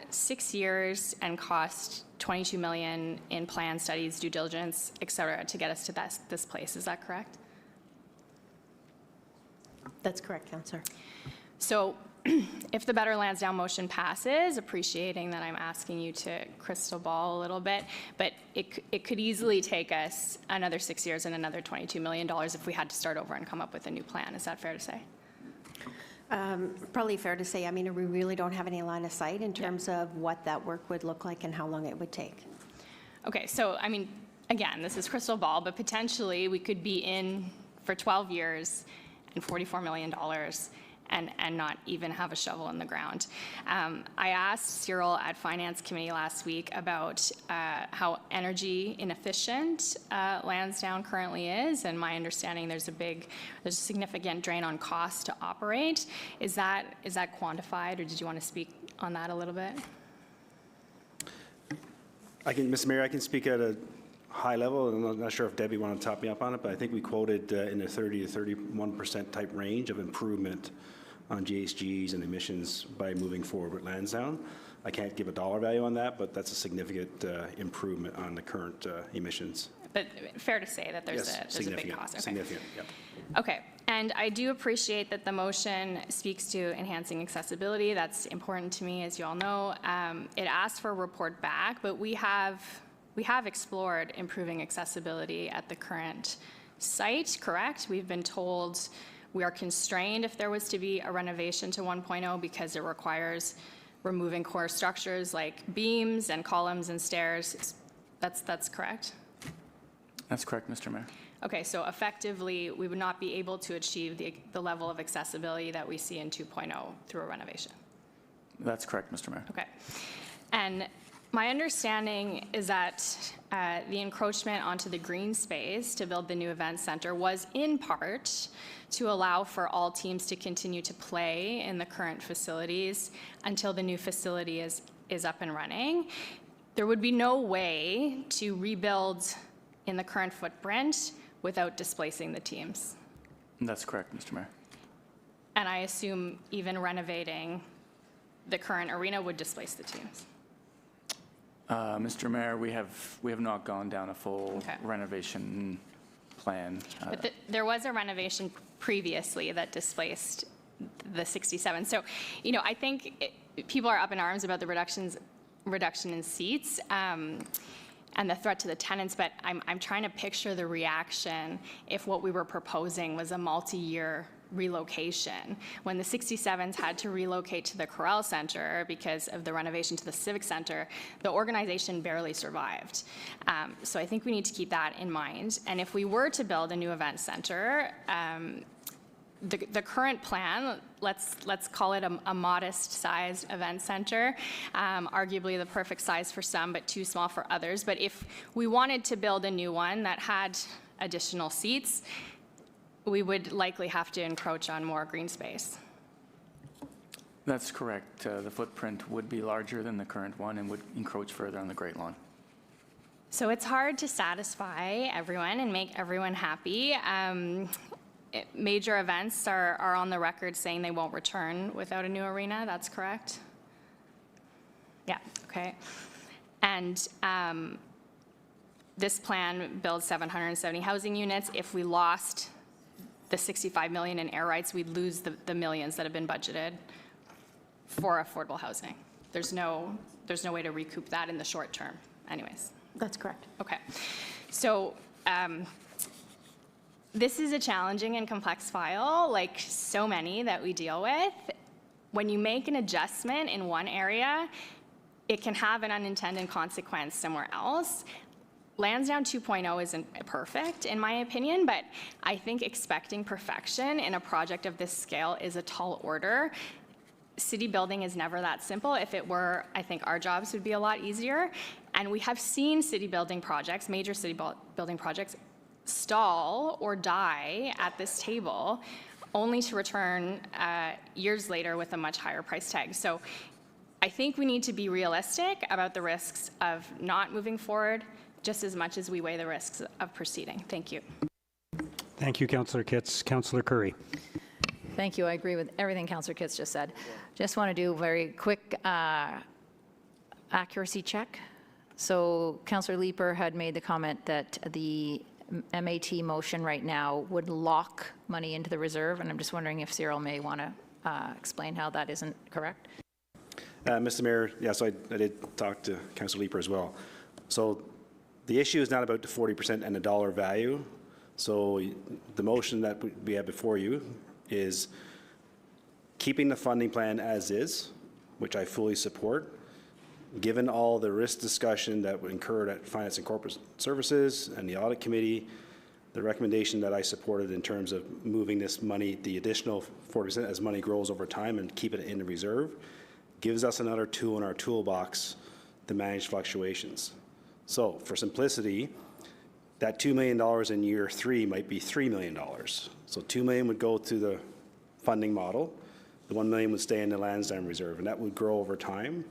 6 years and cost $22 million in plan studies, due diligence, et cetera, to get us to this place. Is that correct? That's correct, Councillor. So if the Better Lansdowne motion passes, appreciating that I'm asking you to crystal ball a little bit, but it could easily take us another 6 years and another $22 million if we had to start over and come up with a new plan. Is that fair to say? Probably fair to say. I mean, we really don't have any line of sight in terms of what that work would look like and how long it would take. Okay, so I mean, again, this is crystal ball, but potentially we could be in for 12 years and $44 million and not even have a shovel in the ground. I asked Cyril at Finance Committee last week about how energy inefficient Lansdowne currently is, and my understanding there's a significant drain on cost to operate. Is that quantified, or did you want to speak on that a little bit? Mr. Mayor, I can speak at a high level, and I'm not sure if Debbie wanted to top me up on it, but I think we quoted in the 30 to 31% type range of improvement on GHGs and emissions by moving forward with Lansdowne. I can't give a dollar value on that, but that's a significant improvement on the current emissions. But fair to say that there's Yes, a big cost. Okay. Significant, yep. Okay, and I do appreciate that the motion speaks to enhancing accessibility. That's important to me, as you all know. It asked for a report back, but we have explored improving accessibility at the current site, correct? We've been told we are constrained if there was to be a renovation to 1.0 because it requires removing core structures like beams and columns and stairs. That's correct? That's correct, Mr. Mayor. Okay, so effectively, we would not be able to achieve the level of accessibility that we see in 2.0 through a renovation. That's correct, Mr. Mayor. Okay. And My understanding is that the encroachment onto the green space to build the new event center was in part to allow for all teams to continue to play in the current facilities until the new facility is up and running. There would be no way to rebuild in the current footprint without displacing the teams. That's correct, Mr. Mayor. And I assume even renovating the current arena would displace the teams. Mr. Mayor, we have not gone down a full renovation plan. But there was a renovation previously that displaced the 67. So, you know, I think people are up in arms about the reduction in seats and the threat to the tenants, but I'm trying to picture the reaction if what we were proposing was a multi-year relocation. When the 67s had to relocate to the Corral Center because of the renovation to the Civic Center, the organization barely survived. So I think we need to keep that in mind. And if we were to build a new event center, the current plan, let's call it a modest-sized event center, arguably the perfect size for some, but too small for others. But if we wanted to build a new one that had additional seats, we would likely have to encroach on more green space. That's correct. The footprint would be larger than the current one and would encroach further on the Great Lawn. So it's hard to satisfy everyone and make everyone happy. Major events are on the record saying they won't return without a new arena. That's correct? Yeah, okay. And this plan builds 770 housing units. If we lost the 65 million in air rights, we'd lose the millions that have been budgeted for affordable housing. There's no way to recoup that in the short term anyways. That's correct. Okay. So this is a challenging and complex file, like so many that we deal with. When you make an adjustment in one area, it can have an unintended consequence somewhere else. Lansdowne 2.0 isn't perfect, in my opinion, but I think expecting perfection in a project of this scale is a tall order. City building is never that simple. If it were, I think our jobs would be a lot easier. And we have seen city building projects, major city building projects, stall or die at this table, only to return years later with a much higher price tag. So I think we need to be realistic about the risks of not moving forward, just as much as we weigh the risks of proceeding. Thank you. Thank you, Councillor Kitts. Councillor Curry. Thank you. I agree with everything Councillor Kitts just said. Just want to do a very quick accuracy check. So Councillor Leeper had made the comment that the MAT motion right now would lock money into the reserve, and I'm just wondering if Cyril may want to explain how that isn't correct. Mr. Mayor, yeah, so I did talk to Councillor Leeper as well. So the issue is not about the 40% and the dollar value. So the motion that we have before you is keeping the funding plan as is, which I fully support, given all the risk discussion that occurred at Finance and Corporate Services and the Audit Committee. The recommendation that I supported in terms of moving this money, the additional 40% as money grows over time, and keep it in the reserve, gives us another tool in our toolbox to manage fluctuations. So for simplicity, that $2 million in year 3 might be $3 million. So $2 million would go to the funding model. The $1 million would stay in the Lansdowne Reserve, and that would grow over time.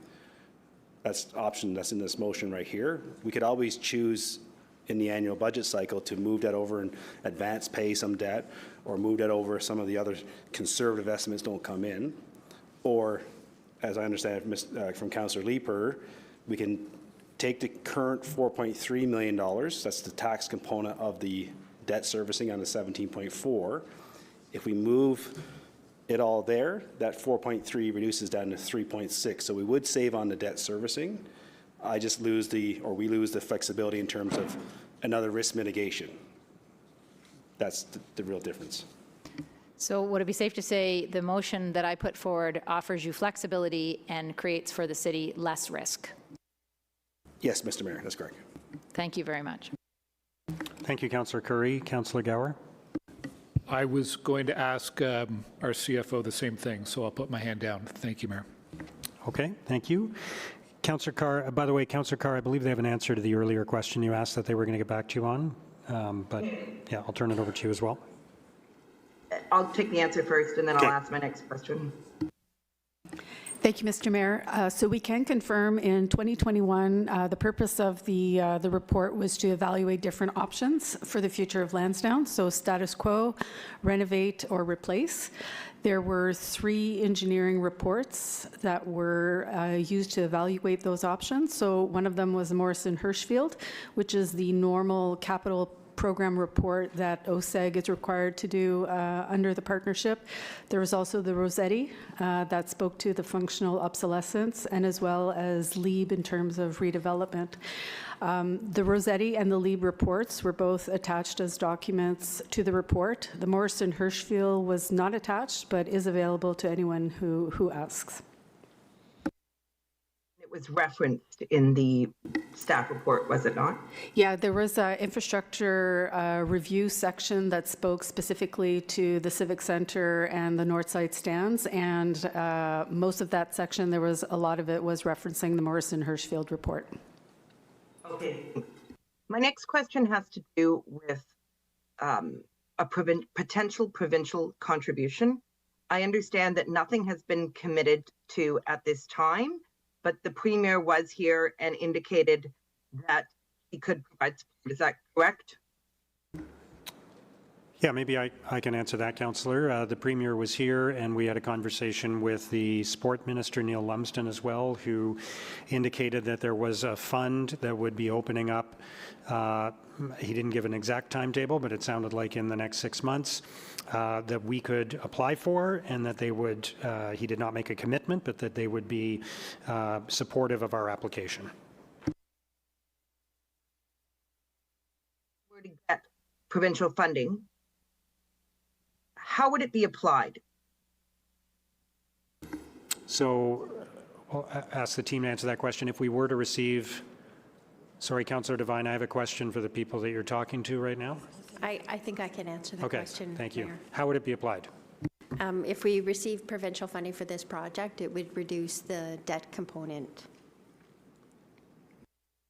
That's the option that's in this motion right here. We could always choose in the annual budget cycle to move that over and advance pay some debt, or move that over if some of the other conservative estimates don't come in. Or, as I understand it from Councillor Leeper, we can take the current $4.3 million, that's the tax component of the debt servicing on the 17.4. If we move it all there, that 4.3 reduces down to 3.6. So we would save on the debt servicing. I just lose we lose the flexibility in terms of another risk mitigation. That's the real difference. So would it be safe to say the motion that I put forward offers you flexibility and creates for the city less risk? Yes, Mr. Mayor, that's correct. Thank you very much. Thank you, Councillor Curry. Councillor Gower. I was going to ask our CFO the same thing, so I'll put my hand down. Thank you, Mayor. Okay, thank you. Councillor Carr, by the way, Councillor Carr, I believe they have an answer to the earlier question you asked that they were going to get back to you on. But yeah, I'll turn it over to you as well. I'll take the answer first, and then I'll ask my next question. Thank you, Mr. Mayor. So we can confirm in 2021, the purpose of the report was to evaluate different options for the future of Lansdowne. So status quo, renovate, or replace. There were 3 engineering reports that were used to evaluate those options. So one of them was Morrison Hirschfield, which is the normal capital program report that OSEG is required to do under the partnership. There was also the Rossetti that spoke to the functional obsolescence, and as well as LEAB in terms of redevelopment. The Rossetti and the LEAB reports were both attached as documents to the report. The Morrison Hirschfield was not attached, but is available to anyone who asks. It was referenced in the staff report, was it not? Yeah, there was an infrastructure review section that spoke specifically to the Civic Center and the Northside stands, and most of that section, a lot of it was referencing the Morrison Hirschfield report. Okay. My next question has to do with a potential provincial contribution. I understand that nothing has been committed to at this time, but the Premier was here and indicated that he could provide support. Is that correct? Yeah, maybe I can answer that, Councillor. The Premier was here, and we had a conversation with the Sport Minister, Neil Lumsden, as well, who indicated that there was a fund that would be opening up. He didn't give an exact timetable, but it sounded like in the next 6 months that we could apply for, and that they would, he did not make a commitment, but that they would be supportive of our application. Were to get provincial funding, how would it be applied? So I'll ask the team to answer that question. If we were to receive, sorry, Councillor Devine, I have a question for the people that you're talking to right now. I think I can answer the question. Thank you. Mayor. How would it be applied? If we receive provincial funding for this project, it would reduce the debt component.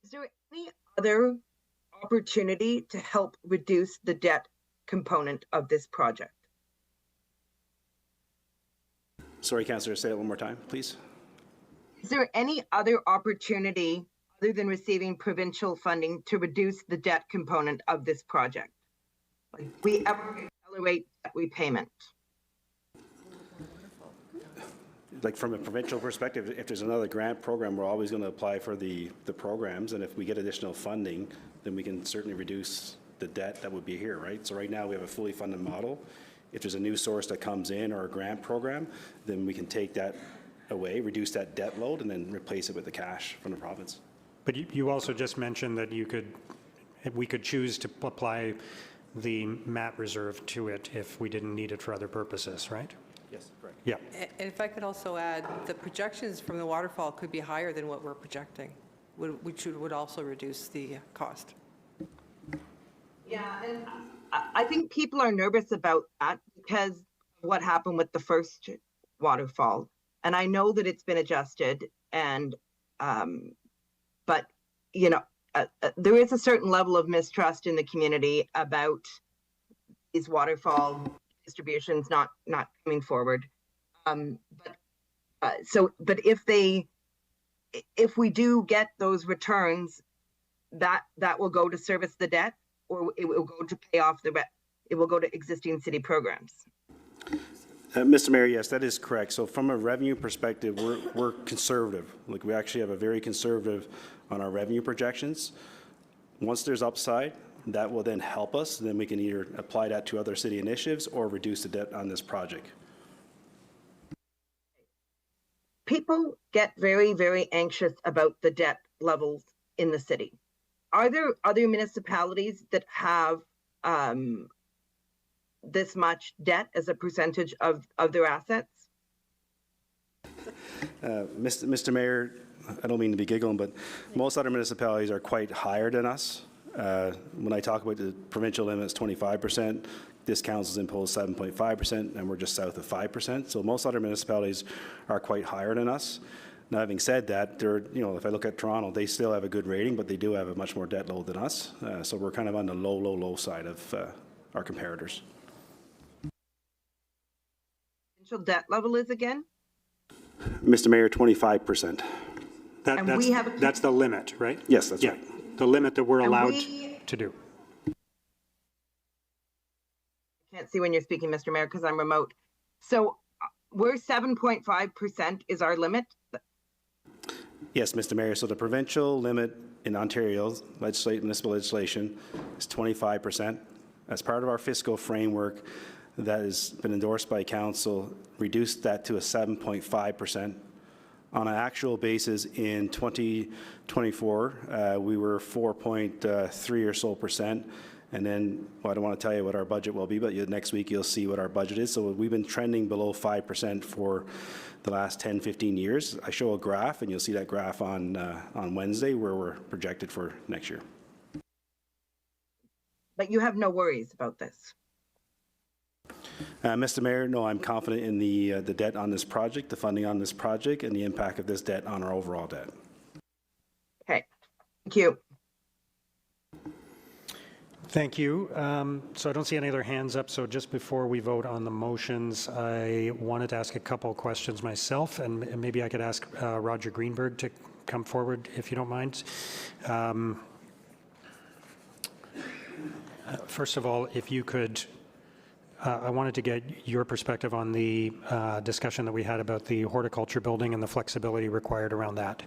Is there any other opportunity to help reduce the debt component of this project? Sorry, Councillor, say it one more time, please. Is there any other opportunity other than receiving provincial funding to reduce the debt component of this project? Like, we ever accelerate debt repayment? Like from a provincial perspective, if there's another grant program, we're always going to apply for the programs, and if we get additional funding, then we can certainly reduce the debt that would be here, right? So right now we have a fully funded model. If there's a new source that comes in or a grant program, then we can take that away, reduce that debt load, and then replace it with the cash from the province. But you also just mentioned that we could choose to apply the MAT reserve to it if we didn't need it for other purposes, right? Yes, correct. Yeah. And if I could also add, the projections from the waterfall could be higher than what we're projecting, which would also reduce the cost. Yeah, and I think people are nervous about that because of what happened with the first waterfall. And I know that it's been adjusted, and but you know, there is a certain level of mistrust in the community about these waterfall distributions not coming forward. But if we do get those returns, that will go to service the debt, or it will go to pay off it will go to existing city programs. Mr. Mayor, yes, that is correct. So from a revenue perspective, we're conservative. Like, we actually have a very conservative on our revenue projections. Once there's upside, that will then help us. Then we can either apply that to other city initiatives or reduce the debt on this project. People get very, very anxious about the debt levels in the city. Are there other municipalities that have this much debt as a percentage of their assets? Mr. Mayor, I don't mean to be giggling, but most other municipalities are quite higher than us. When I talk about the provincial limit, it's 25%. This council's imposed 7.5%, and we're just south of 5%. So most other municipalities are quite higher than us. Now, having said that, they're, you know, if I look at Toronto, they still have a good rating, but they do have a much more debt load than us. So we're kind of on the low side of our comparators. Potential debt level is again? Mr. Mayor, 25%. That's the limit, right? Yes, that's yeah, right. The limit that we're And allowed we- to do. I can't see when you're speaking, Mr. Mayor, because I'm remote. So we're 7.5% is our limit. Yes, Mr. Mayor. So the provincial limit in Ontario's municipal legislation is 25%. As part of our fiscal framework that has been endorsed by Council, reduced that to a 7.5%. On an actual basis in 2024, we were 4.3 or so percent. And then, well, I don't want to tell you what our budget will be, but next week you'll see what our budget is. So we've been trending below 5% for the last 10, 15 years. I show a graph, and you'll see that graph on Wednesday where we're projected for next year. But you have no worries about this. Mr. Mayor, no, I'm confident in the debt on this project, the funding on this project, and the impact of this debt on our overall debt. Okay, thank you. Thank you. So I don't see any other hands up. So just before we vote on the motions, I wanted to ask a couple of questions myself, and maybe I could ask Roger Greenberg to come forward, if you don't mind. First of all, if you could, I wanted to get your perspective on the discussion that we had about the horticulture building and the flexibility required around that.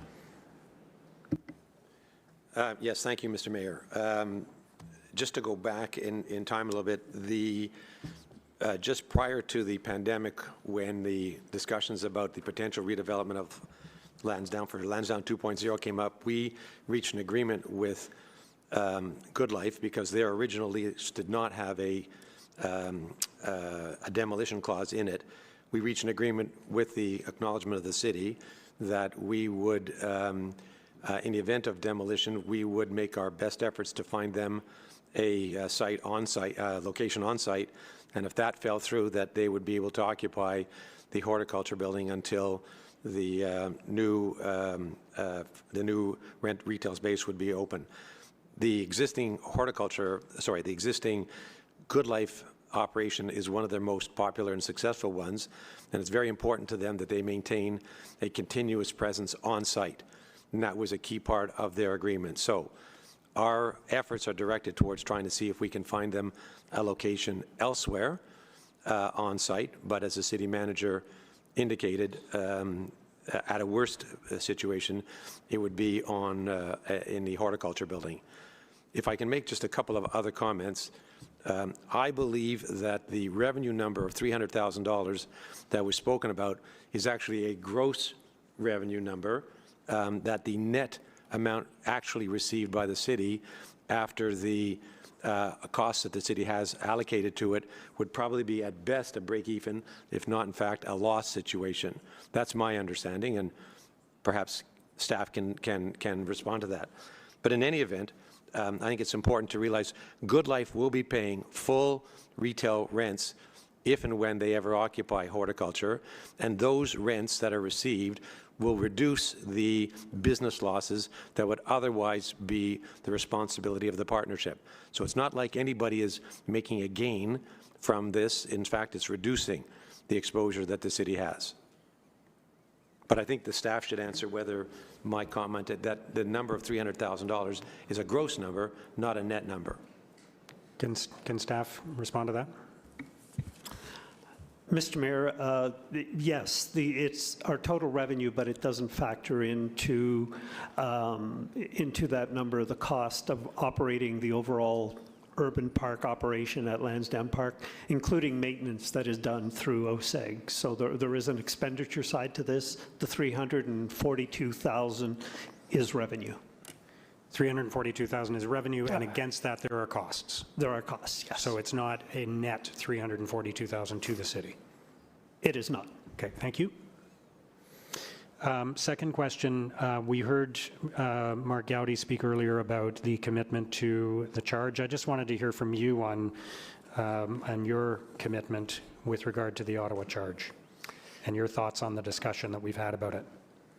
Yes, thank you, Mr. Mayor. Just to go back in time a little bit, just prior to the pandemic, when the discussions about the potential redevelopment of Lansdowne for Lansdowne 2.0 came up, we reached an agreement with Good Life because their original lease did not have a demolition clause in it. We reached an agreement with the acknowledgement of the city that we would, in the event of demolition, we would make our best efforts to find them a location on site, and if that fell through, that they would be able to occupy the horticulture building until the new retail space would be open. The existing the existing Good Life operation is one of their most popular and successful ones, and it's very important to them that they maintain a continuous presence on site, and that was a key part of their agreement. So our efforts are directed towards trying to see if we can find them a location elsewhere on site, but as the city manager indicated, at a worst situation, it would be in the horticulture building. If I can make just a couple of other comments, I believe that the revenue number of $300,000 that was spoken about is actually a gross revenue number, that the net amount actually received by the city after the costs that the city has allocated to it would probably be at best a break-even, if not in fact a loss situation. That's my understanding, and perhaps staff can respond to that. But in any event, I think it's important to realize Good Life will be paying full retail rents if and when they ever occupy horticulture, and those rents that are received will reduce the business losses that would otherwise be the responsibility of the partnership. So it's not like anybody is making a gain from this. In fact, it's reducing the exposure that the city has. But I think the staff should answer whether my comment that the number of $300,000 is a gross number, not a net number. Can staff respond to that? Mr. Mayor, yes, it's our total revenue, but it doesn't factor into that number the cost of operating the overall urban park operation at Lansdowne Park, including maintenance that is done through OSEG. So there is an expenditure side to this. The $342,000 is revenue. 342,000 is revenue, and against that there are costs. There are costs, yes. So it's not a net 342,000 to the city. It is not. Okay, thank you. Second question, we heard Mark Gowdy speak earlier about the commitment to the charge. I just wanted to hear from you on your commitment with regard to the Ottawa charge and your thoughts on the discussion that we've had about it.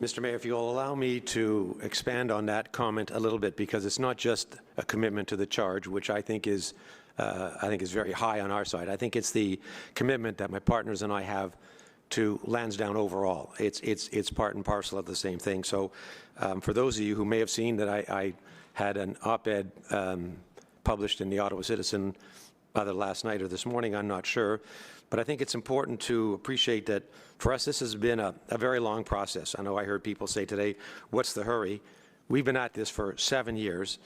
Mr. Mayor, if you'll allow me to expand on that comment a little bit, because it's not just a commitment to the charge, which I think is very high on our side. I think it's the commitment that my partners and I have to Lansdowne overall. It's part and parcel of the same thing. So for those of you who may have seen that I had an op-ed published in the Ottawa Citizen either last night or this morning, I'm not sure. But I think it's important to appreciate that for us, this has been a very long process. I know I heard people say today, what's the hurry? We've been at this for 7 years.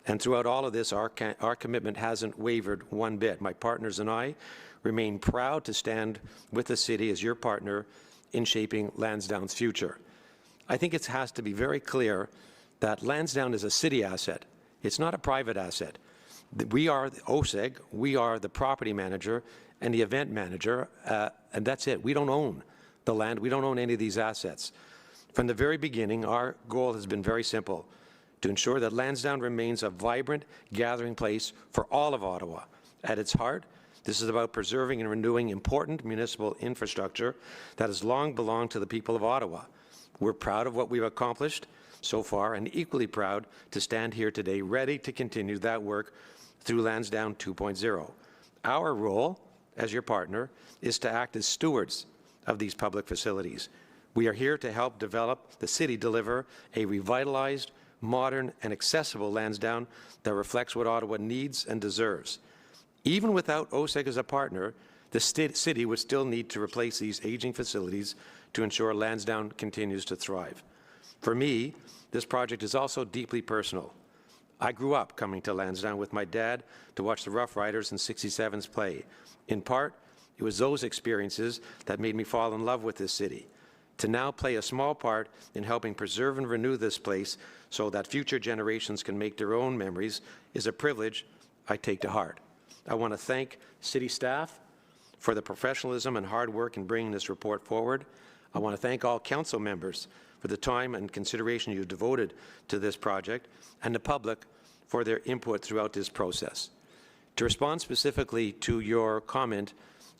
And throughout all of this, our commitment hasn't wavered one bit. My partners and I remain proud to stand with the city as your partner in shaping Lansdowne's future. I think it has to be very clear that Lansdowne is a city asset. It's not a private asset. We are OSEG, we are the property manager and the event manager, and that's it. We don't own the land. We don't own any of these assets. From the very beginning, our goal has been very simple: to ensure that Lansdowne remains a vibrant gathering place for all of Ottawa. At its heart, this is about preserving and renewing important municipal infrastructure that has long belonged to the people of Ottawa. We're proud of what we've accomplished so far, and equally proud to stand here today ready to continue that work through Lansdowne 2.0. Our role as your partner is to act as stewards of these public facilities. We are here to help the city deliver a revitalized, modern, and accessible Lansdowne that reflects what Ottawa needs and deserves. Even without OSEG as a partner, the city would still need to replace these aging facilities to ensure Lansdowne continues to thrive. For me, this project is also deeply personal. I grew up coming to Lansdowne with my dad to watch the Rough Riders and 67s play. In part, it was those experiences that made me fall in love with this city. To now play a small part in helping preserve and renew this place so that future generations can make their own memories is a privilege I take to heart. I want to thank city staff for the professionalism and hard work in bringing this report forward. I want to thank all council members for the time and consideration you've devoted to this project, and the public for their input throughout this process. To respond specifically to your comment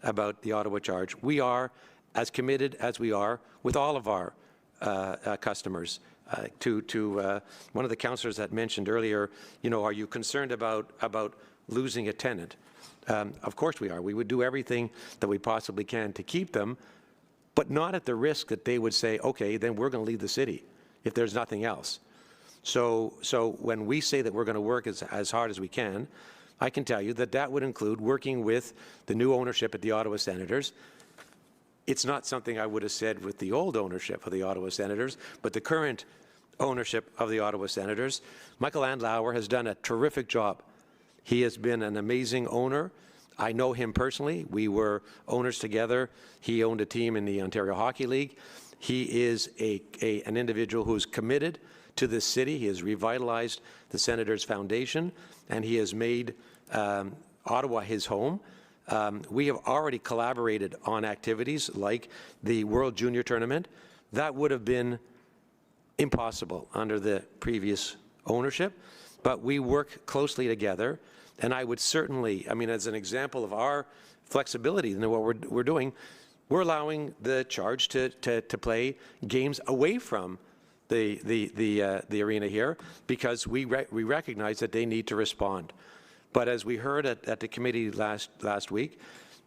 about the Ottawa charge, we are as committed as we are with all of our customers. One of the councillors that mentioned earlier, are you concerned about losing a tenant? Of course we are. We would do everything that we possibly can to keep them, but not at the risk that they would say, okay, then we're going to leave the city if there's nothing else. So when we say that we're going to work as hard as we can, I can tell you that that would include working with the new ownership at the Ottawa Senators. It's not something I would have said with the old ownership of the Ottawa Senators, but the current ownership of the Ottawa Senators. Michael Andlauer has done a terrific job. He has been an amazing owner. I know him personally. We were owners together. He owned a team in the Ontario Hockey League. He is an individual who's committed to this city. He has revitalized the Senators Foundation, and he has made Ottawa his home. We have already collaborated on activities like the World Junior Tournament. That would have been impossible under the previous ownership, but we work closely together. And I would certainly, as an example of our flexibility in what we're doing, we're allowing the charge to play games away from the arena here because we recognize that they need to respond. But as we heard at the committee last week,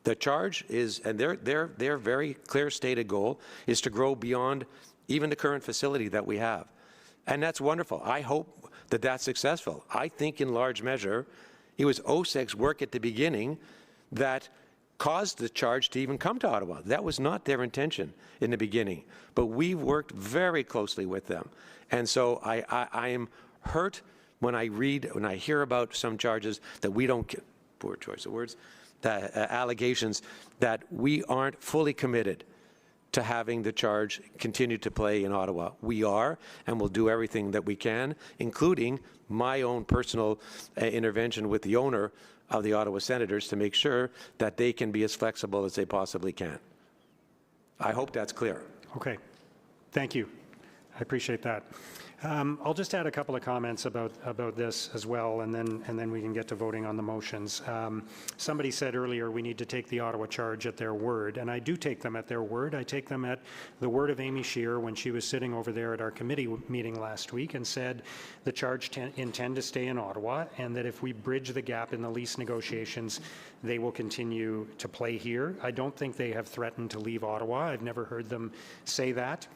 the charge is, and their very clear stated goal is to grow beyond even the current facility that we have. And that's wonderful. I hope that that's successful. I think in large measure, it was OSEG's work at the beginning that caused the charge to even come to Ottawa. That was not their intention in the beginning, but we've worked very closely with them. And so I am hurt when I hear about some charges that we don't get, poor choice of words, allegations that we aren't fully committed to having the charge continue to play in Ottawa. We are, and we'll do everything that we can, including my own personal intervention with the owner of the Ottawa Senators to make sure that they can be as flexible as they possibly can. I hope that's clear. Okay. Thank you. I appreciate that. I'll just add a couple of comments about this as well, and then we can get to voting on the motions. Somebody said earlier we need to take the Ottawa Charge at their word, and I do take them at their word. I take them at the word of Amy Scheer when she was sitting over there at our committee meeting last week and said the Charge intend to stay in Ottawa, and that if we bridge the gap in the lease negotiations, they will continue to play here. I don't think they have threatened to leave Ottawa. I've never heard them say that.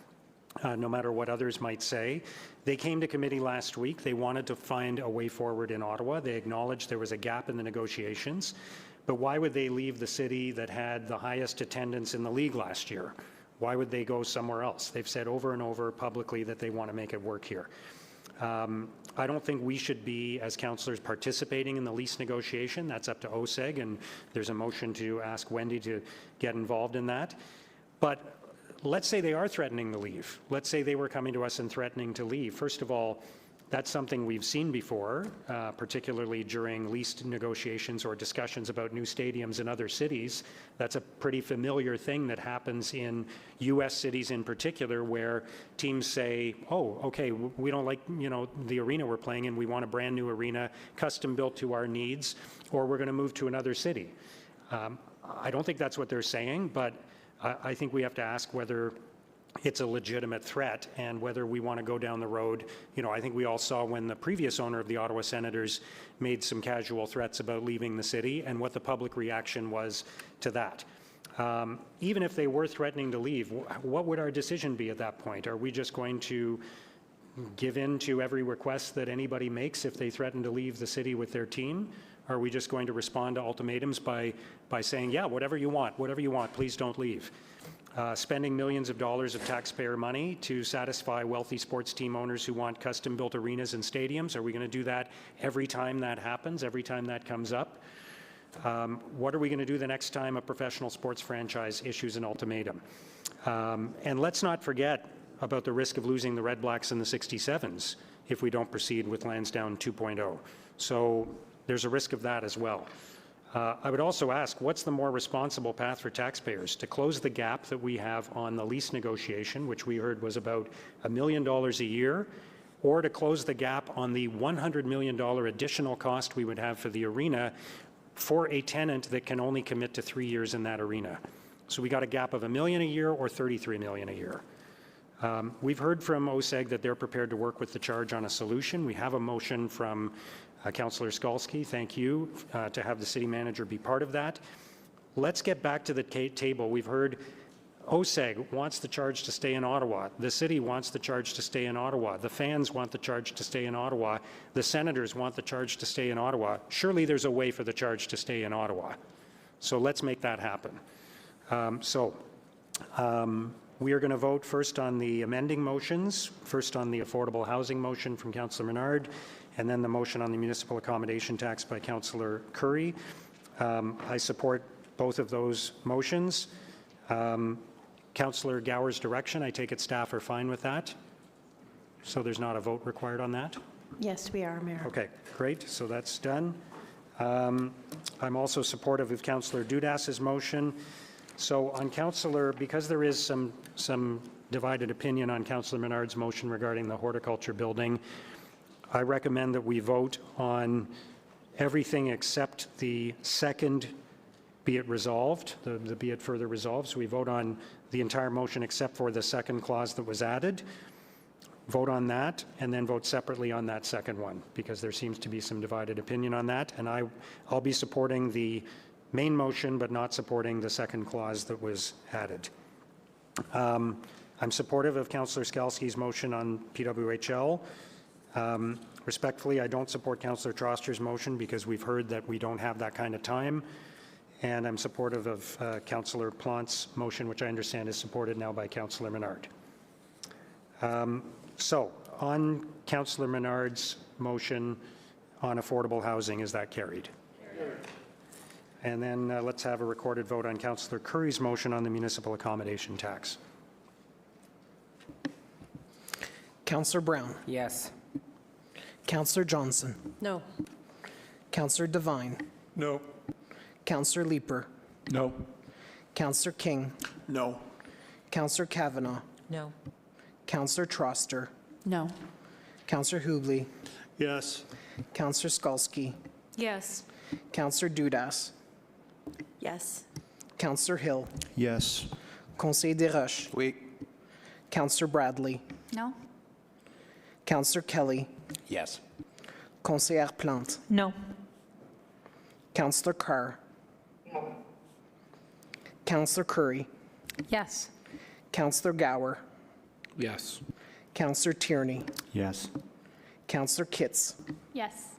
No matter what others might say. They came to committee last week. They wanted to find a way forward in Ottawa. They acknowledged there was a gap in the negotiations. But why would they leave the city that had the highest attendance in the league last year? Why would they go somewhere else? They've said over and over publicly that they want to make it work here. I don't think we should be, as councillors, participating in the lease negotiation. That's up to OSEG, and there's a motion to ask Wendy to get involved in that. But let's say they are threatening to leave. Let's say they were coming to us and threatening to leave. First of all, that's something we've seen before, particularly during lease negotiations or discussions about new stadiums in other cities. That's a pretty familiar thing that happens in U.S. cities in particular, where teams say, oh, okay, we don't like, the arena we're playing in, we want a brand new arena, custom built to our needs, or we're going to move to another city. I don't think that's what they're saying, but I think we have to ask whether it's a legitimate threat and whether we want to go down the road. I think we all saw when the previous owner of the Ottawa Senators made some casual threats about leaving the city and what the public reaction was to that. Even if they were threatening to leave, what would our decision be at that point? Are we just going to give in to every request that anybody makes if they threaten to leave the city with their team? Are we just going to respond to ultimatums by saying, yeah, whatever you want, please don't leave? Spending millions of dollars of taxpayer money to satisfy wealthy sports team owners who want custom-built arenas and stadiums. Are we going to do that every time that happens, every time that comes up? What are we going to do the next time a professional sports franchise issues an ultimatum? And let's not forget about the risk of losing the Red Blacks and the 67s if we don't proceed with Lansdowne 2.0. So there's a risk of that as well. I would also ask, what's the more responsible path for taxpayers? To close the gap that we have on the lease negotiation, which we heard was about $1 million a year, or to close the gap on the $100 million additional cost we would have for the arena for a tenant that can only commit to 3 years in that arena? So we got a gap of $1 million a year or $33 million a year. We've heard from OSEG that they're prepared to work with the Charge on a solution. We have a motion from Councillor Skalski, thank you, to have the city manager be part of that. Let's get back to the table. We've heard OSEG wants the Charge to stay in Ottawa. The city wants the Charge to stay in Ottawa. The fans want the Charge to stay in Ottawa. The senators want the Charge to stay in Ottawa. Surely there's a way for the Charge to stay in Ottawa. So let's make that happen. We are going to vote first on the amending motions, first on the affordable housing motion from Councillor Menard, and then the motion on the municipal accommodation tax by Councillor Curry. I support both of those motions. Councillor Gower's direction, I take it staff are fine with that? So there's not a vote required on that? Yes, we are, Mayor. Okay, great. So that's done. I'm also supportive of Councillor Dudas's motion. So on Councillor, because there is some divided opinion on Councillor Menard's motion regarding the horticulture building, I recommend that we vote on everything except the second be it resolved, the be it further resolved. So we vote on the entire motion except for the second clause that was added. Vote on that and then vote separately on that second one because there seems to be some divided opinion on that. And I'll be supporting the main motion but not supporting the second clause that was added. I'm supportive of Councillor Skalski's motion on PWHL. Respectfully, I don't support Councillor Troster's motion because we've heard that we don't have that kind of time. And I'm supportive of Councillor Plant's motion, which I understand is supported now by Councillor Menard. So on Councillor Menard's motion on affordable housing, is that carried? Carried. And then let's have a recorded vote on Councillor Curry's motion on the municipal accommodation tax. Councillor Brown. Yes. Councillor Johnson. No. Councillor Devine. No. Councillor Leeper. No. Councillor King. No. Councillor Kavanaugh. No. Councillor Troster. No. Councillor Hubley, Yes. Councillor Skalsky, Yes. Councillor Dudas, Yes. Councillor Hill, Yes. Conseil des Roches, Oui. Councillor Bradley, No? Councillor Kelly, Yes. Conseillère Plante, No. Councillor Carr, Councillor Curry, Yes. Councillor Gower, Yes. Councillor Tierney, Yes. Councillor Kitts, Yes.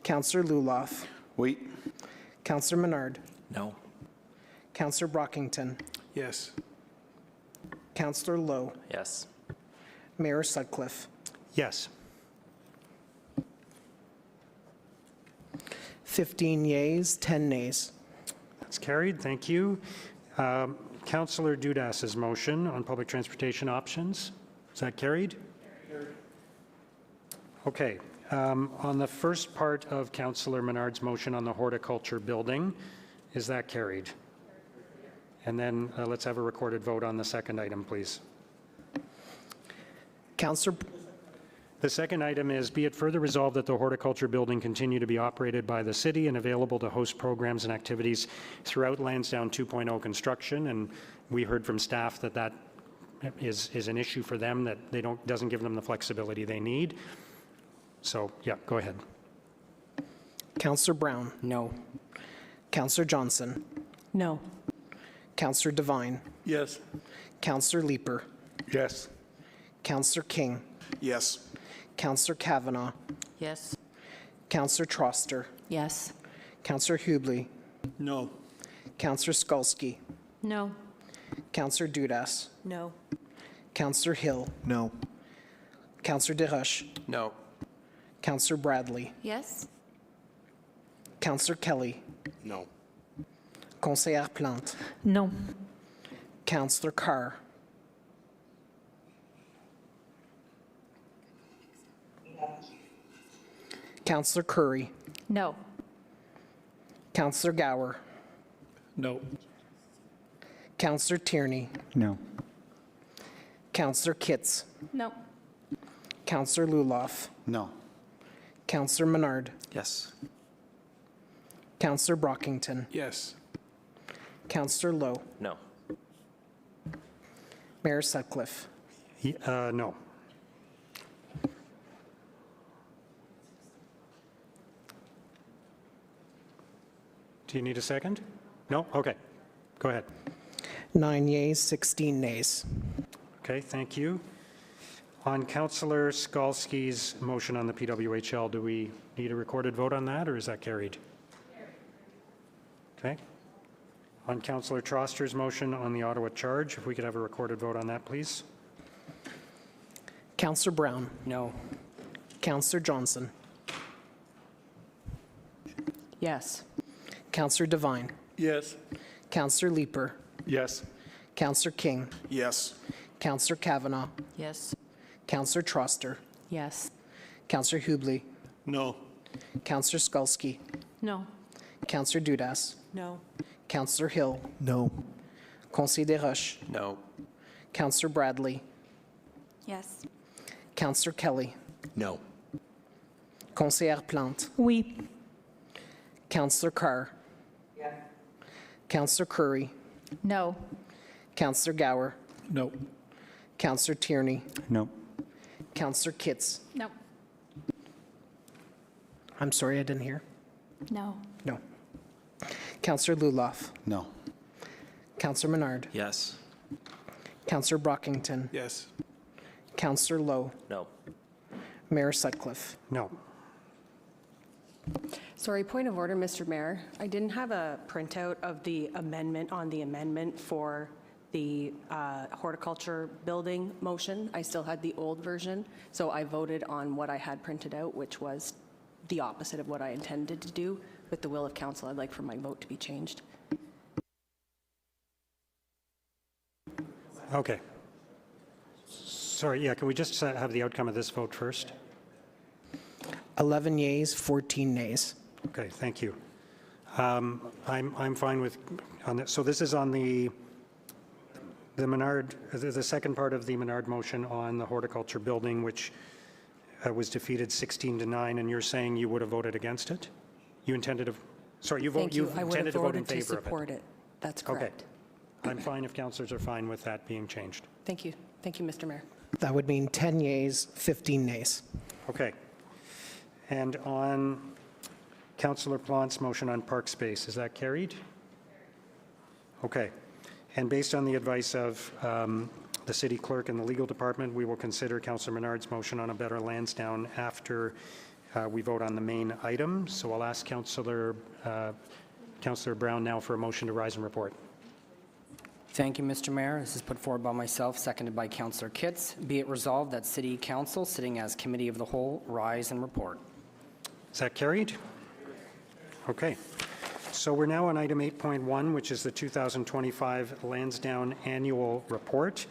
Councillor Luloff, Oui. Councillor Menard, No. Councillor Brockington, Yes. Councillor Lowe, Yes. Mayor Sutcliffe. Yes. 15 yeas, 10 nays. That's carried. Thank you. Councillor Dudas's motion on public transportation options. Is that carried? Okay. On the first part of Councillor Menard's motion on the horticulture building, is that carried? And then let's have a recorded vote on the second item, please. Councillor, The second item is, be it further resolved that the horticulture building continue to be operated by the city and available to host programs and activities throughout Lansdowne 2.0 construction. And we heard from staff that that is an issue for them, that they doesn't give them the flexibility they need. So, yeah, go ahead. Councillor Brown, No. Councillor Johnson, No. Councillor Devine, Yes. Councillor Leeper, Yes. Councillor King, Yes. Councillor Kavanaugh, Yes. Councillor Troster, Yes. Councillor Hubley, No. Councillor Skalsky, No. Councillor Dudas, No. Councillor Hill, No. Councillor Desroches, No. Councillor Bradley, Yes. Councillor Kelly, No. Conseillère Plante, No. Councillor Carr, Councillor Curry, No. Councillor Gower, No. Councillor Tierney, No. Councillor Kitts, No. Councillor Luloff, No. Councillor Menard, Yes. Councillor Brockington, Yes. Councillor Lowe, No. Mayor Sutcliffe. No. Do you need a second? No? Okay. Go ahead. 9 yeas, 16 nays. Okay, thank you. On Councillor Skalsky's motion on the PWHL, do we need a recorded vote on that, or is that carried? Okay. On Councillor Troster's motion on the Ottawa charge, if we could have a recorded vote on that, please. Councillor Brown, No. Councillor Johnson, Yes. Councillor Devine, Yes. Councillor Leeper, Yes. Councillor King, Yes. Councillor Kavanaugh, Yes. Councillor Troster, Yes. Councillor Hubley, No. Councillor Skalsky, No. Councillor Dudas, No. Councillor Hill, No. Conseil des Roches, No. Councillor Bradley, Yes. Councillor Kelly, No. Conseillère Plante, Oui. Councillor Carr, Councillor Curry, No. Councillor Gower, No. Councillor Tierney, No. Councillor Kitts. No. I'm sorry, I didn't hear. No. No. Councillor Luloff, No. Councillor Menard, Yes. Councillor Brockington, Yes. Councillor Lowe, No. Mayor Sutcliffe. No. Sorry, point of order, Mr. Mayor. I didn't have a printout of the amendment on the amendment for the horticulture building motion. I still had the old version, so I voted on what I had printed out, which was the opposite of what I intended to do. With the will of council, I'd like for my vote to be changed. Okay. Sorry, yeah, can we just have the outcome of this vote first? 11 yeas, 14 nays. Okay, thank you. I'm fine with, on this. So this is on the Menard, the second part of the Menard motion on the horticulture building, which was defeated 16-9, and you're saying you would have voted against it? You intended to, sorry, you Thank you. I would have intended to vote in voted to favor of it? support it. That's Okay. correct. I'm fine if councillors are fine with that being changed. Thank you. Thank you, Mr. Mayor. That would mean 10 yeas, 15 nays. Okay. And on Councillor Plant's motion on park space, is that carried? Okay. And based on the advice of the city clerk and the legal department, we will consider Councillor Menard's motion on a Better Lansdowne after we vote on the main item. So I'll ask Councillor Brown now for a motion to rise and report. Thank you, Mr. Mayor. This is put forward by myself, seconded by Councillor Kitts. Be it resolved that City Council, sitting as Committee of the Whole, rise and report. Is that carried? Okay. So we're now on item 8.1, which is the 2025 Lansdowne Annual Report.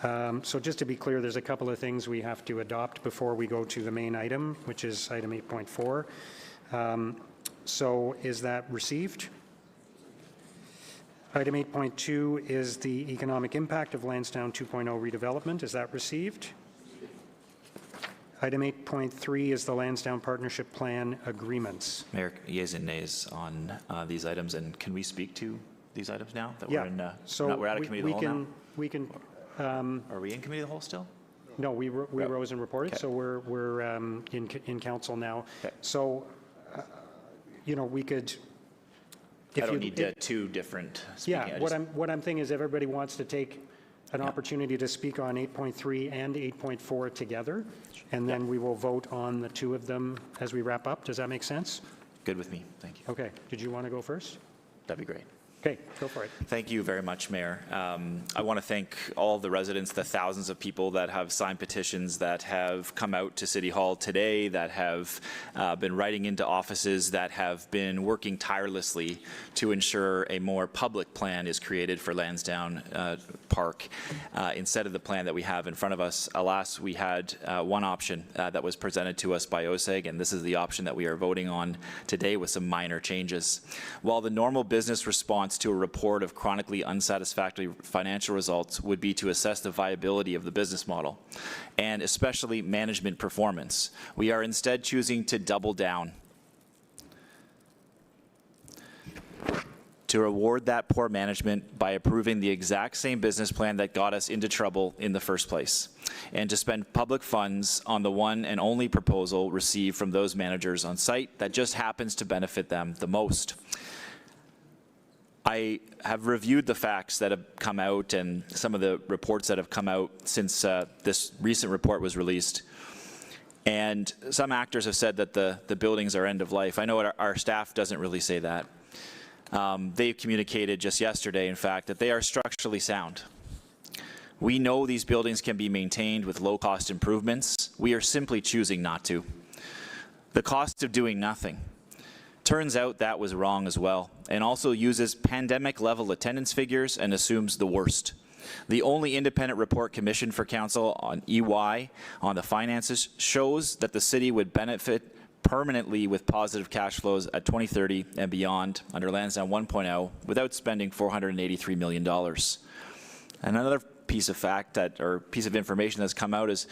So just to be clear, there's a couple of things we have to adopt before we go to the main item, which is item 8.4. So is that received? Item 8.2 is the economic impact of Lansdowne 2.0 redevelopment. Is that received? Item 8.3 is the Lansdowne Partnership Plan agreements. Mayor, yeas and nays on these items, and can we speak to these items now? That Yeah. we're in, So we're out of committee of the whole now? we can. Are we in committee of the whole still? No, we rose and reported, Okay. so we're in council now. Okay. So, you know, we could. I don't need two different speaking. Yeah, what I'm thinking is everybody wants to take an opportunity to speak on 8.3 and 8.4 together, and then we will vote on the two of them as we wrap up. Does that make sense? Good with me. Thank you. Okay. Did you want to go first? That'd be great. Okay, go for it. Thank you very much, Mayor. I want to thank all of the residents, the thousands of people that have signed petitions, that have come out to City Hall today, that have been writing into offices, that have been working tirelessly to ensure a more public plan is created for Lansdowne Park instead of the plan that we have in front of us. Alas, we had one option that was presented to us by OSEG, and this is the option that we are voting on today with some minor changes. While the normal business response to a report of chronically unsatisfactory financial results would be to assess the viability of the business model, and especially management performance, we are instead choosing to double down, to reward that poor management by approving the exact same business plan that got us into trouble in the first place, and to spend public funds on the one and only proposal received from those managers on site that just happens to benefit them the most. I have reviewed the facts that have come out and some of the reports that have come out since this recent report was released. And some actors have said that the buildings are end of life. I know our staff doesn't really say that. They communicated just yesterday, in fact, that they are structurally sound. We know these buildings can be maintained with low-cost improvements. We are simply choosing not to. The cost of doing nothing. Turns out that was wrong as well, and also uses pandemic-level attendance figures and assumes the worst. The only independent report commissioned for council on EY on the finances shows that the city would benefit permanently with positive cash flows at 2030 and beyond under Lansdowne 1.0 without spending $483 million. And another piece of fact or piece of information that's come out is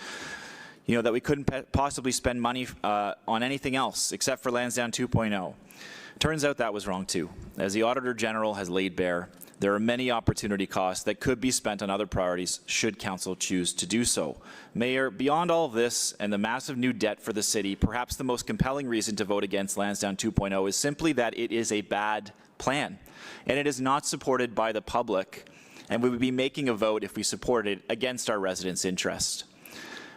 that we couldn't possibly spend money on anything else except for Lansdowne 2.0. Turns out that was wrong too. As the Auditor General has laid bare, there are many opportunity costs that could be spent on other priorities should Council choose to do so. Mayor, beyond all of this and the massive new debt for the city, perhaps the most compelling reason to vote against Lansdowne 2.0 is simply that it is a bad plan, and it is not supported by the public, and we would be making a vote if we supported it against our residents' interest.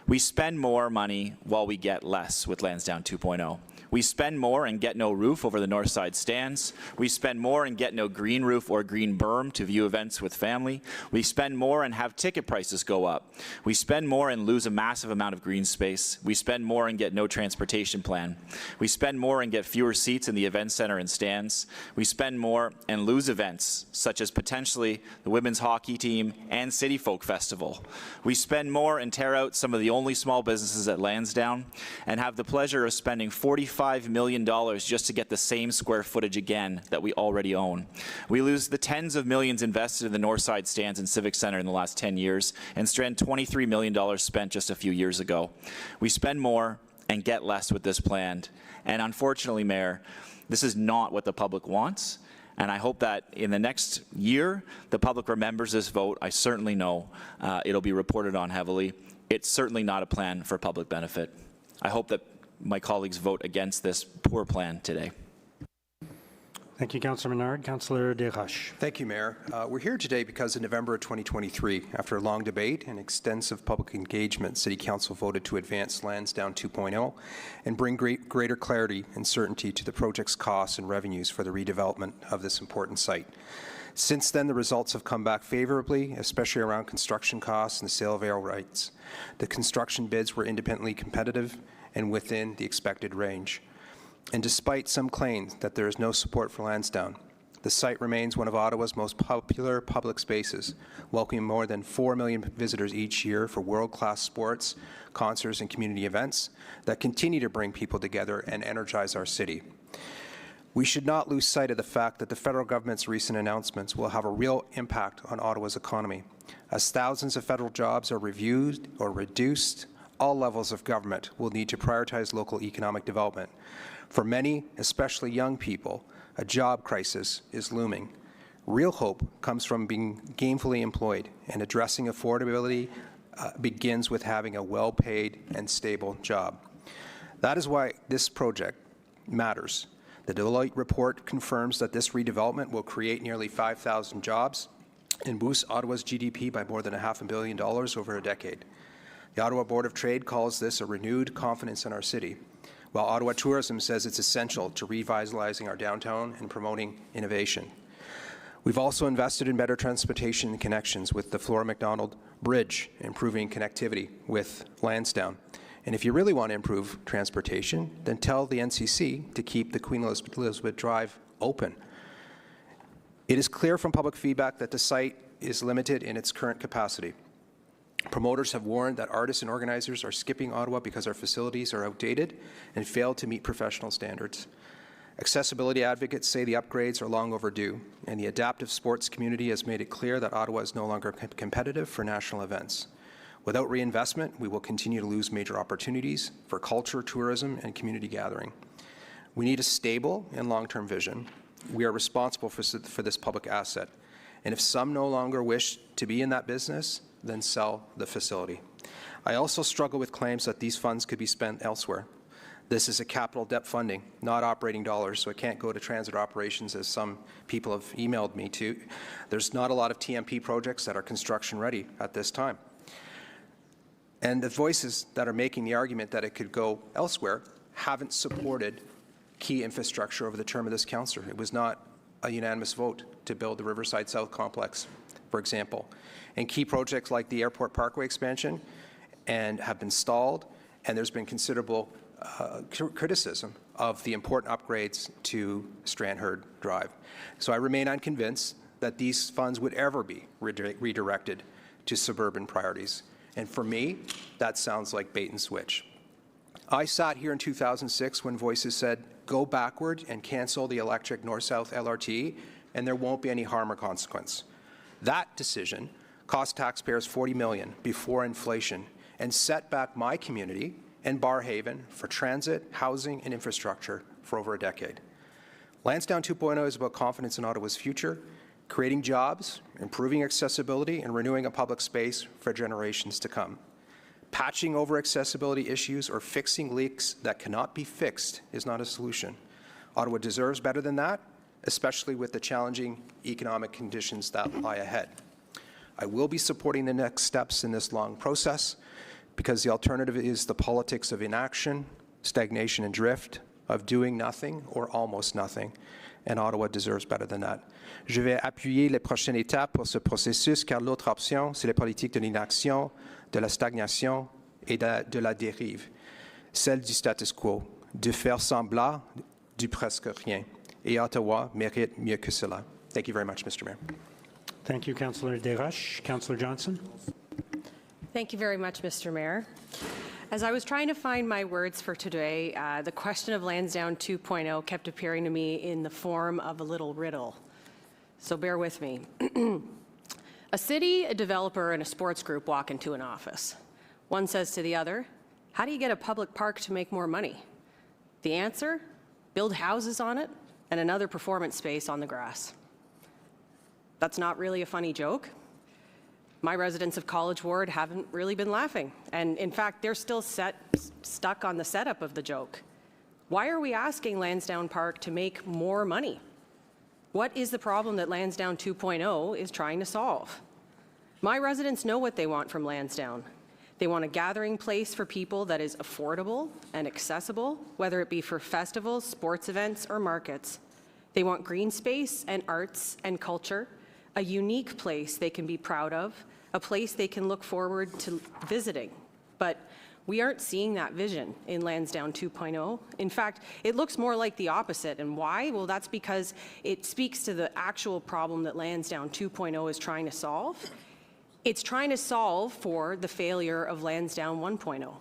We spend more money while we get less with Lansdowne 2.0. We spend more and get no roof over the north side stands. We spend more and get no green roof or green berm to view events with family. We spend more and have ticket prices go up. We spend more and lose a massive amount of green space. We spend more and get no transportation plan. We spend more and get fewer seats in the event center and stands. We spend more and lose events, such as potentially the women's hockey team and City Folk Festival. We spend more and tear out some of the only small businesses at Lansdowne and have the pleasure of spending $45 $25 million just to get the same square footage again that we already own. We lose the tens of millions invested in the Northside Stands and Civic Center in the last 10 years and strand $23 million spent just a few years ago. We spend more and get less with this plan. And unfortunately, Mayor, this is not what the public wants. And I hope that in the next year, the public remembers this vote. I certainly know it'll be reported on heavily. It's certainly not a plan for public benefit. I hope that my colleagues vote against this poor plan today. Thank you, Councillor Menard. Councillor Desroches. Thank you, Mayor. We're here today because in November of 2023, after a long debate and extensive public engagement, City Council voted to advance Lansdowne 2.0 and bring greater clarity and certainty to the project's costs and revenues for the redevelopment of this important site. Since then, the results have come back favorably, especially around construction costs and the sale of air rights. The construction bids were independently competitive and within the expected range. And despite some claims that there is no support for Lansdowne, the site remains one of Ottawa's most popular public spaces, welcoming more than 4 million visitors each year for world-class sports, concerts, and community events that continue to bring people together and energize our city. We should not lose sight of the fact that the federal government's recent announcements will have a real impact on Ottawa's economy. As thousands of federal jobs are reviewed or reduced, all levels of government will need to prioritize local economic development. For many, especially young people, a job crisis is looming. Real hope comes from being gainfully employed, and addressing affordability begins with having a well-paid and stable job. That is why this project matters. The Deloitte report confirms that this redevelopment will create nearly 5,000 jobs and boost Ottawa's GDP by more than $500 million over a decade. The Ottawa Board of Trade calls this a renewed confidence in our city, while Ottawa Tourism says it's essential to revitalizing our downtown and promoting innovation. We've also invested in better transportation connections with the Flora MacDonald Bridge, improving connectivity with Lansdowne. And if you really want to improve transportation, then tell the NCC to keep the Queen Elizabeth Drive open. It is clear from public feedback that the site is limited in its current capacity. Promoters have warned that artists and organizers are skipping Ottawa because our facilities are outdated and fail to meet professional standards. Accessibility advocates say the upgrades are long overdue, and the adaptive sports community has made it clear that Ottawa is no longer competitive for national events. Without reinvestment, we will continue to lose major opportunities for culture, tourism, and community gathering. We need a stable and long-term vision. We are responsible for this public asset, and if some no longer wish to be in that business, then sell the facility. I also struggle with claims that these funds could be spent elsewhere. This is a capital debt funding, not operating dollars, so it can't go to transit operations as some people have emailed me to. There's not a lot of TMP projects that are construction ready at this time. And the voices that are making the argument that it could go elsewhere haven't supported key infrastructure over the term of this council. It was not a unanimous vote to build the Riverside South complex, for example. And key projects like the Airport Parkway expansion have been stalled, and there's been considerable criticism of the important upgrades to Strandherd Drive. So I remain unconvinced that these funds would ever be redirected to suburban priorities. And for me, that sounds like bait and switch. I sat here in 2006 when voices said, go backward and cancel the electric north-south LRT, and there won't be any harm or consequence. That decision cost taxpayers $40 million before inflation and set back my community and Barrhaven for transit, housing, and infrastructure for over a decade. Lansdowne 2.0 is about confidence in Ottawa's future, creating jobs, improving accessibility, and renewing a public space for generations to come. Patching over accessibility issues or fixing leaks that cannot be fixed is not a solution. Ottawa deserves better than that, especially with the challenging economic conditions that lie ahead. I will be supporting the next steps in this long process because the alternative is the politics of inaction, stagnation and drift, of doing nothing or almost nothing, and Ottawa deserves better than that. Je vais appuyer les prochaines étapes pour ce processus car l'autre option, c'est la politique de l'inaction, de la stagnation et de la dérive, celle du status quo, de faire semblant du presque rien. Et Ottawa mérite mieux que cela. Thank you very much, Mr. Mayor. Thank you, Councillor Desroches. Councillor Johnson. Thank you very much, Mr. Mayor. As I was trying to find my words for today, the question of Lansdowne 2.0 kept appearing to me in the form of a little riddle. So bear with me. A city, a developer, and a sports group walk into an office. One says to the other, "How do you get a public park to make more money?" The answer? Build houses on it and another performance space on the grass. That's not really a funny joke. My residents of College Ward haven't really been laughing. And in fact, they're still stuck on the setup of the joke. Why are we asking Lansdowne Park to make more money? What is the problem that Lansdowne 2.0 is trying to solve? My residents know what they want from Lansdowne. They want a gathering place for people that is affordable and accessible, whether it be for festivals, sports events, or markets. They want green space and arts and culture, a unique place they can be proud of, a place they can look forward to visiting. But we aren't seeing that vision in Lansdowne 2.0. In fact, it looks more like the opposite. And why? Well, that's because it speaks to the actual problem that Lansdowne 2.0 is trying to solve. It's trying to solve for the failure of Lansdowne 1.0.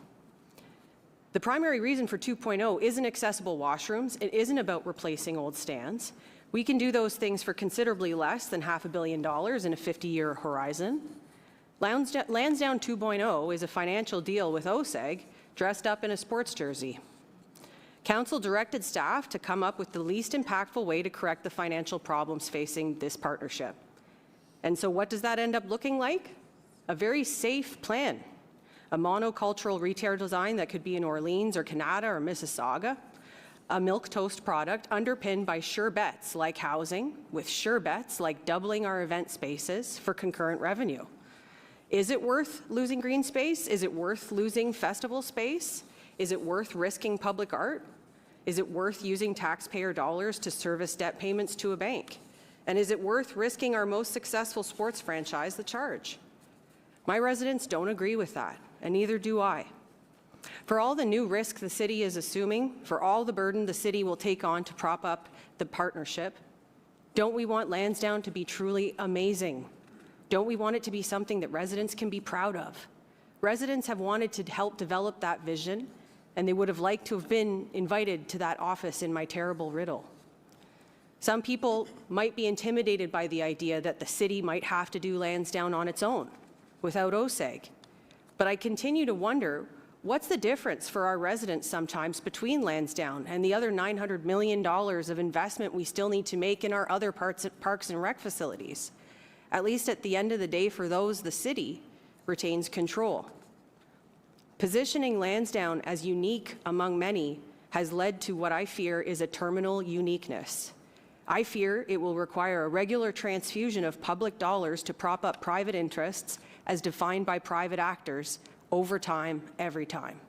The primary reason for 2.0 isn't accessible washrooms. It isn't about replacing old stands. We can do those things for considerably less than $500 million in a 50-year horizon. Lansdowne 2.0 is a financial deal with OSEG dressed up in a sports jersey. Council directed staff to come up with the least impactful way to correct the financial problems facing this partnership. And so what does that end up looking like? A very safe plan. A monocultural retail design that could be in Orleans or Canada or Mississauga. A milk toast product underpinned by sure bets like housing, with sure bets like doubling our event spaces for concurrent revenue. Is it worth losing green space? Is it worth losing festival space? Is it worth risking public art? Is it worth using taxpayer dollars to service debt payments to a bank? And is it worth risking our most successful sports franchise the charge? My residents don't agree with that, and neither do I. For all the new risk the city is assuming, for all the burden the city will take on to prop up the partnership, don't we want Lansdowne to be truly amazing? Don't we want it to be something that residents can be proud of? Residents have wanted to help develop that vision, and they would have liked to have been invited to that office in my terrible riddle. Some people might be intimidated by the idea that the city might have to do Lansdowne on its own, without OSEG. But I continue to wonder, what's the difference for our residents sometimes between Lansdowne and the other $900 million of investment we still need to make in our other parks and rec facilities? At least at the end of the day, for those, the city retains control. Positioning Lansdowne as unique among many has led to what I fear is a terminal uniqueness. I fear it will require a regular transfusion of public dollars to prop up private interests as defined by private actors over time, every time.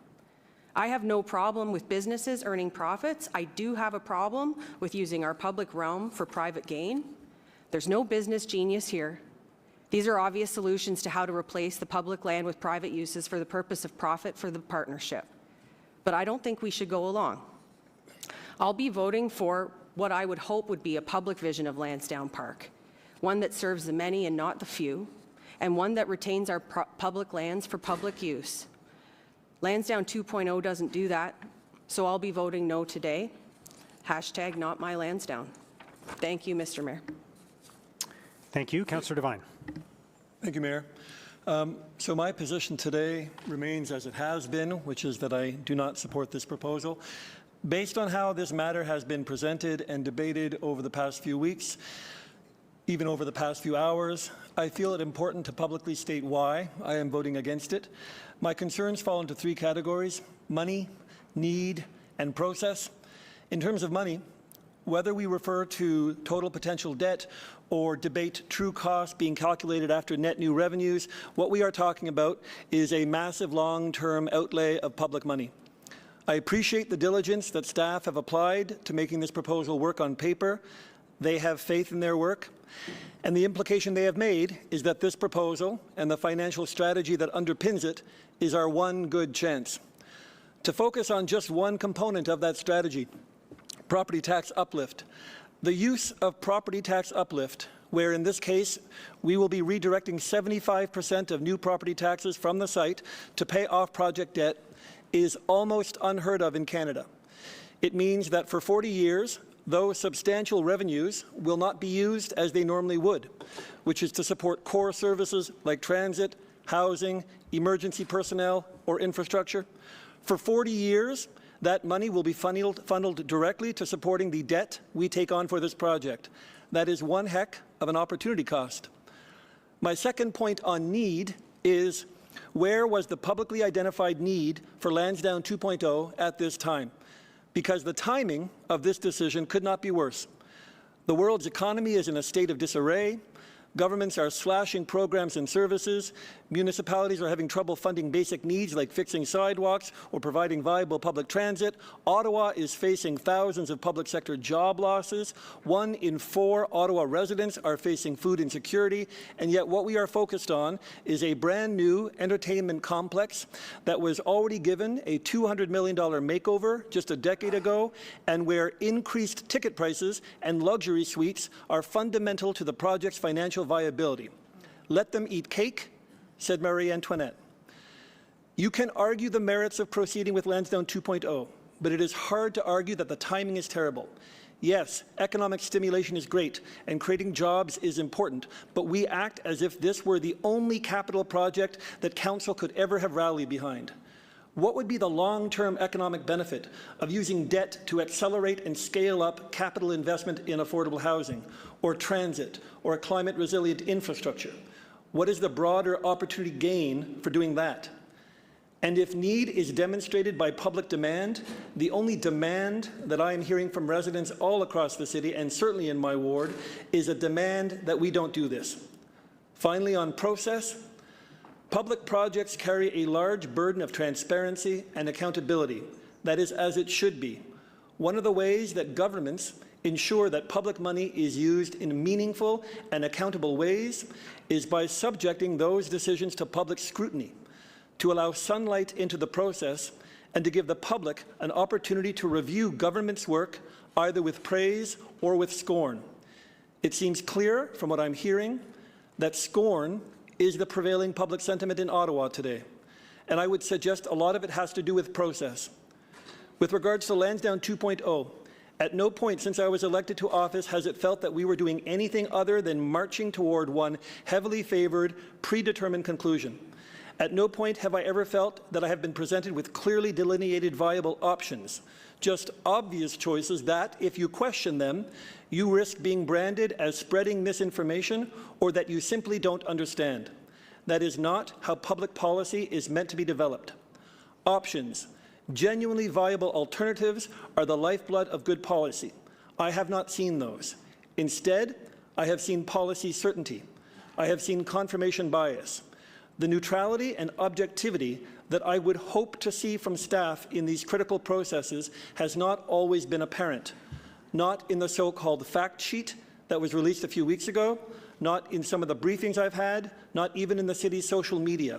I have no problem with businesses earning profits. I do have a problem with using our public realm for private gain. There's no business genius here. These are obvious solutions to how to replace the public land with private uses for the purpose of profit for the partnership. But I don't think we should go along. I'll be voting for what I would hope would be a public vision of Lansdowne Park, one that serves the many and not the few, and one that retains our public lands for public use. Lansdowne 2.0 doesn't do that, so I'll be voting no today. Hashtag not my Lansdowne. Thank you, Mr. Mayor. Thank you. Councillor Devine. Thank you, Mayor. So my position today remains as it has been, which is that I do not support this proposal. Based on how this matter has been presented and debated over the past few weeks, even over the past few hours, I feel it important to publicly state why I am voting against it. My concerns fall into three categories: money, need, and process. In terms of money, whether we refer to total potential debt or debate true costs being calculated after net new revenues, what we are talking about is a massive long-term outlay of public money. I appreciate the diligence that staff have applied to making this proposal work on paper. They have faith in their work. And the implication they have made is that this proposal and the financial strategy that underpins it is our one good chance. To focus on just one component of that strategy, property tax uplift. The use of property tax uplift, where in this case we will be redirecting 75% of new property taxes from the site to pay off project debt, is almost unheard of in Canada. It means that for 40 years, those substantial revenues will not be used as they normally would, which is to support core services like transit, housing, emergency personnel, or infrastructure. For 40 years, that money will be funneled directly to supporting the debt we take on for this project. That is one heck of an opportunity cost. My second point on need is, where was the publicly identified need for Lansdowne 2.0 at this time? Because the timing of this decision could not be worse. The world's economy is in a state of disarray. Governments are slashing programs and services. Municipalities are having trouble funding basic needs like fixing sidewalks or providing viable public transit. Ottawa is facing thousands of public sector job losses. 1 in 4 Ottawa residents are facing food insecurity. And yet what we are focused on is a brand new entertainment complex that was already given a $200 million makeover just a decade ago, and where increased ticket prices and luxury suites are fundamental to the project's financial viability. Let them eat cake, said Marie Antoinette. You can argue the merits of proceeding with Lansdowne 2.0, but it is hard to argue that the timing is terrible. Yes, economic stimulation is great, and creating jobs is important, but we act as if this were the only capital project that Council could ever have rallied behind. What would be the long-term economic benefit of using debt to accelerate and scale up capital investment in affordable housing, or transit, or climate-resilient infrastructure? What is the broader opportunity gain for doing that? And if need is demonstrated by public demand, the only demand that I am hearing from residents all across the city, and certainly in my ward, is a demand that we don't do this. Finally, on process, public projects carry a large burden of transparency and accountability. That is as it should be. One of the ways that governments ensure that public money is used in meaningful and accountable ways is by subjecting those decisions to public scrutiny, to allow sunlight into the process, and to give the public an opportunity to review government's work either with praise or with scorn. It seems clear from what I'm hearing that scorn is the prevailing public sentiment in Ottawa today, and I would suggest a lot of it has to do with process. With regards to Lansdowne 2.0, at no point since I was elected to office has it felt that we were doing anything other than marching toward one heavily favored, predetermined conclusion. At no point have I ever felt that I have been presented with clearly delineated viable options, just obvious choices that, if you question them, you risk being branded as spreading misinformation or that you simply don't understand. That is not how public policy is meant to be developed. Options, genuinely viable alternatives, are the lifeblood of good policy. I have not seen those. Instead, I have seen policy certainty. I have seen confirmation bias. The neutrality and objectivity that I would hope to see from staff in these critical processes has not always been apparent. Not in the so-called fact sheet that was released a few weeks ago, not in some of the briefings I've had, not even in the city's social media.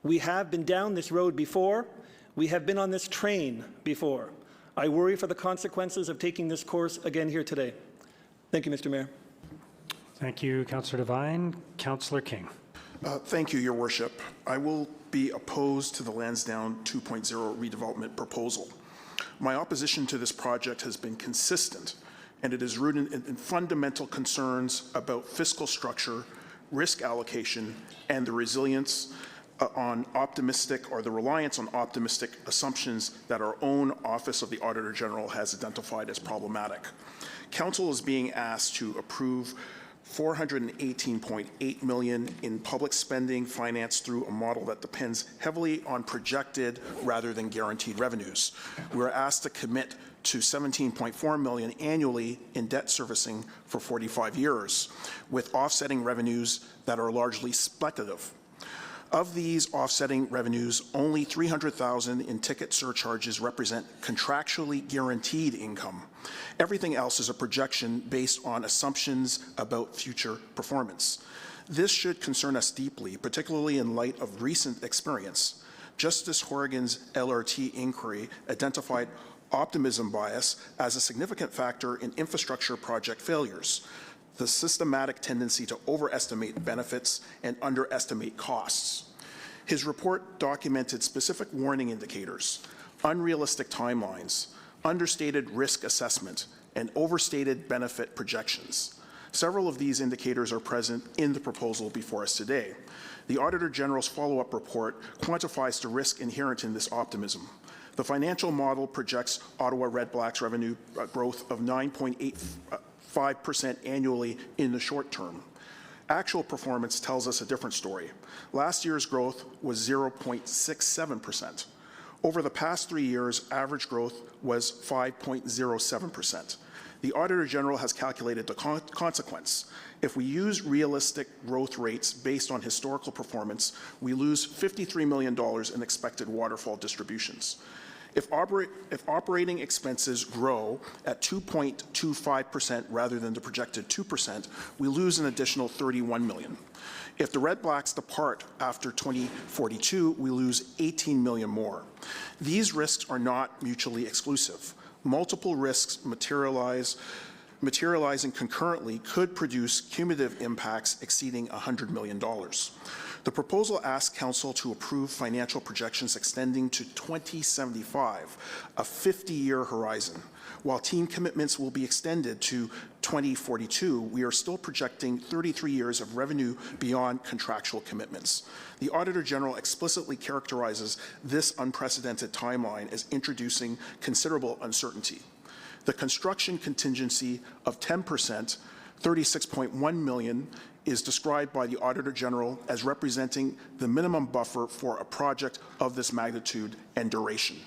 We have been down this road before. We have been on this train before. I worry for the consequences of taking this course again here today. Thank you, Mr. Mayor. Thank you, Councillor Devine. Councillor King. Thank you, Your Worship. I will be opposed to the Lansdowne 2.0 redevelopment proposal. My opposition to this project has been consistent, and it is rooted in fundamental concerns about fiscal structure, risk allocation, and the resilience on optimistic, or the reliance on optimistic assumptions that our own Office of the Auditor General has identified as problematic. Council is being asked to approve $418.8 million in public spending financed through a model that depends heavily on projected rather than guaranteed revenues. We are asked to commit to $17.4 million annually in debt servicing for 45 years, with offsetting revenues that are largely speculative. Of these offsetting revenues, only $300,000 in ticket surcharges represent contractually guaranteed income. Everything else is a projection based on assumptions about future performance. This should concern us deeply, particularly in light of recent experience. Justice Horrigan's LRT inquiry identified optimism bias as a significant factor in infrastructure project failures, the systematic tendency to overestimate benefits and underestimate costs. His report documented specific warning indicators, unrealistic timelines, understated risk assessment, and overstated benefit projections. Several of these indicators are present in the proposal before us today. The Auditor General's follow-up report quantifies the risk inherent in this optimism. The financial model projects Ottawa Red Black's revenue growth of 9.85% annually in the short term. Actual performance tells us a different story. Last year's growth was 0.67%. Over the past 3 years, average growth was 5.07%. The Auditor General has calculated the consequence. If we use realistic growth rates based on historical performance, we lose $53 million in expected waterfall distributions. If operating expenses grow at 2.25% rather than the projected 2%, we lose an additional $31 million. If the Red Blacks depart after 2042, we lose $18 million more. These risks are not mutually exclusive. Multiple risks materializing concurrently could produce cumulative impacts exceeding $100 million. The proposal asks Council to approve financial projections extending to 2075, a 50-year horizon. While team commitments will be extended to 2042, we are still projecting 33 years of revenue beyond contractual commitments. The Auditor General explicitly characterizes this unprecedented timeline as introducing considerable uncertainty. The construction contingency of 10%, $36.1 million, is described by the Auditor General as representing the minimum buffer for a project of this magnitude and duration.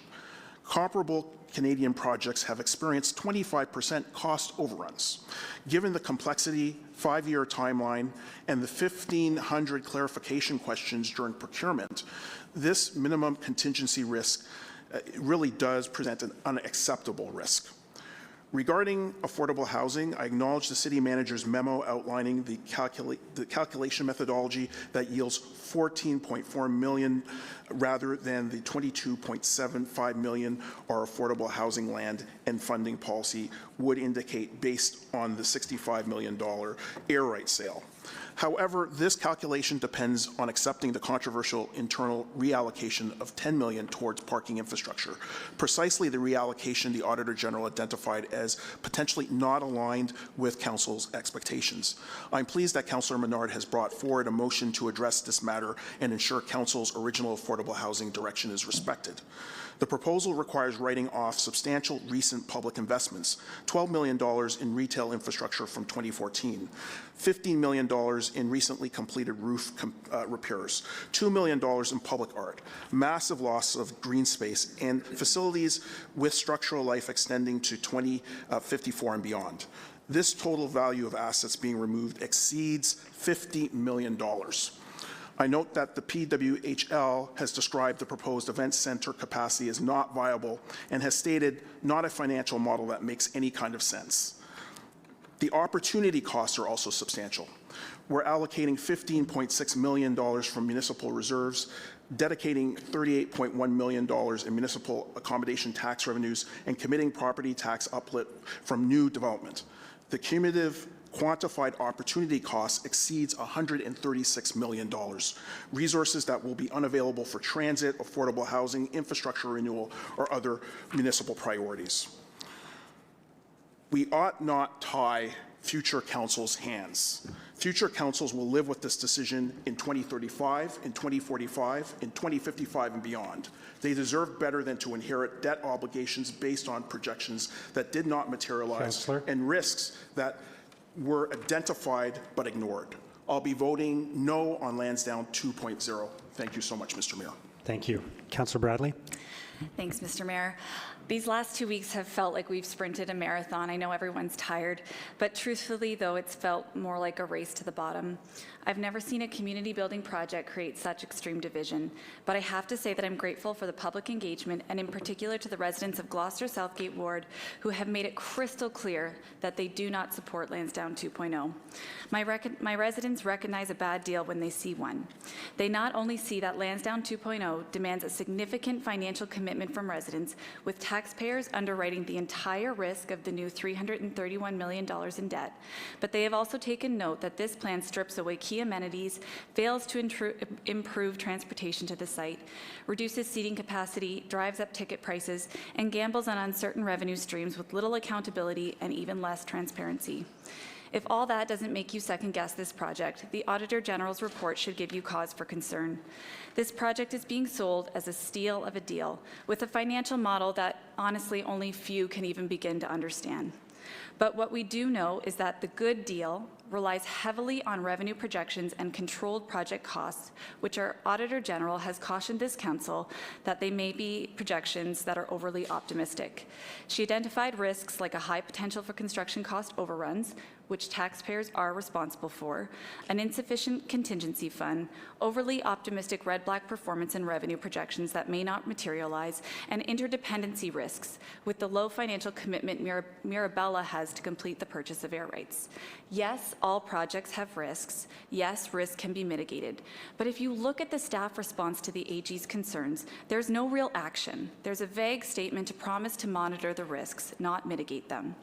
Comparable Canadian projects have experienced 25% cost overruns. Given the complexity, 5-year timeline, and the 1,500 clarification questions during procurement, this minimum contingency risk really does present an unacceptable risk. Regarding affordable housing, I acknowledge the City Manager's memo outlining the calculation methodology that yields $14.4 million rather than the $22.75 million our affordable housing land and funding policy would indicate based on the $65 million air rights sale. However, this calculation depends on accepting the controversial internal reallocation of $10 million towards parking infrastructure, precisely the reallocation the Auditor General identified as potentially not aligned with Council's expectations. I'm pleased that Councillor Menard has brought forward a motion to address this matter and ensure Council's original affordable housing direction is respected. The proposal requires writing off substantial recent public investments, $12 million in retail infrastructure from 2014, $15 million in recently completed roof repairs, $2 million in public art, massive loss of green space, and facilities with structural life extending to 2054 and beyond. This total value of assets being removed exceeds $50 million. I note that the PWHL has described the proposed event center capacity as not viable and has stated not a financial model that makes any kind of sense. The opportunity costs are also substantial. We're allocating $15.6 million from municipal reserves, dedicating $38.1 million in municipal accommodation tax revenues, and committing property tax uplift from new development. The cumulative quantified opportunity cost exceeds $136 million, resources that will be unavailable for transit, affordable housing, infrastructure renewal, or other municipal priorities. We ought not tie future councils' hands. Future councils will live with this decision in 2035, in 2045, in 2055, and beyond. They deserve better than to inherit debt obligations based on projections that did not materialize Councillor. and risks that were identified but ignored. I'll be voting no on Lansdowne 2.0. Thank you so much, Mr. Mayor. Thank you. Councillor Bradley. Thanks, Mr. Mayor. These last 2 weeks have felt like we've sprinted a marathon. I know everyone's tired, but truthfully, though, it's felt more like a race to the bottom. I've never seen a community building project create such extreme division, but I have to say that I'm grateful for the public engagement and in particular to the residents of Gloucester Southgate Ward who have made it crystal clear that they do not support Lansdowne 2.0. My residents recognize a bad deal when they see one. They not only see that Lansdowne 2.0 demands a significant financial commitment from residents with taxpayers underwriting the entire risk of the new $331 million in debt, but they have also taken note that this plan strips away key amenities, fails to improve transportation to the site, reduces seating capacity, drives up ticket prices, and gambles on uncertain revenue streams with little accountability and even less transparency. If all that doesn't make you second-guess this project, the Auditor General's report should give you cause for concern. This project is being sold as a steal of a deal, with a financial model that, honestly, only few can even begin to understand. But what we do know is that the good deal relies heavily on revenue projections and controlled project costs, which our Auditor General has cautioned this Council that they may be projections that are overly optimistic. She identified risks like a high potential for construction cost overruns, which taxpayers are responsible for, an insufficient contingency fund, overly optimistic red-black performance and revenue projections that may not materialize, and interdependency risks with the low financial commitment Mirabella has to complete the purchase of air rights. Yes, all projects have risks. Yes, risk can be mitigated. But if you look at the staff response to the AG's concerns, there's no real action. There's a vague statement to promise to monitor the risks, not mitigate them.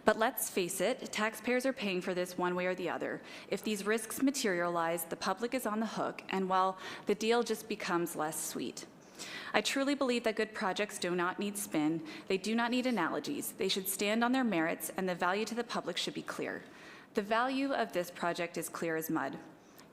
But let's face it, taxpayers are paying for this one way or the other. If these risks materialize, the public is on the hook, and well, the deal just becomes less sweet. I truly believe that good projects do not need spin. They do not need analogies. They should stand on their merits, and the value to the public should be clear. The value of this project is clear as mud.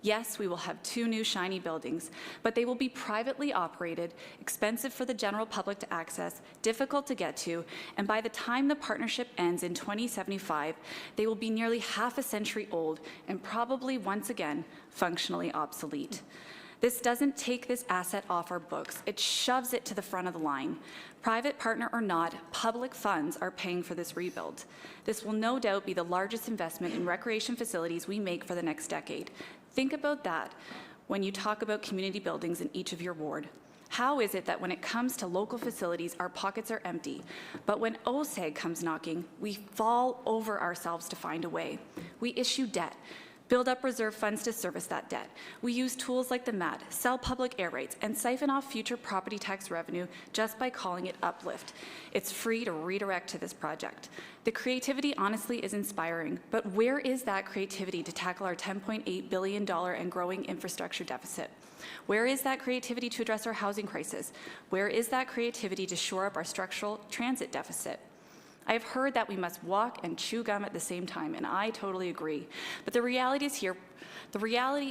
Yes, we will have 2 new shiny buildings, but they will be privately operated, expensive for the general public to access, difficult to get to, and by the time the partnership ends in 2075, they will be nearly half a century old and probably once again functionally obsolete. This doesn't take this asset off our books. It shoves it to the front of the line. Private partner or not, public funds are paying for this rebuild. This will no doubt be the largest investment in recreation facilities we make for the next decade. Think about that when you talk about community buildings in each of your ward. How is it that when it comes to local facilities, our pockets are empty, but when OSEG comes knocking, we fall over ourselves to find a way? We issue debt, build up reserve funds to service that debt. We use tools like the MAT, sell public air rights, and siphon off future property tax revenue just by calling it uplift. It's free to redirect to this project. The creativity honestly is inspiring, but where is that creativity to tackle our $10.8 billion and growing infrastructure deficit? Where is that creativity to address our housing crisis? Where is that creativity to shore up our structural transit deficit? I have heard that we must walk and chew gum at the same time, and I totally agree. But the reality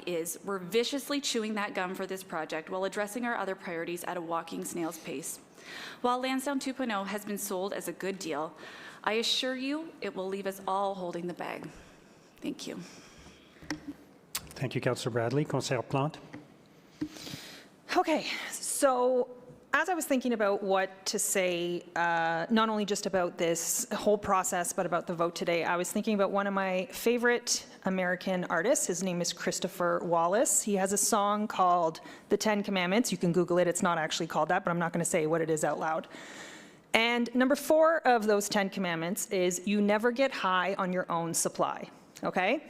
is we're viciously chewing that gum for this project while addressing our other priorities at a walking snail's pace. While Lansdowne 2.0 has been sold as a good deal, I assure you it will leave us all holding the bag. Thank you. Thank you, Councillor Bradley. Councillor Plante. Okay, so as I was thinking about what to say, not only just about this whole process, but about the vote today, I was thinking about one of my favorite American artists. His name is Christopher Wallace. He has a song called The 10 Commandments. You can Google it. It's not actually called that, but I'm not going to say what it is out loud. And number 4 of those 10 commandments is you never get high on your own supply, okay?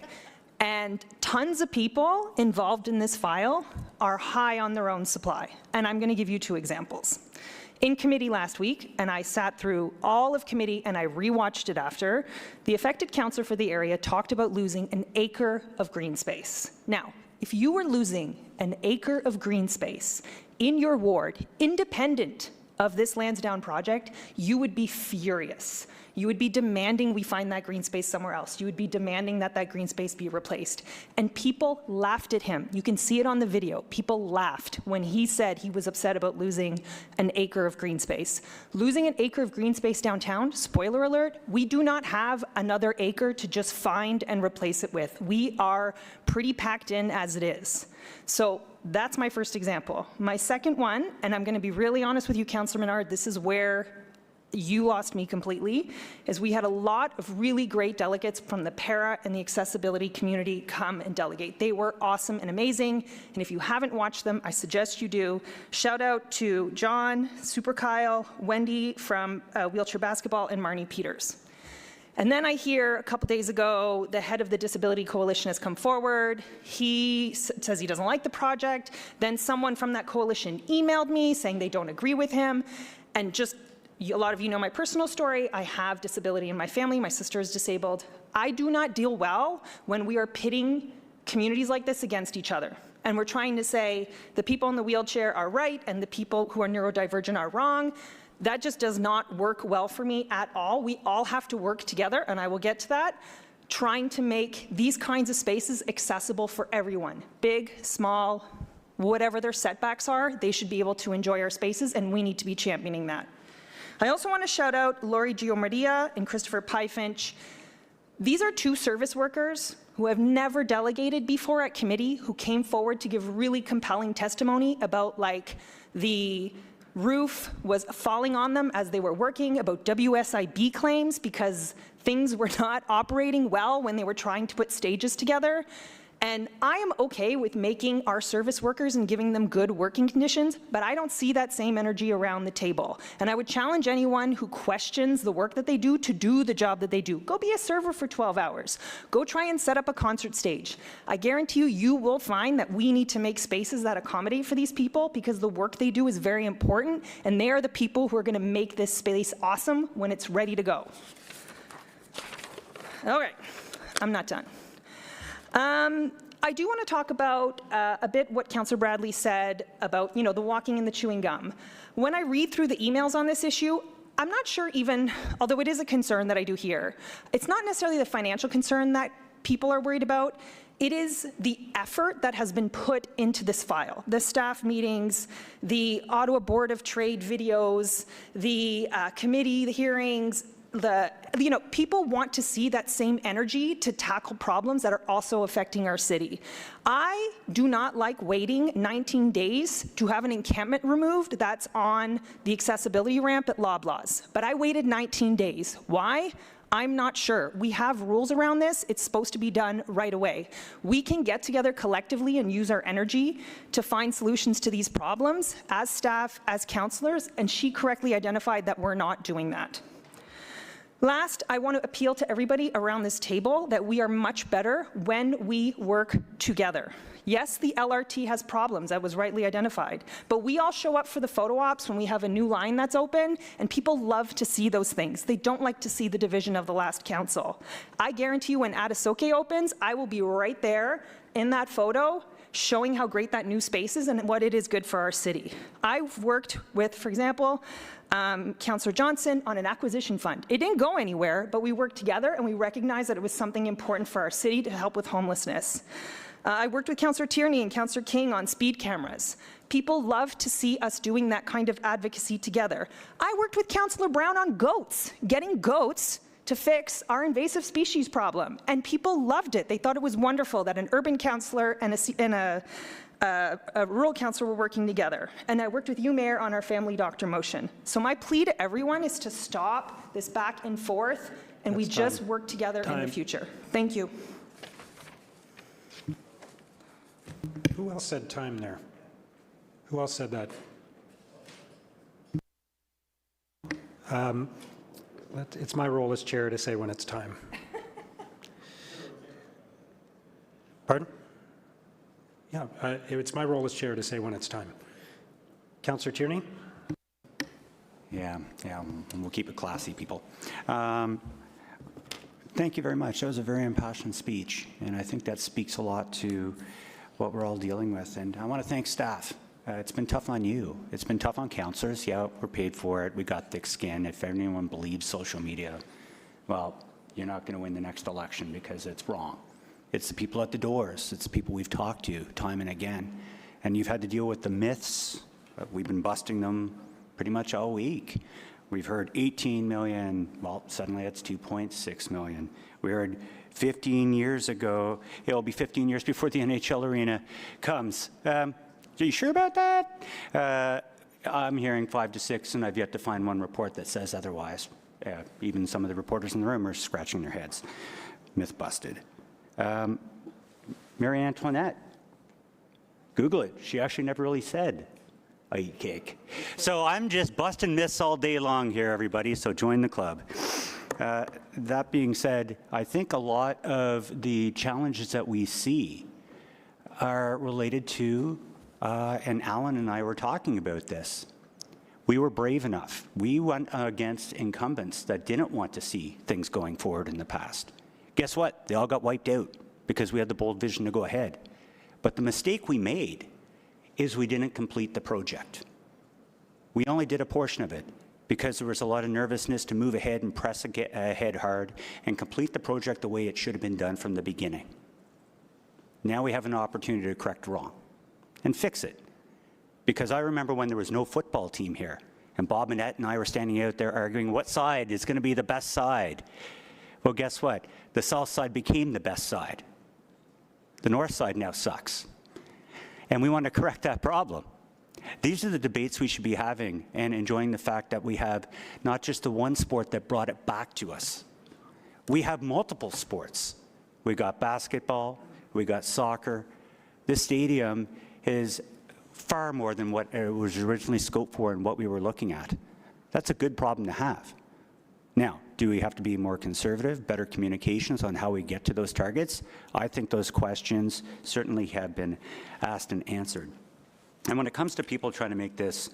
And tons of people involved in this file are high on their own supply. And I'm going to give you 2 examples. In committee last week, and I sat through all of committee and I rewatched it after, the affected councillor for the area talked about losing an acre of green space. Now, if you were losing an acre of green space in your ward, independent of this Lansdowne project, you would be furious. You would be demanding we find that green space somewhere else. You would be demanding that that green space be replaced. And people laughed at him. You can see it on the video. People laughed when he said he was upset about losing an acre of green space. Losing an acre of green space downtown, spoiler alert, we do not have another acre to just find and replace it with. We are pretty packed in as it is. So that's my first example. My second one, and I'm going to be really honest with you, Councillor Menard, this is where you lost me completely, is we had a lot of really great delegates from the para and the accessibility community come and delegate. They were awesome and amazing, and if you haven't watched them, I suggest you do. Shout out to John, Super Kyle, Wendy from Wheelchair Basketball, and Marnie Peters. And then I hear a couple days ago, the head of the Disability Coalition has come forward. He says he doesn't like the project. Then someone from that coalition emailed me saying they don't agree with him. And just, a lot of you know my personal story. I have disability in my family. My sister is disabled. I do not deal well when we are pitting communities like this against each other. And we're trying to say the people in the wheelchair are right and the people who are neurodivergent are wrong. That just does not work well for me at all. We all have to work together, and I will get to that, trying to make these kinds of spaces accessible for everyone. Big, small, whatever their setbacks are, they should be able to enjoy our spaces, and we need to be championing that. I also want to shout out Laurie Giomaria and Christopher Piefinch. These are two service workers who have never delegated before at committee, who came forward to give really compelling testimony about, like, the roof was falling on them as they were working, about WSIB claims because things were not operating well when they were trying to put stages together. And I am okay with making our service workers and giving them good working conditions, but I don't see that same energy around the table. And I would challenge anyone who questions the work that they do to do the job that they do. Go be a server for 12 hours. Go try and set up a concert stage. I guarantee you, you will find that we need to make spaces that accommodate for these people because the work they do is very important, and they are the people who are going to make this space awesome when it's ready to go. All right, I'm not done. I do want to talk about a bit what Councillor Bradley said about, the walking and the chewing gum. When I read through the emails on this issue, I'm not sure even, although it is a concern that I do hear, it's not necessarily the financial concern that people are worried about. It is the effort that has been put into this file. The staff meetings, the Ottawa Board of Trade videos, the committee, the hearings, people want to see that same energy to tackle problems that are also affecting our city. I do not like waiting 19 days to have an encampment removed that's on the accessibility ramp at Loblaws, but I waited 19 days. Why? I'm not sure. We have rules around this. It's supposed to be done right away. We can get together collectively and use our energy to find solutions to these problems as staff, as councillors, and she correctly identified that we're not doing that. Last, I want to appeal to everybody around this table that we are much better when we work together. Yes, the LRT has problems, that was rightly identified, but we all show up for the photo ops when we have a new line that's open, and people love to see those things. They don't like to see the division of the last council. I guarantee you when Atasoke opens, I will be right there in that photo showing how great that new space is and what it is good for our city. I've worked with, for example, Councillor Johnson on an acquisition fund. It didn't go anywhere, but we worked together and we recognized that it was something important for our city to help with homelessness. I worked with Councillor Tierney and Councillor King on speed cameras. People love to see us doing that kind of advocacy together. I worked with Councillor Brown on goats, getting goats to fix our invasive species problem, and people loved it. They thought it was wonderful that an urban councillor and a rural councillor were working together. And I worked with you, Mayor, on our family doctor motion. So my plea to everyone is to stop this back and forth, and we just work together in the future. Thank you. Who else said time there? Who else said that? It's my role as chair to say when it's time. Pardon? Yeah, it's my role as chair to say when it's time. Councillor Tierney? Yeah, we'll keep it classy, people. Thank you very much. That was a very impassioned speech, and I think that speaks a lot to what we're all dealing with. And I want to thank staff. It's been tough on you. It's been tough on councillors. Yeah, we're paid for it. We got thick skin. If anyone believes social media, well, you're not going to win the next election because it's wrong. It's the people at the doors. It's the people we've talked to time and again. And you've had to deal with the myths. We've been busting them pretty much all week. We've heard 18 million. Well, suddenly it's 2.6 million. We heard 15 years ago, it'll be 15 years before the NHL arena comes. Are you sure about that? I'm hearing 5 to 6, and I've yet to find one report that says otherwise. Even some of the reporters in the room are scratching their heads. Myth busted. Marie Antoinette, Google it. She actually never really said, I eat cake. So I'm just busting myths all day long here, everybody, so join the club. That being said, I think a lot of the challenges that we see are related to, and Alan and I were talking about this, We were brave enough. We went against incumbents that didn't want to see things going forward in the past. Guess what? They all got wiped out because we had the bold vision to go ahead. But the mistake we made is we didn't complete the project. We only did a portion of it because there was a lot of nervousness to move ahead and press ahead hard and complete the project the way it should have been done from the beginning. Now we have an opportunity to correct wrong and fix it. Because I remember when there was no football team here, and Bob Manette and I were standing out there arguing what side is going to be the best side. Well, guess what? The south side became the best side. The north side now sucks. And we want to correct that problem. These are the debates we should be having and enjoying the fact that we have not just the one sport that brought it back to us. We have multiple sports. We got basketball, we got soccer. This stadium is far more than what it was originally scoped for and what we were looking at. That's a good problem to have. Now, do we have to be more conservative, better communications on how we get to those targets? I think those questions certainly have been asked and answered. And when it comes to people trying to make this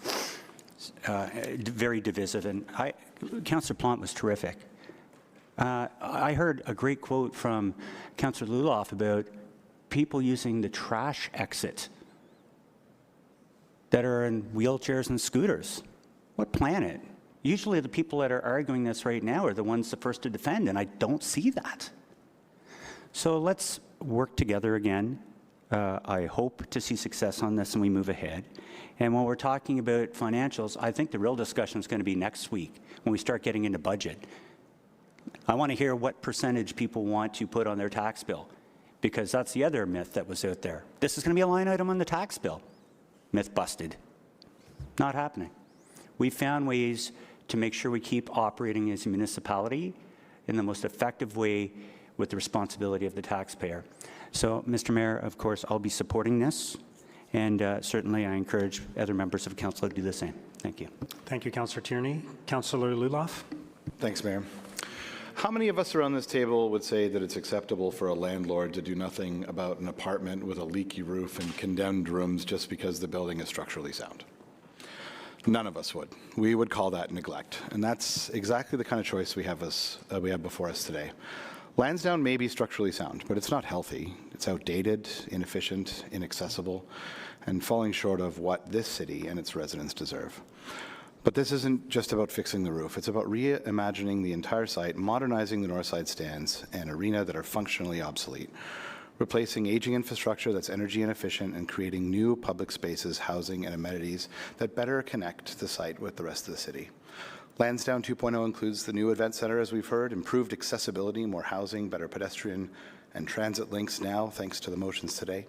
very divisive, and Councillor Plante was terrific. I heard a great quote from Councillor Luloff about people using the trash exit that are in wheelchairs and scooters. What planet? Usually the people that are arguing this right now are the ones the first to defend, and I don't see that. So let's work together again. I hope to see success on this and we move ahead. And when we're talking about financials, I think the real discussion is going to be next week when we start getting into budget. I want to hear what percentage people want to put on their tax bill, because that's the other myth that was out there. This is going to be a line item on the tax bill. Myth busted. Not happening. We found ways to make sure we keep operating as a municipality in the most effective way with the responsibility of the taxpayer. So, Mr. Mayor, of course, I'll be supporting this, and certainly I encourage other members of council to do the same. Thank you. Thank you, Councillor Tierney. Councillor Luloff. Thanks, Mayor. How many of us around this table would say that it's acceptable for a landlord to do nothing about an apartment with a leaky roof and condemned rooms just because the building is structurally sound? None of us would. We would call that neglect, and that's exactly the kind of choice we have before us today. Lansdowne may be structurally sound, but it's not healthy. It's outdated, inefficient, inaccessible, and falling short of what this city and its residents deserve. But this isn't just about fixing the roof. It's about reimagining the entire site, modernizing the north side stands and arena that are functionally obsolete, replacing aging infrastructure that's energy inefficient, and creating new public spaces, housing, and amenities that better connect the site with the rest of the city. Lansdowne 2.0 includes the new event center, as we've heard, improved accessibility, more housing, better pedestrian and transit links now, thanks to the motions today,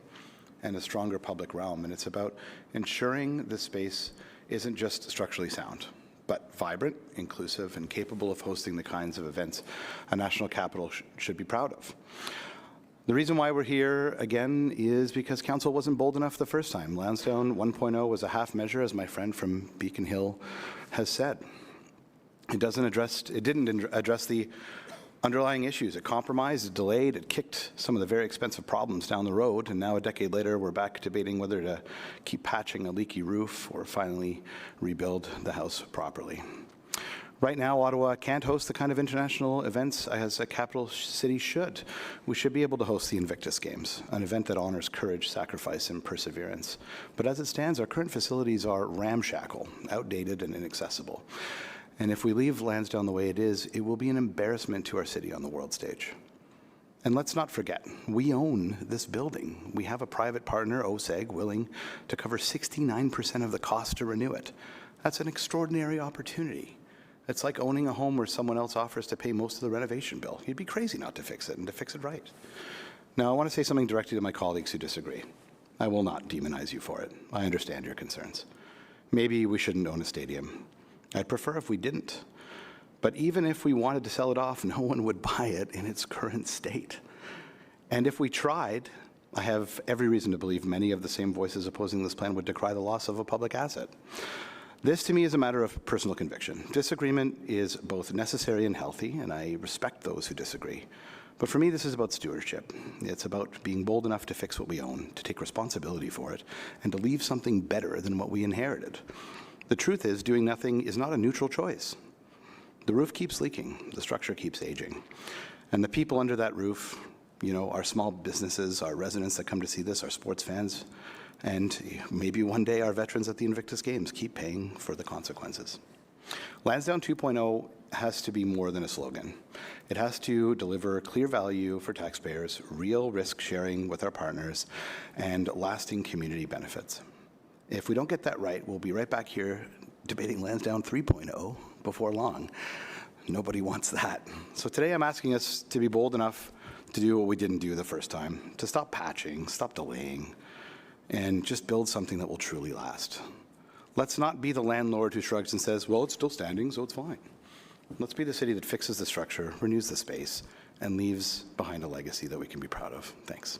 and a stronger public realm. And it's about ensuring the space isn't just structurally sound, but vibrant, inclusive, and capable of hosting the kinds of events a national capital should be proud of. The reason why we're here again is because council wasn't bold enough the first time. Lansdowne 1.0 was a half measure, as my friend from Beacon Hill has said. It didn't address the underlying issues. It compromised, it delayed, it kicked some of the very expensive problems down the road, and now a decade later we're back debating whether to keep patching a leaky roof or finally rebuild the house properly. Right now, Ottawa can't host the kind of international events as a capital city should. We should be able to host the Invictus Games, an event that honors courage, sacrifice, and perseverance. But as it stands, our current facilities are ramshackle, outdated, and inaccessible. And if we leave Lansdowne the way it is, it will be an embarrassment to our city on the world stage. And let's not forget, we own this building. We have a private partner, OSEG, willing to cover 69% of the cost to renew it. That's an extraordinary opportunity. It's like owning a home where someone else offers to pay most of the renovation bill. You'd be crazy not to fix it and to fix it right. Now, I want to say something directly to my colleagues who disagree. I will not demonize you for it. I understand your concerns. Maybe we shouldn't own a stadium. I'd prefer if we didn't. But even if we wanted to sell it off, no one would buy it in its current state. And if we tried, I have every reason to believe many of the same voices opposing this plan would decry the loss of a public asset. This, to me, is a matter of personal conviction. Disagreement is both necessary and healthy, and I respect those who disagree. But for me, this is about stewardship. It's about being bold enough to fix what we own, to take responsibility for it, and to leave something better than what we inherited. The truth is, doing nothing is not a neutral choice. The roof keeps leaking, the structure keeps aging, and the people under that roof, you know, our small businesses, our residents that come to see this, our sports fans, and maybe one day our veterans at the Invictus Games keep paying for the consequences. Lansdowne 2.0 has to be more than a slogan. It has to deliver clear value for taxpayers, real risk sharing with our partners, and lasting community benefits. If we don't get that right, we'll be right back here debating Lansdowne 3.0 before long. Nobody wants that. So today I'm asking us to be bold enough to do what we didn't do the first time, to stop patching, stop delaying, and just build something that will truly last. Let's not be the landlord who shrugs and says, well, it's still standing, so it's fine. Let's be the city that fixes the structure, renews the space, and leaves behind a legacy that we can be proud of. Thanks.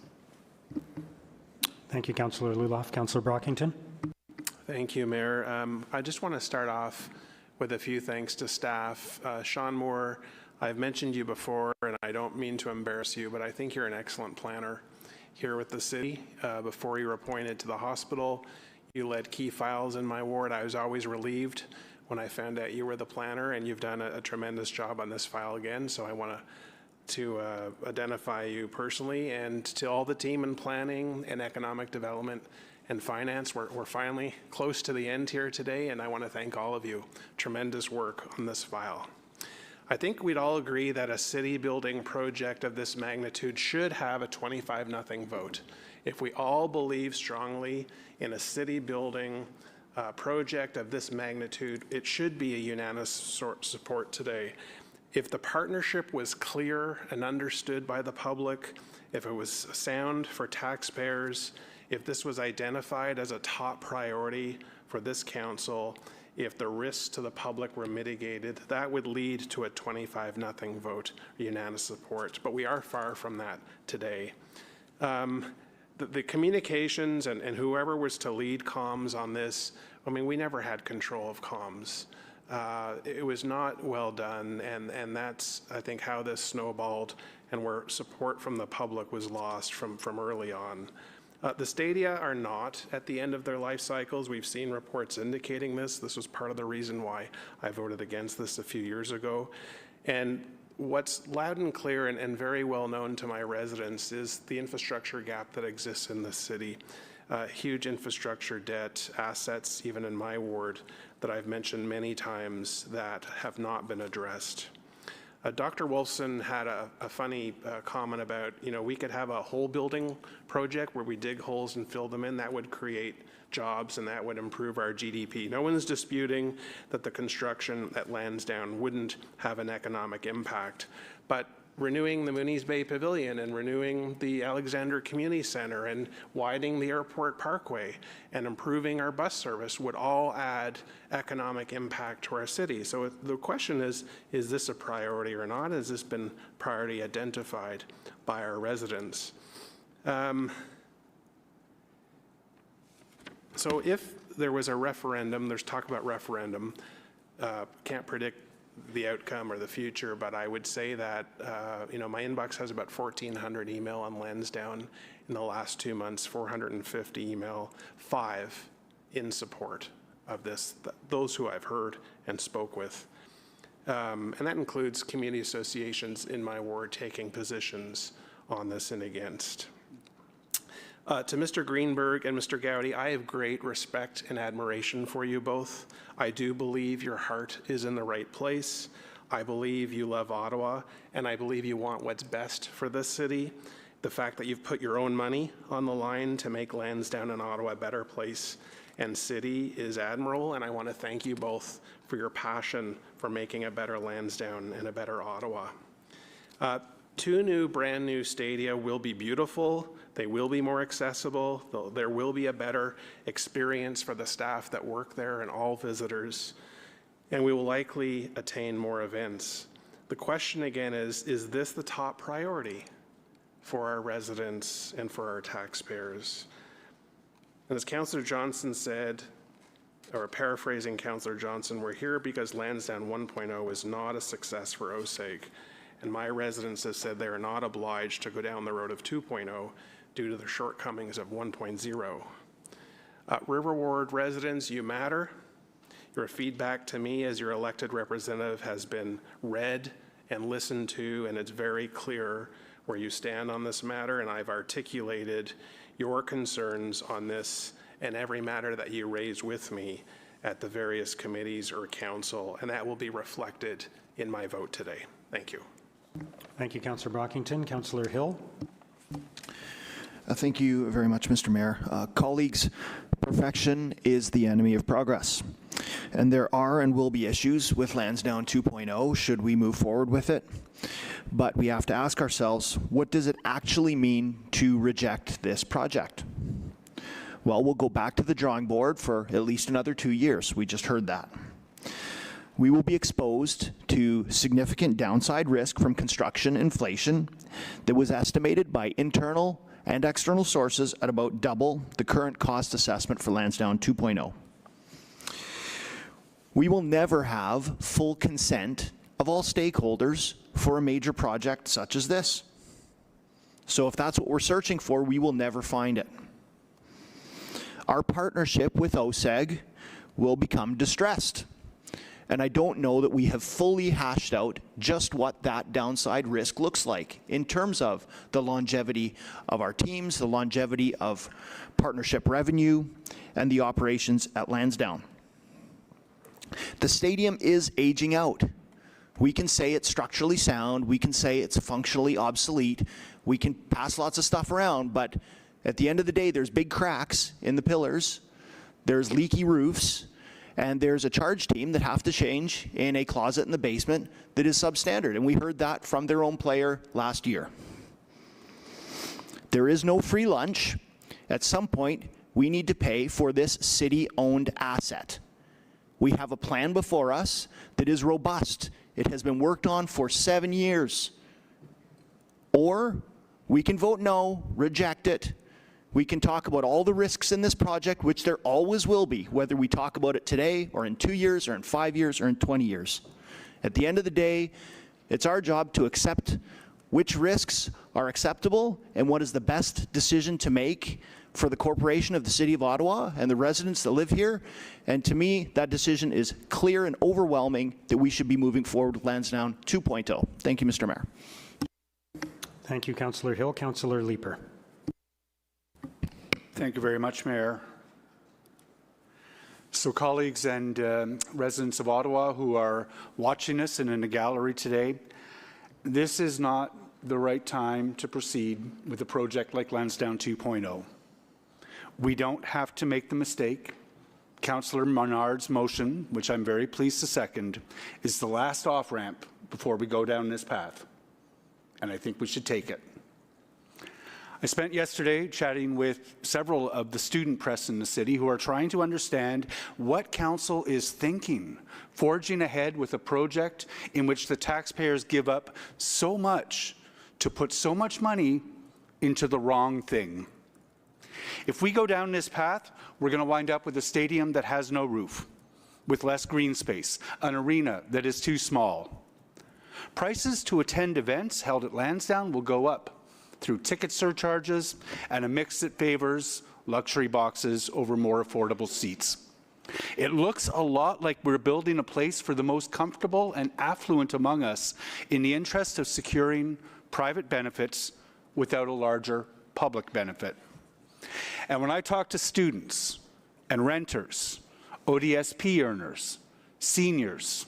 Thank you, Councillor Luloff. Councillor Brockington. Thank you, Mayor. I just want to start off with a few thanks to staff. Sean Moore, I've mentioned you before, and I don't mean to embarrass you, but I think you're an excellent planner here with the city. Before you were appointed to the hospital, you led key files in my ward. I was always relieved when I found out you were the planner, and you've done a tremendous job on this file again, so I want to identify you personally, and to all the team in planning and economic development and finance. We're finally close to the end here today, and I want to thank all of you. Tremendous work on this file. I think we'd all agree that a city building project of this magnitude should have a 25-0 vote. If we all believe strongly in a city building project of this magnitude, it should be a unanimous support today. If the partnership was clear and understood by the public, if it was sound for taxpayers, if this was identified as a top priority for this council, if the risks to the public were mitigated, that would lead to a 25-0 vote, unanimous support. But we are far from that today. The communications and whoever was to lead comms on this, I mean, we never had control of comms. It was not well done, and that's, I think, how this snowballed and where support from the public was lost from early on. The stadia are not at the end of their life cycles. We've seen reports indicating this. This was part of the reason why I voted against this a few years ago. And what's loud and clear and very well known to my residents is the infrastructure gap that exists in the city. Huge infrastructure debt, assets, even in my ward, that I've mentioned many times that have not been addressed. Dr. Wolfson had a funny comment about, you know, we could have a whole building project where we dig holes and fill them in. That would create jobs and that would improve our GDP. No one's disputing that the construction at Lansdowne wouldn't have an economic impact, but renewing the Mooney's Bay Pavilion and renewing the Alexander Community Center and widening the Airport Parkway and improving our bus service would all add economic impact to our city. So the question is this a priority or not? Has this been priority identified by our residents? So if there was a referendum, there's talk about referendum, can't predict the outcome or the future, but I would say that, you know, my inbox has about 1,400 email on Lansdowne in the last 2 months, 450 email, 5 in support of this, those who I've heard and spoke with. And that includes community associations in my ward taking positions on this and against. To Mr. Greenberg and Mr. Gowdy, I have great respect and admiration for you both. I do believe your heart is in the right place. I believe you love Ottawa, and I believe you want what's best for this city. The fact that you've put your own money on the line to make Lansdowne and Ottawa a better place and city is admirable, and I want to thank you both for your passion for making a better Lansdowne and a better Ottawa. 2 brand new stadia will be beautiful. They will be more accessible. There will be a better experience for the staff that work there and all visitors. And we will likely attain more events. The question again is this the top priority for our residents and for our taxpayers? And as Councillor Johnson said, or paraphrasing Councillor Johnson, we're here because Lansdowne 1.0 is not a success for OSEG. And my residents have said they are not obliged to go down the road of 2.0 due to the shortcomings of 1.0. River Ward residents, you matter. Your feedback to me as your elected representative has been read and listened to, and it's very clear where you stand on this matter, and I've articulated your concerns on this and every matter that you raised with me at the various committees or council, and that will be reflected in my vote today. Thank you. Thank you, Councillor Brockington. Councillor Hill. Thank you very much, Mr. Mayor. Colleagues, perfection is the enemy of progress. And there are and will be issues with Lansdowne 2.0 should we move forward with it. But we have to ask ourselves, what does it actually mean to reject this project? Well, we'll go back to the drawing board for at least another 2 years. We just heard that. We will be exposed to significant downside risk from construction inflation that was estimated by internal and external sources at about double the current cost assessment for Lansdowne 2.0. We will never have full consent of all stakeholders for a major project such as this. So if that's what we're searching for, we will never find it. Our partnership with OSEG will become distressed. And I don't know that we have fully hashed out just what that downside risk looks like in terms of the longevity of our teams, the longevity of partnership revenue, and the operations at Lansdowne. The stadium is aging out. We can say it's structurally sound, we can say it's functionally obsolete, we can pass lots of stuff around, but at the end of the day, there's big cracks in the pillars, there's leaky roofs, and there's a charge team that have to change in a closet in the basement that is substandard. And we heard that from their own player last year. There is no free lunch. At some point, we need to pay for this city-owned asset. We have a plan before us that is robust. It has been worked on for 7 years. Or we can vote no, reject it. We can talk about all the risks in this project, which there always will be, whether we talk about it today or in 2 years or in 5 years or in 20 years. At the end of the day, it's our job to accept which risks are acceptable and what is the best decision to make for the corporation of the City of Ottawa and the residents that live here. And to me, that decision is clear and overwhelming that we should be moving forward with Lansdowne 2.0. Thank you, Mr. Mayor. Thank you, Councillor Hill. Councillor Leeper. Thank you very much, Mayor. So colleagues and residents of Ottawa who are watching us and in the gallery today, this is not the right time to proceed with a project like Lansdowne 2.0. We don't have to make the mistake. Councillor Menard's motion, which I'm very pleased to second, is the last off-ramp before we go down this path. And I think we should take it. I spent yesterday chatting with several of the student press in the city who are trying to understand what council is thinking, forging ahead with a project in which the taxpayers give up so much to put so much money into the wrong thing. If we go down this path, we're going to wind up with a stadium that has no roof, with less green space, an arena that is too small. Prices to attend events held at Lansdowne will go up through ticket surcharges and a mix that favors luxury boxes over more affordable seats. It looks a lot like we're building a place for the most comfortable and affluent among us in the interest of securing private benefits without a larger public benefit. And when I talk to students and renters, ODSP earners, seniors,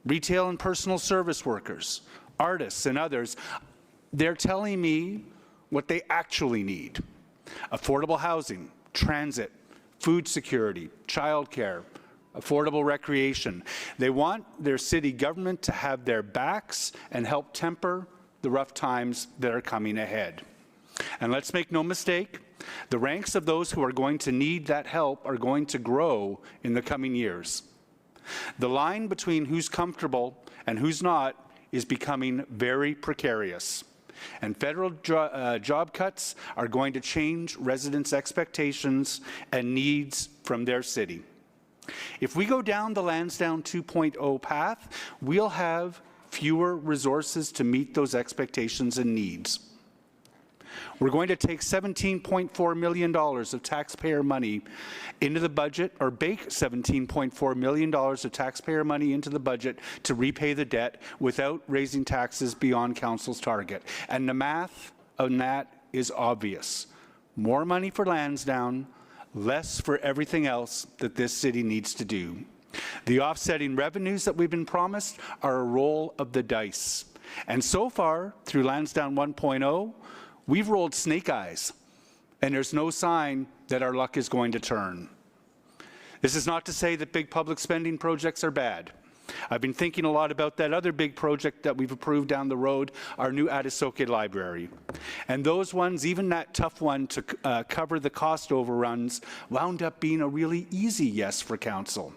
retail and personal service workers, artists and others, they're telling me what they actually need: affordable housing, transit, food security, childcare, affordable recreation. They want their city government to have their backs and help temper the rough times that are coming ahead. And let's make no mistake, the ranks of those who are going to need that help are going to grow in the coming years. The line between who's comfortable and who's not is becoming very precarious. And federal job cuts are going to change residents' expectations and needs from their city. If we go down the Lansdowne 2.0 path, we'll have fewer resources to meet those expectations and needs. We're going to take $17.4 million of taxpayer money into the budget, or bake $17.4 million of taxpayer money into the budget to repay the debt without raising taxes beyond council's target. And the math on that is obvious. More money for Lansdowne, less for everything else that this city needs to do. The offsetting revenues that we've been promised are a roll of the dice. And so far, through Lansdowne 1.0, we've rolled snake eyes, and there's no sign that our luck is going to turn. This is not to say that big public spending projects are bad. I've been thinking a lot about that other big project that we've approved down the road, our new Atisoke Library. And those ones, even that tough one to cover the cost overruns, wound up being a really easy yes for council.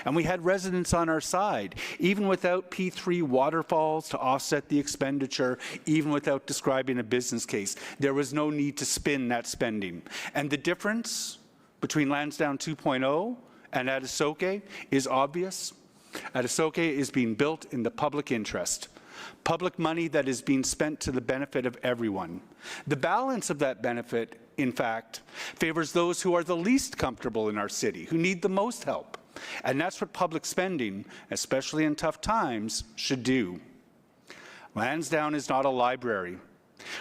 And we had residents on our side, even without P3 waterfalls to offset the expenditure, even without describing a business case. There was no need to spin that spending. And the difference between Lansdowne 2.0 and Atisoke is obvious. Atisoke is being built in the public interest. Public money that is being spent to the benefit of everyone. The balance of that benefit, in fact, favors those who are the least comfortable in our city, who need the most help. And that's what public spending, especially in tough times, should do. Lansdowne is not a library.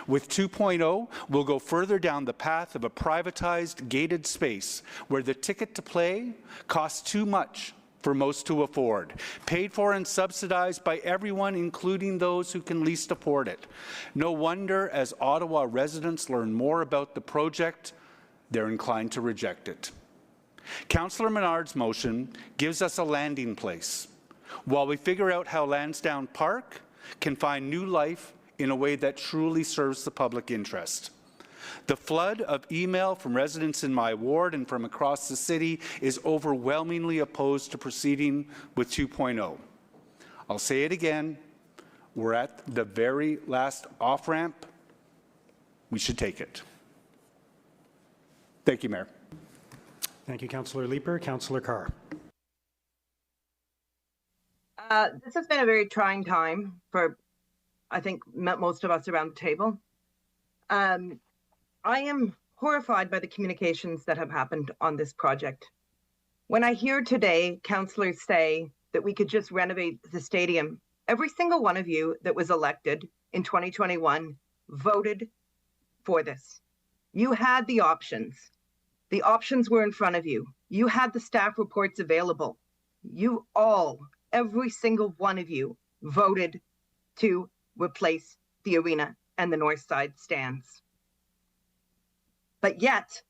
With 2.0, we'll go further down the path of a privatized, gated space where the ticket to play costs too much for most to afford, paid for and subsidized by everyone, including those who can least afford it. No wonder, as Ottawa residents learn more about the project, they're inclined to reject it. Councillor Menard's motion gives us a landing place while we figure out how Lansdowne Park can find new life in a way that truly serves the public interest. The flood of email from residents in my ward and from across the city is overwhelmingly opposed to proceeding with 2.0. I'll say it again, we're at the very last off-ramp. We should take it. Thank you, Mayor. Thank you, Councillor Leeper. Councillor Carr. This has been a very trying time for, I think, most of us around the table. I am horrified by the communications that have happened on this project. When I hear today councillors say that we could just renovate the stadium, every single one of you that was elected in 2021 voted for this. You had the options. The options were in front of you. You had the staff reports available. You all, every single one of you, voted to replace the arena and the north side stands. But yet,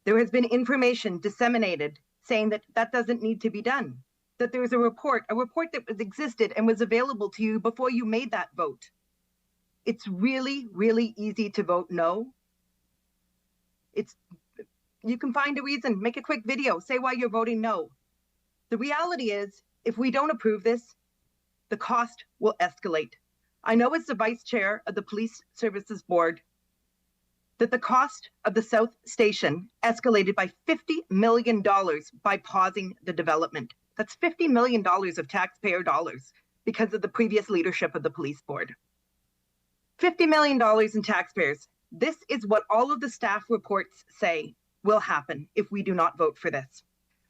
there has been information disseminated saying that that doesn't need to be done, that there's a report that existed and was available to you before you made that vote. It's really, really easy to vote no. You can find a reason, make a quick video, say why you're voting no. The reality is, if we don't approve this, the cost will escalate. I know as the vice chair of the Police Services Board that the cost of the South Station escalated by $50 million by pausing the development. That's $50 million of taxpayer dollars because of the previous leadership of the police board. $50 million in taxpayers. This is what all of the staff reports say will happen if we do not vote for this.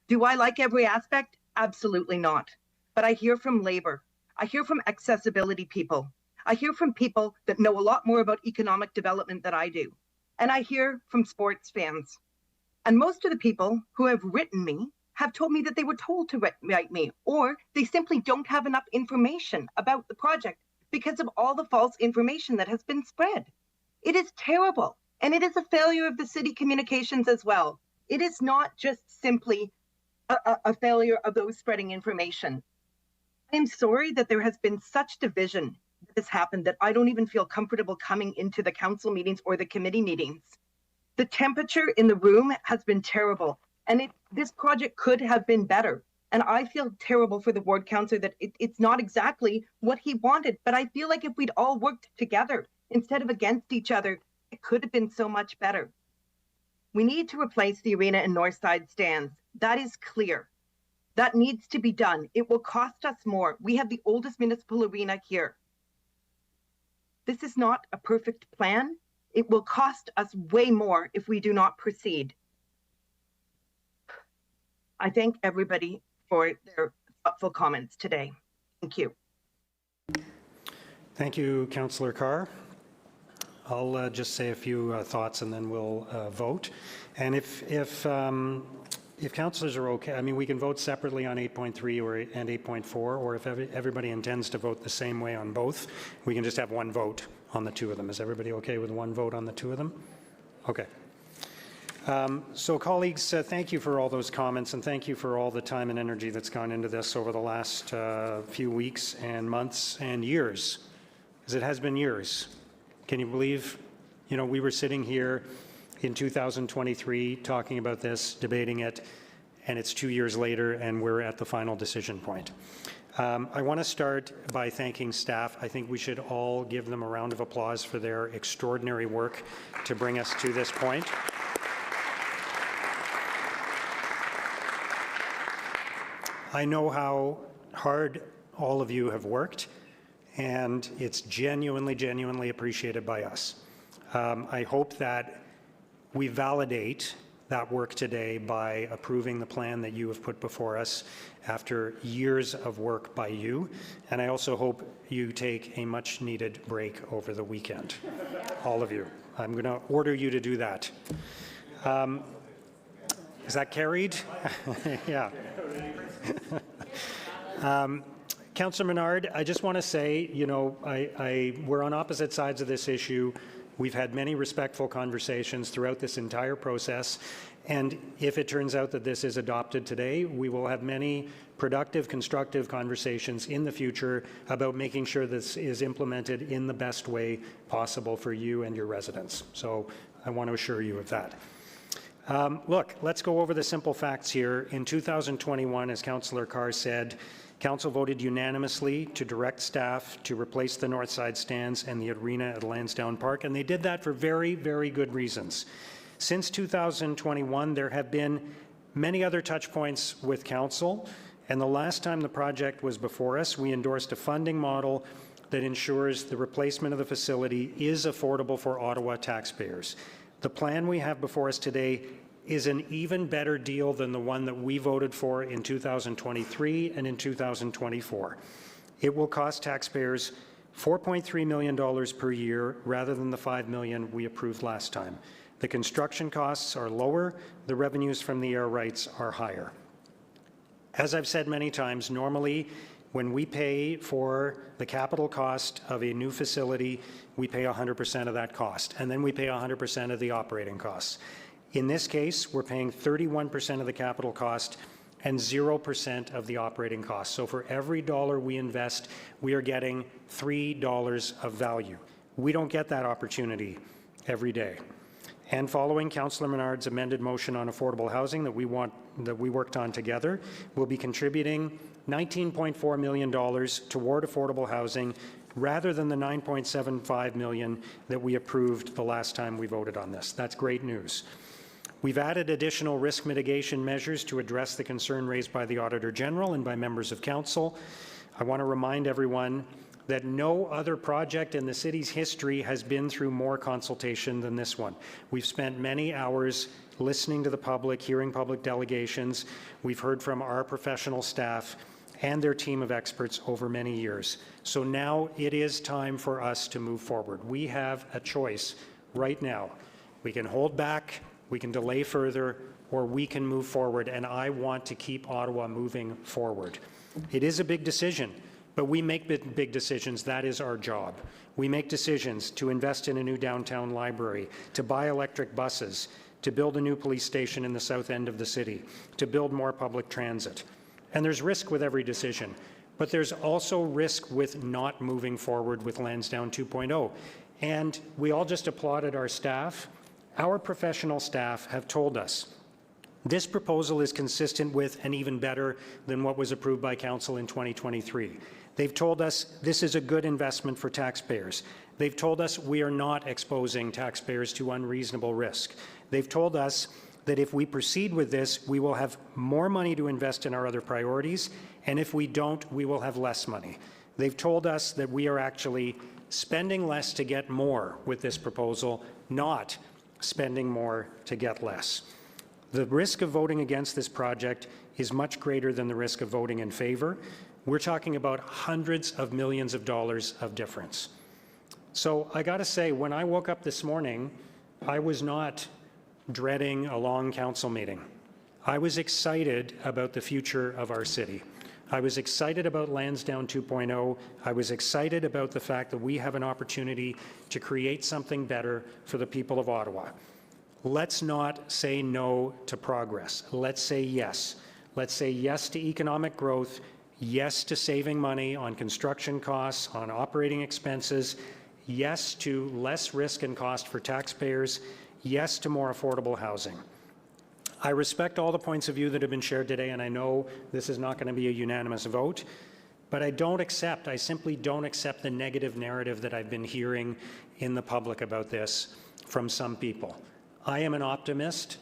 Do I like every aspect? Absolutely not. But I hear from labor. I hear from accessibility people. I hear from people that know a lot more about economic development than I do. And I hear from sports fans. And most of the people who have written me have told me that they were told to write me, or they simply don't have enough information about the project because of all the false information that has been spread. It is terrible. And it is a failure of the city communications as well. It is not just simply a failure of those spreading information. I am sorry that there has been such division that has happened that I don't even feel comfortable coming into the council meetings or the committee meetings. The temperature in the room has been terrible, and this project could have been better. And I feel terrible for the ward councillor that it's not exactly what he wanted, but I feel like if we'd all worked together instead of against each other, it could have been so much better. We need to replace the arena and north side stands. That is clear. That needs to be done. It will cost us more. We have the oldest municipal arena here. This is not a perfect plan. It will cost us way more if we do not proceed. I thank everybody for their thoughtful comments today. Thank you. Thank you, Councillor Carr. I'll just say a few thoughts and then we'll vote. And if councillors are okay, I mean, we can vote separately on 8.3 and 8.4, or if everybody intends to vote the same way on both, we can just have one vote on the two of them. Is everybody okay with one vote on the two of them? Okay. So colleagues, thank you for all those comments and thank you for all the time and energy that's gone into this over the last few weeks and months and years, because it has been years. Can you believe, you know, we were sitting here in 2023 talking about this, debating it, and it's 2 years later and we're at the final decision point. I want to start by thanking staff. I think we should all give them a round of applause for their extraordinary work to bring us to this point. I know how hard all of you have worked, and it's genuinely, genuinely appreciated by us. I hope that we validate that work today by approving the plan that you have put before us after years of work by you. And I also hope you take a much-needed break over the weekend, all of you. I'm going to order you to do that. Is that carried? Yeah. Councillor Menard, I just want to say, you know, we're on opposite sides of this issue. We've had many respectful conversations throughout this entire process, and if it turns out that this is adopted today, we will have many productive, constructive conversations in the future about making sure this is implemented in the best way possible for you and your residents. So I want to assure you of that. Look, let's go over the simple facts here. In 2021, as Councillor Carr said, Council voted unanimously to direct staff to replace the north side stands and the arena at Lansdowne Park, and they did that for very, very good reasons. Since 2021, there have been many other touch points with Council, and the last time the project was before us, we endorsed a funding model that ensures the replacement of the facility is affordable for Ottawa taxpayers. The plan we have before us today is an even better deal than the one that we voted for in 2023 and in 2024. It will cost taxpayers $4.3 million per year rather than the $5 million we approved last time. The construction costs are lower, the revenues from the air rights are higher. As I've said many times, normally when we pay for the capital cost of a new facility, we pay 100% of that cost, and then we pay 100% of the operating costs. In this case, we're paying 31% of the capital cost and 0% of the operating cost. So for every dollar we invest, we are getting $3 of value. We don't get that opportunity every day. And following Councillor Menard's amended motion on affordable housing that we worked on together, we'll be contributing $19.4 million toward affordable housing rather than the $9.75 million that we approved the last time we voted on this. That's great news. We've added additional risk mitigation measures to address the concern raised by the Auditor General and by members of Council. I want to remind everyone that no other project in the city's history has been through more consultation than this one. We've spent many hours listening to the public, hearing public delegations. We've heard from our professional staff and their team of experts over many years. So now it is time for us to move forward. We have a choice right now. We can hold back, we can delay further, or we can move forward, and I want to keep Ottawa moving forward. It is a big decision, but we make big decisions. That is our job. We make decisions to invest in a new downtown library, to buy electric buses, to build a new police station in the south end of the city, to build more public transit. And there's risk with every decision, but there's also risk with not moving forward with Lansdowne 2.0. And we all just applauded our staff. Our professional staff have told us this proposal is consistent with and even better than what was approved by Council in 2023. They've told us this is a good investment for taxpayers. They've told us we are not exposing taxpayers to unreasonable risk. They've told us that if we proceed with this, we will have more money to invest in our other priorities, and if we don't, we will have less money. They've told us that we are actually spending less to get more with this proposal, not spending more to get less. The risk of voting against this project is much greater than the risk of voting in favor. We're talking about hundreds of millions of dollars of difference. So I got to say, when I woke up this morning, I was not dreading a long council meeting. I was excited about the future of our city. I was excited about Lansdowne 2.0. I was excited about the fact that we have an opportunity to create something better for the people of Ottawa. Let's not say no to progress. Let's say yes. Let's say yes to economic growth, yes to saving money on construction costs, on operating expenses, yes to less risk and cost for taxpayers, yes to more affordable housing. I respect all the points of view that have been shared today, and I know this is not going to be a unanimous vote, but I simply don't accept the negative narrative that I've been hearing in the public about this from some people. I am an optimist.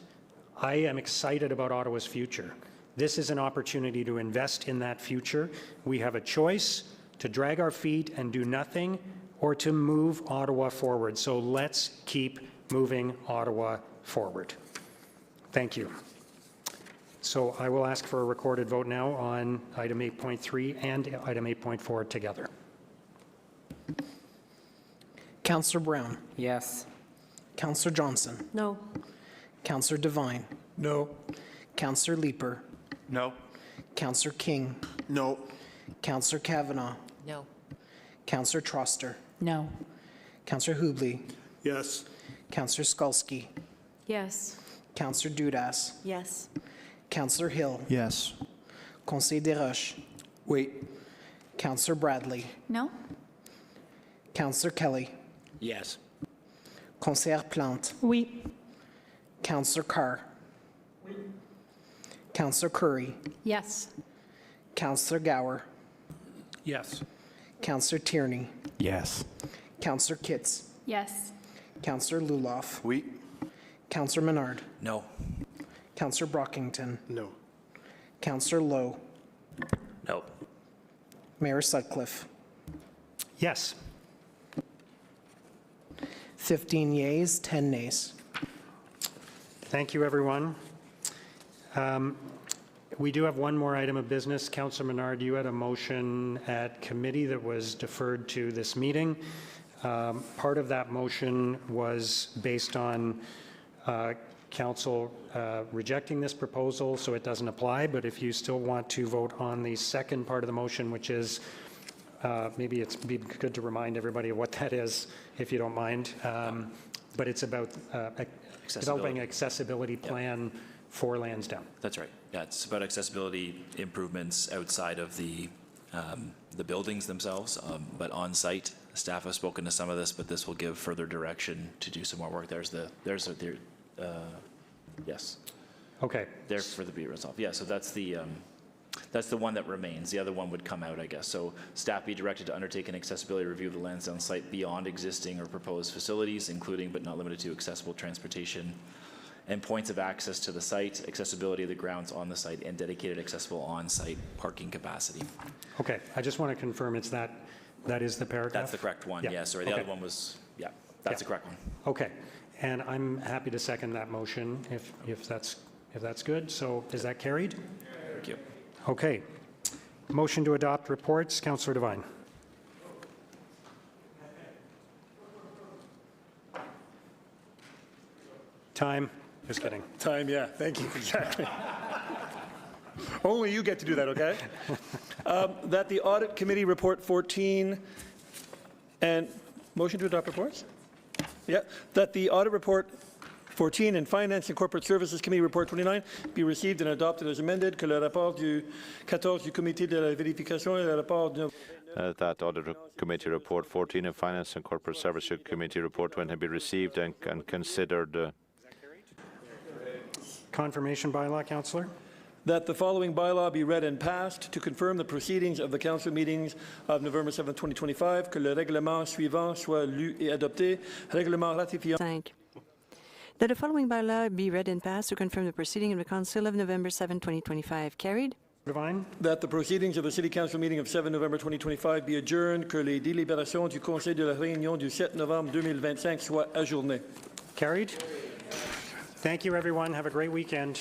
I am excited about Ottawa's future. This is an opportunity to invest in that future. We have a choice to drag our feet and do nothing, or to move Ottawa forward. So let's keep moving Ottawa forward. Thank you. So I will ask for a recorded vote now on item 8.3 and item 8.4 together. Councillor Brown. Yes. Councillor Johnson. No. Councillor Devine. No. Councillor Leeper. No. Councillor King. No. Councillor Kavanagh. No. Councillor Troster. No. Councillor Hubley. Yes. Councillor Skulski. Yes. Councillor Dudas. Yes. Councillor Hill. Yes. Conseil Desroches. Wait. Councillor Bradley. No? Councillor Kelly. Yes. Conseillère Plante. Oui. Councillor Carr. Councillor Curry. Yes. Councillor Gower. Yes. Councillor Tierney. Yes. Councillor Kitts. Yes. Councillor Luloff. Oui. Councillor Menard. No. Councillor Brockington. No. Councillor Lowe. No. Mayor Sutcliffe. Yes. 15 yeas, 10 nays. Thank you, everyone. We do have one more item of business. Councillor Menard, you had a motion at committee that was deferred to this meeting. Part of that motion was based on council rejecting this proposal, so it doesn't apply. But if you still want to vote on the second part of the motion, which is maybe it's be good to remind everybody of what that is, if you don't mind. But it's about developing an accessibility plan for Lansdowne. That's right. Yeah, it's about accessibility improvements outside of the buildings themselves, but on site. Staff have spoken to some of this, but this will give further direction to do some more work. Yes. Okay. There for the be resolved. Yeah. So that's the one that remains. The other one would come out, I guess. So staff be directed to undertake an accessibility review of the Lansdowne site beyond existing or proposed facilities, including but not limited to accessible transportation and points of access to the site, accessibility of the grounds on the site, and dedicated accessible on-site parking capacity. Okay. I just want to confirm it's that is the paragraph? That's the correct one. Yeah. Sorry. The other one was, yeah, that's the correct one. Okay. And I'm happy to second that motion if that's good. So is that carried? Thank you. Okay. Motion to adopt reports. Councillor Devine. Time. Just kidding. Time, yeah, thank you, exactly. Only you get to do that, okay? That the Audit Committee Report 14 and, motion to adopt reports? Yeah, that the Audit Report 14 and Finance and Corporate Services Committee Report 29 be received and adopted as amended, que le rapport du 14 du Comité de la Vérification et le rapport du... That Audit Committee Report 14 and Finance and Corporate Services Committee Report 20 be received and considered. Confirmation bylaw, Councillor? That the following bylaw be read and passed to confirm the proceedings of the council meetings of November 7, 2025, que le règlement suivant soit lu et adopté, règlement ratifiant. 5. That the following bylaw be read and passed to confirm the proceeding of the council of November 7, 2025. Carried? Devine? That the proceedings of the City Council meeting of 7 November 2025 be adjourned, que les délibérations du Conseil de la Réunion du 7 novembre 2025 soient ajournées. Carried. Thank you, everyone. Have a great weekend.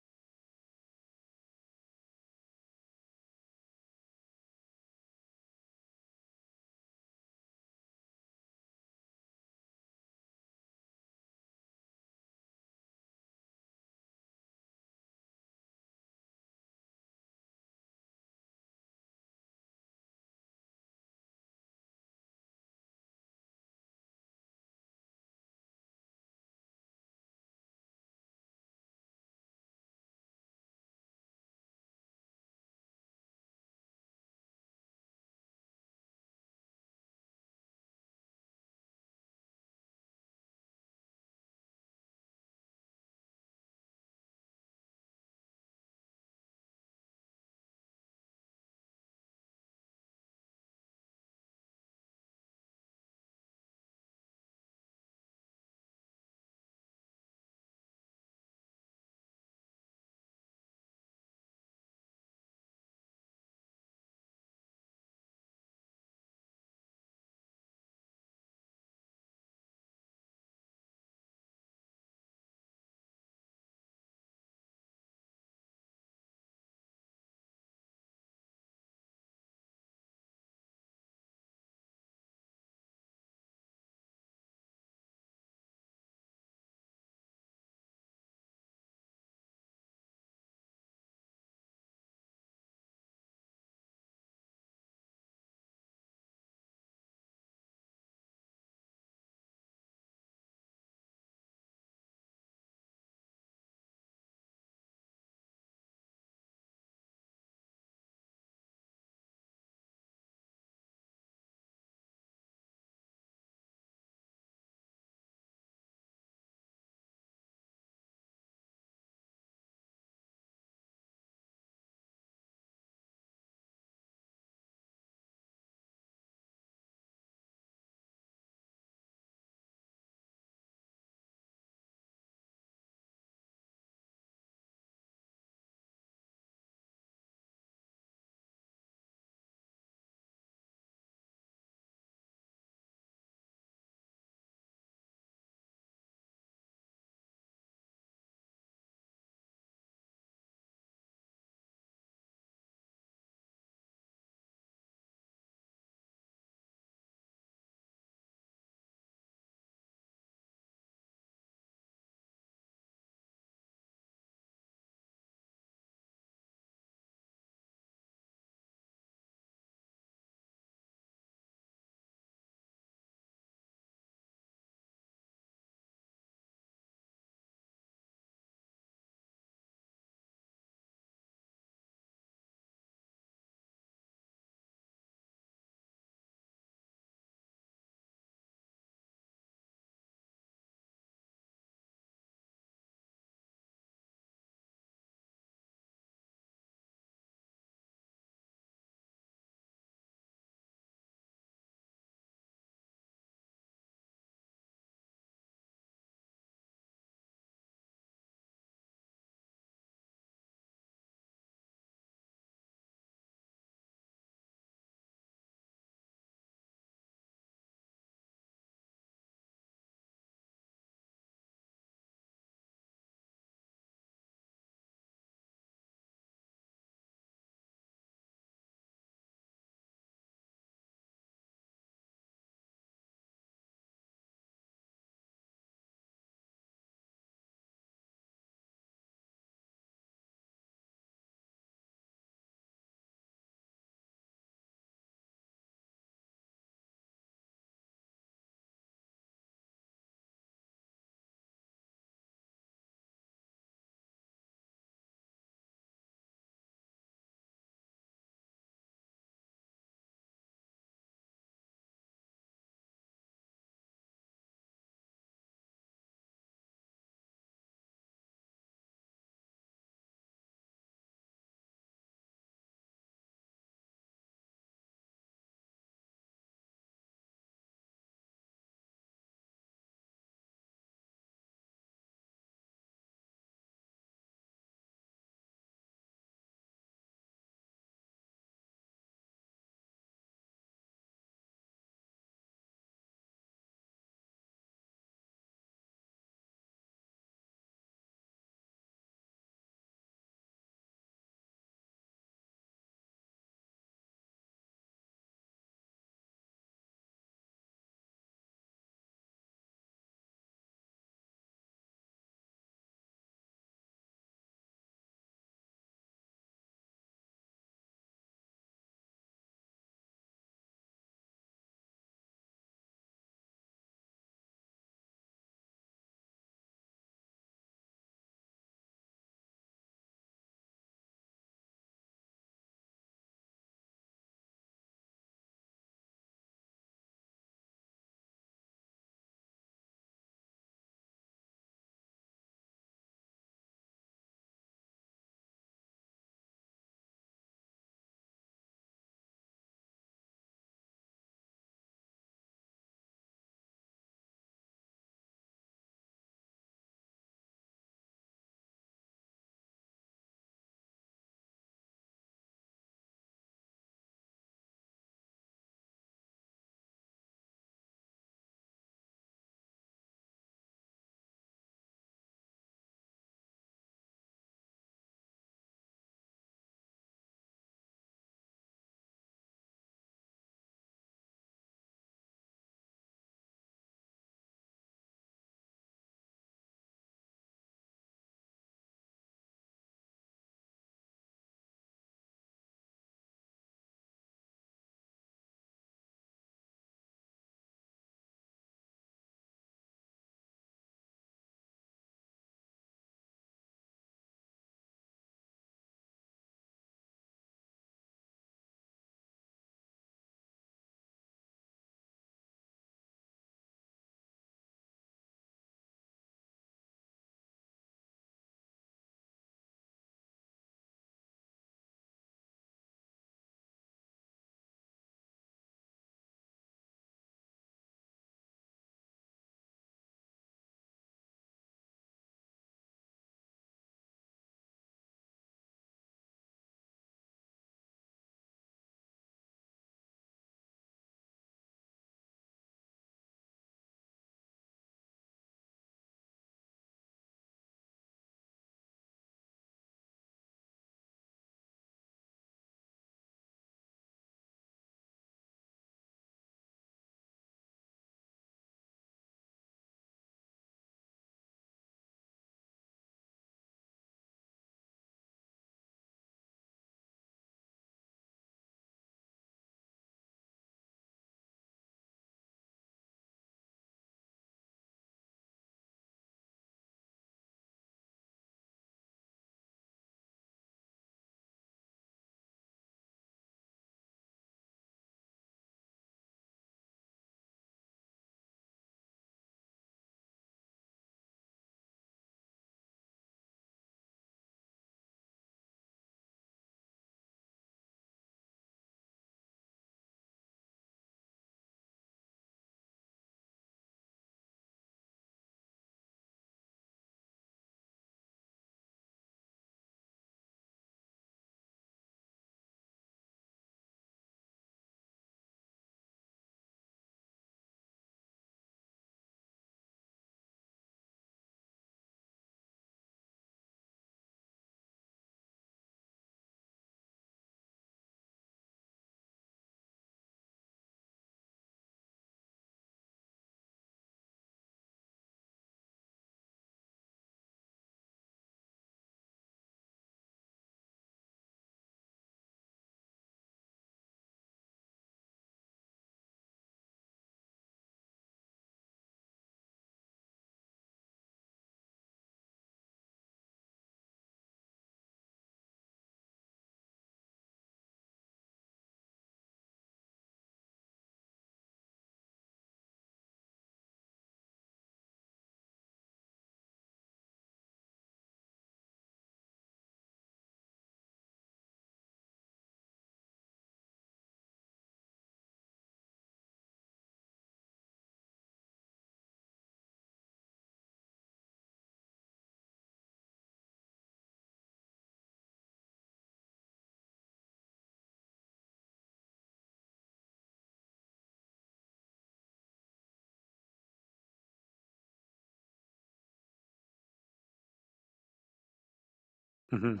Mhm.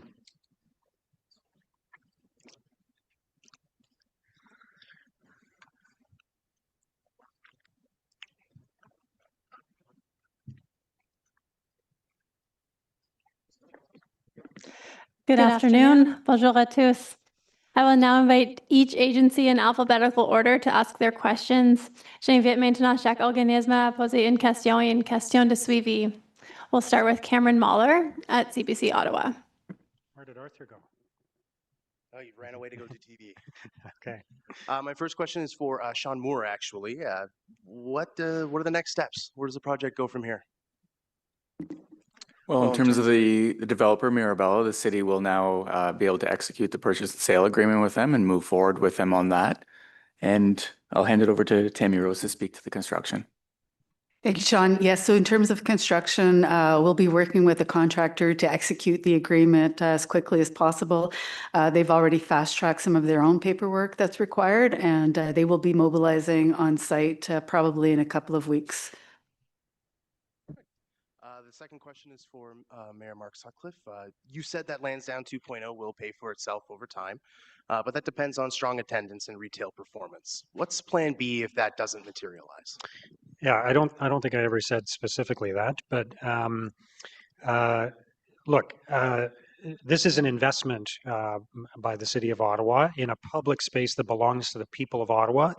Good afternoon. Bonjour à tous. I will now invite each agency in alphabetical order to ask their questions. J'invite maintenant chaque organisme à poser une question et une question de suivi. We'll start with Cameron Mahler at CBC Ottawa. Where did Arthur go? Oh, you ran away to go do TV. Okay. My first question is for Sean Moore, actually. What are the next steps? Where does the project go from here? Well, in terms of the developer, Mirabella, the city will now be able to execute the purchase and sale agreement with them and move forward with them on that. And I'll hand it over to Tammy Rose to speak to the construction. Thank you, Sean. Yes, so in terms of construction, we'll be working with the contractor to execute the agreement as quickly as possible. They've already fast-tracked some of their own paperwork that's required, and they will be mobilizing on site probably in a couple of weeks. The second question is for Mayor Mark Sutcliffe. You said that Lansdowne 2.0 will pay for itself over time, but that depends on strong attendance and retail performance. What's Plan B if that doesn't materialize? Yeah, I don't think I ever said specifically that, but look, this is an investment by the City of Ottawa in a public space that belongs to the people of Ottawa.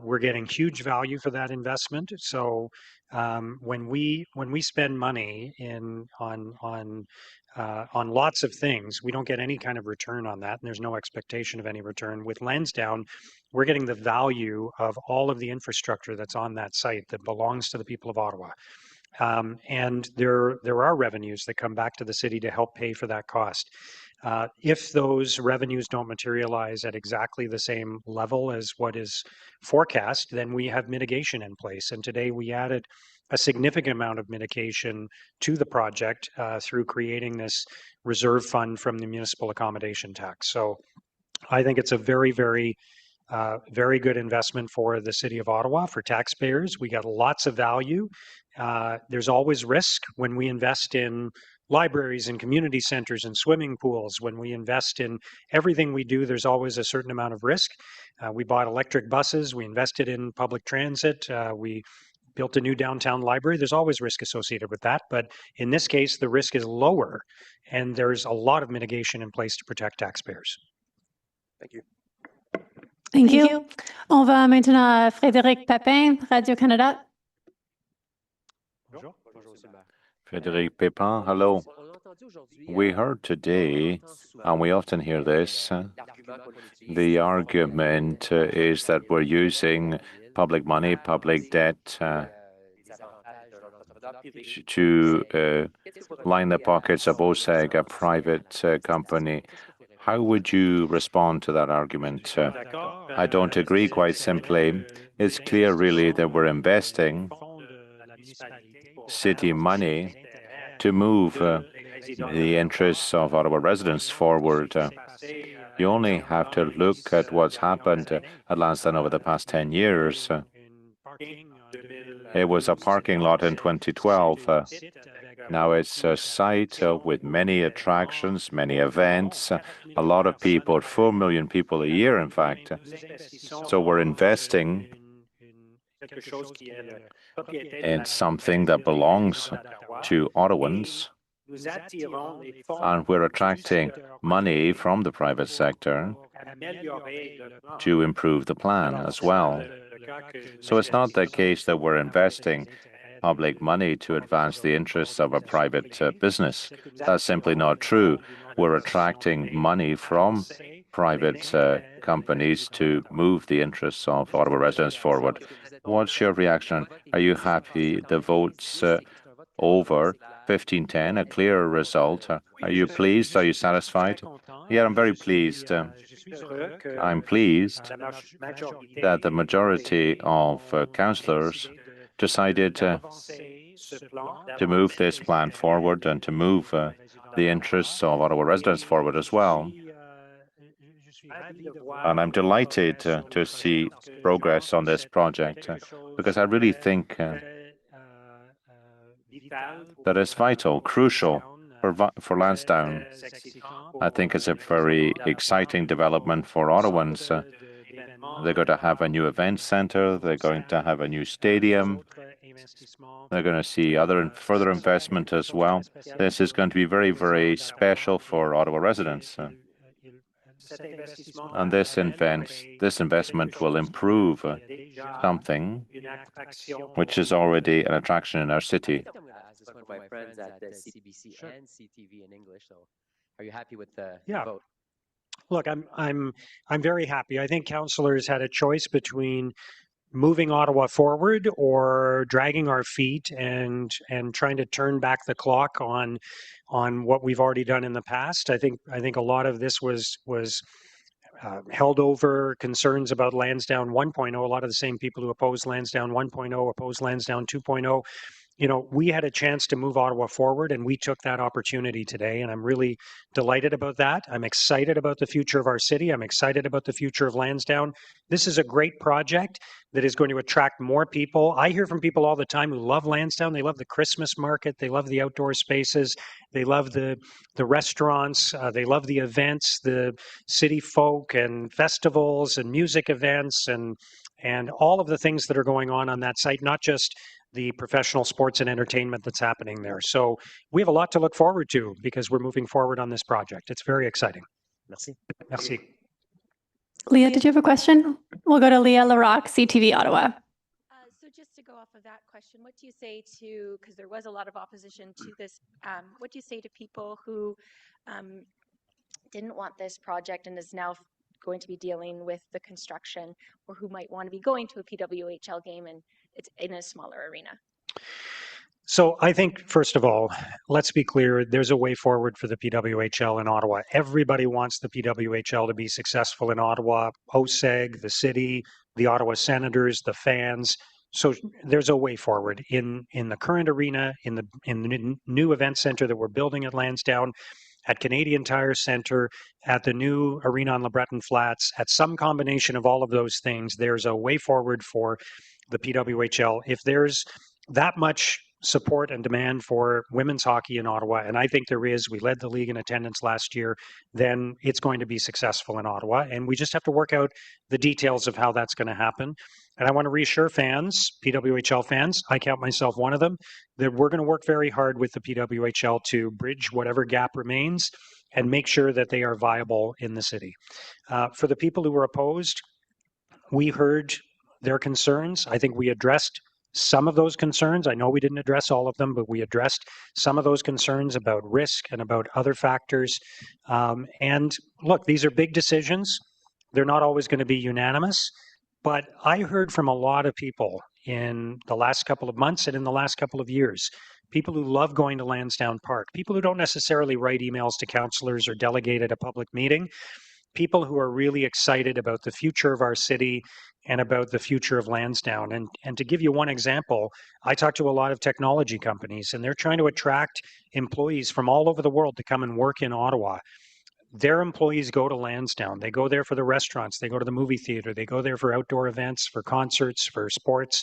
We're getting huge value for that investment. So when we spend money on lots of things, we don't get any kind of return on that, and there's no expectation of any return. With Lansdowne, we're getting the value of all of the infrastructure that's on that site that belongs to the people of Ottawa. And there are revenues that come back to the city to help pay for that cost. If those revenues don't materialize at exactly the same level as what is forecast, then we have mitigation in place. And today we added a significant amount of mitigation to the project through creating this reserve fund from the municipal accommodation tax. So I think it's a very, very good investment for the City of Ottawa, for taxpayers. We got lots of value. There's always risk when we invest in libraries and community centers and swimming pools. When we invest in everything we do, there's always a certain amount of risk. We bought electric buses. We invested in public transit. We built a new downtown library. There's always risk associated with that. But in this case, the risk is lower, and there's a lot of mitigation in place to protect taxpayers. Thank you. Thank you. On va maintenant à Frédéric Papin, Radio-Canada. Frédéric Pépin, hello. We heard today, and we often hear this, the argument is that we're using public money, public debt to line the pockets of OSEG, a private company. How would you respond to that argument? I don't agree, quite simply. It's clear, really, that we're investing city money to move the interests of Ottawa residents forward. You only have to look at what's happened at Lansdowne over the past 10 years. It was a parking lot in 2012. Now it's a site with many attractions, many events, a lot of people, 4 million people a year, in fact. So we're investing in something that belongs to Ottawans, and we're attracting money from the private sector to improve the plan as well. So it's not the case that we're investing public money to advance the interests of a private business. That's simply not true. We're attracting money from private companies to move the interests of Ottawa residents forward. What's your reaction? Are you happy the vote's over? 15-10, a clear result. Are you pleased? Are you satisfied? Yeah, I'm very pleased. I'm pleased that the majority of councillors decided to move this plan forward and to move the interests of Ottawa residents forward as well. And I'm delighted to see progress on this project because I really think that it's vital, crucial For Lansdowne, I think it's a very exciting development for Ottawans. They're going to have a new event center. They're going to have a new stadium. They're going to see further investment as well. This is going to be very, very special for Ottawa residents. And this investment will improve something which is already an attraction in our city. One of my friends at the CBC and CTV in English. So, are you happy with the vote? Look, I'm very happy. I think councillors had a choice between moving Ottawa forward or dragging our feet and trying to turn back the clock on what we've already done in the past. I think a lot of this was held over concerns about Lansdowne 1.0. A lot of the same people who opposed Lansdowne 1.0 opposed Lansdowne 2.0. You know, we had a chance to move Ottawa forward, and we took that opportunity today, and I'm really delighted about that. I'm excited about the future of our city. I'm excited about the future of Lansdowne. This is a great project that is going to attract more people. I hear from people all the time who love Lansdowne. They love the Christmas market. They love the outdoor spaces. They love the restaurants. They love the events, the city folk and festivals and music events and all of the things that are going on that site, not just the professional sports and entertainment that's happening there. So we have a lot to look forward to because we're moving forward on this project. It's very exciting. Merci. Merci. Leah, did you have a question? We'll go to Leah Larocque, CTV Ottawa. So just to go off of that question, what do you say to, because there was a lot of opposition to this, what do you say to people who didn't want this project and is now going to be dealing with the construction, or who might want to be going to a PWHL game and it's in a smaller arena? So I think, first of all, let's be clear, there's a way forward for the PWHL in Ottawa. Everybody wants the PWHL to be successful in Ottawa, OSEG, the city, the Ottawa Senators, the fans. So there's a way forward in the current arena, in the new event center that we're building at Lansdowne, at Canadian Tire Centre, at the new arena on LeBreton Flats, at some combination of all of those things, there's a way forward for the PWHL. If there's that much support and demand for women's hockey in Ottawa, and I think there is, we led the league in attendance last year, then it's going to be successful in Ottawa. And we just have to work out the details of how that's going to happen. And I want to reassure fans, PWHL fans, I count myself one of them, that we're going to work very hard with the PWHL to bridge whatever gap remains and make sure that they are viable in the city. For the people who were opposed, we heard their concerns. I think we addressed some of those concerns. I know we didn't address all of them, but we addressed some of those concerns about risk and about other factors. And look, these are big decisions. They're not always going to be unanimous. But I heard from a lot of people in the last couple of months and in the last couple of years, people who love going to Lansdowne Park, people who don't necessarily write emails to councillors or delegate at a public meeting, people who are really excited about the future of our city and about the future of Lansdowne. And to give you one example, I talk to a lot of technology companies, and they're trying to attract employees from all over the world to come and work in Ottawa. Their employees go to Lansdowne. They go there for the restaurants. They go to the movie theater. They go there for outdoor events, for concerts, for sports.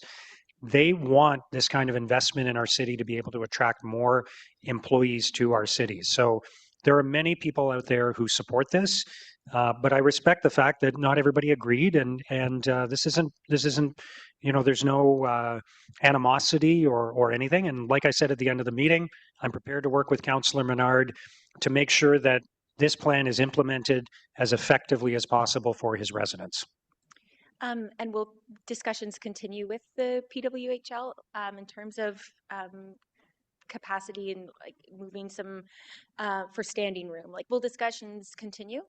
They want this kind of investment in our city to be able to attract more employees to our cities. So there are many people out there who support this. But I respect the fact that not everybody agreed, and this isn't there's no animosity or anything. And like I said at the end of the meeting, I'm prepared to work with Councillor Menard to make sure that this plan is implemented as effectively as possible for his residents. And will discussions continue with the PWHL in terms of capacity and like moving some for standing room? Like, will discussions continue?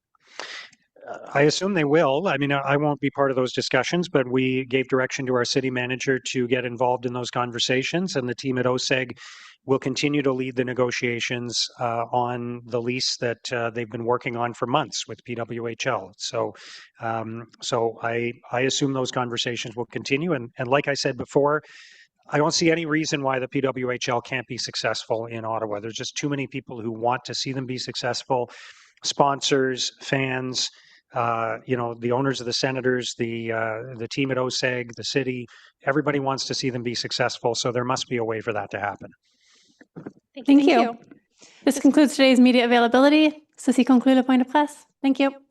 I assume they will. I mean, I won't be part of those discussions, but we gave direction to our city manager to get involved in those conversations, and the team at OSEG will continue to lead the negotiations on the lease that they've been working on for months with PWHL. So I assume those conversations will continue. And like I said before, I don't see any reason why the PWHL can't be successful in Ottawa. There's just too many people who want to see them be successful. Sponsors, fans, the owners of the Senators, the team at OSEG, the city, everybody wants to see them be successful. So there must be a way for that to happen. Thank you. This concludes today's media availability. Ceci conclut le point de presse. Thank you.